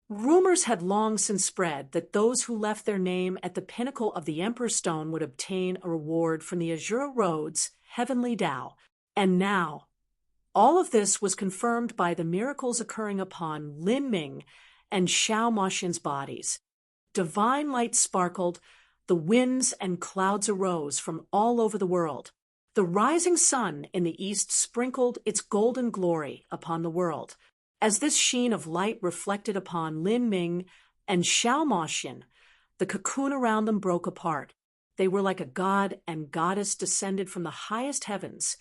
Rumors had long since spread that those who left their name at the pinnacle of the Emperor's Stone would obtain a reward from the Azure Road's heavenly Tao. And now, all of this was confirmed by the miracles occurring upon Lin Ming and Xiao Moxian's bodies. Divine light sparkled, the winds and clouds arose from all over the world. The rising sun in the east sprinkled its golden glory upon the world. As this sheen of light reflected upon Lin Ming and Xiao Moxian, the cocoon around them broke apart. They were like a god and goddess descended from the highest heavens,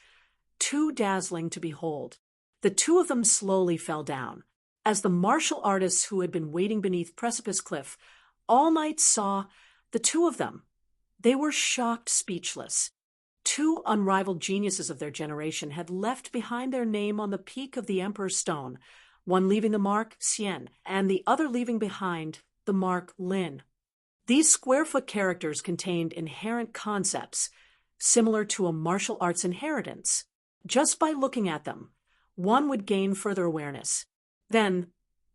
too dazzling to behold. The two of them slowly fell down. As the martial artists who had been waiting beneath Precipice Cliff all night saw the two of them, they were shocked speechless. Two unrivaled geniuses of their generation had left behind their name on the peak of the Emperor's Stone, one leaving the mark Xian, and the other leaving behind the mark Lin. These square-foot characters contained inherent concepts, similar to a martial arts inheritance. Just by looking at them, one would gain further awareness. Then,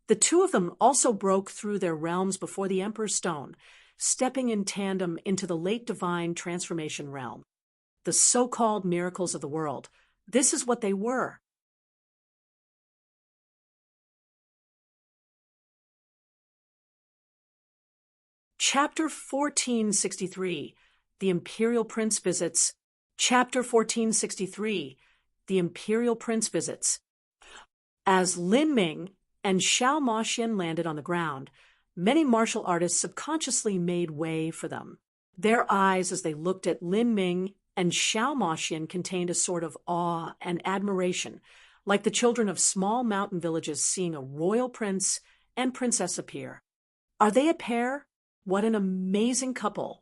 the two of them also broke through their realms before the Emperor's Stone, stepping in tandem into the late divine transformation realm. The so-called miracles of the world. This is what they were. Chapter 1463, The Imperial Prince Visits. Chapter 1463, The Imperial Prince Visits. As Lin Ming and Xiao Moxian landed on the ground, many martial artists subconsciously made way for them. Their eyes, as they looked at Lin Ming and Xiao Moxian, contained a sort of awe and admiration, like the children of small mountain villages seeing a royal prince and princess appear. Are they a pair? What an amazing couple!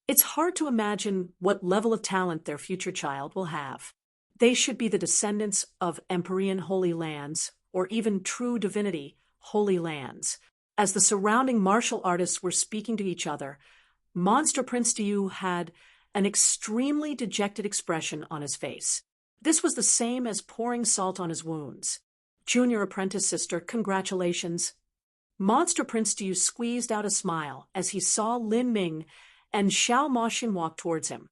It's hard to imagine what level of talent their future child will have. They should be the descendants of Empyrean Holy Lands, or even true divinity, Holy Lands. As the surrounding martial artists were speaking to each other, Monster Prince Duyu had an extremely dejected expression on his face. This was the same as pouring salt on his wounds. Junior apprentice sister, congratulations. Monster Prince Duyu squeezed out a smile as he saw Lin Ming and Xiao Moxian walk towards him.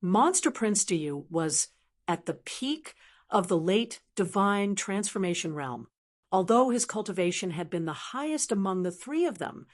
Monster Prince Duyu was at the peak of the late divine transformation realm. Although his cultivation had been the highest among the three of them,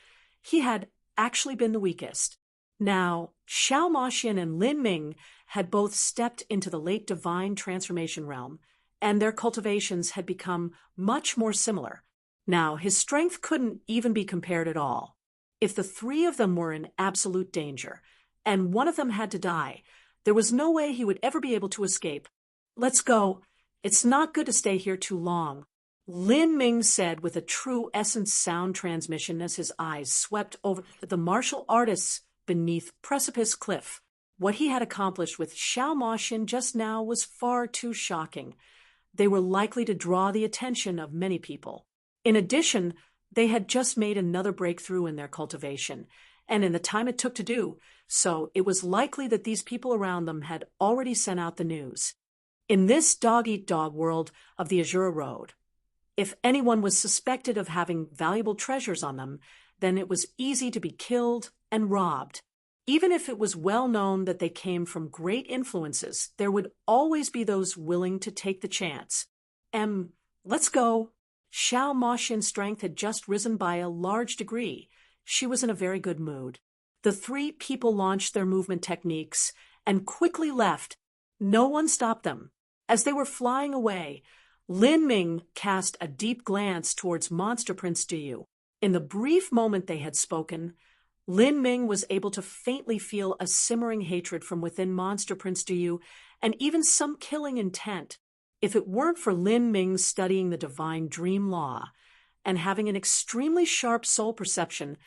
he had actually been the weakest. Now, Xiao Moxian and Lin Ming had both stepped into the late divine transformation realm, and their cultivations had become much more similar. Now, his strength couldn't even be compared at all. If the three of them were in absolute danger, and one of them had to die, there was no way he would ever be able to escape. Let's go. It's not good to stay here too long, Lin Ming said with a true essence sound transmission as his eyes swept over the martial artists beneath Precipice Cliff. What he had accomplished with Xiao Moxian just now was far too shocking. They were likely to draw the attention of many people. In addition, they had just made another breakthrough in their cultivation, and in the time it took to do so, it was likely that these people around them had already sent out the news. In this dog-eat-dog world of the Azure Road, if anyone was suspected of having valuable treasures on them, then it was easy to be killed and robbed. Even if it was well known that they came from great influences, there would always be those willing to take the chance. Let's go. Xiao Moxian's strength had just risen by a large degree. She was in a very good mood. The three people launched their movement techniques and quickly left. No one stopped them. As they were flying away, Lin Ming cast a deep glance towards Monster Prince Duyu. In the brief moment they had spoken, Lin Ming was able to faintly feel a simmering hatred from within Monster Prince Duyu and even some killing intent. If it weren't for Lin Ming studying the divine dream law and having an extremely sharp soul perception,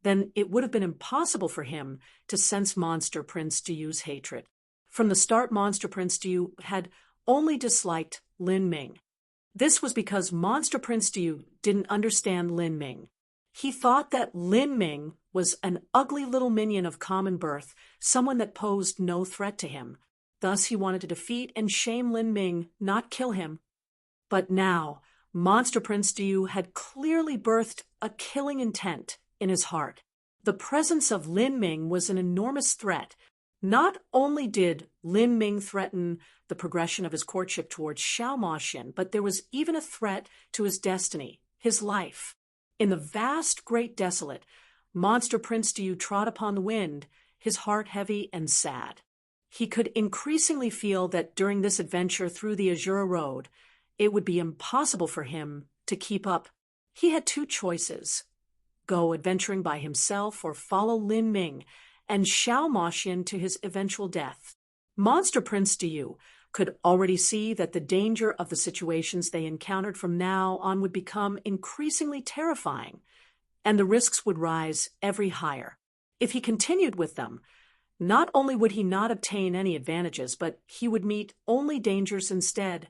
then it would have been impossible for him to sense Monster Prince Duyu's hatred. From the start, Monster Prince Duyu had only disliked Lin Ming. This was because Monster Prince Duyu didn't understand Lin Ming. He thought that Lin Ming was an ugly little minion of common birth, someone that posed no threat to him. Thus he wanted to defeat and shame Lin Ming, not kill him. But now, Monster Prince Diyu had clearly birthed a killing intent in his heart. The presence of Lin Ming was an enormous threat. Not only did Lin Ming threaten the progression of his courtship towards Xiao Moxian, but there was even a threat to his destiny, his life. In the vast Great Desolate, Monster Prince Diyu trod upon the wind, his heart heavy and sad. He could increasingly feel that during this adventure through the Azura Road, it would be impossible for him to keep up. He had two choices: go adventuring by himself or follow Lin Ming and Xiao Moxian to his eventual death. Monster Prince Diyu could already see that the danger of the situations they encountered from now on would become increasingly terrifying, and the risks would rise every higher. If he continued with them, not only would he not obtain any advantages, but he would meet only dangers instead.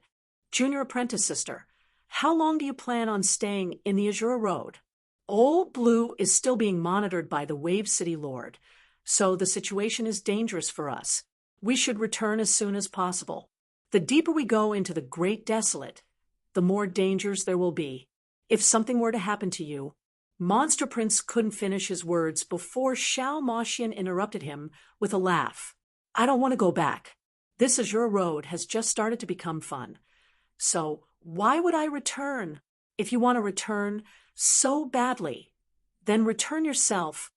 Junior Apprentice Sister, how long do you plan on staying in the Azura Road? Old Blue is still being monitored by the Wave City Lord, so the situation is dangerous for us. We should return as soon as possible. The deeper we go into the Great Desolate, the more dangers there will be. If something were to happen to you— Monster Prince couldn't finish his words before Xiao Moxian interrupted him with a laugh. I don't want to go back. This Azura Road has just started to become fun. So why would I return? If you want to return so badly, then return yourself.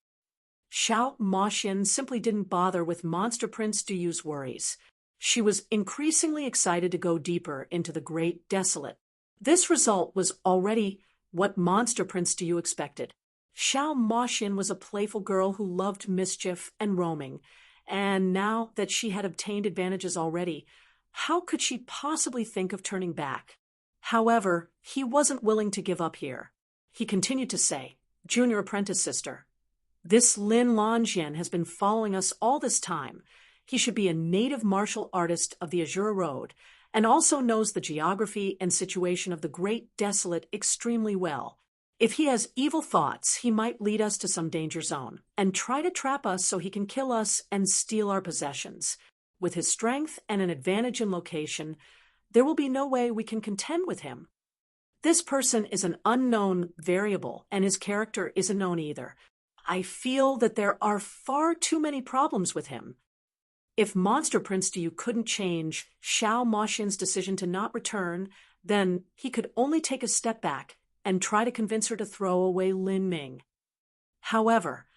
Xiao Moxian simply didn't bother with Monster Prince Diyu's worries. She was increasingly excited to go deeper into the Great Desolate. This result was already what Monster Prince Diyu expected. Xiao Moxian was a playful girl who loved mischief and roaming, and now that she had obtained advantages already, how could she possibly think of turning back? However, he wasn't willing to give up here. He continued to say, Junior Apprentice Sister, this Lin Lonjian has been following us all this time. He should be a native martial artist of the Azura Road, and also knows the geography and situation of the Great Desolate extremely well. If he has evil thoughts, he might lead us to some danger zone and try to trap us so he can kill us and steal our possessions. With his strength and an advantage in location, there will be no way we can contend with him. This person is an unknown variable, and his character isn't known either. I feel that there are far too many problems with him. If Monster Prince Diyu couldn't change Xiao Moxian's decision to not return, then he could only take a step back and try to convince her to throw away Lin Ming. However,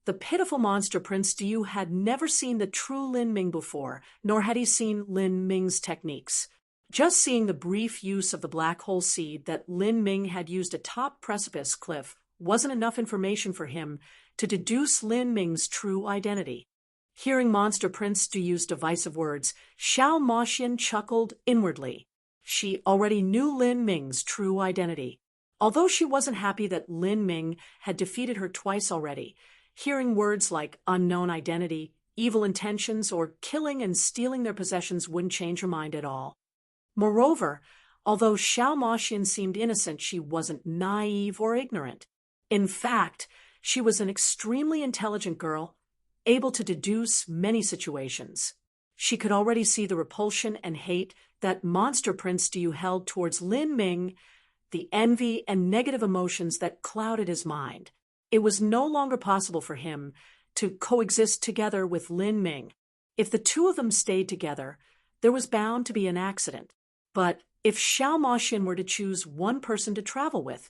the pitiful Monster Prince Diyu had never seen the true Lin Ming before, nor had he seen Lin Ming's techniques. Just seeing the brief use of the black hole seed that Lin Ming had used atop precipice cliff wasn't enough information for him to deduce Lin Ming's true identity. Hearing Monster Prince Diyu's divisive words, Xiao Moxian chuckled inwardly. She already knew Lin Ming's true identity. Although she wasn't happy that Lin Ming had defeated her twice already, hearing words like unknown identity, evil intentions, or killing and stealing their possessions wouldn't change her mind at all. Moreover, although Xiao Moxian seemed innocent, she wasn't naive or ignorant. In fact, she was an extremely intelligent girl, able to deduce many situations. She could already see the repulsion and hate that Monster Prince Diyu held towards Lin Ming, the envy and negative emotions that clouded his mind. It was no longer possible for him to coexist together with Lin Ming. If the two of them stayed together, there was bound to be an accident. But if Xiao Moxian were to choose one person to travel with,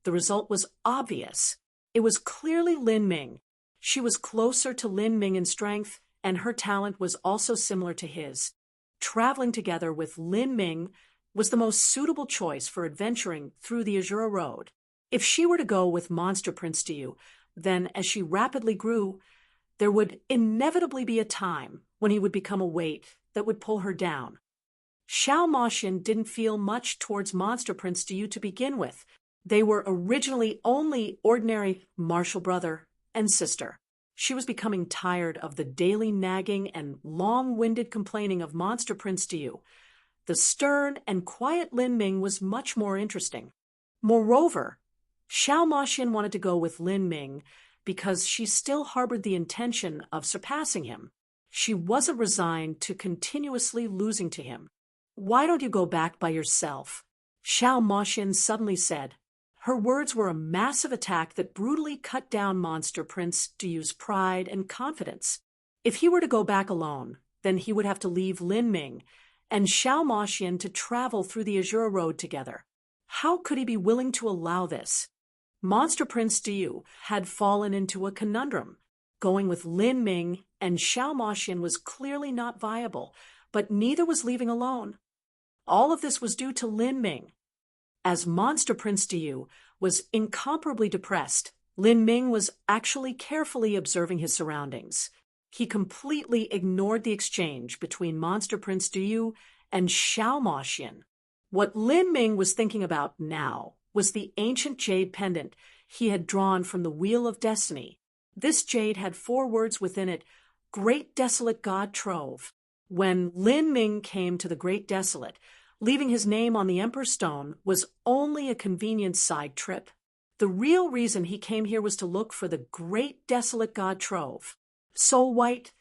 the result was obvious. It was clearly Lin Ming. She was closer to Lin Ming in strength, and her talent was also similar to his. Traveling together with Lin Ming was the most suitable choice for adventuring through the Azura Road. If she were to go with Monster Prince Diyu, then as she rapidly grew, there would inevitably be a time when he would become a weight that would pull her down. Xiao Moxian didn't feel much towards Monster Prince Diyu to begin with. They were originally only ordinary martial brother and sister. She was becoming tired of the daily nagging and long-winded complaining of Monster Prince Diyu. The stern and quiet Lin Ming was much more interesting. Moreover, Xiao Maxian wanted to go with Lin Ming because she still harbored the intention of surpassing him. She wasn't resigned to continuously losing to him. "Why don't you go back by yourself?" Xiao Maxian suddenly said. Her words were a massive attack that brutally cut down Monster Prince Duyu's pride and confidence. If he were to go back alone, then he would have to leave Lin Ming and Xiao Maxian to travel through the Azure Road together. How could he be willing to allow this? Monster Prince Diyu had fallen into a conundrum. Going with Lin Ming and Xiao Maxian was clearly not viable, but neither was leaving alone. All of this was due to Lin Ming. As Monster Prince Diyu was incomparably depressed, Lin Ming was actually carefully observing his surroundings. He completely ignored the exchange between Monster Prince Diyu and Xiao Maxian. What Lin Ming was thinking about now was the ancient jade pendant he had drawn from the Wheel of Destiny. This jade had 4 words within it: Great Desolate God Trove. When Lin Ming came to the Great Desolate, leaving his name on the Emperor's Stone was only a convenient side trip. The real reason he came here was to look for the Great Desolate God Trove. Soul White,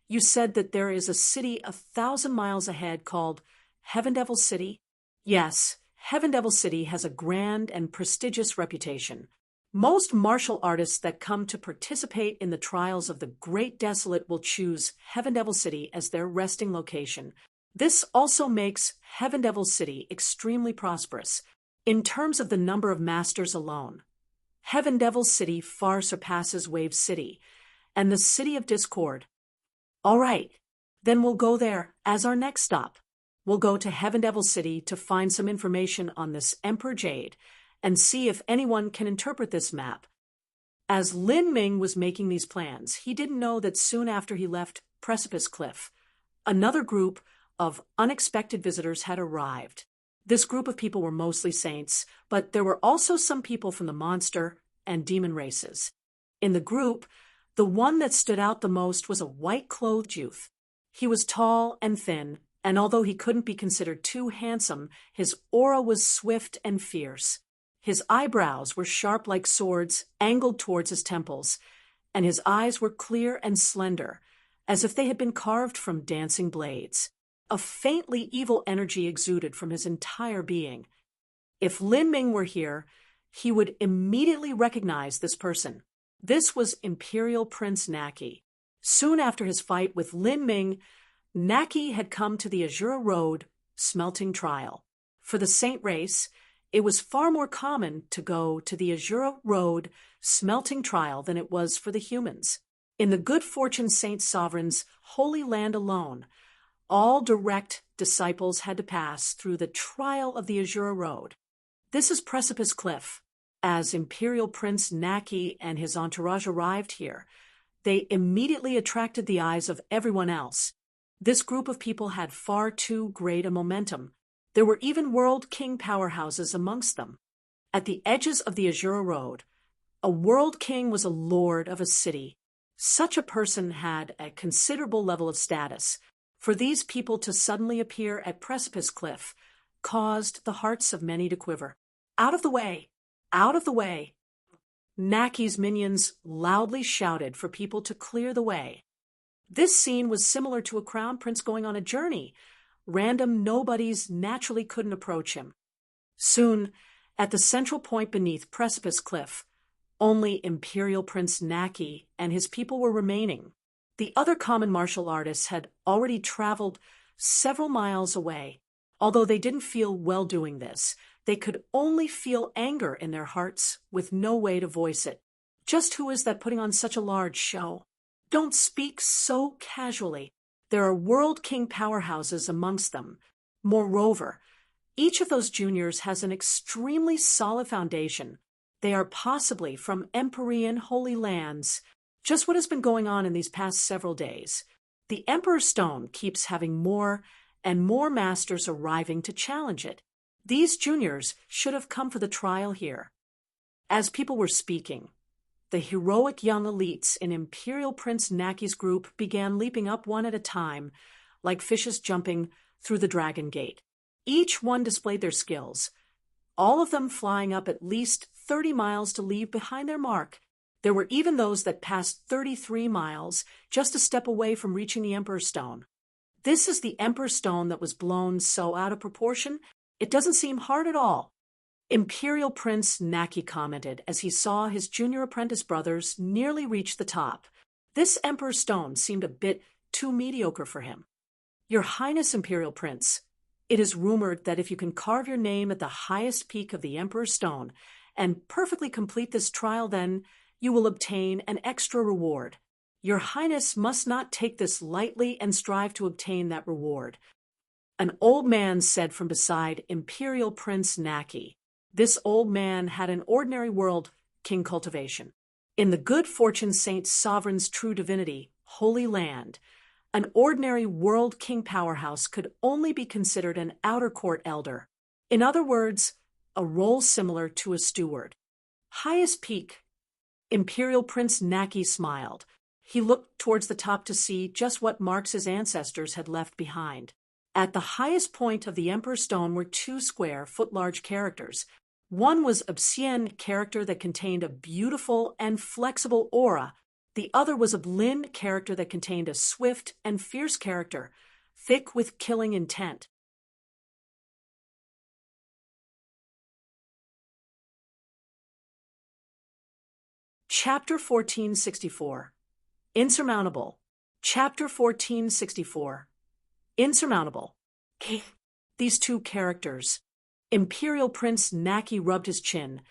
you said that there is a city 1,000 miles ahead called Heaven Devil City? Yes, Heaven Devil City has a grand and prestigious reputation. Most martial artists that come to participate in the trials of the Great Desolate will choose Heaven Devil City as their resting location. This also makes Heaven Devil City extremely prosperous in terms of the number of masters alone. Heaven Devil City far surpasses Wave City and the City of Discord. All right, then we'll go there as our next stop. We'll go to Heaven Devil City to find some information on this Emperor Jade and see if anyone can interpret this map. As Lin Ming was making these plans, he didn't know that soon after he left Precipice Cliff, another group of unexpected visitors had arrived. This group of people were mostly saints, but there were also some people from the monster and demon races. In the group, the one that stood out the most was a white-clothed youth. He was tall and thin, and although he couldn't be considered too handsome, his aura was swift and fierce. His eyebrows were sharp like swords, angled towards his temples, and his eyes were clear and slender, as if they had been carved from dancing blades. A faintly evil energy exuded from his entire being. If Lin Ming were here, he would immediately recognize this person. This was Imperial Prince Naki. Soon after his fight with Lin Ming, Naki had come to the Azure Road smelting trial. For the saint race, it was far more common to go to the Azure Road smelting trial than it was for the humans. In the Good Fortune Saint Sovereign's Holy Land alone, all direct disciples had to pass through the trial of the Azure Road. This is Precipice Cliff. As Imperial Prince Naki and his entourage arrived here, they immediately attracted the eyes of everyone else. This group of people had far too great a momentum. There were even world king powerhouses amongst them. At the edges of the Azure Road, a world king was a lord of a city. Such a person had a considerable level of status. For these people to suddenly appear at Precipice Cliff caused the hearts of many to quiver. Out of the way! Out of the way! Naki's minions loudly shouted for people to clear the way. This scene was similar to a crown prince going on a journey. Random nobodies naturally couldn't approach him. Soon, at the central point beneath Precipice Cliff, only Imperial Prince Naki and his people were remaining. The other common martial artists had already traveled several miles away. Although they didn't feel well doing this, they could only feel anger in their hearts with no way to voice it. Just who is that putting on such a large show? Don't speak so casually. There are world king powerhouses amongst them. Moreover, each of those juniors has an extremely solid foundation. They are possibly from Empyrean Holy Lands. Just what has been going on in these past several days. The Emperor's Stone keeps having more and more masters arriving to challenge it. These juniors should have come for the trial here. As people were speaking, the heroic young elites in Imperial Prince Naki's group began leaping up one at a time, like fishes jumping through the Dragon Gate. Each one displayed their skills, all of them flying up at least 30 miles to leave behind their mark. There were even those that passed 33 miles, just a step away from reaching the Emperor's Stone. This is the Emperor's Stone that was blown so out of proportion, it doesn't seem hard at all. Imperial Prince Naki commented as he saw his junior apprentice brothers nearly reach the top. This Emperor's Stone seemed a bit too mediocre for him. Your Highness, Imperial Prince, it is rumored that if you can carve your name at the highest peak of the Emperor's Stone and perfectly complete this trial, then you will obtain an extra reward. Your Highness must not take this lightly and strive to obtain that reward. An old man said from beside Imperial Prince Naki. This old man had an ordinary world king cultivation. In the good fortune Saint Sovereign's true divinity, Holy Land, an ordinary world king powerhouse could only be considered an outer court elder. In other words, a role similar to a steward. Highest peak. Imperial Prince Naki smiled. He looked towards the top to see just what marks his ancestors had left behind. At the highest point of the Emperor's Stone were 2 square, foot-large characters. One was Obsidian character that contained a beautiful and flexible aura. The other was a Lin character that contained a swift and fierce character, thick with killing intent. Chapter 1464. Insurmountable. Chapter 1464. Insurmountable. These 2 characters. Imperial Prince Naki rubbed his chin,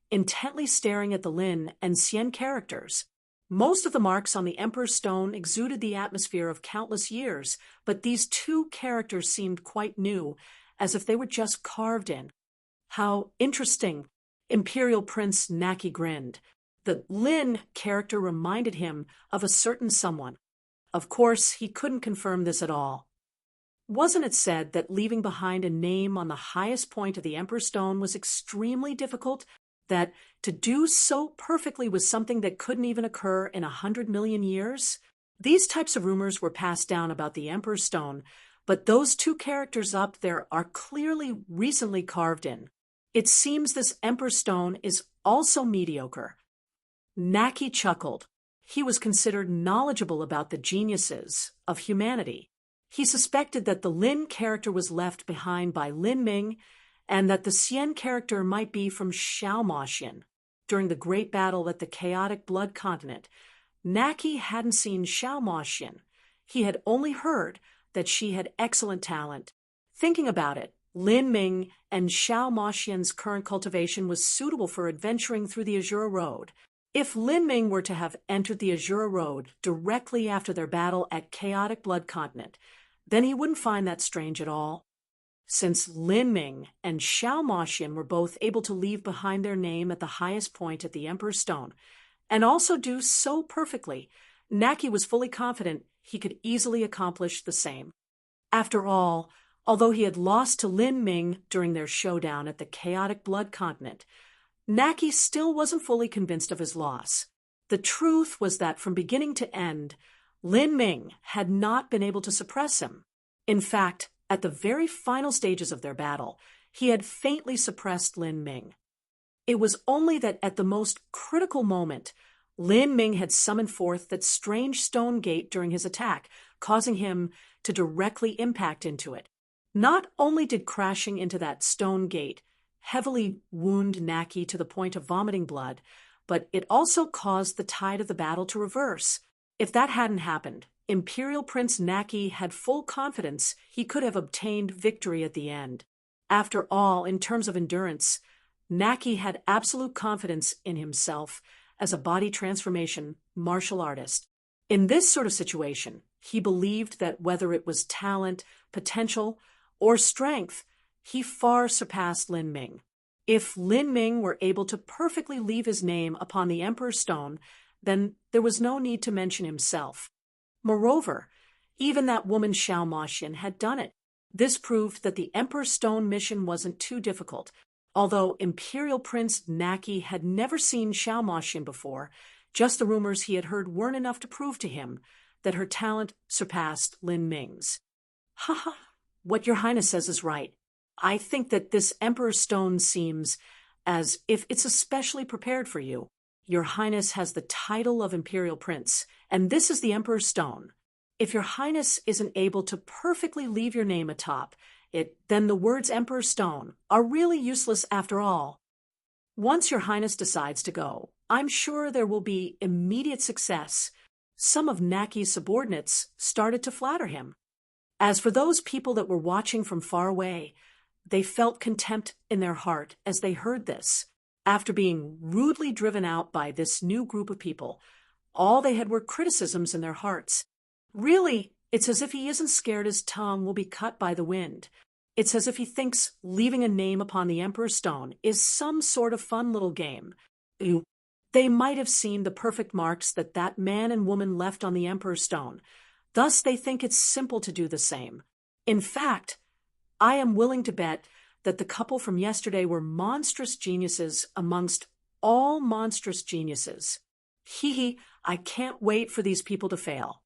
intently staring at the Lin and Xian characters. Most of the marks on the Emperor's Stone exuded the atmosphere of countless years, but these 2 characters seemed quite new, as if they were just carved in. How interesting! Imperial Prince Naki grinned. The Lin character reminded him of a certain someone. Of course, he couldn't confirm this at all. Wasn't it said that leaving behind a name on the highest point of the Emperor's Stone was extremely difficult, that to do so perfectly was something that couldn't even occur in 100 million years? These types of rumors were passed down about the Emperor's Stone, but those 2 characters up there are clearly recently carved in. It seems this Emperor's Stone is also mediocre. Naki chuckled. He was considered knowledgeable about the geniuses of humanity. He suspected that the Lin character was left behind by Lin Ming, and that the Xian character might be from Xiao Moxian. During the great battle at the chaotic blood continent, Naki hadn't seen Xiao Moxian. He had only heard that she had excellent talent. Thinking about it, Lin Ming and Xiao Moxian's current cultivation was suitable for adventuring through the Azura Road. If Lin Ming were to have entered the Azura Road directly after their battle at Chaotic Blood Continent, then he wouldn't find that strange at all. Since Lin Ming and Xiao Moxian were both able to leave behind their name at the highest point at the Emperor's Stone, and also do so perfectly, Naki was fully confident he could easily accomplish the same. After all, although he had lost to Lin Ming during their showdown at the Chaotic Blood Continent, Naki still wasn't fully convinced of his loss. The truth was that from beginning to end, Lin Ming had not been able to suppress him. In fact, at the very final stages of their battle, he had faintly suppressed Lin Ming. It was only that at the most critical moment, Lin Ming had summoned forth that strange stone gate during his attack, causing him to directly impact into it. Not only did crashing into that stone gate heavily wound Naki to the point of vomiting blood, but it also caused the tide of the battle to reverse. If that hadn't happened, Imperial Prince Naki had full confidence he could have obtained victory at the end. After all, in terms of endurance, Naki had absolute confidence in himself as a body transformation martial artist. In this sort of situation, he believed that whether it was talent, potential, or strength, he far surpassed Lin Ming. If Lin Ming were able to perfectly leave his name upon the Emperor's Stone, then there was no need to mention himself. Moreover, even that woman Xiao Moxian had done it. This proved that the Emperor's Stone mission wasn't too difficult. Although Imperial Prince Naki had never seen Xiao Moxian before, just the rumors he had heard weren't enough to prove to him that her talent surpassed Lin Ming's. Haha, what your Highness says is right. I think that this Emperor's Stone seems as if it's especially prepared for you. Your Highness has the title of Imperial Prince, and this is the Emperor's Stone. If your Highness isn't able to perfectly leave your name atop it, then the words Emperor's Stone are really useless after all. Once your Highness decides to go, I'm sure there will be immediate success. Some of Naki's subordinates started to flatter him. As for those people that were watching from far away, they felt contempt in their heart as they heard this. After being rudely driven out by this new group of people, all they had were criticisms in their hearts. Really, it's as if he isn't scared his tongue will be cut by the wind. It's as if he thinks leaving a name upon the Emperor's Stone is some sort of fun little game. They might have seen the perfect marks that man and woman left on the Emperor's Stone. Thus they think it's simple to do the same. In fact, I am willing to bet that the couple from yesterday were monstrous geniuses amongst all monstrous geniuses. I can't wait for these people to fail.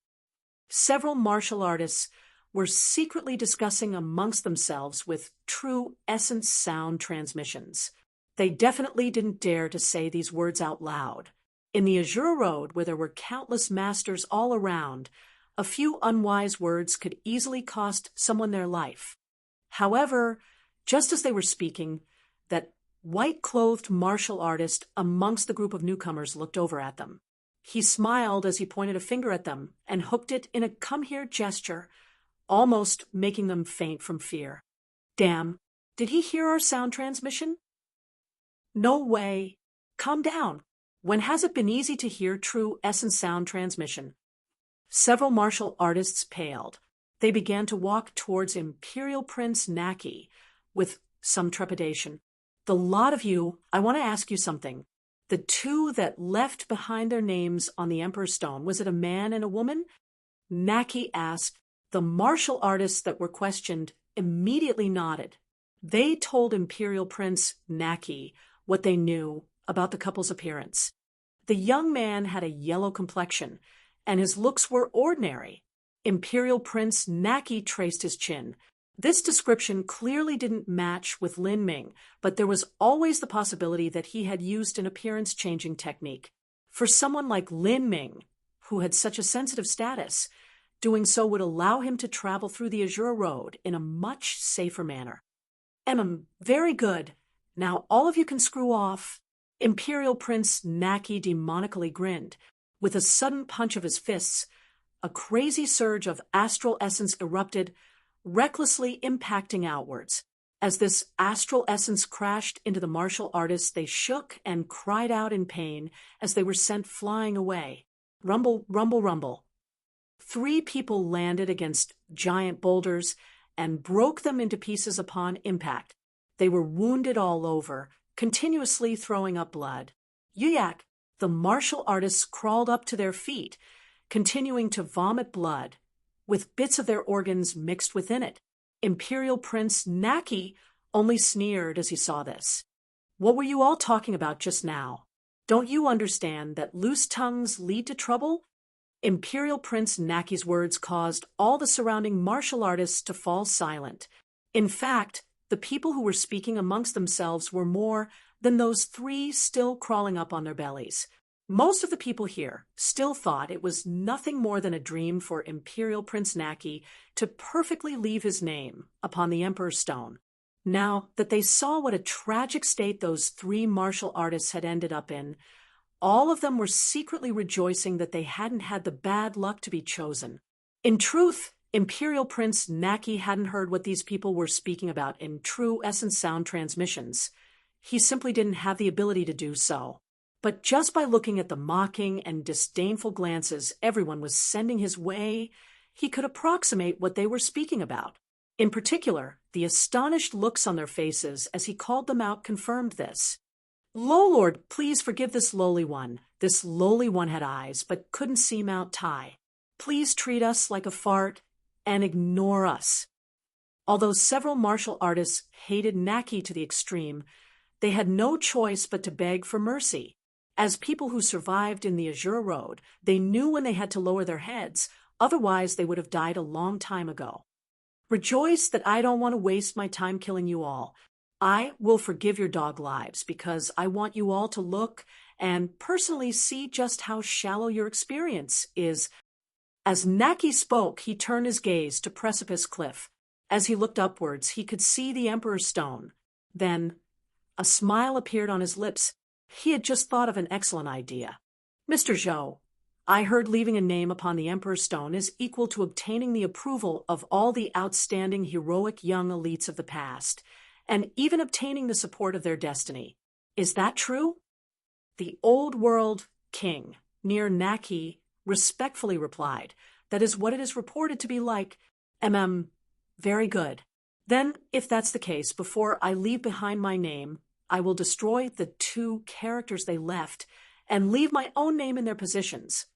Several martial artists were secretly discussing amongst themselves with true essence sound transmissions. They definitely didn't dare to say these words out loud. In the Azure Road, where there were countless masters all around, a few unwise words could easily cost someone their life. However, just as they were speaking, that white-clothed martial artist amongst the group of newcomers looked over at them. He smiled as he pointed a finger at them and hooked it in a come-here gesture, almost making them faint from fear. Damn, did he hear our sound transmission? No way. Calm down. When has it been easy to hear true essence sound transmission? Several martial artists paled. They began to walk towards Imperial Prince Naki with some trepidation. The lot of you, I want to ask you something. The two that left behind their names on the Emperor's Stone, was it a man and a woman? Naki asked. The martial artists that were questioned immediately nodded. They told Imperial Prince Naki what they knew about the couple's appearance. The young man had a yellow complexion, and his looks were ordinary. Imperial Prince Naki traced his chin. This description clearly didn't match with Lin Ming, but there was always the possibility that he had used an appearance-changing technique. For someone like Lin Ming, who had such a sensitive status, doing so would allow him to travel through the Azure Road in a much safer manner. Very good. Now all of you can screw off. Imperial Prince Naki demonically grinned. With a sudden punch of his fists, a crazy surge of astral essence erupted, recklessly impacting outwards. As this astral essence crashed into the martial artists, they shook and cried out in pain as they were sent flying away. Rumble, rumble, rumble. 3 people landed against giant boulders and broke them into pieces upon impact. They were wounded all over, continuously throwing up blood. Yuyak, the martial artists crawled up to their feet, continuing to vomit blood, with bits of their organs mixed within it. Imperial Prince Naki only sneered as he saw this. What were you all talking about just now? Don't you understand that loose tongues lead to trouble? Imperial Prince Naki's words caused all the surrounding martial artists to fall silent. In fact, the people who were speaking amongst themselves were more than those 3 still crawling up on their bellies. Most of the people here still thought it was nothing more than a dream for Imperial Prince Naki to perfectly leave his name upon the Emperor's Stone. Now that they saw what a tragic state those 3 martial artists had ended up in, all of them were secretly rejoicing that they hadn't had the bad luck to be chosen. In truth, Imperial Prince Naki hadn't heard what these people were speaking about in true essence sound transmissions. He simply didn't have the ability to do so. But just by looking at the mocking and disdainful glances everyone was sending his way, he could approximate what they were speaking about. In particular, the astonished looks on their faces as he called them out confirmed this. Lord, please forgive this lowly one. This lowly one had eyes, but couldn't see Mount Tai. Please treat us like a fart and ignore us. Although several martial artists hated Naki to the extreme, they had no choice but to beg for mercy. As people who survived in the Azure Road, they knew when they had to lower their heads, otherwise they would have died a long time ago. Rejoice that I don't want to waste my time killing you all. I will forgive your dog lives because I want you all to look and personally see just how shallow your experience is. As Naki spoke, he turned his gaze to Precipice Cliff. As he looked upwards, he could see the Emperor's Stone. Then, a smile appeared on his lips. He had just thought of an excellent idea. Mr. Zhou, I heard leaving a name upon the Emperor's Stone is equal to obtaining the approval of all the outstanding heroic young elites of the past, and even obtaining the support of their destiny. Is that true? The old world king, near Naki, respectfully replied, That is what it is reported to be like. Very good. Then, if that's the case, before I leave behind my name, I will destroy the 2 characters they left and leave my own name in their positions.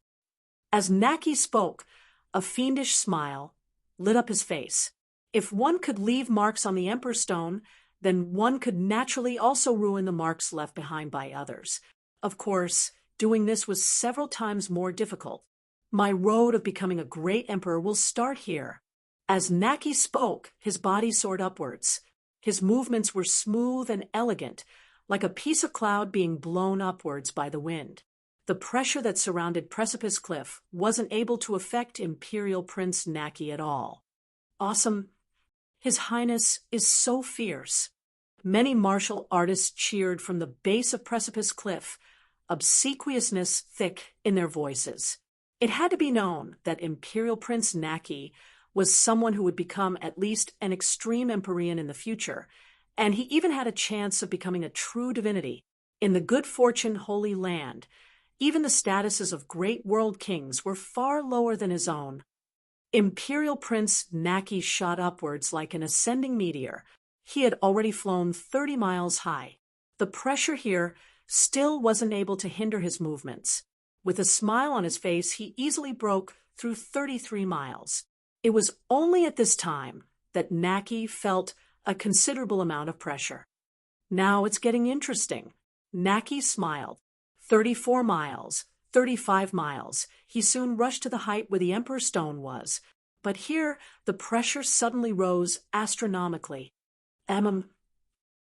As Naki spoke, a fiendish smile lit up his face. If one could leave marks on the Emperor's Stone, then one could naturally also ruin the marks left behind by others. Of course, doing this was several times more difficult. My road of becoming a great emperor will start here. As Naki spoke, his body soared upwards. His movements were smooth and elegant, like a piece of cloud being blown upwards by the wind. The pressure that surrounded Precipice Cliff wasn't able to affect Imperial Prince Naki at all. Awesome. His Highness is so fierce. Many martial artists cheered from the base of Precipice Cliff, obsequiousness thick in their voices. It had to be known that Imperial Prince Naki was someone who would become at least an extreme Empyrean in the future, and he even had a chance of becoming a true divinity. In the good fortune Holy Land, even the statuses of great world kings were far lower than his own. Imperial Prince Naki shot upwards like an ascending meteor. He had already flown 30 miles high. The pressure here still wasn't able to hinder his movements. With a smile on his face, he easily broke through 33 miles. It was only at this time that Naki felt a considerable amount of pressure. Now it's getting interesting. Naki smiled. 34 miles, 35 miles. He soon rushed to the height where the Emperor's Stone was. But here, the pressure suddenly rose astronomically.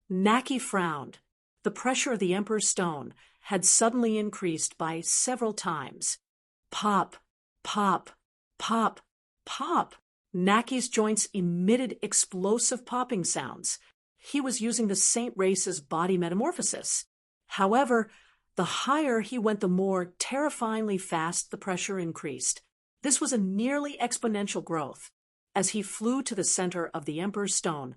Naki frowned. The pressure of the Emperor's Stone had suddenly increased by several times. Pop, pop, pop, pop. Naki's joints emitted explosive popping sounds. He was using the Saint Race's body metamorphosis. However, the higher he went, the more terrifyingly fast the pressure increased. This was a nearly exponential growth. As he flew to the center of the Emperor's Stone,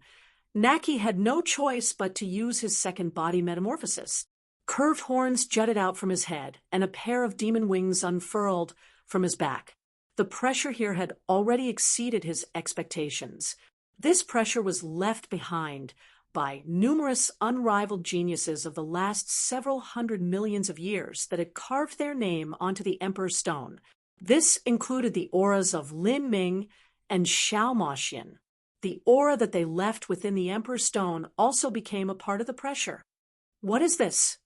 Naki had no choice but to use his second body metamorphosis. Curved horns jutted out from his head, and a pair of demon wings unfurled from his back. The pressure here had already exceeded his expectations. This pressure was left behind by numerous unrivaled geniuses of the last several hundred millions of years that had carved their name onto the Emperor's Stone. This included the auras of Lin Ming and Xiao Moxian. The aura that they left within the Emperor's Stone also became a part of the pressure. What is this?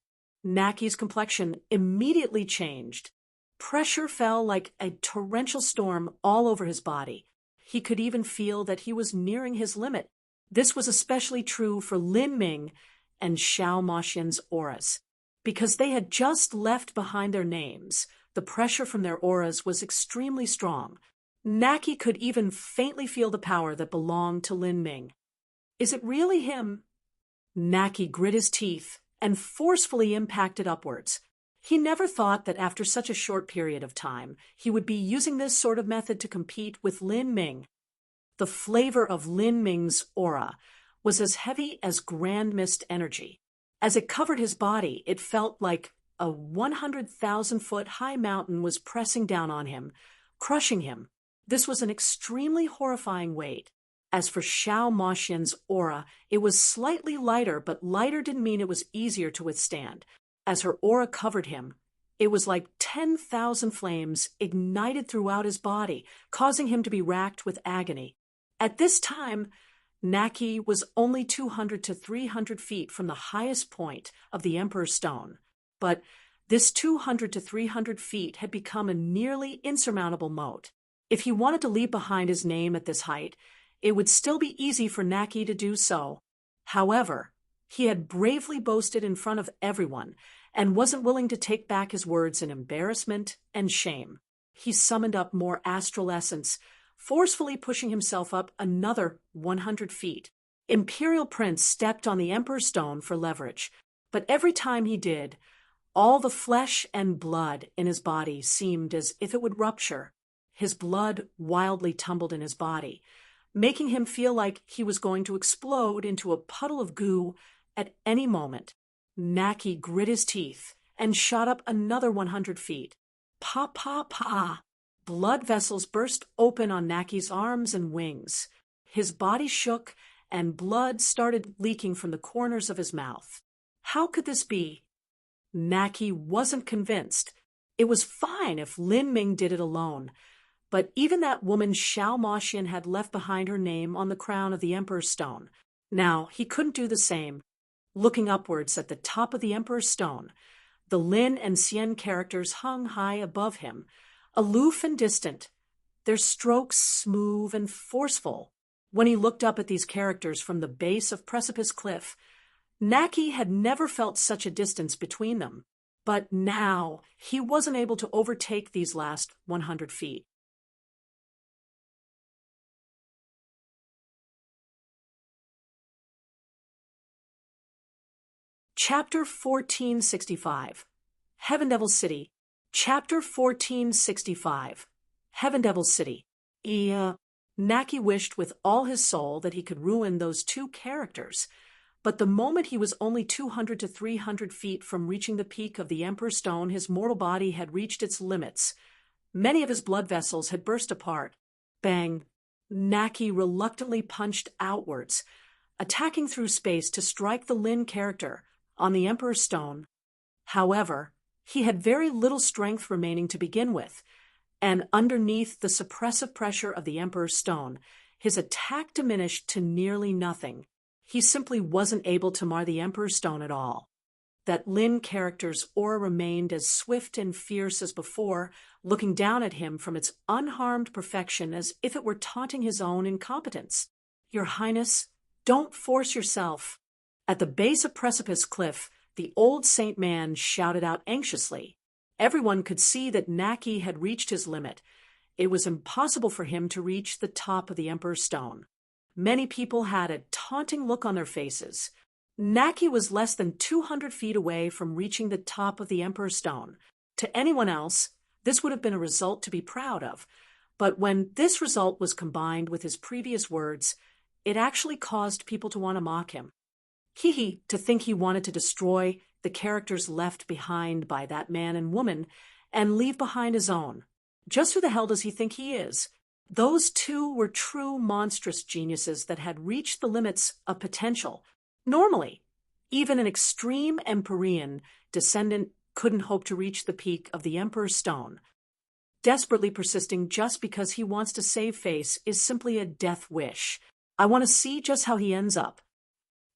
Naki's complexion immediately changed. Pressure fell like a torrential storm all over his body. He could even feel that he was nearing his limit. This was especially true for Lin Ming and Xiao Moxian's auras. Because they had just left behind their names, the pressure from their auras was extremely strong. Naki could even faintly feel the power that belonged to Lin Ming. Is it really him? Naki grit his teeth and forcefully impacted upwards. He never thought that after such a short period of time, he would be using this sort of method to compete with Lin Ming. The flavor of Lin Ming's aura was as heavy as grand mist energy. As it covered his body, it felt like a 100,000-foot high mountain was pressing down on him, crushing him. This was an extremely horrifying weight. As for Xiao Moxian's aura, it was slightly lighter, but lighter didn't mean it was easier to withstand. As her aura covered him, it was like 10,000 flames ignited throughout his body, causing him to be racked with agony. At this time, Naki was only 200 to 300 feet from the highest point of the Emperor's Stone, but this 200 to 300 feet had become a nearly insurmountable moat. If he wanted to leave behind his name at this height, it would still be easy for Naki to do so. However, He had bravely boasted in front of everyone and wasn't willing to take back his words in embarrassment and shame. He summoned up more astral essence, forcefully pushing himself up another 100 feet. Imperial Prince stepped on the Emperor's Stone for leverage, but every time he did, all the flesh and blood in his body seemed as if it would rupture. His blood wildly tumbled in his body, making him feel like he was going to explode into a puddle of goo at any moment. Naki grit his teeth and shot up another 100 feet. Pa, pa, pa! Blood vessels burst open on Naki's arms and wings. His body shook, and blood started leaking from the corners of his mouth. How could this be? Naki wasn't convinced. It was fine if Lin Ming did it alone, but even that woman Xiao Maxian had left behind her name on the crown of the Emperor's Stone. Now, he couldn't do the same. Looking upwards at the top of the Emperor's Stone, the Lin and Xian characters hung high above him, aloof and distant, their strokes smooth and forceful. When he looked up at these characters from the base of Precipice Cliff, Naki had never felt such a distance between them, but now he wasn't able to overtake these last 100 feet. Chapter 1465, Heaven Devil City. Chapter 1465, Heaven Devil City. Naki wished with all his soul that he could ruin those two characters, but the moment he was only 200 to 300 feet from reaching the peak of the Emperor's Stone, his mortal body had reached its limits. Many of his blood vessels had burst apart. Bang! Naki reluctantly punched outwards, attacking through space to strike the Lin character on the Emperor's Stone. However, he had very little strength remaining to begin with, and underneath the suppressive pressure of the Emperor's Stone, his attack diminished to nearly nothing. He simply wasn't able to mar the Emperor's Stone at all. That Lin character's aura remained as swift and fierce as before, looking down at him from its unharmed perfection as if it were taunting his own incompetence. Your Highness, don't force yourself. At the base of Precipice Cliff, the old saint man shouted out anxiously. Everyone could see that Naki had reached his limit. It was impossible for him to reach the top of the Emperor's Stone. Many people had a taunting look on their faces. Naki was less than 200 feet away from reaching the top of the Emperor's Stone. To anyone else, this would have been a result to be proud of. But when this result was combined with his previous words, it actually caused people to want to mock him. To think he wanted to destroy the characters left behind by that man and woman and leave behind his own. Just who the hell does he think he is? Those two were true monstrous geniuses that had reached the limits of potential. Normally, even an extreme Empyrean descendant couldn't hope to reach the peak of the Emperor's Stone. Desperately persisting just because he wants to save face is simply a death wish. I want to see just how he ends up.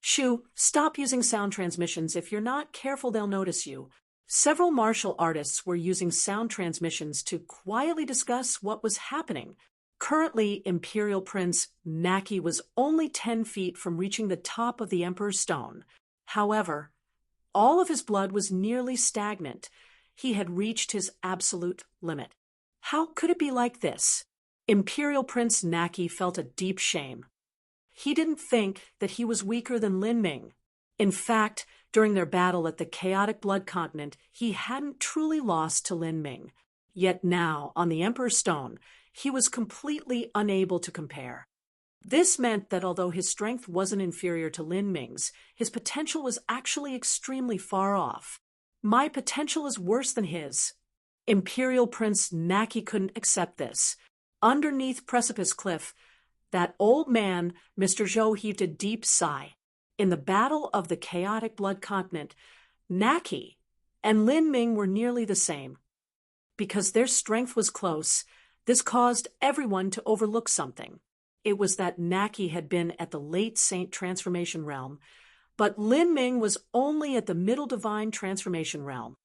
Shoo, stop using sound transmissions. If you're not careful, they'll notice you. Several martial artists were using sound transmissions to quietly discuss what was happening. Currently, Imperial Prince Naki was only 10 feet from reaching the top of the Emperor's Stone. However, all of his blood was nearly stagnant. He had reached his absolute limit. How could it be like this? Imperial Prince Naki felt a deep shame. He didn't think that he was weaker than Lin Ming. In fact, during their battle at the Chaotic Blood Continent, he hadn't truly lost to Lin Ming. Yet now, on the Emperor's Stone, he was completely unable to compare. This meant that although his strength wasn't inferior to Lin Ming's, his potential was actually extremely far off. My potential is worse than his. Imperial Prince Naki couldn't accept this. Underneath Precipice Cliff, that old man, Mr. Zhou, heaved a deep sigh. In the battle of the Chaotic Blood Continent, Naki and Lin Ming were nearly the same. Because their strength was close, this caused everyone to overlook something. It was that Naki had been at the late Saint Transformation Realm, but Lin Ming was only at the Middle Divine Transformation Realm.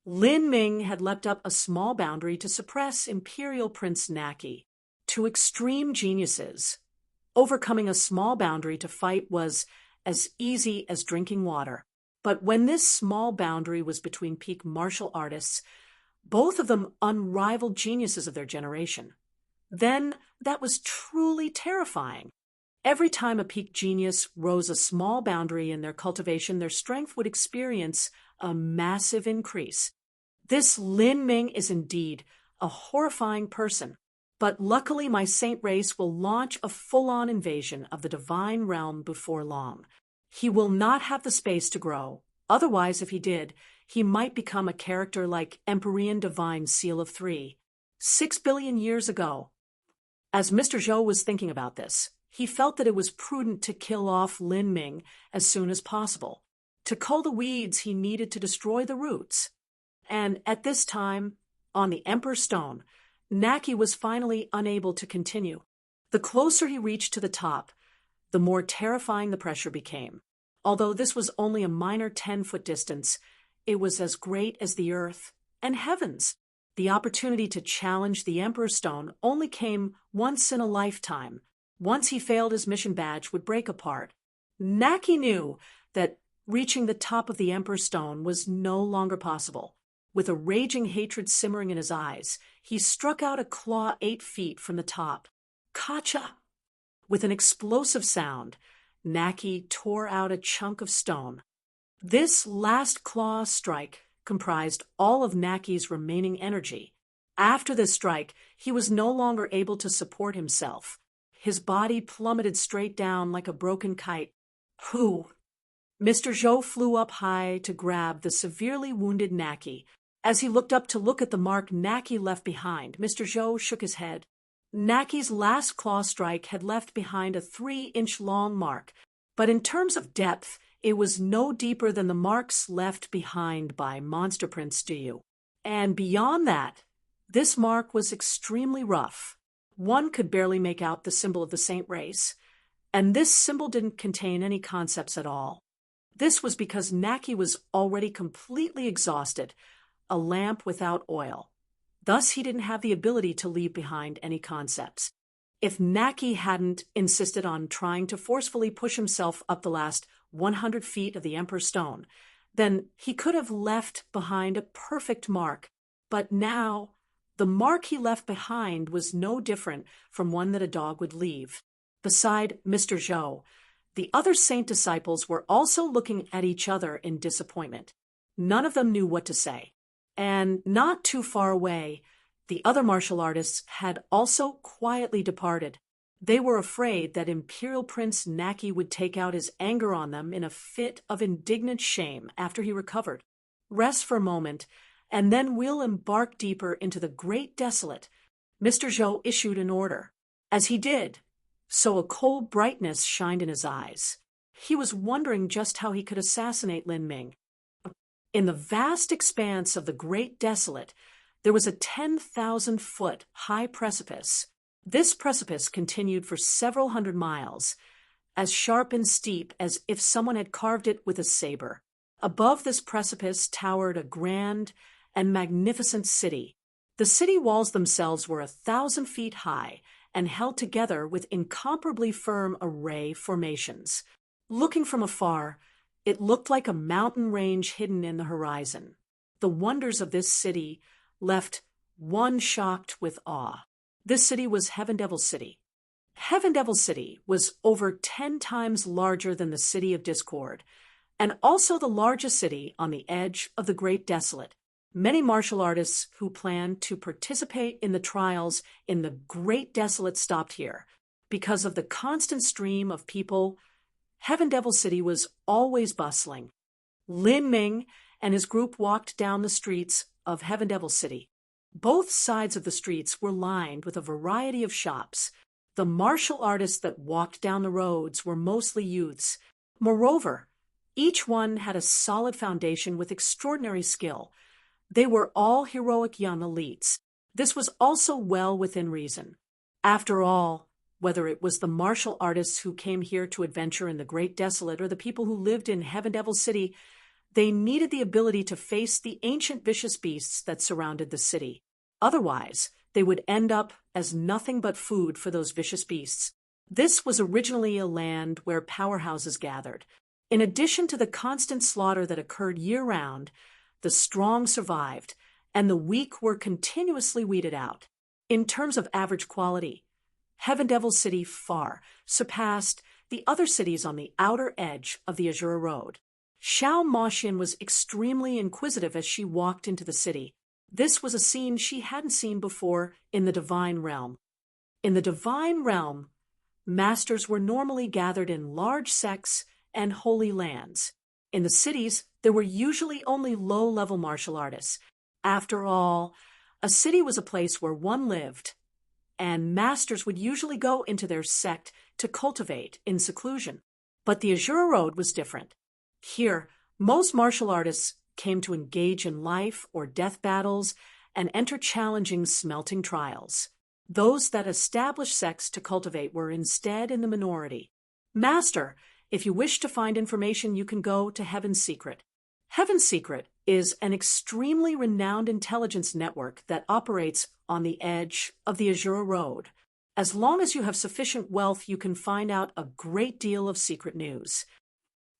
Lin Ming had leapt up a small boundary to suppress Imperial Prince Naki. Two extreme geniuses. Overcoming a small boundary to fight was as easy as drinking water. But when this small boundary was between peak martial artists, both of them unrivaled geniuses of their generation, then that was truly terrifying. Every time a peak genius rose a small boundary in their cultivation, their strength would experience a massive increase. This Lin Ming is indeed a horrifying person, but luckily my saint race will launch a full-on invasion of the divine realm before long. He will not have the space to grow. Otherwise, if he did, he might become a character like Empyrean Divine Seal of 3, 6 billion years ago. As Mr. Zhou was thinking about this, he felt that it was prudent to kill off Lin Ming as soon as possible. To cull the weeds, he needed to destroy the roots. And at this time, on the Emperor's Stone, Naki was finally unable to continue. The closer he reached to the top, the more terrifying the pressure became. Although this was only a minor 10-foot distance, it was as great as the earth and heavens. The opportunity to challenge the Emperor's Stone only came once in a lifetime. Once he failed, his mission badge would break apart. Naki knew that reaching the top of the Emperor's Stone was no longer possible. With a raging hatred simmering in his eyes, he struck out a claw 8 feet from the top. Kacha! With an explosive sound, Naki tore out a chunk of stone. This last claw strike comprised all of Naki's remaining energy. After this strike, he was no longer able to support himself. His body plummeted straight down like a broken kite. Who? Mr. Zhou flew up high to grab the severely wounded Naki. As he looked up to look at the mark Naki left behind, Mr. Zhou shook his head. Naki's last claw strike had left behind a 3-inch-long mark, but in terms of depth, it was no deeper than the marks left behind by Monster Prince Duyu. And beyond that, this mark was extremely rough. One could barely make out the symbol of the saint race, and this symbol didn't contain any concepts at all. This was because Naki was already completely exhausted, a lamp without oil. Thus, he didn't have the ability to leave behind any concepts. If Naki hadn't insisted on trying to forcefully push himself up the last 100 feet of the Emperor's Stone, then he could have left behind a perfect mark. But now, the mark he left behind was no different from one that a dog would leave. Beside Mr. Zhou, the other saint disciples were also looking at each other in disappointment. None of them knew what to say. And not too far away, the other martial artists had also quietly departed. They were afraid that Imperial Prince Naki would take out his anger on them in a fit of indignant shame after he recovered. Rest for a moment, and then we'll embark deeper into the Great Desolate. Mr. Zhou issued an order. As he did, so a cold brightness shined in his eyes. He was wondering just how he could assassinate Lin Ming. In the vast expanse of the Great Desolate, there was a 10,000-foot high precipice. This precipice continued for several hundred miles, as sharp and steep as if someone had carved it with a saber. Above this precipice towered a grand and magnificent city. The city walls themselves were 1,000 feet high and held together with incomparably firm array formations. Looking from afar, it looked like a mountain range hidden in the horizon. The wonders of this city left one shocked with awe. This city was Heaven Devil City. Heaven Devil City was over 10 times larger than the City of Discord, and also the largest city on the edge of the Great Desolate. Many martial artists who planned to participate in the trials in the Great Desolate stopped here. Because of the constant stream of people, Heaven Devil City was always bustling. Lin Ming and his group walked down the streets of Heaven Devil City. Both sides of the streets were lined with a variety of shops. The martial artists that walked down the roads were mostly youths. Moreover, each one had a solid foundation with extraordinary skill. They were all heroic young elites. This was also well within reason. After all, whether it was the martial artists who came here to adventure in the Great Desolate or the people who lived in Heaven Devil City, they needed the ability to face the ancient vicious beasts that surrounded the city. Otherwise, they would end up as nothing but food for those vicious beasts. This was originally a land where powerhouses gathered. In addition to the constant slaughter that occurred year-round, the strong survived, and the weak were continuously weeded out. In terms of average quality, Heaven Devil City far surpassed the other cities on the outer edge of the Azura Road. Xiao Moxian was extremely inquisitive as she walked into the city. This was a scene she hadn't seen before in the Divine Realm. In the Divine Realm, masters were normally gathered in large sects and holy lands. In the cities, there were usually only low-level martial artists. After all, a city was a place where one lived, and masters would usually go into their sect to cultivate in seclusion. But the Azura Road was different. Here, most martial artists came to engage in life or death battles and enter challenging smelting trials. Those that established sects to cultivate were instead in the minority. Master, if you wish to find information, you can go to Heaven's Secret. Heaven's Secret is an extremely renowned intelligence network that operates on the edge of the Azura Road. As long as you have sufficient wealth, you can find out a great deal of secret news.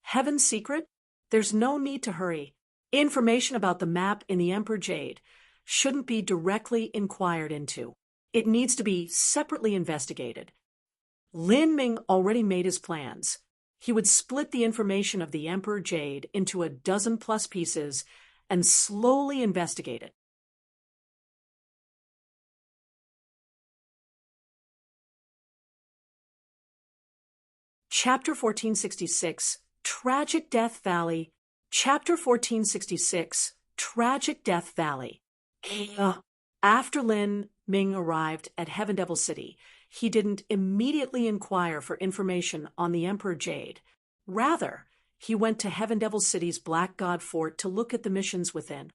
Heaven's Secret? There's no need to hurry. Information about the map in the Emperor Jade shouldn't be directly inquired into. It needs to be separately investigated. Lin Ming already made his plans. He would split the information of the Emperor Jade into 12+ pieces and slowly investigate it. Chapter 1466, Tragic Death Valley. Chapter 1466, Tragic Death Valley. After Lin Ming arrived at Heaven Devil City, he didn't immediately inquire for information on the Emperor Jade. Rather, he went to Heaven Devil City's Black God Fort to look at the missions within.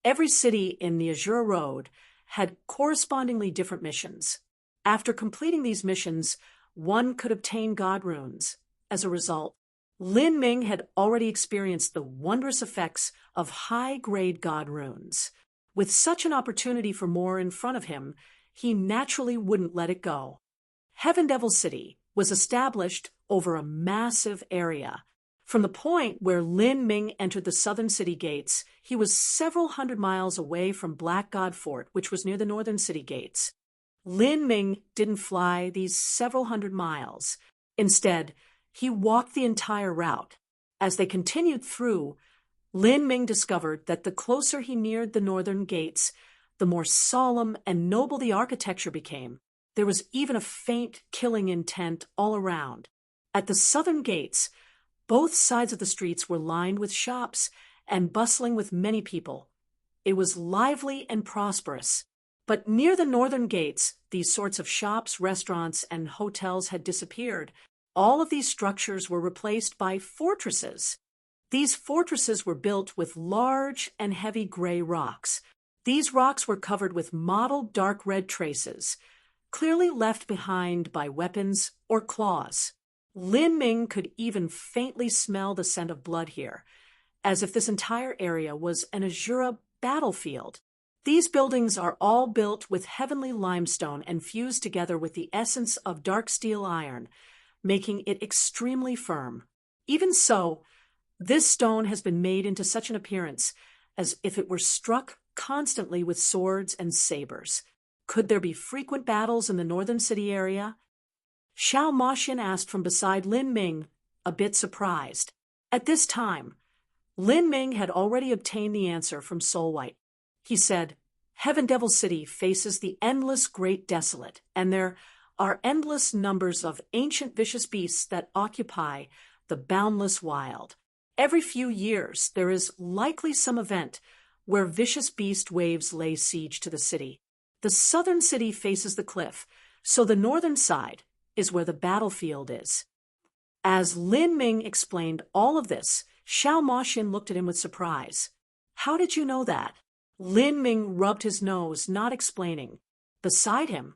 Every city in the Azura Road had correspondingly different missions. After completing these missions, one could obtain God runes. As a result, Lin Ming had already experienced the wondrous effects of high-grade God runes. With such an opportunity for more in front of him, he naturally wouldn't let it go. Heaven Devil City was established over a massive area. From the point where Lin Ming entered the southern city gates, he was several hundred miles away from Black God Fort, which was near the northern city gates. Lin Ming didn't fly these several hundred miles. Instead, he walked the entire route. As they continued through, Lin Ming discovered that the closer he neared the northern gates, the more solemn and noble the architecture became. There was even a faint killing intent all around. At the southern gates, both sides of the streets were lined with shops and bustling with many people. It was lively and prosperous. But near the northern gates, these sorts of shops, restaurants, and hotels had disappeared. All of these structures were replaced by fortresses. These fortresses were built with large and heavy gray rocks. These rocks were covered with mottled dark red traces, clearly left behind by weapons or claws. Lin Ming could even faintly smell the scent of blood here, as if this entire area was an Azura battlefield. These buildings are all built with heavenly limestone and fused together with the essence of dark steel iron, making it extremely firm. Even so, this stone has been made into such an appearance as if it were struck constantly with swords and sabers. Could there be frequent battles in the northern city area? Xiao Moxian asked from beside Lin Ming, a bit surprised. At this time, Lin Ming had already obtained the answer from Soul White. He said, Heaven Devil City faces the endless great desolate, and there are endless numbers of ancient vicious beasts that occupy the boundless wild. Every few years, there is likely some event where vicious beast waves lay siege to the city. The southern city faces the cliff, so the northern side is where the battlefield is. As Lin Ming explained all of this, Xiao Moxian looked at him with surprise. How did you know that? Lin Ming rubbed his nose, not explaining. Beside him,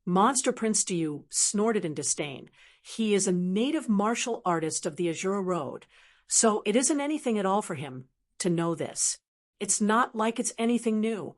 Monster Prince Diu snorted in disdain. He is a native martial artist of the Azura Road, so it isn't anything at all for him to know this. It's not like it's anything new.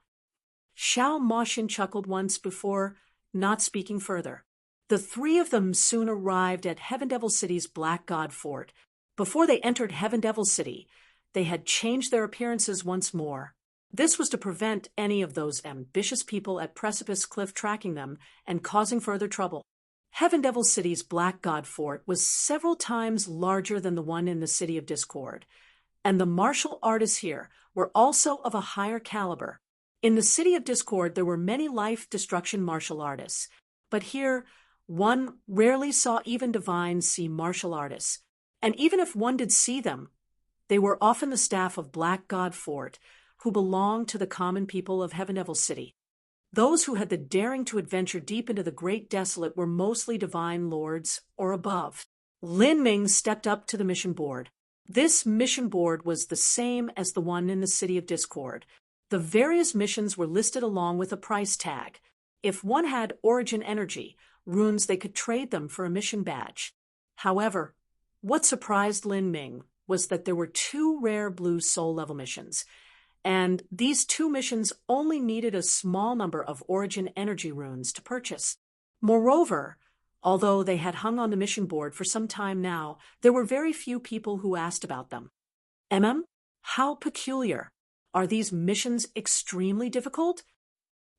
Xiao Moxian chuckled once before not speaking further. The three of them soon arrived at Heaven Devil City's Black God Fort. Before they entered Heaven Devil City, they had changed their appearances once more. This was to prevent any of those ambitious people at Precipice Cliff tracking them and causing further trouble. Heaven Devil City's Black God Fort was several times larger than the one in the City of Discord, and the martial artists here were also of a higher caliber. In the City of Discord, there were many life-destruction martial artists, but here, one rarely saw even divine sea martial artists, and even if one did see them, they were often the staff of Black God Fort, who belonged to the common people of Heaven Devil City. Those who had the daring to adventure deep into the Great Desolate were mostly divine lords or above. Lin Ming stepped up to the mission board. This mission board was the same as the one in the City of Discord. The various missions were listed along with a price tag. If one had origin energy, runes, they could trade them for a mission badge. However, what surprised Lin Ming was that there were 2 rare blue soul level missions, and these 2 missions only needed a small number of origin energy runes to purchase. Moreover, although they had hung on the mission board for some time now, there were very few people who asked about them. How peculiar. Are these missions extremely difficult?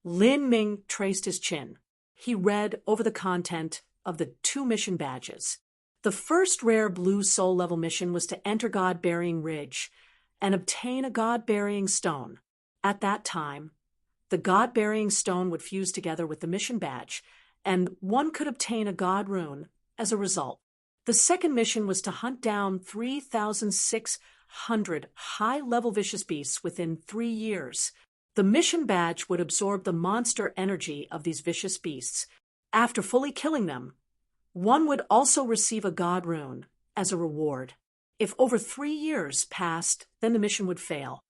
Lin Ming traced his chin. He read over the content of the 2 mission badges. The first rare blue soul level mission was to enter God-Burying Ridge and obtain a God-Burying Stone. At that time, the God-Burying Stone would fuse together with the mission badge, and one could obtain a God rune as a result. The second mission was to hunt down 3,600 high-level vicious beasts within 3 years. The mission badge would absorb the monster energy of these vicious beasts. After fully killing them, one would also receive a God rune as a reward. If over 3 years passed, then the mission would fail.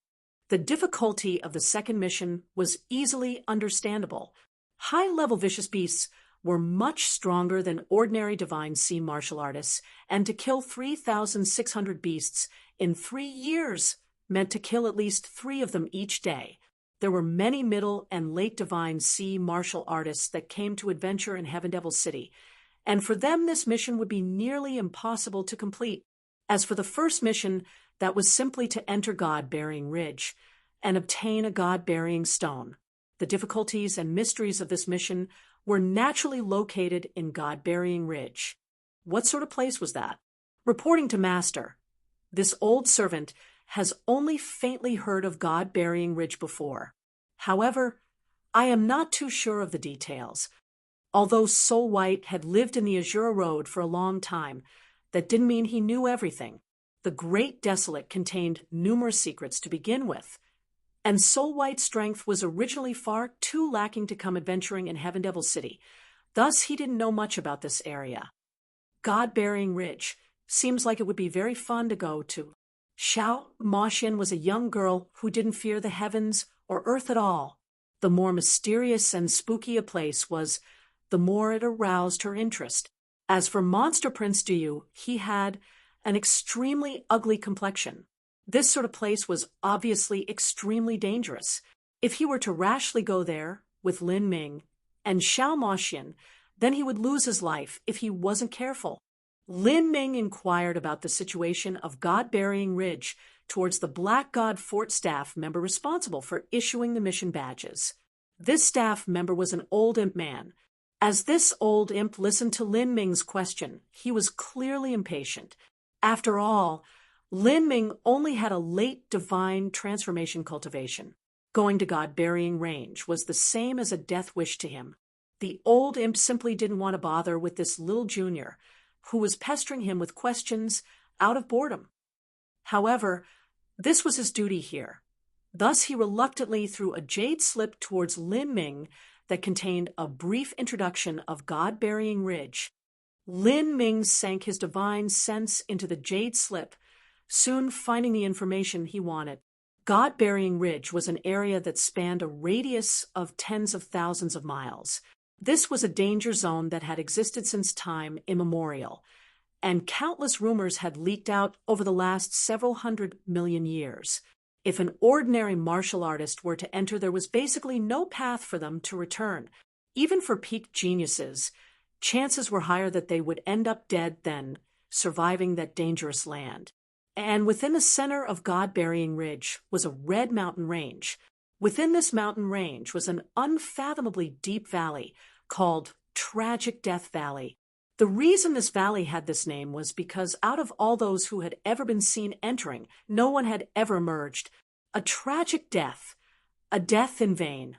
The difficulty of the second mission was easily understandable. High-level vicious beasts were much stronger than ordinary divine sea martial artists, and to kill 3,600 beasts in 3 years meant to kill at least 3 of them each day. There were many middle and late divine sea martial artists that came to adventure in Heaven Devil City, and for them this mission would be nearly impossible to complete. As for the first mission, that was simply to enter God-Burying Ridge and obtain a God-Burying Stone. The difficulties and mysteries of this mission were naturally located in God-Burying Ridge. What sort of place was that? Reporting to Master, this old servant has only faintly heard of God-Burying Ridge before. However, I am not too sure of the details. Although Soul White had lived in the Azura Road for a long time, that didn't mean he knew everything. The Great Desolate contained numerous secrets to begin with, and Soul White's strength was originally far too lacking to come adventuring in Heaven Devil City. Thus, he didn't know much about this area. God-Burying Ridge seems like it would be very fun to go to. Xiao Moxian was a young girl who didn't fear the heavens or earth at all. The more mysterious and spooky a place was, the more it aroused her interest. As for Monster Prince Duyu, he had an extremely ugly complexion. This sort of place was obviously extremely dangerous. If he were to rashly go there with Lin Ming and Xiao Moxian, then he would lose his life if he wasn't careful. Lin Ming inquired about the situation of God-Burying Ridge towards the Black God Fort staff member responsible for issuing the mission badges. This staff member was an old imp man. As this old imp listened to Lin Ming's question, he was clearly impatient. After all, Lin Ming only had a late divine transformation cultivation. Going to God-Burying Range was the same as a death wish to him. The old imp simply didn't want to bother with this little junior, who was pestering him with questions out of boredom. However, this was his duty here. Thus he reluctantly threw a jade slip towards Lin Ming that contained a brief introduction of God-Burying Ridge. Lin Ming sank his divine sense into the jade slip, soon finding the information he wanted. God-Burying Ridge was an area that spanned a radius of tens of thousands of miles. This was a danger zone that had existed since time immemorial, and countless rumors had leaked out over the last several 100 million years. If an ordinary martial artist were to enter, there was basically no path for them to return. Even for peak geniuses, chances were higher that they would end up dead than surviving that dangerous land. And within the center of God-Burying Ridge was a red mountain range. Within this mountain range was an unfathomably deep valley called Tragic Death Valley. The reason this valley had this name was because out of all those who had ever been seen entering, no one had ever emerged. A tragic death, a death in vain.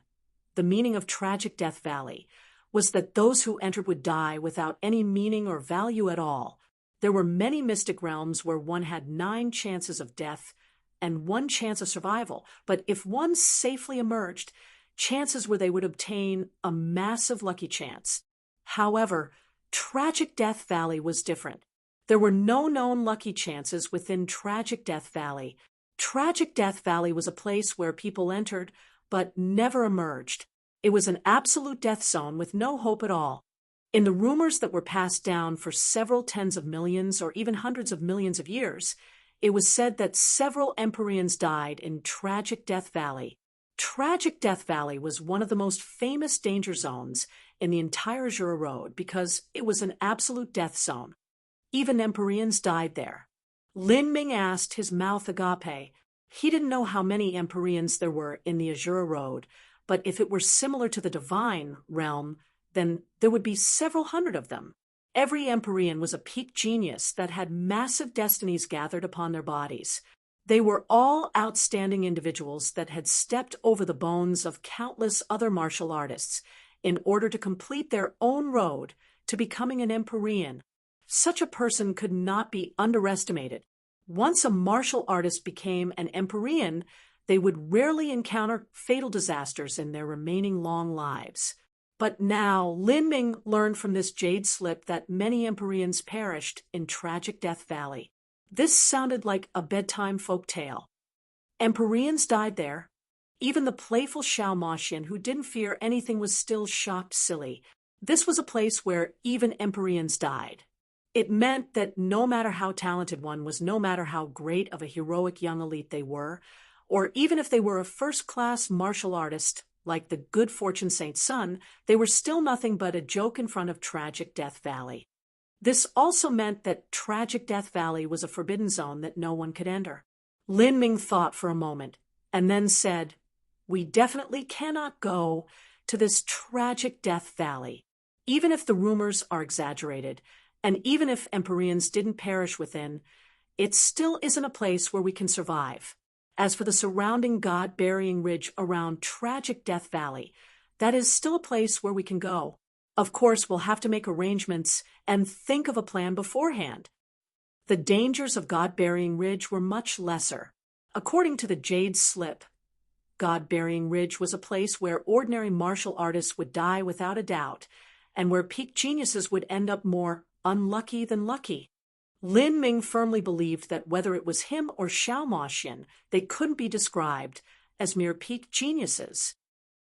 The meaning of Tragic Death Valley was that those who entered would die without any meaning or value at all. There were many mystic realms where one had 9 chances of death and 1 chance of survival, but if one safely emerged, chances were they would obtain a massive lucky chance. However, Tragic Death Valley was different. There were no known lucky chances within Tragic Death Valley. Tragic Death Valley was a place where people entered but never emerged. It was an absolute death zone with no hope at all. In the rumors that were passed down for several tens of millions or even hundreds of millions of years, it was said that several Empyreans died in Tragic Death Valley. Tragic Death Valley was one of the most famous danger zones in the entire Jura Road because it was an absolute death zone. Even Empyreans died there. Lin Ming asked his mouth agape. He didn't know how many Empyreans there were in the Azura Road, but if it were similar to the divine realm, then there would be several hundred of them. Every Empyrean was a peak genius that had massive destinies gathered upon their bodies. They were all outstanding individuals that had stepped over the bones of countless other martial artists in order to complete their own road to becoming an Empyrean. Such a person could not be underestimated. Once a martial artist became an Empyrean, they would rarely encounter fatal disasters in their remaining long lives. But now Lin Ming learned from this jade slip that many Empyreans perished in Tragic Death Valley. This sounded like a bedtime folk tale. Empyreans died there. Even the playful Xiao Maxian, who didn't fear anything, was still shocked silly. This was a place where even Empyreans died. It meant that no matter how talented one was, no matter how great of a heroic young elite they were, or even if they were a first-class martial artist like the Good Fortune Saint Sun, they were still nothing but a joke in front of Tragic Death Valley. This also meant that Tragic Death Valley was a forbidden zone that no one could enter. Lin Ming thought for a moment, and then said, "We definitely cannot go to this Tragic Death Valley. Even if the rumors are exaggerated, and even if Empyreans didn't perish within, it still isn't a place where we can survive. As for the surrounding God-Burying Ridge around Tragic Death Valley, that is still a place where we can go. Of course, we'll have to make arrangements and think of a plan beforehand." The dangers of God-Burying Ridge were much lesser. According to the Jade Slip, God-Burying Ridge was a place where ordinary martial artists would die without a doubt, and where peak geniuses would end up more unlucky than lucky. Lin Ming firmly believed that whether it was him or Xiao Maxian, they couldn't be described as mere peak geniuses.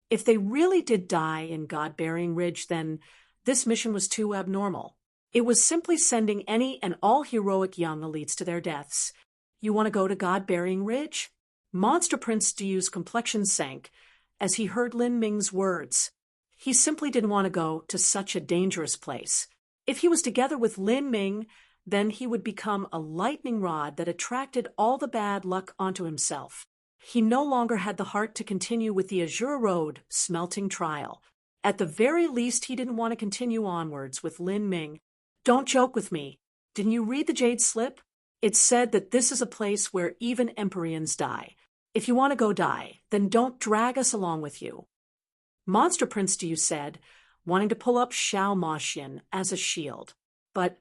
If they really did die in God-Burying Ridge, then this mission was too abnormal. It was simply sending any and all heroic young elites to their deaths. You want to go to God-Burying Ridge? Monster Prince Diyu's complexion sank as he heard Lin Ming's words. He simply didn't want to go to such a dangerous place. If he was together with Lin Ming, then he would become a lightning rod that attracted all the bad luck onto himself. He no longer had the heart to continue with the Azure Road smelting trial. At the very least, he didn't want to continue onwards with Lin Ming. "Don't joke with me. Didn't you read the Jade Slip? It said that this is a place where even Empyreans die. If you want to go die, then don't drag us along with you." Monster Prince Diyu said, wanting to pull up Xiao Maxian as a shield. But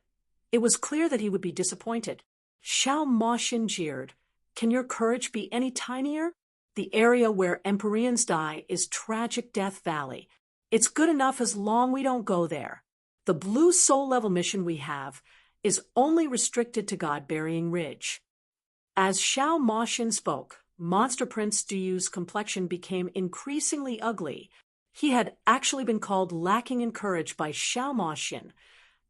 it was clear that he would be disappointed. Xiao Maxian jeered, "Can your courage be any tinier? The area where Empyreans die is Tragic Death Valley. It's good enough as long we don't go there. The blue soul level mission we have is only restricted to God-Burying Ridge." As Xiao Maxian spoke, Monster Prince Diyu's complexion became increasingly ugly. He had actually been called lacking in courage by Xiao Maxian.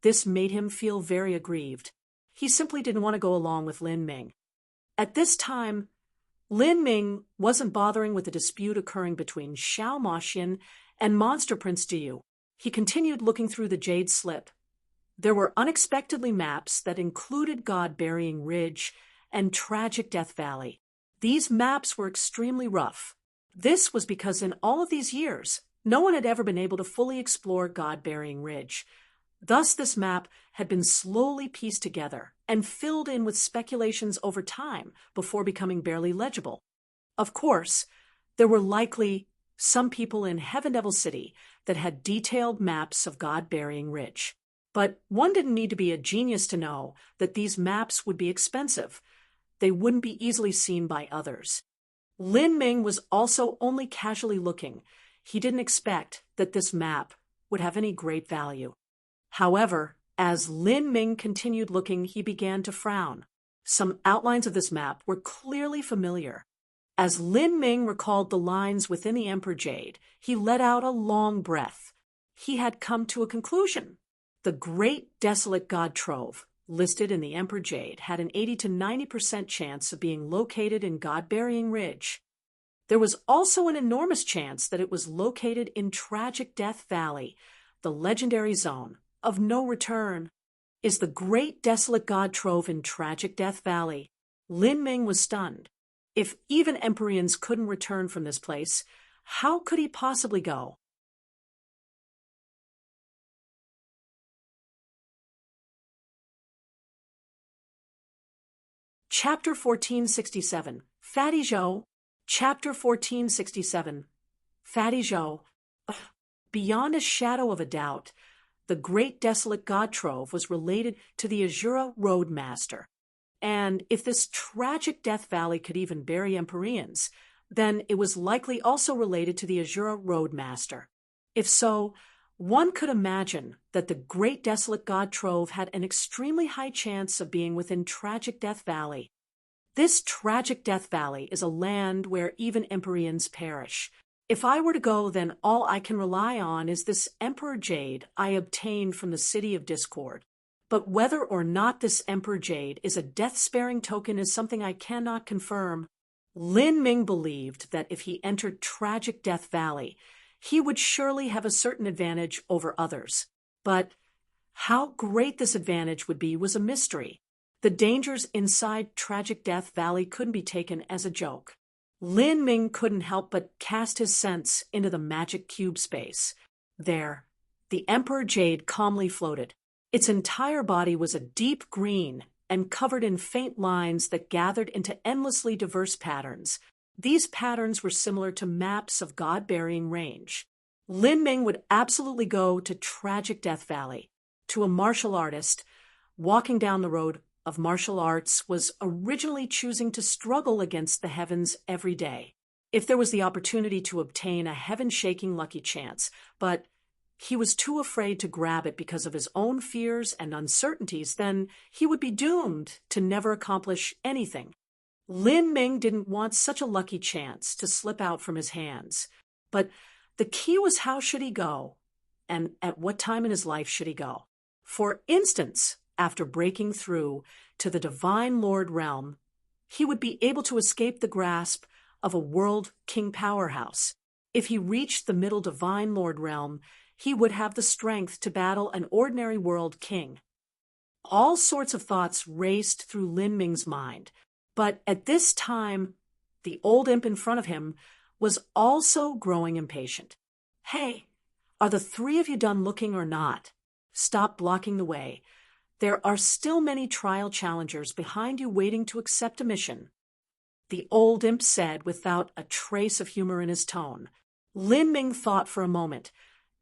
This made him feel very aggrieved. He simply didn't want to go along with Lin Ming. At this time, Lin Ming wasn't bothering with the dispute occurring between Xiao Maxian and Monster Prince Diyu. He continued looking through the jade slip. There were unexpectedly maps that included God-Burying Ridge and Tragic Death Valley. These maps were extremely rough. This was because in all of these years, no one had ever been able to fully explore God-Burying Ridge. Thus, this map had been slowly pieced together and filled in with speculations over time before becoming barely legible. Of course, there were likely some people in Heaven Devil City that had detailed maps of God-Burying Ridge. But one didn't need to be a genius to know that these maps would be expensive. They wouldn't be easily seen by others. Lin Ming was also only casually looking. He didn't expect that this map would have any great value. However, as Lin Ming continued looking, he began to frown. Some outlines of this map were clearly familiar. As Lin Ming recalled the lines within the Emperor Jade, he let out a long breath. He had come to a conclusion. The Great Desolate God Trove, listed in the Emperor Jade, had an 80 to 90% chance of being located in God-Burying Ridge. There was also an enormous chance that it was located in Tragic Death Valley, the legendary zone of no return. Is the Great Desolate God Trove in Tragic Death Valley? Lin Ming was stunned. If even Empyreans couldn't return from this place, how could he possibly go? Chapter 1467, Fatty Joe. Chapter 1467, Fatty Joe. Beyond a shadow of a doubt, the Great Desolate God Trove was related to the Azura Roadmaster. And if this tragic Death Valley could even bury Empyreans, then it was likely also related to the Azura Roadmaster. If so, one could imagine that the Great Desolate God Trove had an extremely high chance of being within Tragic Death Valley. This Tragic Death Valley is a land where even Empyreans perish. If I were to go, then all I can rely on is this Emperor Jade I obtained from the City of Discord. But whether or not this Emperor Jade is a death-sparing token is something I cannot confirm. Lin Ming believed that if he entered Tragic Death Valley, he would surely have a certain advantage over others. But how great this advantage would be was a mystery. The dangers inside Tragic Death Valley couldn't be taken as a joke. Lin Ming couldn't help but cast his sense into the magic cube space. There, the Emperor Jade calmly floated. Its entire body was a deep green and covered in faint lines that gathered into endlessly diverse patterns. These patterns were similar to maps of God-Burying Range. Lin Ming would absolutely go to Tragic Death Valley. To a martial artist, walking down the road of martial arts was originally choosing to struggle against the heavens every day. If there was the opportunity to obtain a heaven-shaking lucky chance, but he was too afraid to grab it because of his own fears and uncertainties, then he would be doomed to never accomplish anything. Lin Ming didn't want such a lucky chance to slip out from his hands. But the key was, how should he go? And at what time in his life should he go? For instance, after breaking through to the Divine Lord realm, he would be able to escape the grasp of a world king powerhouse. If he reached the middle Divine Lord realm, he would have the strength to battle an ordinary world king. All sorts of thoughts raced through Lin Ming's mind, but at this time, the old imp in front of him was also growing impatient. Hey, are the three of you done looking or not? Stop blocking the way. There are still many trial challengers behind you waiting to accept a mission, the old imp said without a trace of humor in his tone. Lin Ming thought for a moment,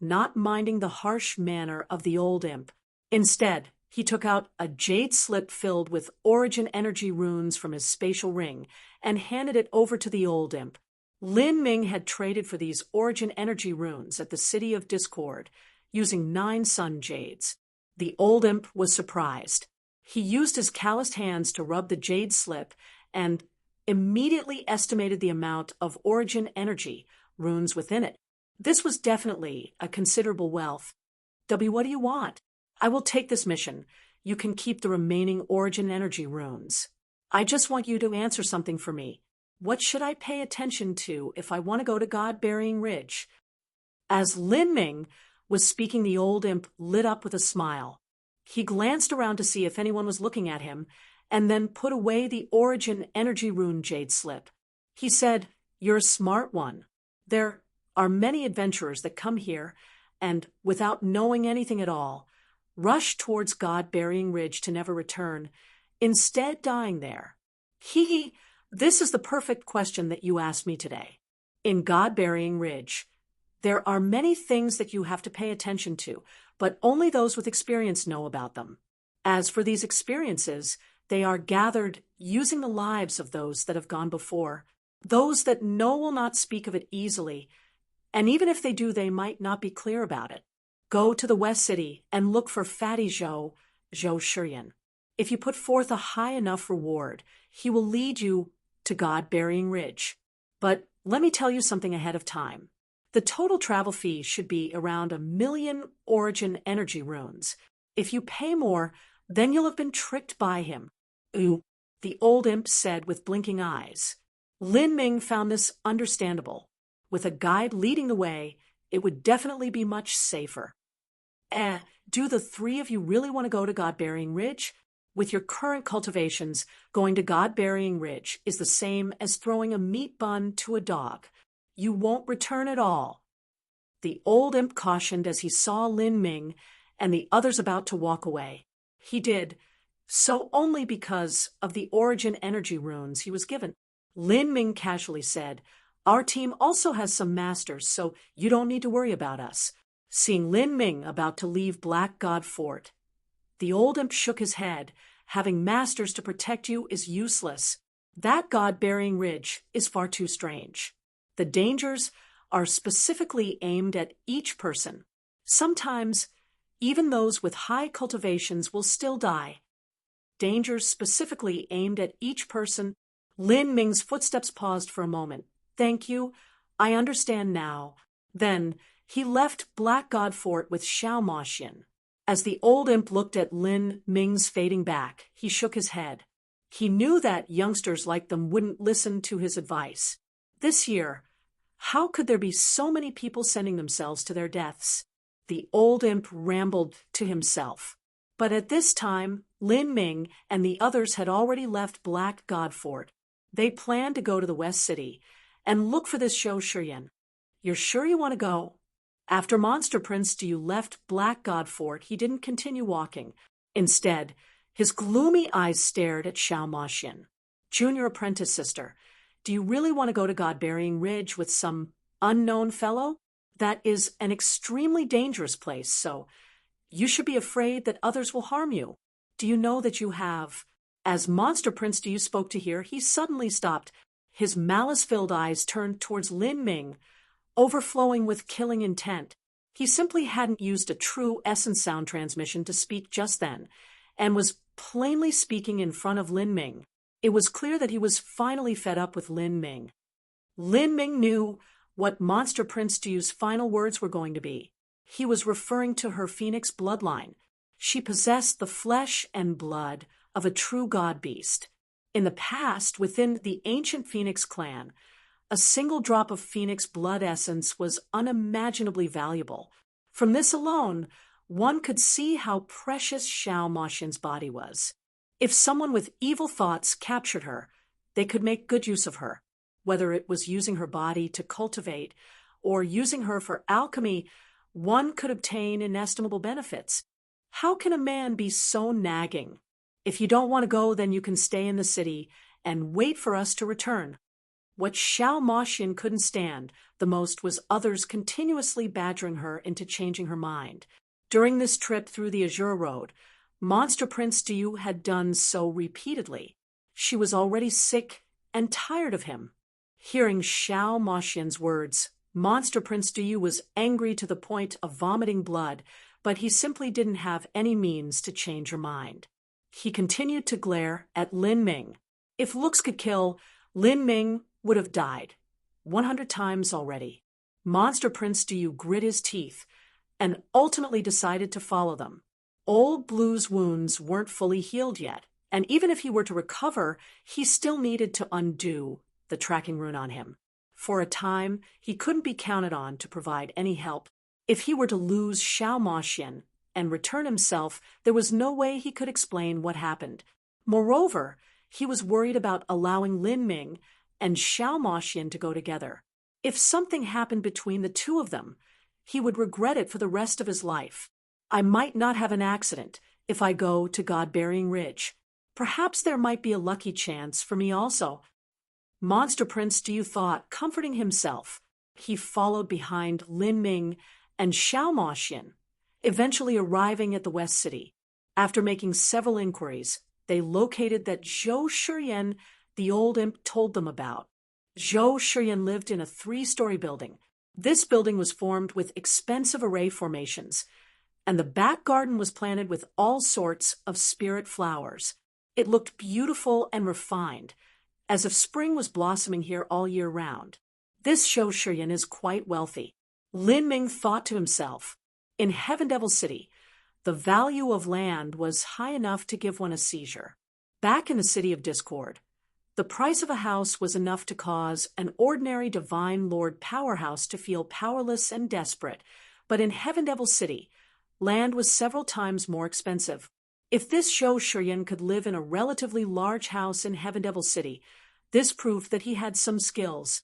not minding the harsh manner of the old imp. Instead, he took out a jade slip filled with origin energy runes from his spatial ring and handed it over to the old imp. Lin Ming had traded for these origin energy runes at the City of Discord, using 9 sun jades. The old imp was surprised. He used his calloused hands to rub the jade slip and immediately estimated the amount of origin energy runes within it. This was definitely a considerable wealth. W, what do you want? I will take this mission. You can keep the remaining origin energy runes. I just want you to answer something for me. What should I pay attention to if I want to go to God-Burying Ridge? As Lin Ming was speaking, the old imp lit up with a smile. He glanced around to see if anyone was looking at him, and then put away the origin energy rune jade slip. He said, "You're a smart one. There are many adventurers that come here and, without knowing anything at all, rush towards God-burying Ridge to never return, instead dying there. This is the perfect question that you asked me today. In God-burying Ridge, there are many things that you have to pay attention to, but only those with experience know about them. As for these experiences, they are gathered using the lives of those that have gone before. Those that know will not speak of it easily, and even if they do, they might not be clear about it. Go to the West City and look for Fatty Zhou Shurian. If you put forth a high enough reward, he will lead you to God-burying Ridge. But let me tell you something ahead of time. The total travel fee should be around 1,000,000 origin energy runes. If you pay more, then you'll have been tricked by him." "Ooh," the old imp said with blinking eyes. Lin Ming found this understandable. With a guide leading the way, it would definitely be much safer. Do the three of you really want to go to God-burying Ridge? With your current cultivations, going to God-burying Ridge is the same as throwing a meat bun to a dog. You won't return at all." The old imp cautioned as he saw Lin Ming and the others about to walk away. He did so only because of the origin energy runes he was given. Lin Ming casually said, "Our team also has some masters, so you don't need to worry about us." Seeing Lin Ming about to leave Black God Fort, the old imp shook his head. "Having masters to protect you is useless. That God-burying Ridge is far too strange. The dangers are specifically aimed at each person. Sometimes, even those with high cultivations will still die. Dangers specifically aimed at each person." Lin Ming's footsteps paused for a moment. "Thank you. I understand now." Then he left Black God Fort with Xiao Moxian. As the old imp looked at Lin Ming's fading back, he shook his head. He knew that youngsters like them wouldn't listen to his advice. This year, how could there be so many people sending themselves to their deaths? The old imp rambled to himself. But at this time, Lin Ming and the others had already left Black God Fort. They planned to go to the West City and look for this Zhou Shurian. "You're sure you want to go?" After Monster Prince Du left Black God Fort, he didn't continue walking. Instead, his gloomy eyes stared at Xiao Moxian. "Junior apprentice sister, do you really want to go to God-burying Ridge with some unknown fellow? That is an extremely dangerous place, so you should be afraid that others will harm you. Do you know that you have—" As Monster Prince Du spoke to here, he suddenly stopped. His malice-filled eyes turned towards Lin Ming, overflowing with killing intent. He simply hadn't used a true essence sound transmission to speak just then, and was plainly speaking in front of Lin Ming. It was clear that he was finally fed up with Lin Ming. Lin Ming knew what Monster Prince Du's final words were going to be. He was referring to her phoenix bloodline. She possessed the flesh and blood of a true god beast. In the past, within the ancient Phoenix clan, a single drop of phoenix blood essence was unimaginably valuable. From this alone, one could see how precious Xiao Moxian's body was. If someone with evil thoughts captured her, they could make good use of her. Whether it was using her body to cultivate or using her for alchemy, one could obtain inestimable benefits. How can a man be so nagging? "If you don't want to go, then you can stay in the city and wait for us to return." What Xiao Moxian couldn't stand the most was others continuously badgering her into changing her mind. During this trip through the Azure Road, Monster Prince Du had done so repeatedly. She was already sick and tired of him. Hearing Xiao Moxian's words, Monster Prince Du was angry to the point of vomiting blood, but he simply didn't have any means to change her mind. He continued to glare at Lin Ming. If looks could kill, Lin Ming would have died 100 times already. Monster Prince Du grit his teeth and ultimately decided to follow them. Old Blue's wounds weren't fully healed yet, and even if he were to recover, he still needed to undo the tracking rune on him. For a time, he couldn't be counted on to provide any help. If he were to lose Xiao Moxian and return himself, there was no way he could explain what happened. Moreover, he was worried about allowing Lin Ming and Xiao Moxian to go together. If something happened between the two of them, he would regret it for the rest of his life. I might not have an accident if I go to God-Burying Ridge. Perhaps there might be a lucky chance for me also. Monster Prince Diu thought, comforting himself. He followed behind Lin Ming and Xiao Moxian, eventually arriving at the West City. After making several inquiries, they located that Zhou Shiyan, the old imp, told them about. Zhou Shiyan lived in a 3-story building. This building was formed with expensive array formations, and the back garden was planted with all sorts of spirit flowers. It looked beautiful and refined, as if spring was blossoming here all year round. This Zhou Shiyan is quite wealthy. Lin Ming thought to himself, in Heaven Devil City, the value of land was high enough to give one a seizure. Back in the City of Discord, the price of a house was enough to cause an ordinary Divine Lord powerhouse to feel powerless and desperate, but in Heaven Devil City, land was several times more expensive. If this Zhou Shiyan could live in a relatively large house in Heaven Devil City, this proved that he had some skills.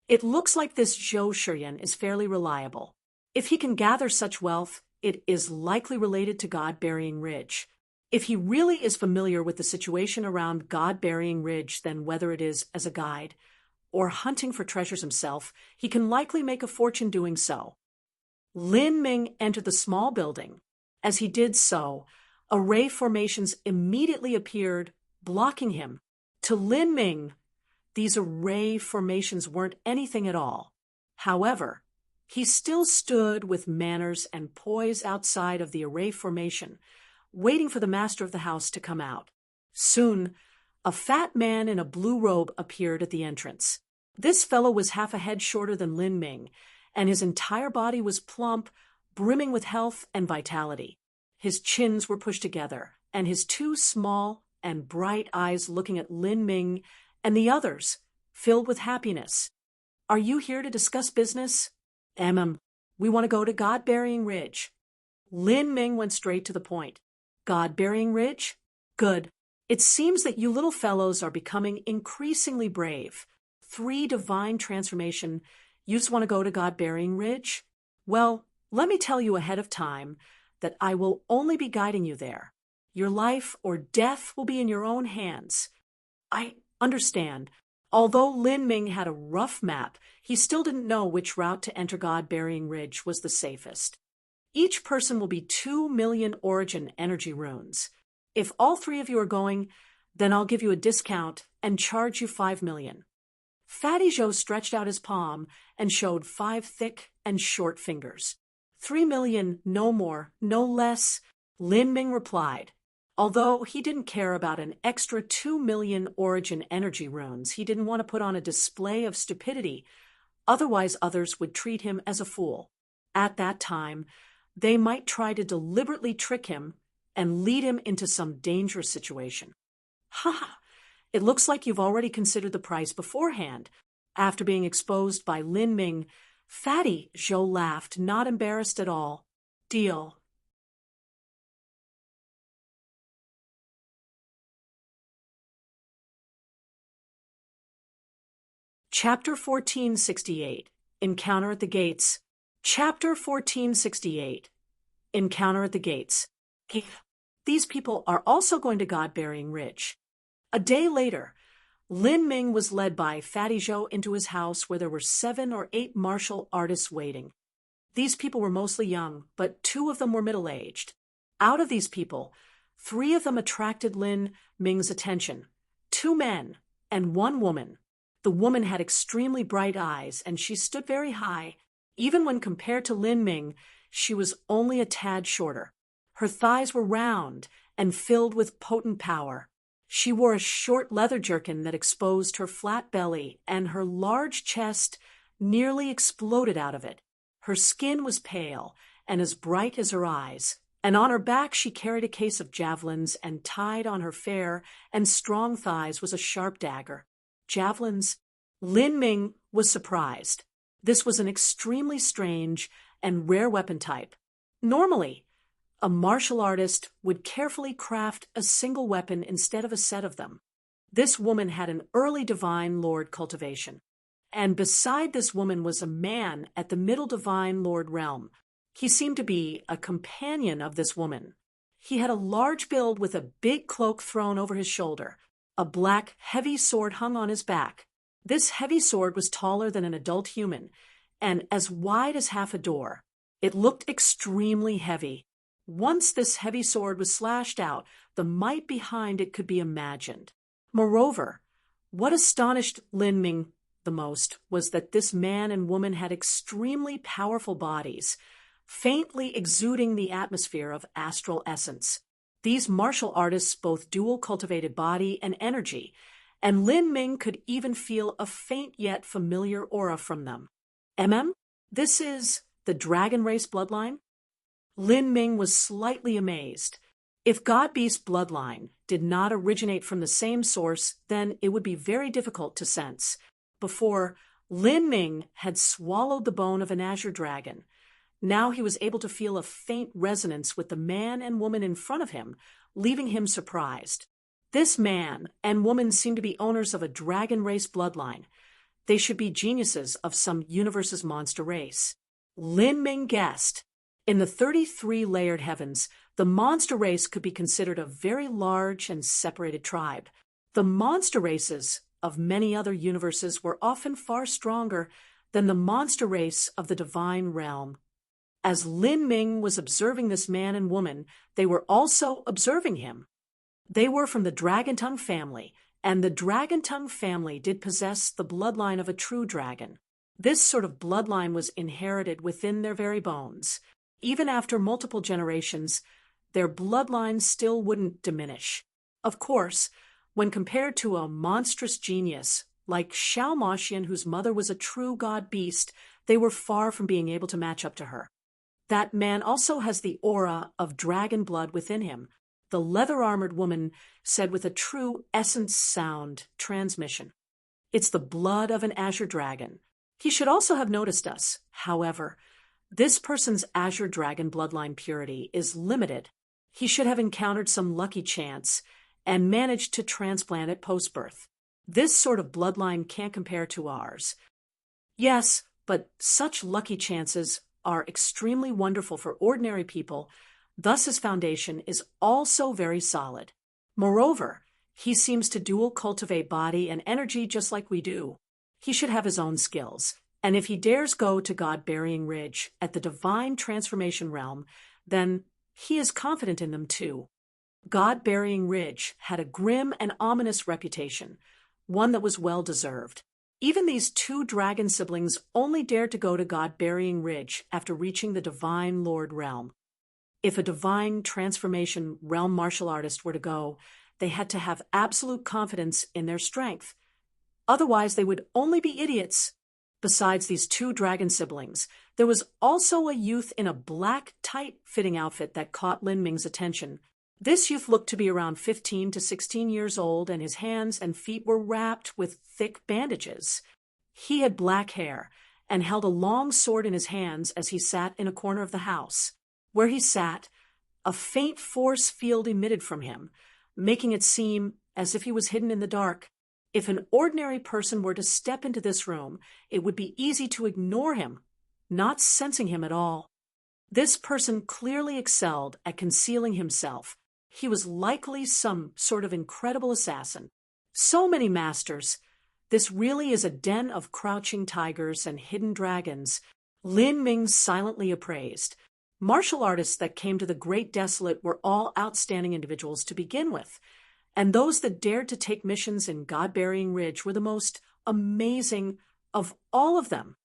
It looks like this Zhou Shiyan is fairly reliable. If he can gather such wealth, it is likely related to God-Burying Ridge. If he really is familiar with the situation around God-Burying Ridge, then whether it is as a guide or hunting for treasures himself, he can likely make a fortune doing so. Lin Ming entered the small building. As he did so, array formations immediately appeared, blocking him. To Lin Ming, these array formations weren't anything at all. However, he still stood with manners and poise outside of the array formation, waiting for the master of the house to come out. Soon, a fat man in a blue robe appeared at the entrance. This fellow was half a head shorter than Lin Ming, and his entire body was plump, brimming with health and vitality. His chins were pushed together, and his 2 small and bright eyes looking at Lin Ming and the others, filled with happiness. Are you here to discuss business? We want to go to God-Burying Ridge. Lin Ming went straight to the point. God-Burying Ridge? Good. It seems that you little fellows are becoming increasingly brave. 3 divine transformation. You just want to go to God-Burying Ridge? Well, let me tell you ahead of time that I will only be guiding you there. Your life or death will be in your own hands. I understand. Although Lin Ming had a rough map, he still didn't know which route to enter God-Burying Ridge was the safest. Each person will be 2 million origin energy runes. If all 3 of you are going, then I'll give you a discount and charge you 5 million. Fatty Joe stretched out his palm and showed 5 thick and short fingers. 3 million, no more, no less, Lin Ming replied. Although he didn't care about an extra 2 million origin energy runes, he didn't want to put on a display of stupidity, otherwise others would treat him as a fool. At that time, they might try to deliberately trick him and lead him into some dangerous situation. Ha! It looks like you've already considered the price beforehand. After being exposed by Lin Ming, Fatty Zhou laughed, not embarrassed at all. Deal. Chapter 1468. Encounter at the Gates. Chapter 1468. Encounter at the Gates. These people are also going to God-Burying Ridge. A day later, Lin Ming was led by Fatty Zhou into his house where there were 7 or 8 martial artists waiting. These people were mostly young, but 2 of them were middle-aged. Out of these people, 3 of them attracted Lin Ming's attention. 2 men and 1 woman. The woman had extremely bright eyes, and she stood very high. Even when compared to Lin Ming, she was only a tad shorter. Her thighs were round and filled with potent power. She wore a short leather jerkin that exposed her flat belly, and her large chest nearly exploded out of it. Her skin was pale and as bright as her eyes, and on her back she carried a case of javelins, and tied on her fair and strong thighs was a sharp dagger. Javelins? Lin Ming was surprised. This was an extremely strange and rare weapon type. Normally, a martial artist would carefully craft a single weapon instead of a set of them. This woman had an early divine lord cultivation. And beside this woman was a man at the middle divine lord realm. He seemed to be a companion of this woman. He had a large build with a big cloak thrown over his shoulder. A black, heavy sword hung on his back. This heavy sword was taller than an adult human and as wide as half a door. It looked extremely heavy. Once this heavy sword was slashed out, the might behind it could be imagined. Moreover, what astonished Lin Ming the most was that this man and woman had extremely powerful bodies, faintly exuding the atmosphere of astral essence. These martial artists both dual cultivated body and energy, and Lin Ming could even feel a faint yet familiar aura from them. This is the dragon race bloodline? Lin Ming was slightly amazed. If God-Beast bloodline did not originate from the same source, then it would be very difficult to sense. Before, Lin Ming had swallowed the bone of an azure dragon. Now he was able to feel a faint resonance with the man and woman in front of him, leaving him surprised. This man and woman seemed to be owners of a dragon race bloodline. They should be geniuses of some universe's monster race. Lin Ming guessed. In the 33 layered heavens, the monster race could be considered a very large and separated tribe. The monster races of many other universes were often far stronger than the monster race of the divine realm. As Lin Ming was observing this man and woman, they were also observing him. They were from the Dragon Tongue family, and the Dragon Tongue family did possess the bloodline of a true dragon. This sort of bloodline was inherited within their very bones. Even after multiple generations, their bloodline still wouldn't diminish. Of course, when compared to a monstrous genius like Xiao Moxian, whose mother was a true god-beast, they were far from being able to match up to her. That man also has the aura of dragon blood within him, the leather-armored woman said with a true essence sound transmission. It's the blood of an azure dragon. He should also have noticed us. However, this person's azure dragon bloodline purity is limited. He should have encountered some lucky chance and managed to transplant it post-birth. This sort of bloodline can't compare to ours. Yes, but such lucky chances are extremely wonderful for ordinary people, thus his foundation is also very solid. Moreover, he seems to dual cultivate body and energy just like we do. He should have his own skills, and if he dares go to God-Burying Ridge at the divine transformation realm, then he is confident in them too. God-Burying Ridge had a grim and ominous reputation, one that was well-deserved. Even these two dragon siblings only dared to go to God-Burying Ridge after reaching the Divine Lord realm. If a divine transformation realm martial artist were to go, they had to have absolute confidence in their strength. Otherwise, they would only be idiots. Besides these two dragon siblings, there was also a youth in a black, tight-fitting outfit that caught Lin Ming's attention. This youth looked to be around 15 to 16 years old, and his hands and feet were wrapped with thick bandages. He had black hair and held a long sword in his hands as he sat in a corner of the house. Where he sat, a faint force field emitted from him, making it seem as if he was hidden in the dark. If an ordinary person were to step into this room, it would be easy to ignore him, not sensing him at all. This person clearly excelled at concealing himself. He was likely some sort of incredible assassin. So many masters. This really is a den of crouching tigers and hidden dragons. Lin Ming silently appraised. Martial artists that came to the Great Desolate were all outstanding individuals to begin with, and those that dared to take missions in God-Burying Ridge were the most amazing of all of them.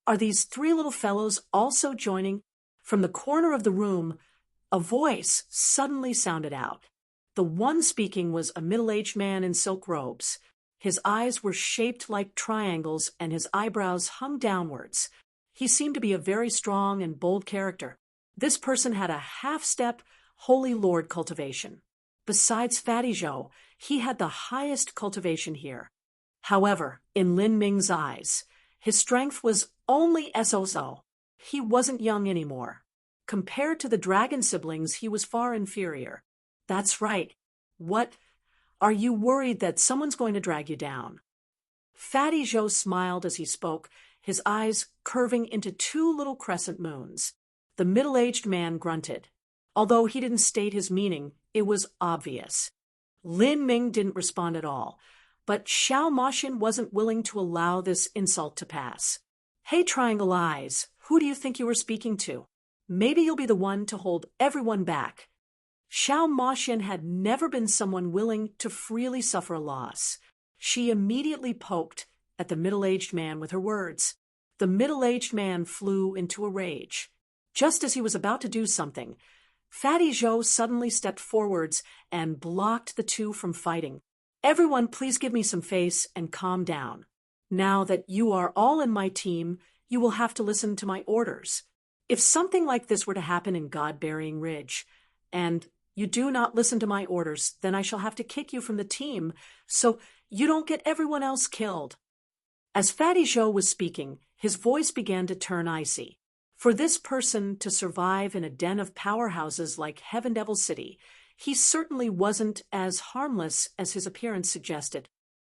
Are these three little fellows also joining? From the corner of the room, a voice suddenly sounded out. The one speaking was a middle-aged man in silk robes. His eyes were shaped like triangles and his eyebrows hung downwards. He seemed to be a very strong and bold character. This person had a half-step Holy Lord cultivation. Besides Fatty Joe, he had the highest cultivation here. However, in Lin Ming's eyes, his strength was only so-so. He wasn't young anymore. Compared to the dragon siblings, he was far inferior. That's right. What? Are you worried that someone's going to drag you down? Fatty Joe smiled as he spoke, his eyes curving into two little crescent moons. The middle-aged man grunted. Although he didn't state his meaning, it was obvious. Lin Ming didn't respond at all, but Xiao Moshin wasn't willing to allow this insult to pass. Hey, Triangle Eyes, who do you think you were speaking to? Maybe you'll be the one to hold everyone back. Xiao Moshin had never been someone willing to freely suffer a loss. She immediately poked at the middle-aged man with her words. The middle-aged man flew into a rage. Just as he was about to do something, Fatty Joe suddenly stepped forwards and blocked the two from fighting. Everyone, please give me some face and calm down. Now that you are all in my team, you will have to listen to my orders. If something like this were to happen in God-Burying Ridge, and you do not listen to my orders, then I shall have to kick you from the team, so you don't get everyone else killed. As Fatty Joe was speaking, his voice began to turn icy. For this person to survive in a den of powerhouses like Heaven Devil City, he certainly wasn't as harmless as his appearance suggested.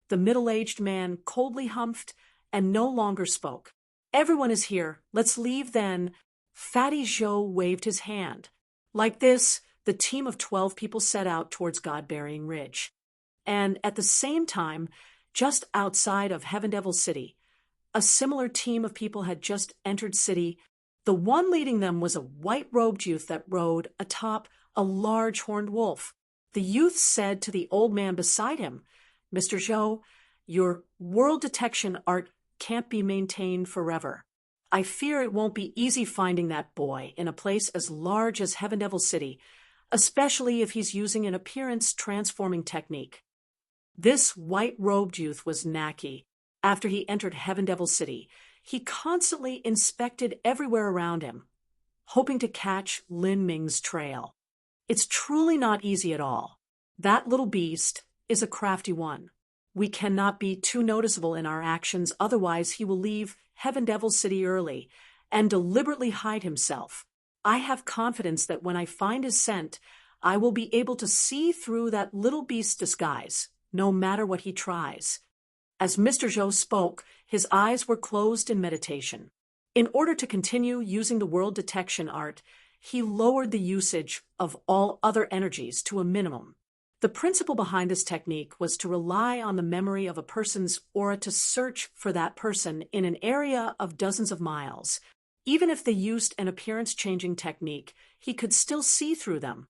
The middle-aged man coldly humphed and no longer spoke. Everyone is here. Let's leave then. Fatty Joe waved his hand. Like this, the team of 12 people set out towards God-Burying Ridge. And at the same time, just outside of Heaven Devil City, a similar team of people had just entered city. The one leading them was a white-robed youth that rode atop a large horned wolf. The youth said to the old man beside him, Mr. Zhou, your world detection art can't be maintained forever. I fear it won't be easy finding that boy in a place as large as Heaven Devil City, especially if he's using an appearance-transforming technique. This white-robed youth was Naki. After he entered Heaven Devil City, he constantly inspected everywhere around him, hoping to catch Lin Ming's trail. It's truly not easy at all. That little beast is a crafty one. We cannot be too noticeable in our actions, otherwise he will leave Heaven Devil City early and deliberately hide himself. I have confidence that when I find his scent, I will be able to see through that little beast's disguise, no matter what he tries. As Mr. Zhou spoke, his eyes were closed in meditation. In order to continue using the world detection art, he lowered the usage of all other energies to a minimum. The principle behind this technique was to rely on the memory of a person's aura to search for that person in an area of dozens of miles. Even if they used an appearance-changing technique, he could still see through them.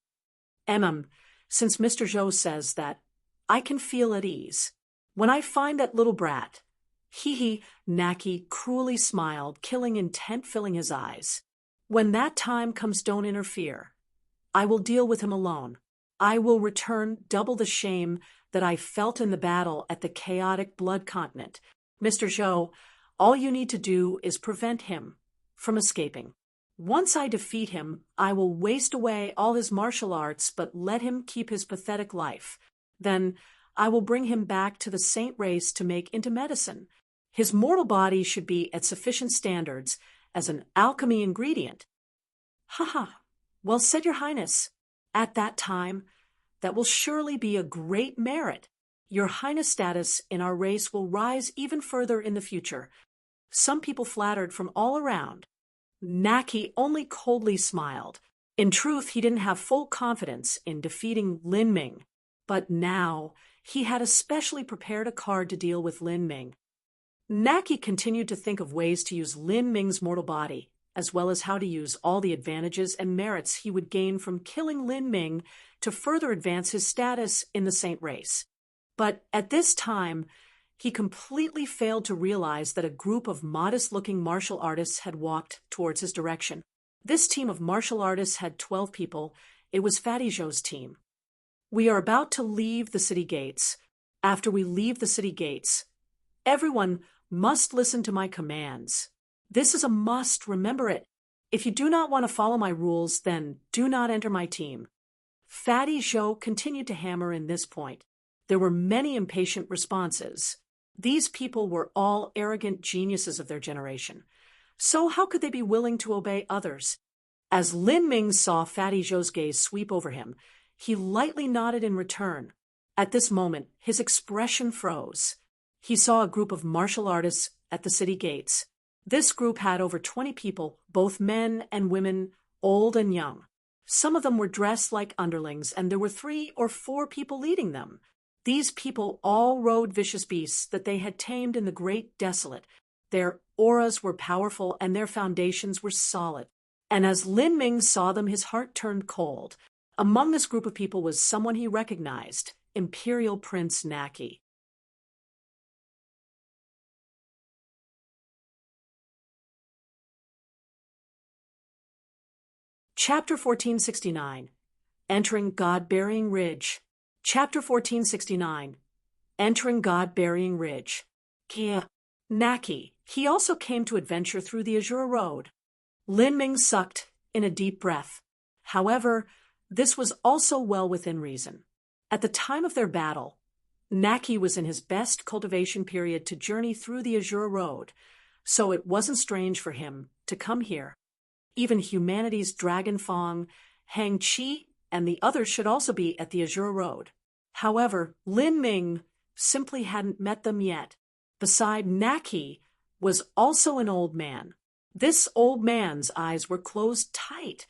Since Mr. Zhou says that, I can feel at ease. When I find that little brat, Naki cruelly smiled, killing intent filling his eyes. When that time comes, don't interfere. I will deal with him alone. I will return double the shame that I felt in the battle at the chaotic blood continent. Mr. Zhou, all you need to do is prevent him from escaping. Once I defeat him, I will waste away all his martial arts but let him keep his pathetic life. Then I will bring him back to the saint race to make into medicine. His mortal body should be at sufficient standards as an alchemy ingredient. Well said, Your Highness. At that time, that will surely be a great merit. Your Highness' status in our race will rise even further in the future. Some people flattered from all around. Naki only coldly smiled. In truth, he didn't have full confidence in defeating Lin Ming. But now, he had especially prepared a card to deal with Lin Ming. Naki continued to think of ways to use Lin Ming's mortal body, as well as how to use all the advantages and merits he would gain from killing Lin Ming to further advance his status in the saint race. But at this time, he completely failed to realize that a group of modest-looking martial artists had walked towards his direction. This team of martial artists had 12 people. It was Fatty Zhou's team. We are about to leave the city gates. After we leave the city gates, everyone must listen to my commands. This is a must, remember it. If you do not want to follow my rules, then do not enter my team. Fatty Zhou continued to hammer in this point. There were many impatient responses. These people were all arrogant geniuses of their generation. So how could they be willing to obey others? As Lin Ming saw Fatty Zhou's gaze sweep over him, he lightly nodded in return. At this moment, his expression froze. He saw a group of martial artists at the city gates. This group had over 20 people, both men and women, old and young. Some of them were dressed like underlings, and there were 3 or 4 people leading them. These people all rode vicious beasts that they had tamed in the Great Desolate. Their auras were powerful and their foundations were solid. And as Lin Ming saw them, his heart turned cold. Among this group of people was someone he recognized, Imperial Prince Naki. Chapter 1469. Entering God-Burying Ridge. Chapter 1469. Entering God-Burying Ridge. Kia. Naki. He also came to adventure through the Azure Road. Lin Ming sucked in a deep breath. However, this was also well within reason. At the time of their battle, Naki was in his best cultivation period to journey through the Azure Road, so it wasn't strange for him to come here. Even humanity's Dragon Fong, Hang Chi, and the others should also be at the Azure Road. However, Lin Ming simply hadn't met them yet. Beside Naki was also an old man. This old man's eyes were closed tight,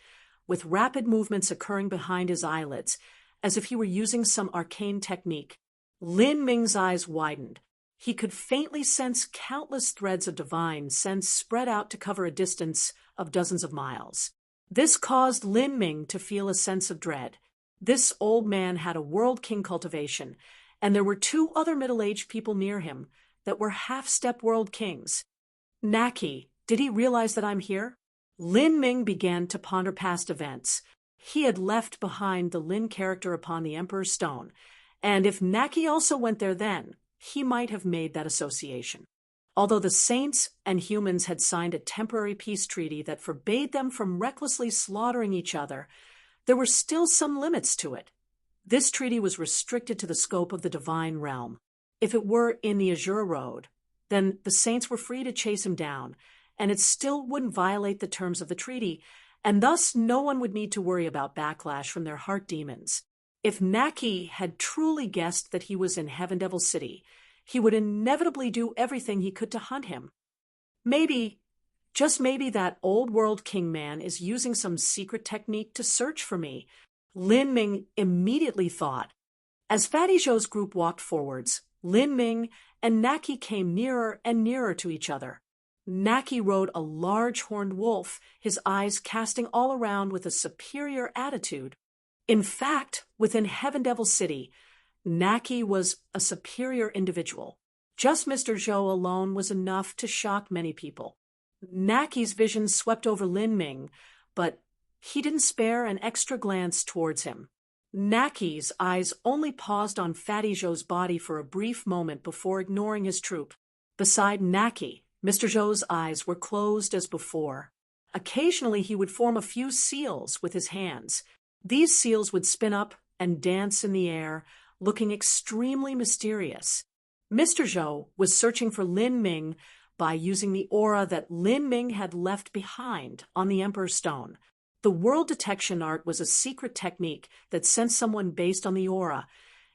with rapid movements occurring behind his eyelids, as if he were using some arcane technique. Lin Ming's eyes widened. He could faintly sense countless threads of divine sense spread out to cover a distance of dozens of miles. This caused Lin Ming to feel a sense of dread. This old man had a world king cultivation, and there were 2 other middle-aged people near him that were half-step world kings. Naki, did he realize that I'm here? Lin Ming began to ponder past events. He had left behind the Lin character upon the Emperor's Stone, and if Naki also went there then, he might have made that association. Although the saints and humans had signed a temporary peace treaty that forbade them from recklessly slaughtering each other, there were still some limits to it. This treaty was restricted to the scope of the divine realm. If it were in the Azure Road, then the saints were free to chase him down, and it still wouldn't violate the terms of the treaty, and thus no one would need to worry about backlash from their heart demons. If Naki had truly guessed that he was in Heaven Devil City, he would inevitably do everything he could to hunt him. Maybe, just maybe, that old world king man is using some secret technique to search for me, Lin Ming immediately thought. As Fatty Zhou's group walked forwards, Lin Ming and Naki came nearer and nearer to each other. Naki rode a large horned wolf, his eyes casting all around with a superior attitude. In fact, within Heaven Devil City, Naki was a superior individual. Just Mr. Zhou alone was enough to shock many people. Naki's vision swept over Lin Ming, but he didn't spare an extra glance towards him. Naki's eyes only paused on Fatty Zhou's body for a brief moment before ignoring his troop. Beside Naki, Mr. Zhou's eyes were closed as before. Occasionally he would form a few seals with his hands. These seals would spin up and dance in the air, looking extremely mysterious. Mr. Zhou was searching for Lin Ming by using the aura that Lin Ming had left behind on the Emperor's Stone. The world detection art was a secret technique that sent someone based on the aura.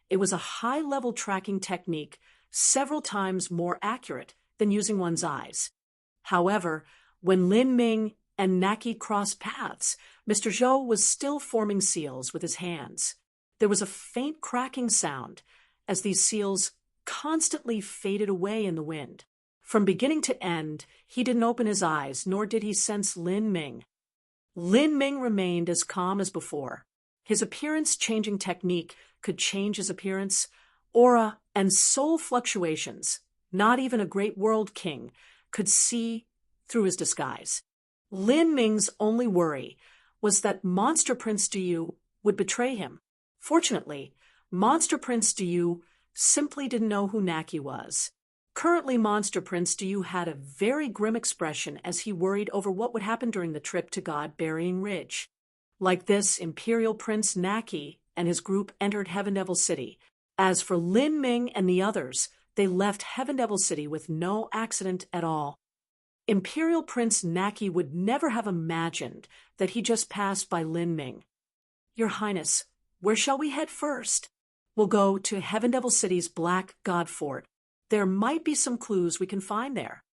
It was a high-level tracking technique, several times more accurate than using one's eyes. However, when Lin Ming and Naki crossed paths, Mr. Zhou was still forming seals with his hands. There was a faint cracking sound as these seals constantly faded away in the wind. From beginning to end, he didn't open his eyes, nor did he sense Lin Ming. Lin Ming remained as calm as before. His appearance-changing technique could change his appearance, aura, and soul fluctuations. Not even a great world king could see through his disguise. Lin Ming's only worry was that Monster Prince Diyu would betray him. Fortunately, Monster Prince Diyu simply didn't know who Naki was. Currently, Monster Prince Diyu had a very grim expression as he worried over what would happen during the trip to God-Burying Ridge. Like this, Imperial Prince Naki and his group entered Heaven Devil City. As for Lin Ming and the others, they left Heaven Devil City with no accident at all. Imperial Prince Naki would never have imagined that he just passed by Lin Ming. Your Highness, where shall we head first? We'll go to Heaven Devil City's Black God Fort. There might be some clues we can find there.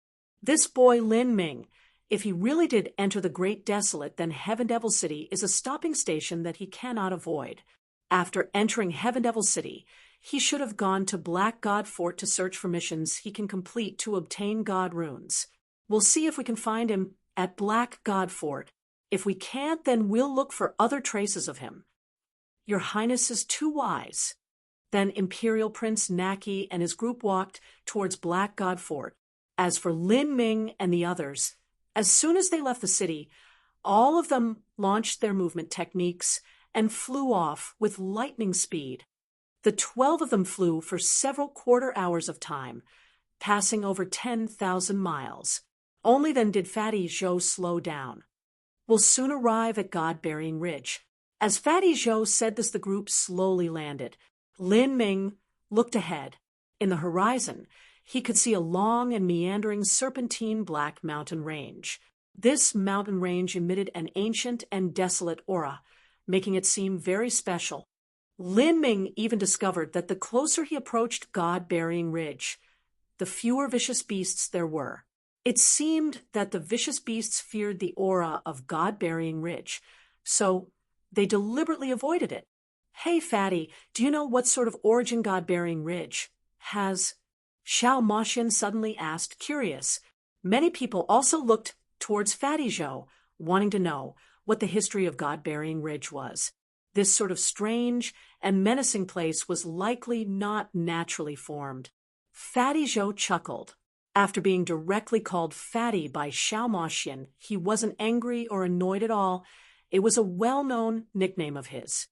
This boy Lin Ming, if he really did enter the Great Desolate, then Heaven Devil City is a stopping station that he cannot avoid. After entering Heaven Devil City, he should have gone to Black God Fort to search for missions he can complete to obtain God runes. We'll see if we can find him at Black God Fort. If we can't, then we'll look for other traces of him. Your Highness is too wise. Then Imperial Prince Naki and his group walked towards Black God Fort. As for Lin Ming and the others, as soon as they left the city, all of them launched their movement techniques and flew off with lightning speed. The 12 of them flew for several quarter hours of time, passing over 10,000 miles. Only then did Fatty Zhou slow down. We'll soon arrive at God-Burying Ridge. As Fatty Zhou said this, the group slowly landed. Lin Ming looked ahead. In the horizon, he could see a long and meandering serpentine black mountain range. This mountain range emitted an ancient and desolate aura, making it seem very special. Lin Ming even discovered that the closer he approached God-Burying Ridge, the fewer vicious beasts there were. It seemed that the vicious beasts feared the aura of God-Burying Ridge, so they deliberately avoided it. Hey, Fatty, do you know what sort of origin God-Burying Ridge has? Xiao Moxian suddenly asked, curious. Many people also looked towards Fatty Zhou, wanting to know what the history of God-Burying Ridge was. This sort of strange and menacing place was likely not naturally formed. Fatty Zhou chuckled. After being directly called Fatty by Xiao Moxian, he wasn't angry or annoyed at all. It was a well-known nickname of his.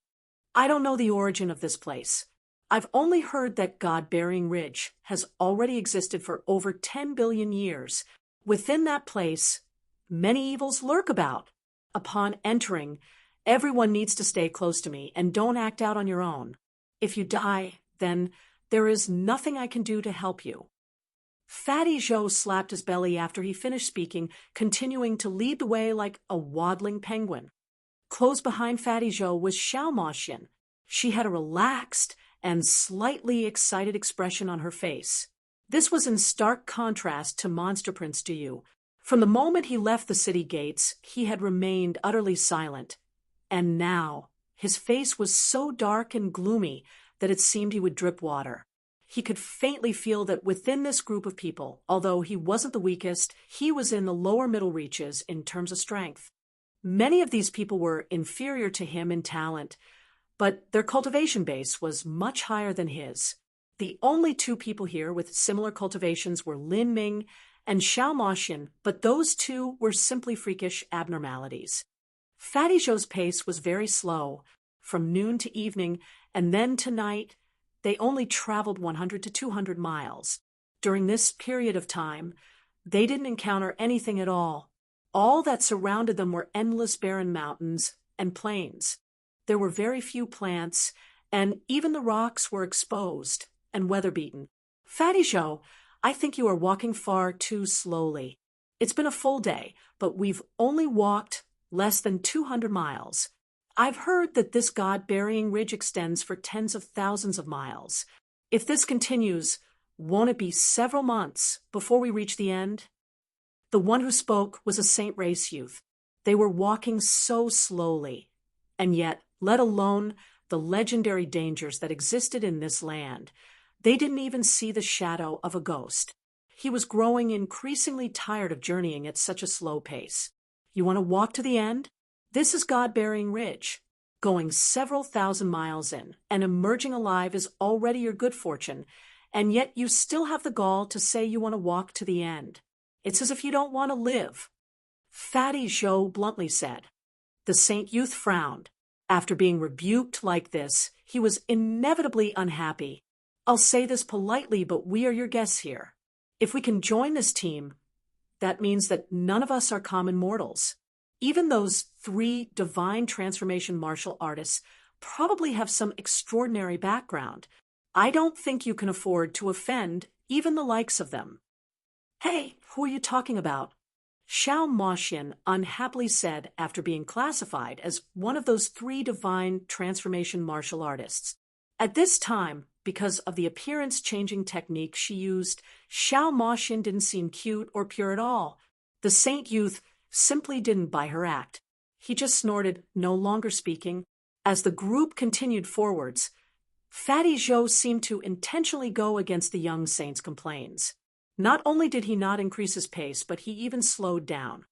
I don't know the origin of this place. I've only heard that God-Burying Ridge has already existed for over 10 billion years. Within that place, many evils lurk about. Upon entering, everyone needs to stay close to me and don't act out on your own. If you die, then there is nothing I can do to help you. Fatty Zhou slapped his belly after he finished speaking, continuing to lead the way like a waddling penguin. Close behind Fatty Zhou was Xiao Moxian. She had a relaxed and slightly excited expression on her face. This was in stark contrast to Monster Prince Duyu. From the moment he left the city gates, he had remained utterly silent. And now, his face was so dark and gloomy that it seemed he would drip water. He could faintly feel that within this group of people, although he wasn't the weakest, he was in the lower middle reaches in terms of strength. Many of these people were inferior to him in talent, but their cultivation base was much higher than his. The only two people here with similar cultivations were Lin Ming and Xiao Moxian, but those two were simply freakish abnormalities. Fatty Zhou's pace was very slow. From noon to evening, and then to night, they only traveled 100 to 200 miles. During this period of time, they didn't encounter anything at all. All that surrounded them were endless barren mountains and plains. There were very few plants, and even the rocks were exposed and weather-beaten. Fatty Zhou, I think you are walking far too slowly. It's been a full day, but we've only walked less than 200 miles. I've heard that this God-Burying Ridge extends for tens of thousands of miles. If this continues, won't it be several months before we reach the end? The one who spoke was a Saint Race youth. They were walking so slowly, and yet, let alone the legendary dangers that existed in this land, they didn't even see the shadow of a ghost. He was growing increasingly tired of journeying at such a slow pace. You want to walk to the end? This is God-Burying Ridge. Going several thousand miles in and emerging alive is already your good fortune, and yet you still have the gall to say you want to walk to the end. It's as if you don't want to live. Fatty Zhou bluntly said. The saint youth frowned. After being rebuked like this, he was inevitably unhappy. I'll say this politely, but we are your guests here. If we can join this team, that means that none of us are common mortals. Even those 3 divine transformation martial artists probably have some extraordinary background. I don't think you can afford to offend even the likes of them. Hey, who are you talking about? Xiao Moxian unhappily said after being classified as one of those 3 divine transformation martial artists. At this time, because of the appearance-changing technique she used, Xiao Moxian didn't seem cute or pure at all. The saint youth simply didn't buy her act. He just snorted, no longer speaking. As the group continued forwards, Fatty Zhou seemed to intentionally go against the young saint's complaints. Not only did he not increase his pace, but he even slowed down.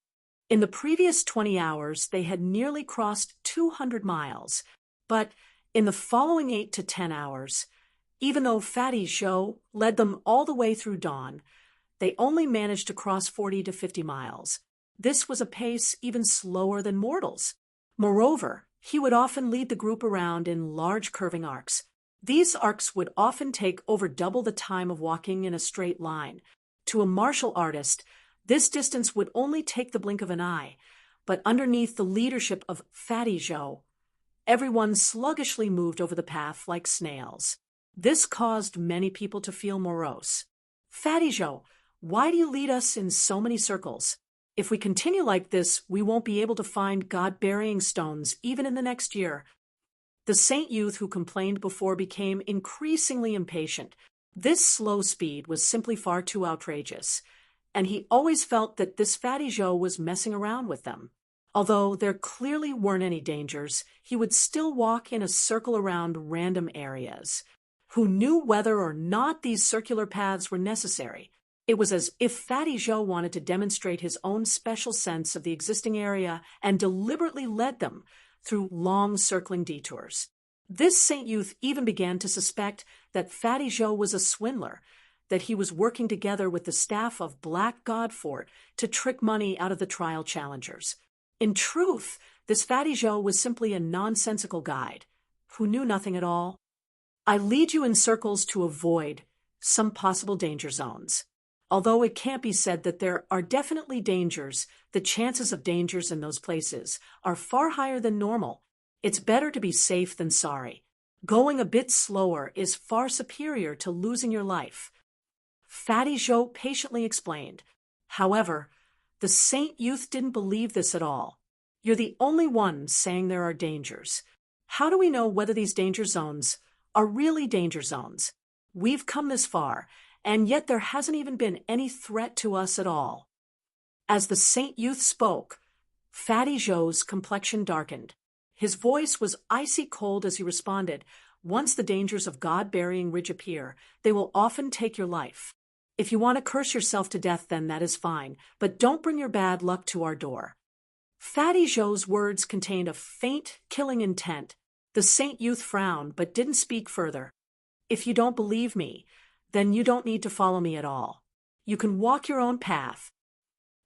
In the previous 20 hours, they had nearly crossed 200 miles, but in the following 8 to 10 hours, even though Fatty Zhou led them all the way through dawn, they only managed to cross 40 to 50 miles. This was a pace even slower than mortals. Moreover, he would often lead the group around in large curving arcs. These arcs would often take over double the time of walking in a straight line. To a martial artist, this distance would only take the blink of an eye, but underneath the leadership of Fatty Zhou, everyone sluggishly moved over the path like snails. This caused many people to feel morose. Fatty Zhou, why do you lead us in so many circles? If we continue like this, we won't be able to find God-burying stones even in the next year. The saint youth who complained before became increasingly impatient. This slow speed was simply far too outrageous, and he always felt that this Fatty Zhou was messing around with them. Although there clearly weren't any dangers, he would still walk in a circle around random areas. Who knew whether or not these circular paths were necessary? It was as if Fatty Zhou wanted to demonstrate his own special sense of the existing area and deliberately led them through long circling detours. This saint youth even began to suspect that Fatty Zhou was a swindler, that he was working together with the staff of Black God Fort to trick money out of the trial challengers. In truth, this Fatty Zhou was simply a nonsensical guide who knew nothing at all. I lead you in circles to avoid some possible danger zones. Although it can't be said that there are definitely dangers, the chances of dangers in those places are far higher than normal. It's better to be safe than sorry. Going a bit slower is far superior to losing your life. Fatty Zhou patiently explained. However, the saint youth didn't believe this at all. You're the only one saying there are dangers. How do we know whether these danger zones are really danger zones? We've come this far, and yet there hasn't even been any threat to us at all. As the saint youth spoke, Fatty Zhou's complexion darkened. His voice was icy cold as he responded, once the dangers of God-burying ridge appear, they will often take your life. If you want to curse yourself to death, then that is fine, but don't bring your bad luck to our door. Fatty Zhou's words contained a faint, killing intent. The saint youth frowned, but didn't speak further. If you don't believe me, then you don't need to follow me at all. You can walk your own path.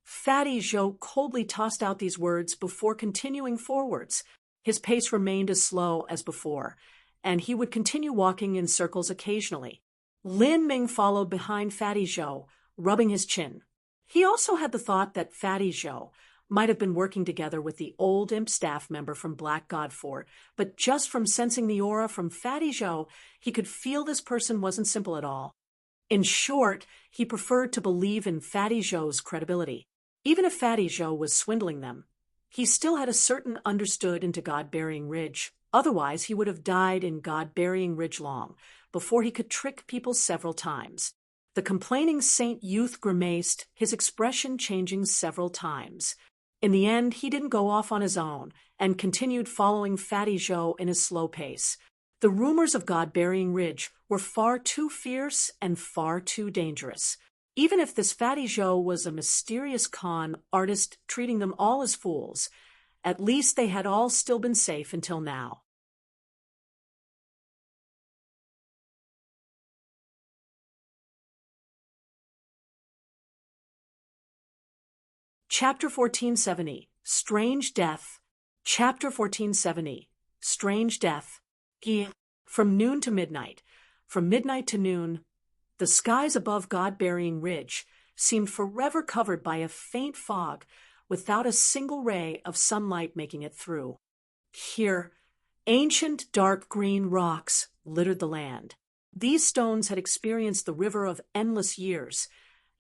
Fatty Zhou coldly tossed out these words before continuing forwards. His pace remained as slow as before, and he would continue walking in circles occasionally. Lin Ming followed behind Fatty Zhou, rubbing his chin. He also had the thought that Fatty Zhou might have been working together with the old imp staff member from Black God Fort, but just from sensing the aura from Fatty Zhou, he could feel this person wasn't simple at all. In short, he preferred to believe in Fatty Zhou's credibility. Even if Fatty Zhou was swindling them, he still had a certain understood into God-burying ridge. Otherwise, he would have died in God-burying ridge long, before he could trick people several times. The complaining saint youth grimaced, his expression changing several times. In the end, he didn't go off on his own, and continued following Fatty Zhou in his slow pace. The rumors of God-burying ridge were far too fierce and far too dangerous. Even if this Fatty Zhou was a mysterious con artist treating them all as fools, at least they had all still been safe until now. Chapter 1470, Strange Death. Chapter 1470, Strange Death. From noon to midnight, from midnight to noon, the skies above God-burying ridge seemed forever covered by a faint fog, without a single ray of sunlight making it through. Here, ancient dark green rocks littered the land. These stones had experienced the river of endless years,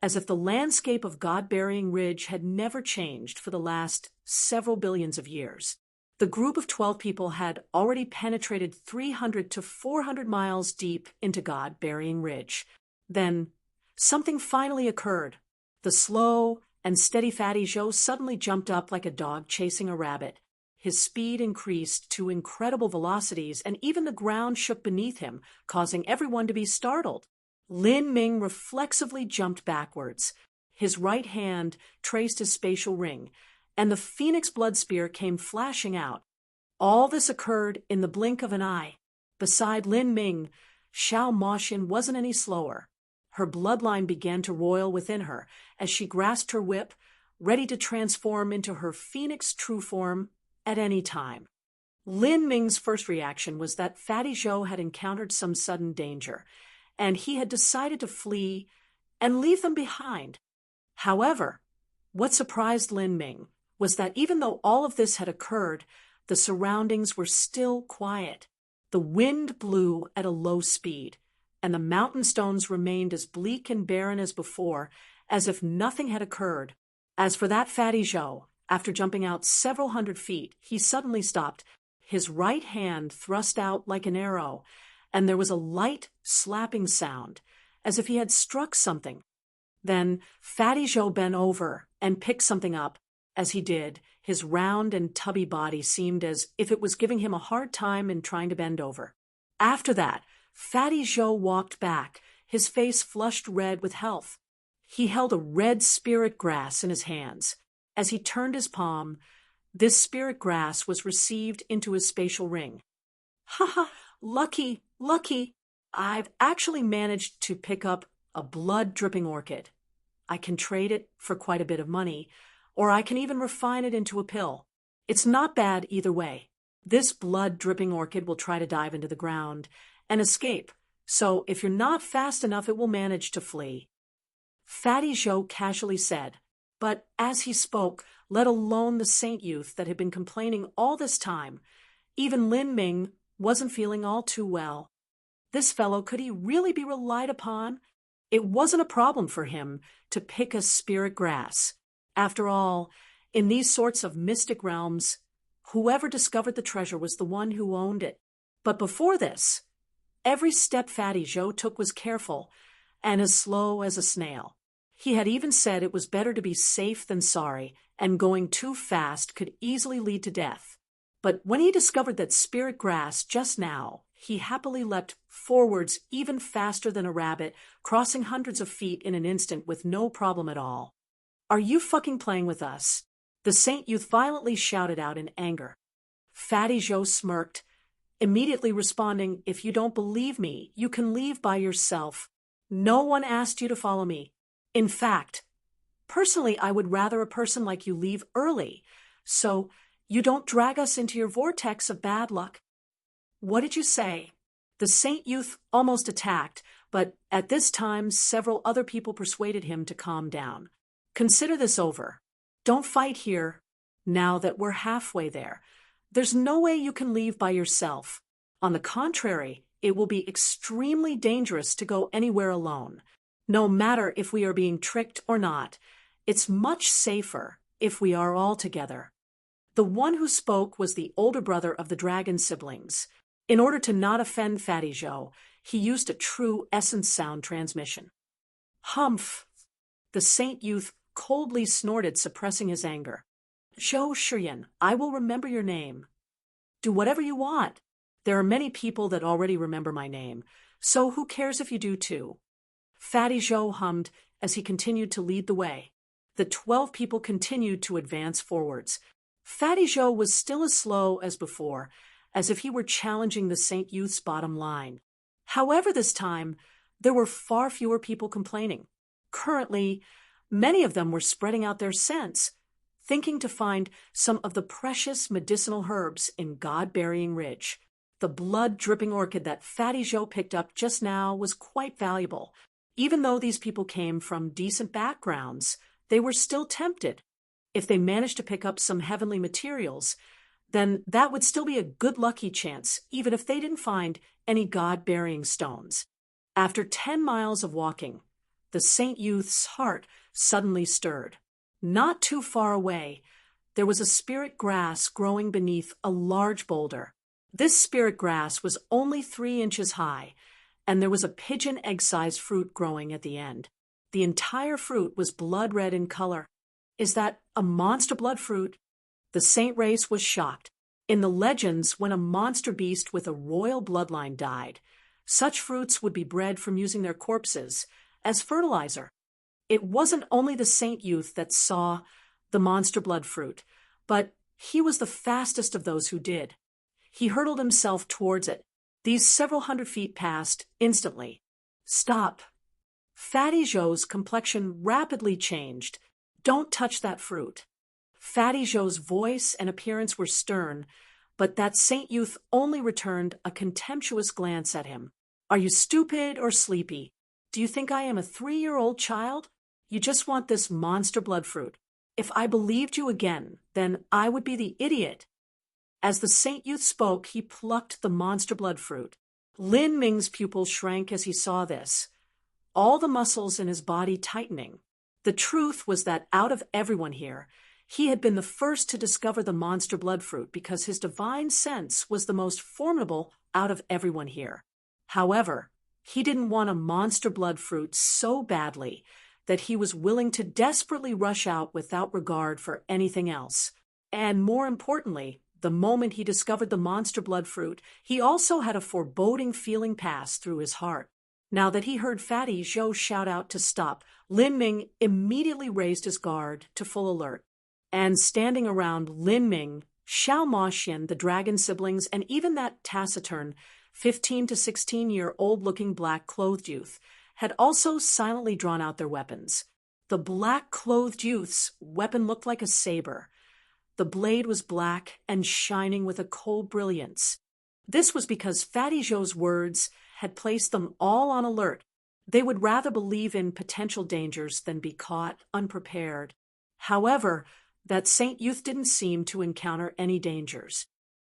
as if the landscape of God-Burying Ridge had never changed for the last several billions of years. The group of 12 people had already penetrated 300 to 400 miles deep into God-Burying Ridge. Then, something finally occurred. The slow and steady Fatty Joe suddenly jumped up like a dog chasing a rabbit. His speed increased to incredible velocities, and even the ground shook beneath him, causing everyone to be startled. Lin Ming reflexively jumped backwards. His right hand traced his spatial ring, and the Phoenix Blood Spear came flashing out. All this occurred in the blink of an eye. Beside Lin Ming, Xiao Moxin wasn't any slower. Her bloodline began to roil within her as she grasped her whip, ready to transform into her Phoenix true form at any time. Lin Ming's first reaction was that Fatty Joe had encountered some sudden danger, and he had decided to flee and leave them behind. However, what surprised Lin Ming was that even though all of this had occurred, the surroundings were still quiet. The wind blew at a low speed, and the mountain stones remained as bleak and barren as before, as if nothing had occurred. As for that Fatty Joe, after jumping out several hundred feet, he suddenly stopped. His right hand thrust out like an arrow, and there was a light slapping sound, as if he had struck something. Then Fatty Joe bent over and picked something up. As he did, his round and tubby body seemed as if it was giving him a hard time in trying to bend over. After that, Fatty Joe walked back, his face flushed red with health. He held a red spirit grass in his hands. As he turned his palm, this spirit grass was received into his spatial ring. Ha ha, lucky, lucky. I've actually managed to pick up a blood-dripping orchid. I can trade it for quite a bit of money, or I can even refine it into a pill. It's not bad either way. This blood-dripping orchid will try to dive into the ground and escape, so if you're not fast enough, it will manage to flee. Fatty Joe casually said, but as he spoke, let alone the saint youth that had been complaining all this time, even Lin Ming wasn't feeling all too well. This fellow, could he really be relied upon? It wasn't a problem for him to pick a spirit grass. After all, in these sorts of mystic realms, whoever discovered the treasure was the one who owned it. But before this, every step Fatty Joe took was careful and as slow as a snail. He had even said it was better to be safe than sorry, and going too fast could easily lead to death. But when he discovered that spirit grass just now, he happily leapt forwards even faster than a rabbit, crossing hundreds of feet in an instant with no problem at all. Are you fucking playing with us? The saint youth violently shouted out in anger. Fatty Joe smirked, immediately responding, if you don't believe me, you can leave by yourself. No one asked you to follow me. In fact, personally, I would rather a person like you leave early, so you don't drag us into your vortex of bad luck. What did you say? The saint youth almost attacked, but at this time several other people persuaded him to calm down. Consider this over. Don't fight here. Now that we're halfway there, there's no way you can leave by yourself. On the contrary, it will be extremely dangerous to go anywhere alone. No matter if we are being tricked or not, it's much safer if we are all together. The one who spoke was the older brother of the dragon siblings. In order to not offend Fatty Joe, he used a true essence sound transmission. Humph! The saint youth coldly snorted, suppressing his anger. Zhou Shiyan, I will remember your name. Do whatever you want. There are many people that already remember my name, so who cares if you do too? Fatty Joe hummed as he continued to lead the way. The 12 people continued to advance forwards. Fatty Joe was still as slow as before, as if he were challenging the saint youth's bottom line. However, this time, there were far fewer people complaining. Currently, many of them were spreading out their scents, thinking to find some of the precious medicinal herbs in God-Burying Ridge. The blood-dripping orchid that Fatty Joe picked up just now was quite valuable. Even though these people came from decent backgrounds, they were still tempted. If they managed to pick up some heavenly materials, then that would still be a good lucky chance, even if they didn't find any God-burying stones. After 10 miles of walking, the Saint Youth's heart suddenly stirred. Not too far away, there was a spirit grass growing beneath a large boulder. This spirit grass was only 3 inches high, and there was a pigeon egg-sized fruit growing at the end. The entire fruit was blood red in color. Is that a monster blood fruit? The saint race was shocked. In the legends, when a monster beast with a royal bloodline died, such fruits would be bred from using their corpses as fertilizer. It wasn't only the Saint Youth that saw the monster blood fruit, but he was the fastest of those who did. He hurtled himself towards it. These several hundred feet passed instantly. Stop. Fatty Joe's complexion rapidly changed. Don't touch that fruit. Fatty Joe's voice and appearance were stern, but that Saint Youth only returned a contemptuous glance at him. Are you stupid or sleepy? Do you think I am a 3-year-old child? You just want this monster blood fruit. If I believed you again, then I would be the idiot. As the Saint Youth spoke, he plucked the monster blood fruit. Lin Ming's pupils shrank as he saw this, all the muscles in his body tightening. The truth was that out of everyone here, he had been the first to discover the monster blood fruit because his divine sense was the most formidable out of everyone here. However, he didn't want a monster blood fruit so badly that he was willing to desperately rush out without regard for anything else. And more importantly, the moment he discovered the monster blood fruit, he also had a foreboding feeling pass through his heart. Now that he heard Fatty Joe shout out to stop, Lin Ming immediately raised his guard to full alert. And standing around Lin Ming, Xiao Maxian, the dragon siblings, and even that taciturn 15 to 16-year-old looking black-clothed youth had also silently drawn out their weapons. The black-clothed youth's weapon looked like a saber. The blade was black and shining with a cold brilliance. This was because Fatty Joe's words had placed them all on alert. They would rather believe in potential dangers than be caught unprepared. However, that Saint Youth didn't seem to encounter any dangers.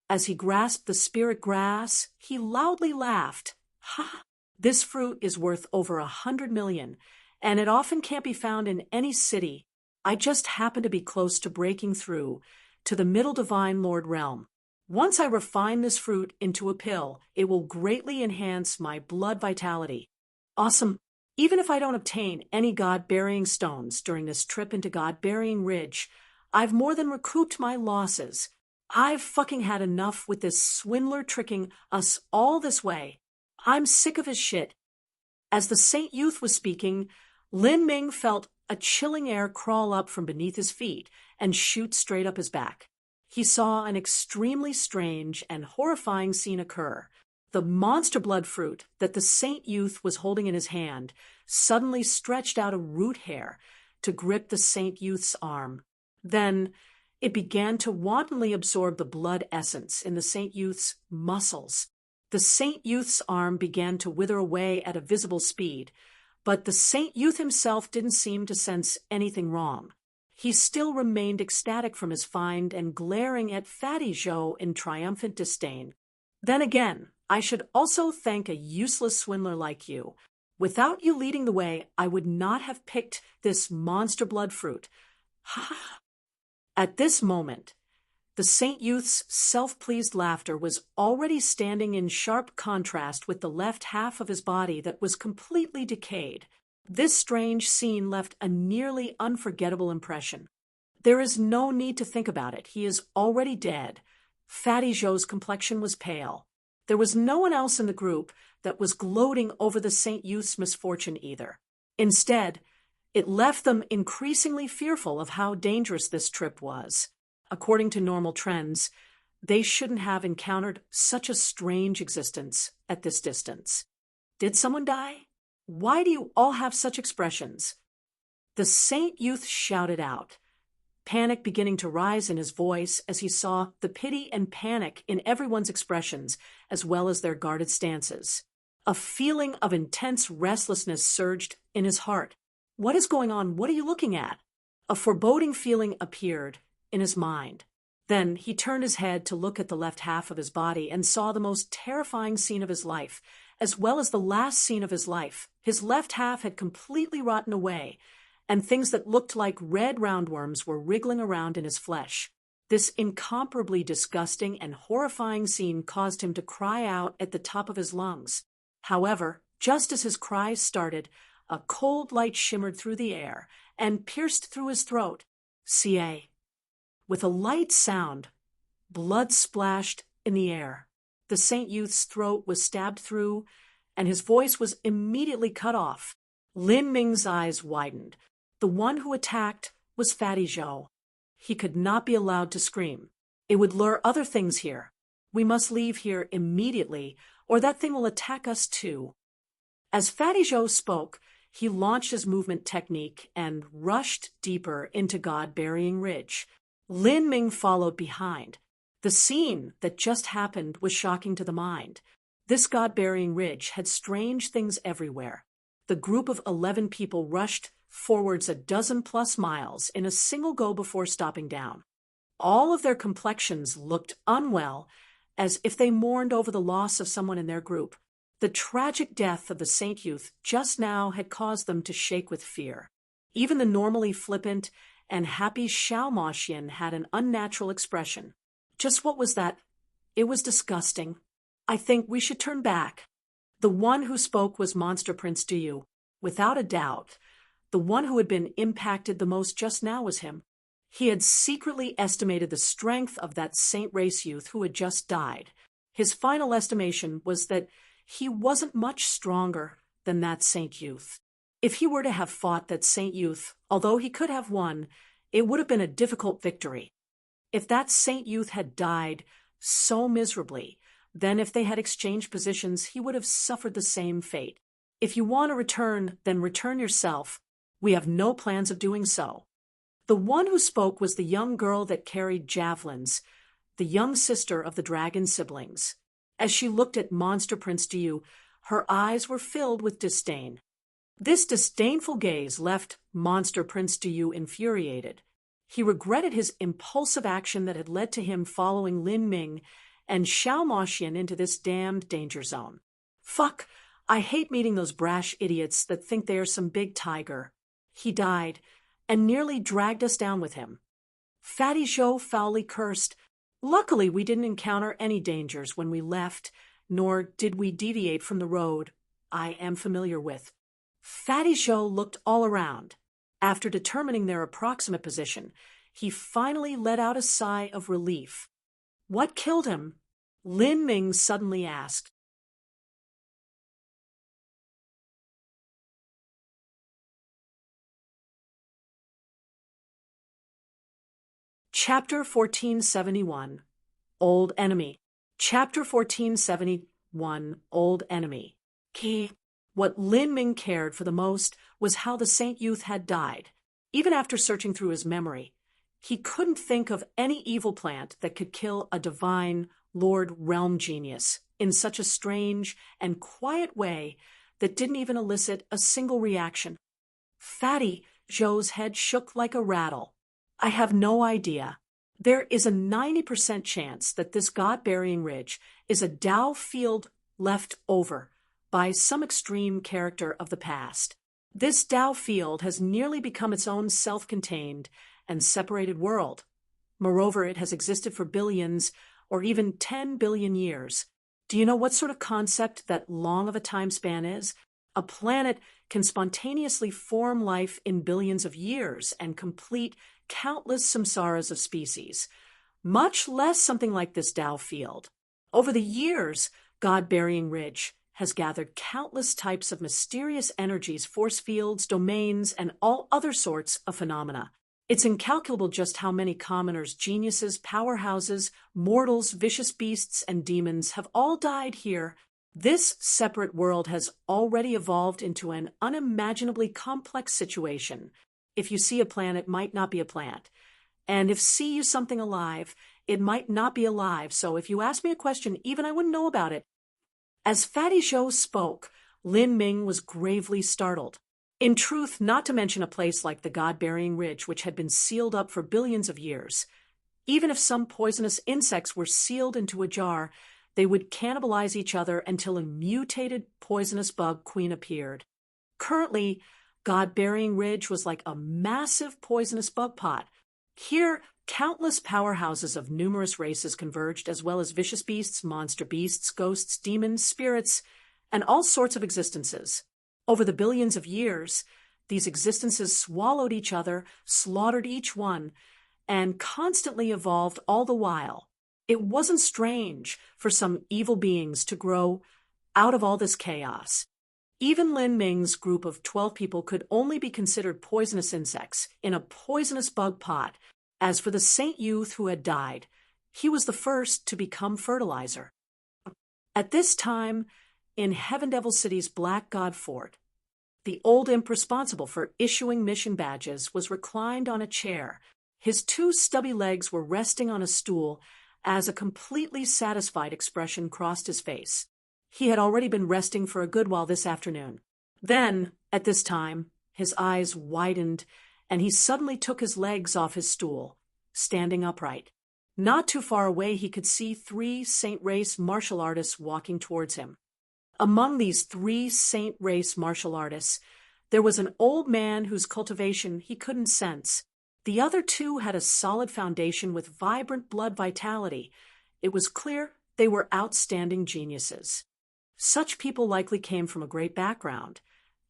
As he grasped the spirit grass, he loudly laughed. Ha! This fruit is worth over 100 million, and it often can't be found in any city. I just happen to be close to breaking through to the Middle Divine Lord realm. Once I refine this fruit into a pill, it will greatly enhance my blood vitality. Awesome. Even if I don't obtain any God-burying stones during this trip into God-burying Ridge, I've more than recouped my losses. I've fucking had enough with this swindler tricking us all this way. I'm sick of his shit. As the Saint Youth was speaking, Lin Ming felt a chilling air crawl up from beneath his feet and shoot straight up his back. He saw an extremely strange and horrifying scene occur. The monster blood fruit that the Saint Youth was holding in his hand suddenly stretched out a root hair to grip the Saint Youth's arm. Then it began to wantonly absorb the blood essence in the Saint Youth's muscles. The Saint Youth's arm began to wither away at a visible speed, but the Saint Youth himself didn't seem to sense anything wrong. He still remained ecstatic from his find and glaring at Fatty Joe in triumphant disdain. Then again, I should also thank a useless swindler like you. Without you leading the way, I would not have picked this monster blood fruit. Ha! At this moment, the Saint Youth's self-pleased laughter was already standing in sharp contrast with the left half of his body that was completely decayed. This strange scene left a nearly unforgettable impression. There is no need to think about it. He is already dead. Fatty Joe's complexion was pale. There was no one else in the group that was gloating over the Saint Youth's misfortune either. Instead, it left them increasingly fearful of how dangerous this trip was. According to normal trends, they shouldn't have encountered such a strange existence at this distance. Did someone die? Why do you all have such expressions? The Saint Youth shouted out, panic beginning to rise in his voice as he saw the pity and panic in everyone's expressions as well as their guarded stances. A feeling of intense restlessness surged in his heart. What is going on? What are you looking at? A foreboding feeling appeared in his mind. Then he turned his head to look at the left half of his body and saw the most terrifying scene of his life as well as the last scene of his life. His left half had completely rotten away, and things that looked like red roundworms were wriggling around in his flesh. This incomparably disgusting and horrifying scene caused him to cry out at the top of his lungs. However, just as his cries started, a cold light shimmered through the air and pierced through his throat. Ca. With a light sound, blood splashed in the air. The Saint Youth's throat was stabbed through, and his voice was immediately cut off. Lin Ming's eyes widened. The one who attacked was Fatty Zhou. He could not be allowed to scream. It would lure other things here. We must leave here immediately, or that thing will attack us too. As Fatty Zhou spoke, he launched his movement technique and rushed deeper into God-burying Ridge. Lin Ming followed behind. The scene that just happened was shocking to the mind. This God-burying Ridge had strange things everywhere. The group of 11 people rushed forwards a dozen-plus miles in a single go before stopping down. All of their complexions looked unwell, as if they mourned over the loss of someone in their group. The tragic death of the Saint Youth just now had caused them to shake with fear. Even the normally flippant and happy Xiao Moxian had an unnatural expression. Just what was that? It was disgusting. I think we should turn back. The one who spoke was Monster Prince Duyu. Without a doubt, the one who had been impacted the most just now was him. He had secretly estimated the strength of that Saint Race youth who had just died. His final estimation was that he wasn't much stronger than that Saint Youth. If he were to have fought that Saint Youth, although he could have won, it would have been a difficult victory. If that Saint Youth had died so miserably, then if they had exchanged positions, he would have suffered the same fate. If you want to return, then return yourself. We have no plans of doing so. The one who spoke was the young girl that carried javelins, the young sister of the dragon siblings. As she looked at Monster Prince Duyu, her eyes were filled with disdain. This disdainful gaze left Monster Prince Duyu infuriated. He regretted his impulsive action that had led to him following Lin Ming and Xiao Moxian into this damned danger zone. Fuck, I hate meeting those brash idiots that think they are some big tiger. He died, and nearly dragged us down with him. Fatty Zhou foully cursed. Luckily, we didn't encounter any dangers when we left, nor did we deviate from the road I am familiar with. Fatty Zhou looked all around. After determining their approximate position, he finally let out a sigh of relief. What killed him? Lin Ming suddenly asked. Chapter 1471, Old Enemy. Chapter 1471, Old Enemy. Key. What Lin Ming cared for the most was how the Saint Youth had died. Even after searching through his memory, he couldn't think of any evil plant that could kill a divine Lord Realm Genius in such a strange and quiet way that didn't even elicit a single reaction. Fatty Zhou's head shook like a rattle. I have no idea. There is a 90% chance that this God-burying ridge is a Dao field left over by some extreme character of the past. This Dao field has nearly become its own self-contained and separated world. Moreover, it has existed for billions or even 10 billion years. Do you know what sort of concept that long of a time span is? A planet can spontaneously form life in billions of years and complete countless samsaras of species, much less something like this Dao field. Over the years, God-burying ridge has gathered countless types of mysterious energies, force fields, domains, and all other sorts of phenomena. It's incalculable just how many commoners, geniuses, powerhouses, mortals, vicious beasts, and demons have all died here. This separate world has already evolved into an unimaginably complex situation. If you see a plant, it might not be a plant. And if see you something alive, it might not be alive. So if you ask me a question, even I wouldn't know about it. As Fatty Zhou spoke, Lin Ming was gravely startled. In truth, not to mention a place like the God-burying ridge, which had been sealed up for billions of years. Even if some poisonous insects were sealed into a jar, They would cannibalize each other until a mutated poisonous bug queen appeared. Currently, God-Burying Ridge was like a massive poisonous bug pot. Here, countless powerhouses of numerous races converged, as well as vicious beasts, monster beasts, ghosts, demons, spirits, and all sorts of existences. Over the billions of years, these existences swallowed each other, slaughtered each one, and constantly evolved all the while. It wasn't strange for some evil beings to grow out of all this chaos. Even Lin Ming's group of 12 people could only be considered poisonous insects in a poisonous bug pot. As for the saint youth who had died, he was the first to become fertilizer. At this time, in Heaven Devil City's Black God Fort, the old imp responsible for issuing mission badges was reclined on a chair. His two stubby legs were resting on a stool as a completely satisfied expression crossed his face. He had already been resting for a good while this afternoon. Then, at this time, his eyes widened, and he suddenly took his legs off his stool, standing upright. Not too far away, he could see 3 Saint Race martial artists walking towards him. Among these 3 Saint Race martial artists, there was an old man whose cultivation he couldn't sense. The other 2 had a solid foundation with vibrant blood vitality. It was clear they were outstanding geniuses. Such people likely came from a great background,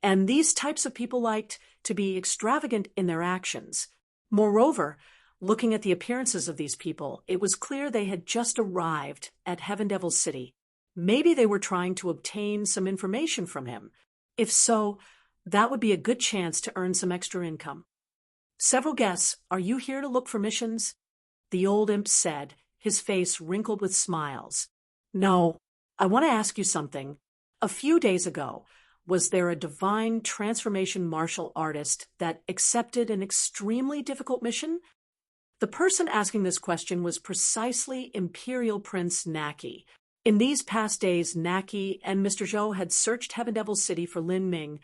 and these types of people liked to be extravagant in their actions. Moreover, looking at the appearances of these people, it was clear they had just arrived at Heaven Devil City. Maybe they were trying to obtain some information from him. If so, that would be a good chance to earn some extra income. "Several guests, are you here to look for missions?" the old imp said, his face wrinkled with smiles. "No, I want to ask you something. A few days ago, was there a divine transformation martial artist that accepted an extremely difficult mission?" The person asking this question was precisely Imperial Prince Naki. In these past days, Naki and Mr. Zhou had searched Heaven Devil City for Lin Ming,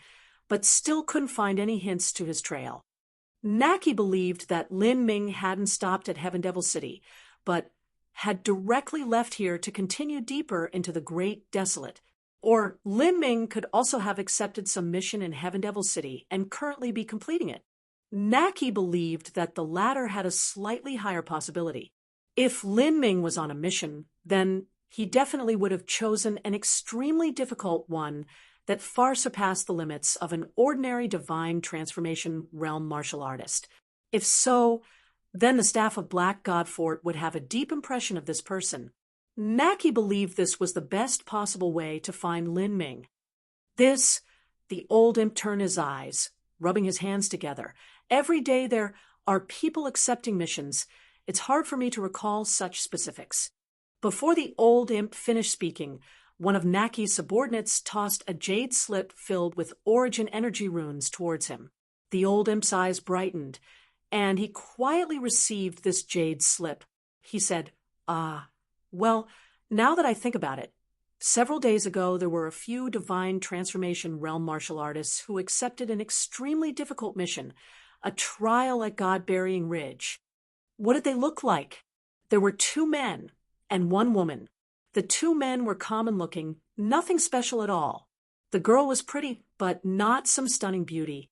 but still couldn't find any hints to his trail. Naki believed that Lin Ming hadn't stopped at Heaven Devil City, but had directly left here to continue deeper into the Great Desolate. Or Lin Ming could also have accepted some mission in Heaven Devil City and currently be completing it. Naki believed that the latter had a slightly higher possibility. If Lin Ming was on a mission, then he definitely would have chosen an extremely difficult one that far surpassed the limits of an ordinary divine transformation realm martial artist. If so, then the staff of Black God Fort would have a deep impression of this person. Naki believed this was the best possible way to find Lin Ming. The old imp turned his eyes, rubbing his hands together. Every day there are people accepting missions. It's hard for me to recall such specifics. Before the old imp finished speaking, one of Naki's subordinates tossed a jade slip filled with origin energy runes towards him. The old imp's eyes brightened, and he quietly received this jade slip. He said, well, now that I think about it, several days ago there were a few divine transformation realm martial artists who accepted an extremely difficult mission, a trial at God-Burying Ridge. What did they look like? There were 2 men and 1 woman. The 2 men were common-looking, nothing special at all. The girl was pretty, but not some stunning beauty.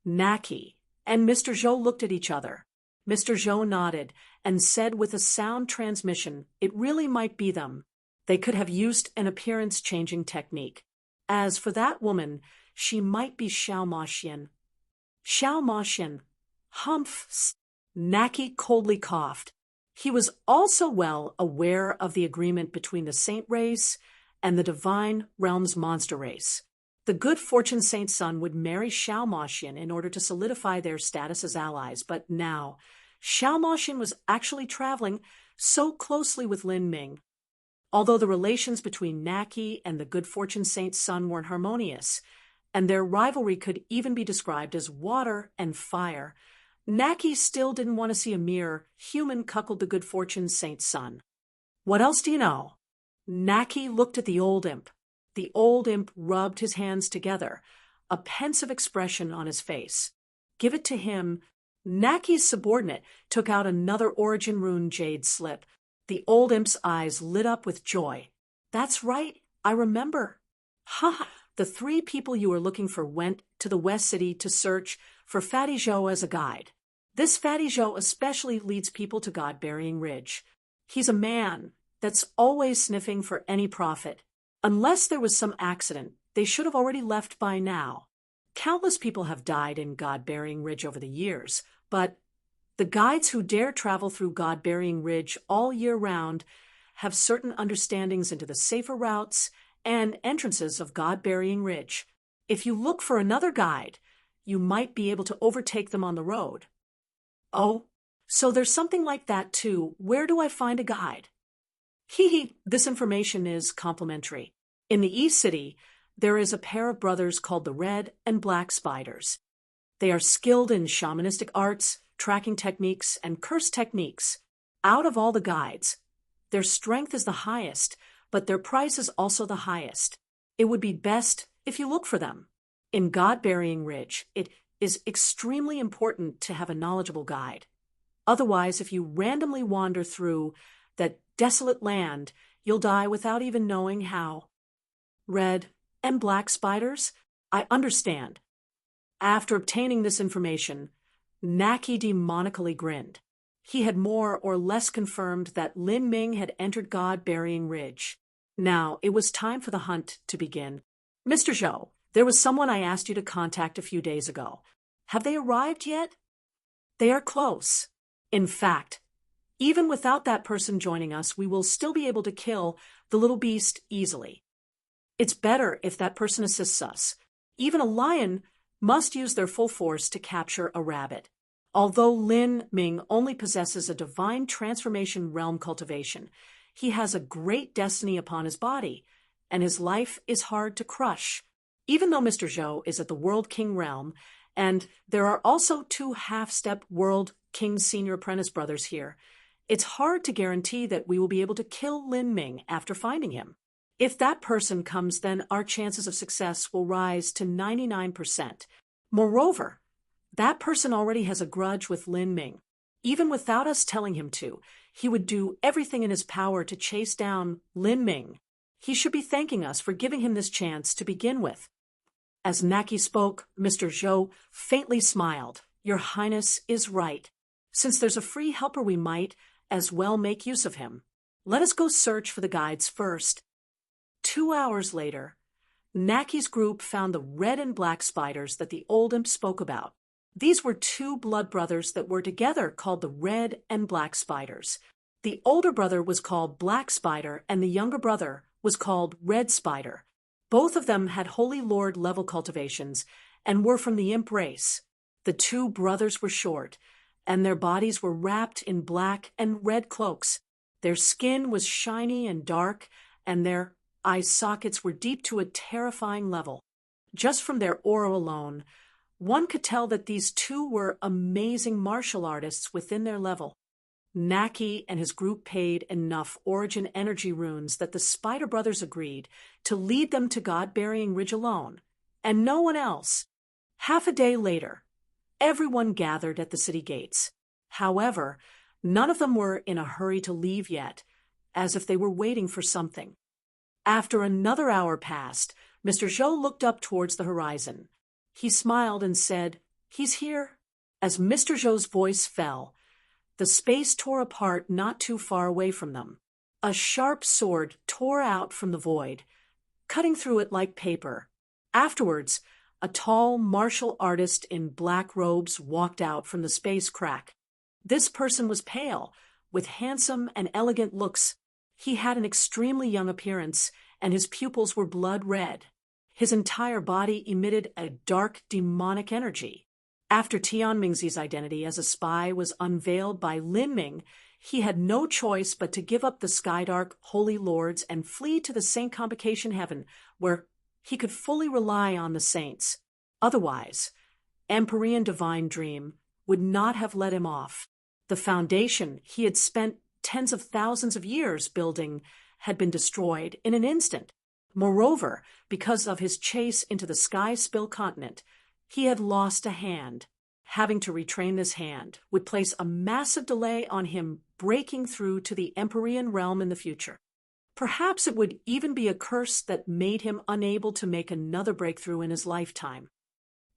Naki and Mr. Zhou looked at each other. Mr. Zhou nodded and said with a sound transmission, it really might be them. They could have used an appearance-changing technique. As for that woman, she might be Xiao Maxian. Xiao Maxian. Humph! Naki coldly coughed. He was also well aware of the agreement between the Saint race and the Divine Realms monster race. The good fortune Saint Sun would marry Xiao Maxian in order to solidify their status as allies, but now Xiao Maxian was actually traveling so closely with Lin Ming. Although the relations between Naki and the good fortune Saint Sun weren't harmonious, and their rivalry could even be described as water and fire, Naki still didn't want to see a mere human cuckold the good fortune Saint Sun. "What else do you know?" Naki looked at the old imp. The old imp rubbed his hands together, a pensive expression on his face. "Give it to him." Naki's subordinate took out another origin rune jade slip. The old imp's eyes lit up with joy. That's right, I remember. Ha! The 3 people you were looking for went to the West City to search for Fatty Joe as a guide. This Fatty Joe especially leads people to God-Burying Ridge. He's a man that's always sniffing for any profit. Unless there was some accident, they should have already left by now. Countless people have died in God-Burying Ridge over the years, but the guides who dare travel through God-Burying Ridge all year round have certain understandings into the safer routes and entrances of God-Burying Ridge. If you look for another guide, you might be able to overtake them on the road. Oh, so there's something like that too. Where do I find a guide? This information is complimentary. In the East City, there is a pair of brothers called the Red and Black Spiders. They are skilled in shamanistic arts, tracking techniques, and curse techniques. Out of all the guides, their strength is the highest, but their price is also the highest. It would be best if you look for them. In God-Burying Ridge, it is extremely important to have a knowledgeable guide. Otherwise, if you randomly wander through that desolate land, you'll die without even knowing how. Red and Black Spiders? I understand. After obtaining this information, Naki demonically grinned. He had more or less confirmed that Lin Ming had entered God-Burying Ridge. Now, it was time for the hunt to begin. Mr. Zhou, there was someone I asked you to contact a few days ago. Have they arrived yet? They are close. In fact, even without that person joining us, we will still be able to kill the little beast easily. It's better if that person assists us. Even a lion must use their full force to capture a rabbit. Although Lin Ming only possesses a divine transformation realm cultivation, he has a great destiny upon his body, and his life is hard to crush. Even though Mr. Zhou is at the World King realm, and there are also 2 half-step World King Senior Apprentice brothers here, it's hard to guarantee that we will be able to kill Lin Ming after finding him. If that person comes, then our chances of success will rise to 99%. Moreover, that person already has a grudge with Lin Ming. Even without us telling him to, he would do everything in his power to chase down Lin Ming. He should be thanking us for giving him this chance to begin with. As Naki spoke, Mr. Zhou faintly smiled. Your Highness is right. Since there's a free helper, we might as well make use of him. Let us go search for the guides first. 2 hours later, Naki's group found the Red and Black Spiders that the old imp spoke about. These were 2 blood brothers that were together called the Red and Black Spiders. The older brother was called Black Spider, and the younger brother was called Red Spider. Both of them had Holy Lord level cultivations and were from the imp race. The 2 brothers were short, and their bodies were wrapped in black and red cloaks. Their skin was shiny and dark, and their eye sockets were deep to a terrifying level. Just from their aura alone, one could tell that these 2 were amazing martial artists within their level. Naki and his group paid enough origin energy runes that the Spider Brothers agreed to lead them to God-Burying Ridge alone, and no one else. Half a day later, everyone gathered at the city gates. However, none of them were in a hurry to leave yet, as if they were waiting for something. After another hour passed, Mr. Zhou looked up towards the horizon. He smiled and said, "He's here." As Mr. Zhou's voice fell, the space tore apart not too far away from them. A sharp sword tore out from the void, cutting through it like paper. Afterwards, a tall martial artist in black robes walked out from the space crack. This person was pale, with handsome and elegant looks. He had an extremely young appearance, and his pupils were blood red. His entire body emitted a dark demonic energy. After Tian Mingzi's identity as a spy was unveiled by Lin Ming, he had no choice but to give up the Skydark Holy Lords and flee to the Saint Convocation Heaven, where he could fully rely on the saints. Otherwise, Empyrean Divine Dream would not have let him off. The foundation he had spent tens of thousands of years building had been destroyed in an instant. Moreover, because of his chase into the Sky Spill continent, he had lost a hand. Having to retrain this hand would place a massive delay on him breaking through to the Empyrean realm in the future. Perhaps it would even be a curse that made him unable to make another breakthrough in his lifetime.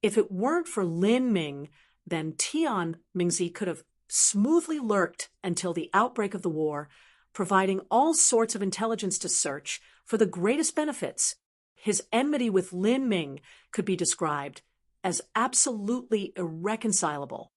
If it weren't for Lin Ming, then Tian Mingzi could have smoothly lurked until the outbreak of the war, providing all sorts of intelligence to search for the greatest benefits. His enmity with Lin Ming could be described as absolutely irreconcilable.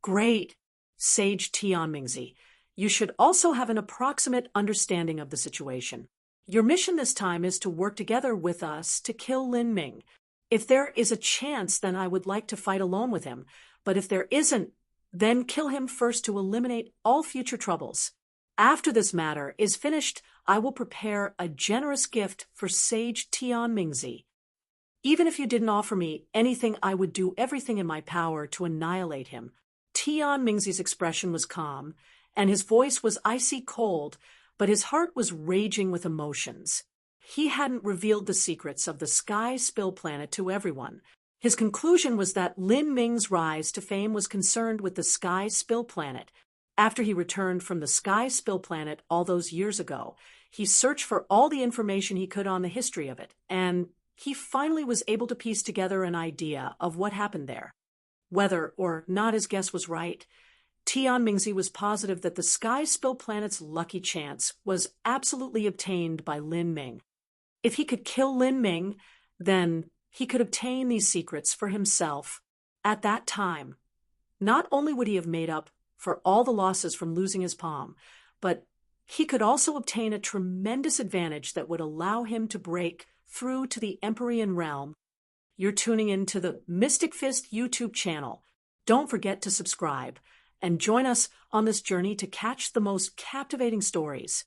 Great, sage Tian Mingzi. You should also have an approximate understanding of the situation. Your mission this time is to work together with us to kill Lin Ming. If there is a chance, then I would like to fight alone with him. But if there isn't, then kill him first to eliminate all future troubles. After this matter is finished, I will prepare a generous gift for sage Tian Mingzi. Even if you didn't offer me anything, I would do everything in my power to annihilate him. Tian Mingzi's expression was calm, and his voice was icy cold, but his heart was raging with emotions. He hadn't revealed the secrets of the Sky Spill Planet to everyone. His conclusion was that Lin Ming's rise to fame was concerned with the Sky Spill Planet. After he returned from the Sky Spill Planet all those years ago, he searched for all the information he could on the history of it, and he finally was able to piece together an idea of what happened there. Whether or not his guess was right, Tian Mingzi was positive that the Sky Spill Planet's lucky chance was absolutely obtained by Lin Ming. If he could kill Lin Ming, then he could obtain these secrets for himself. At that time, not only would he have made up for all the losses from losing his palm, but he could also obtain a tremendous advantage that would allow him to break through to the Empyrean realm. You're tuning into the Mystic Fist YouTube channel. Don't forget to subscribe and join us on this journey to catch the most captivating stories.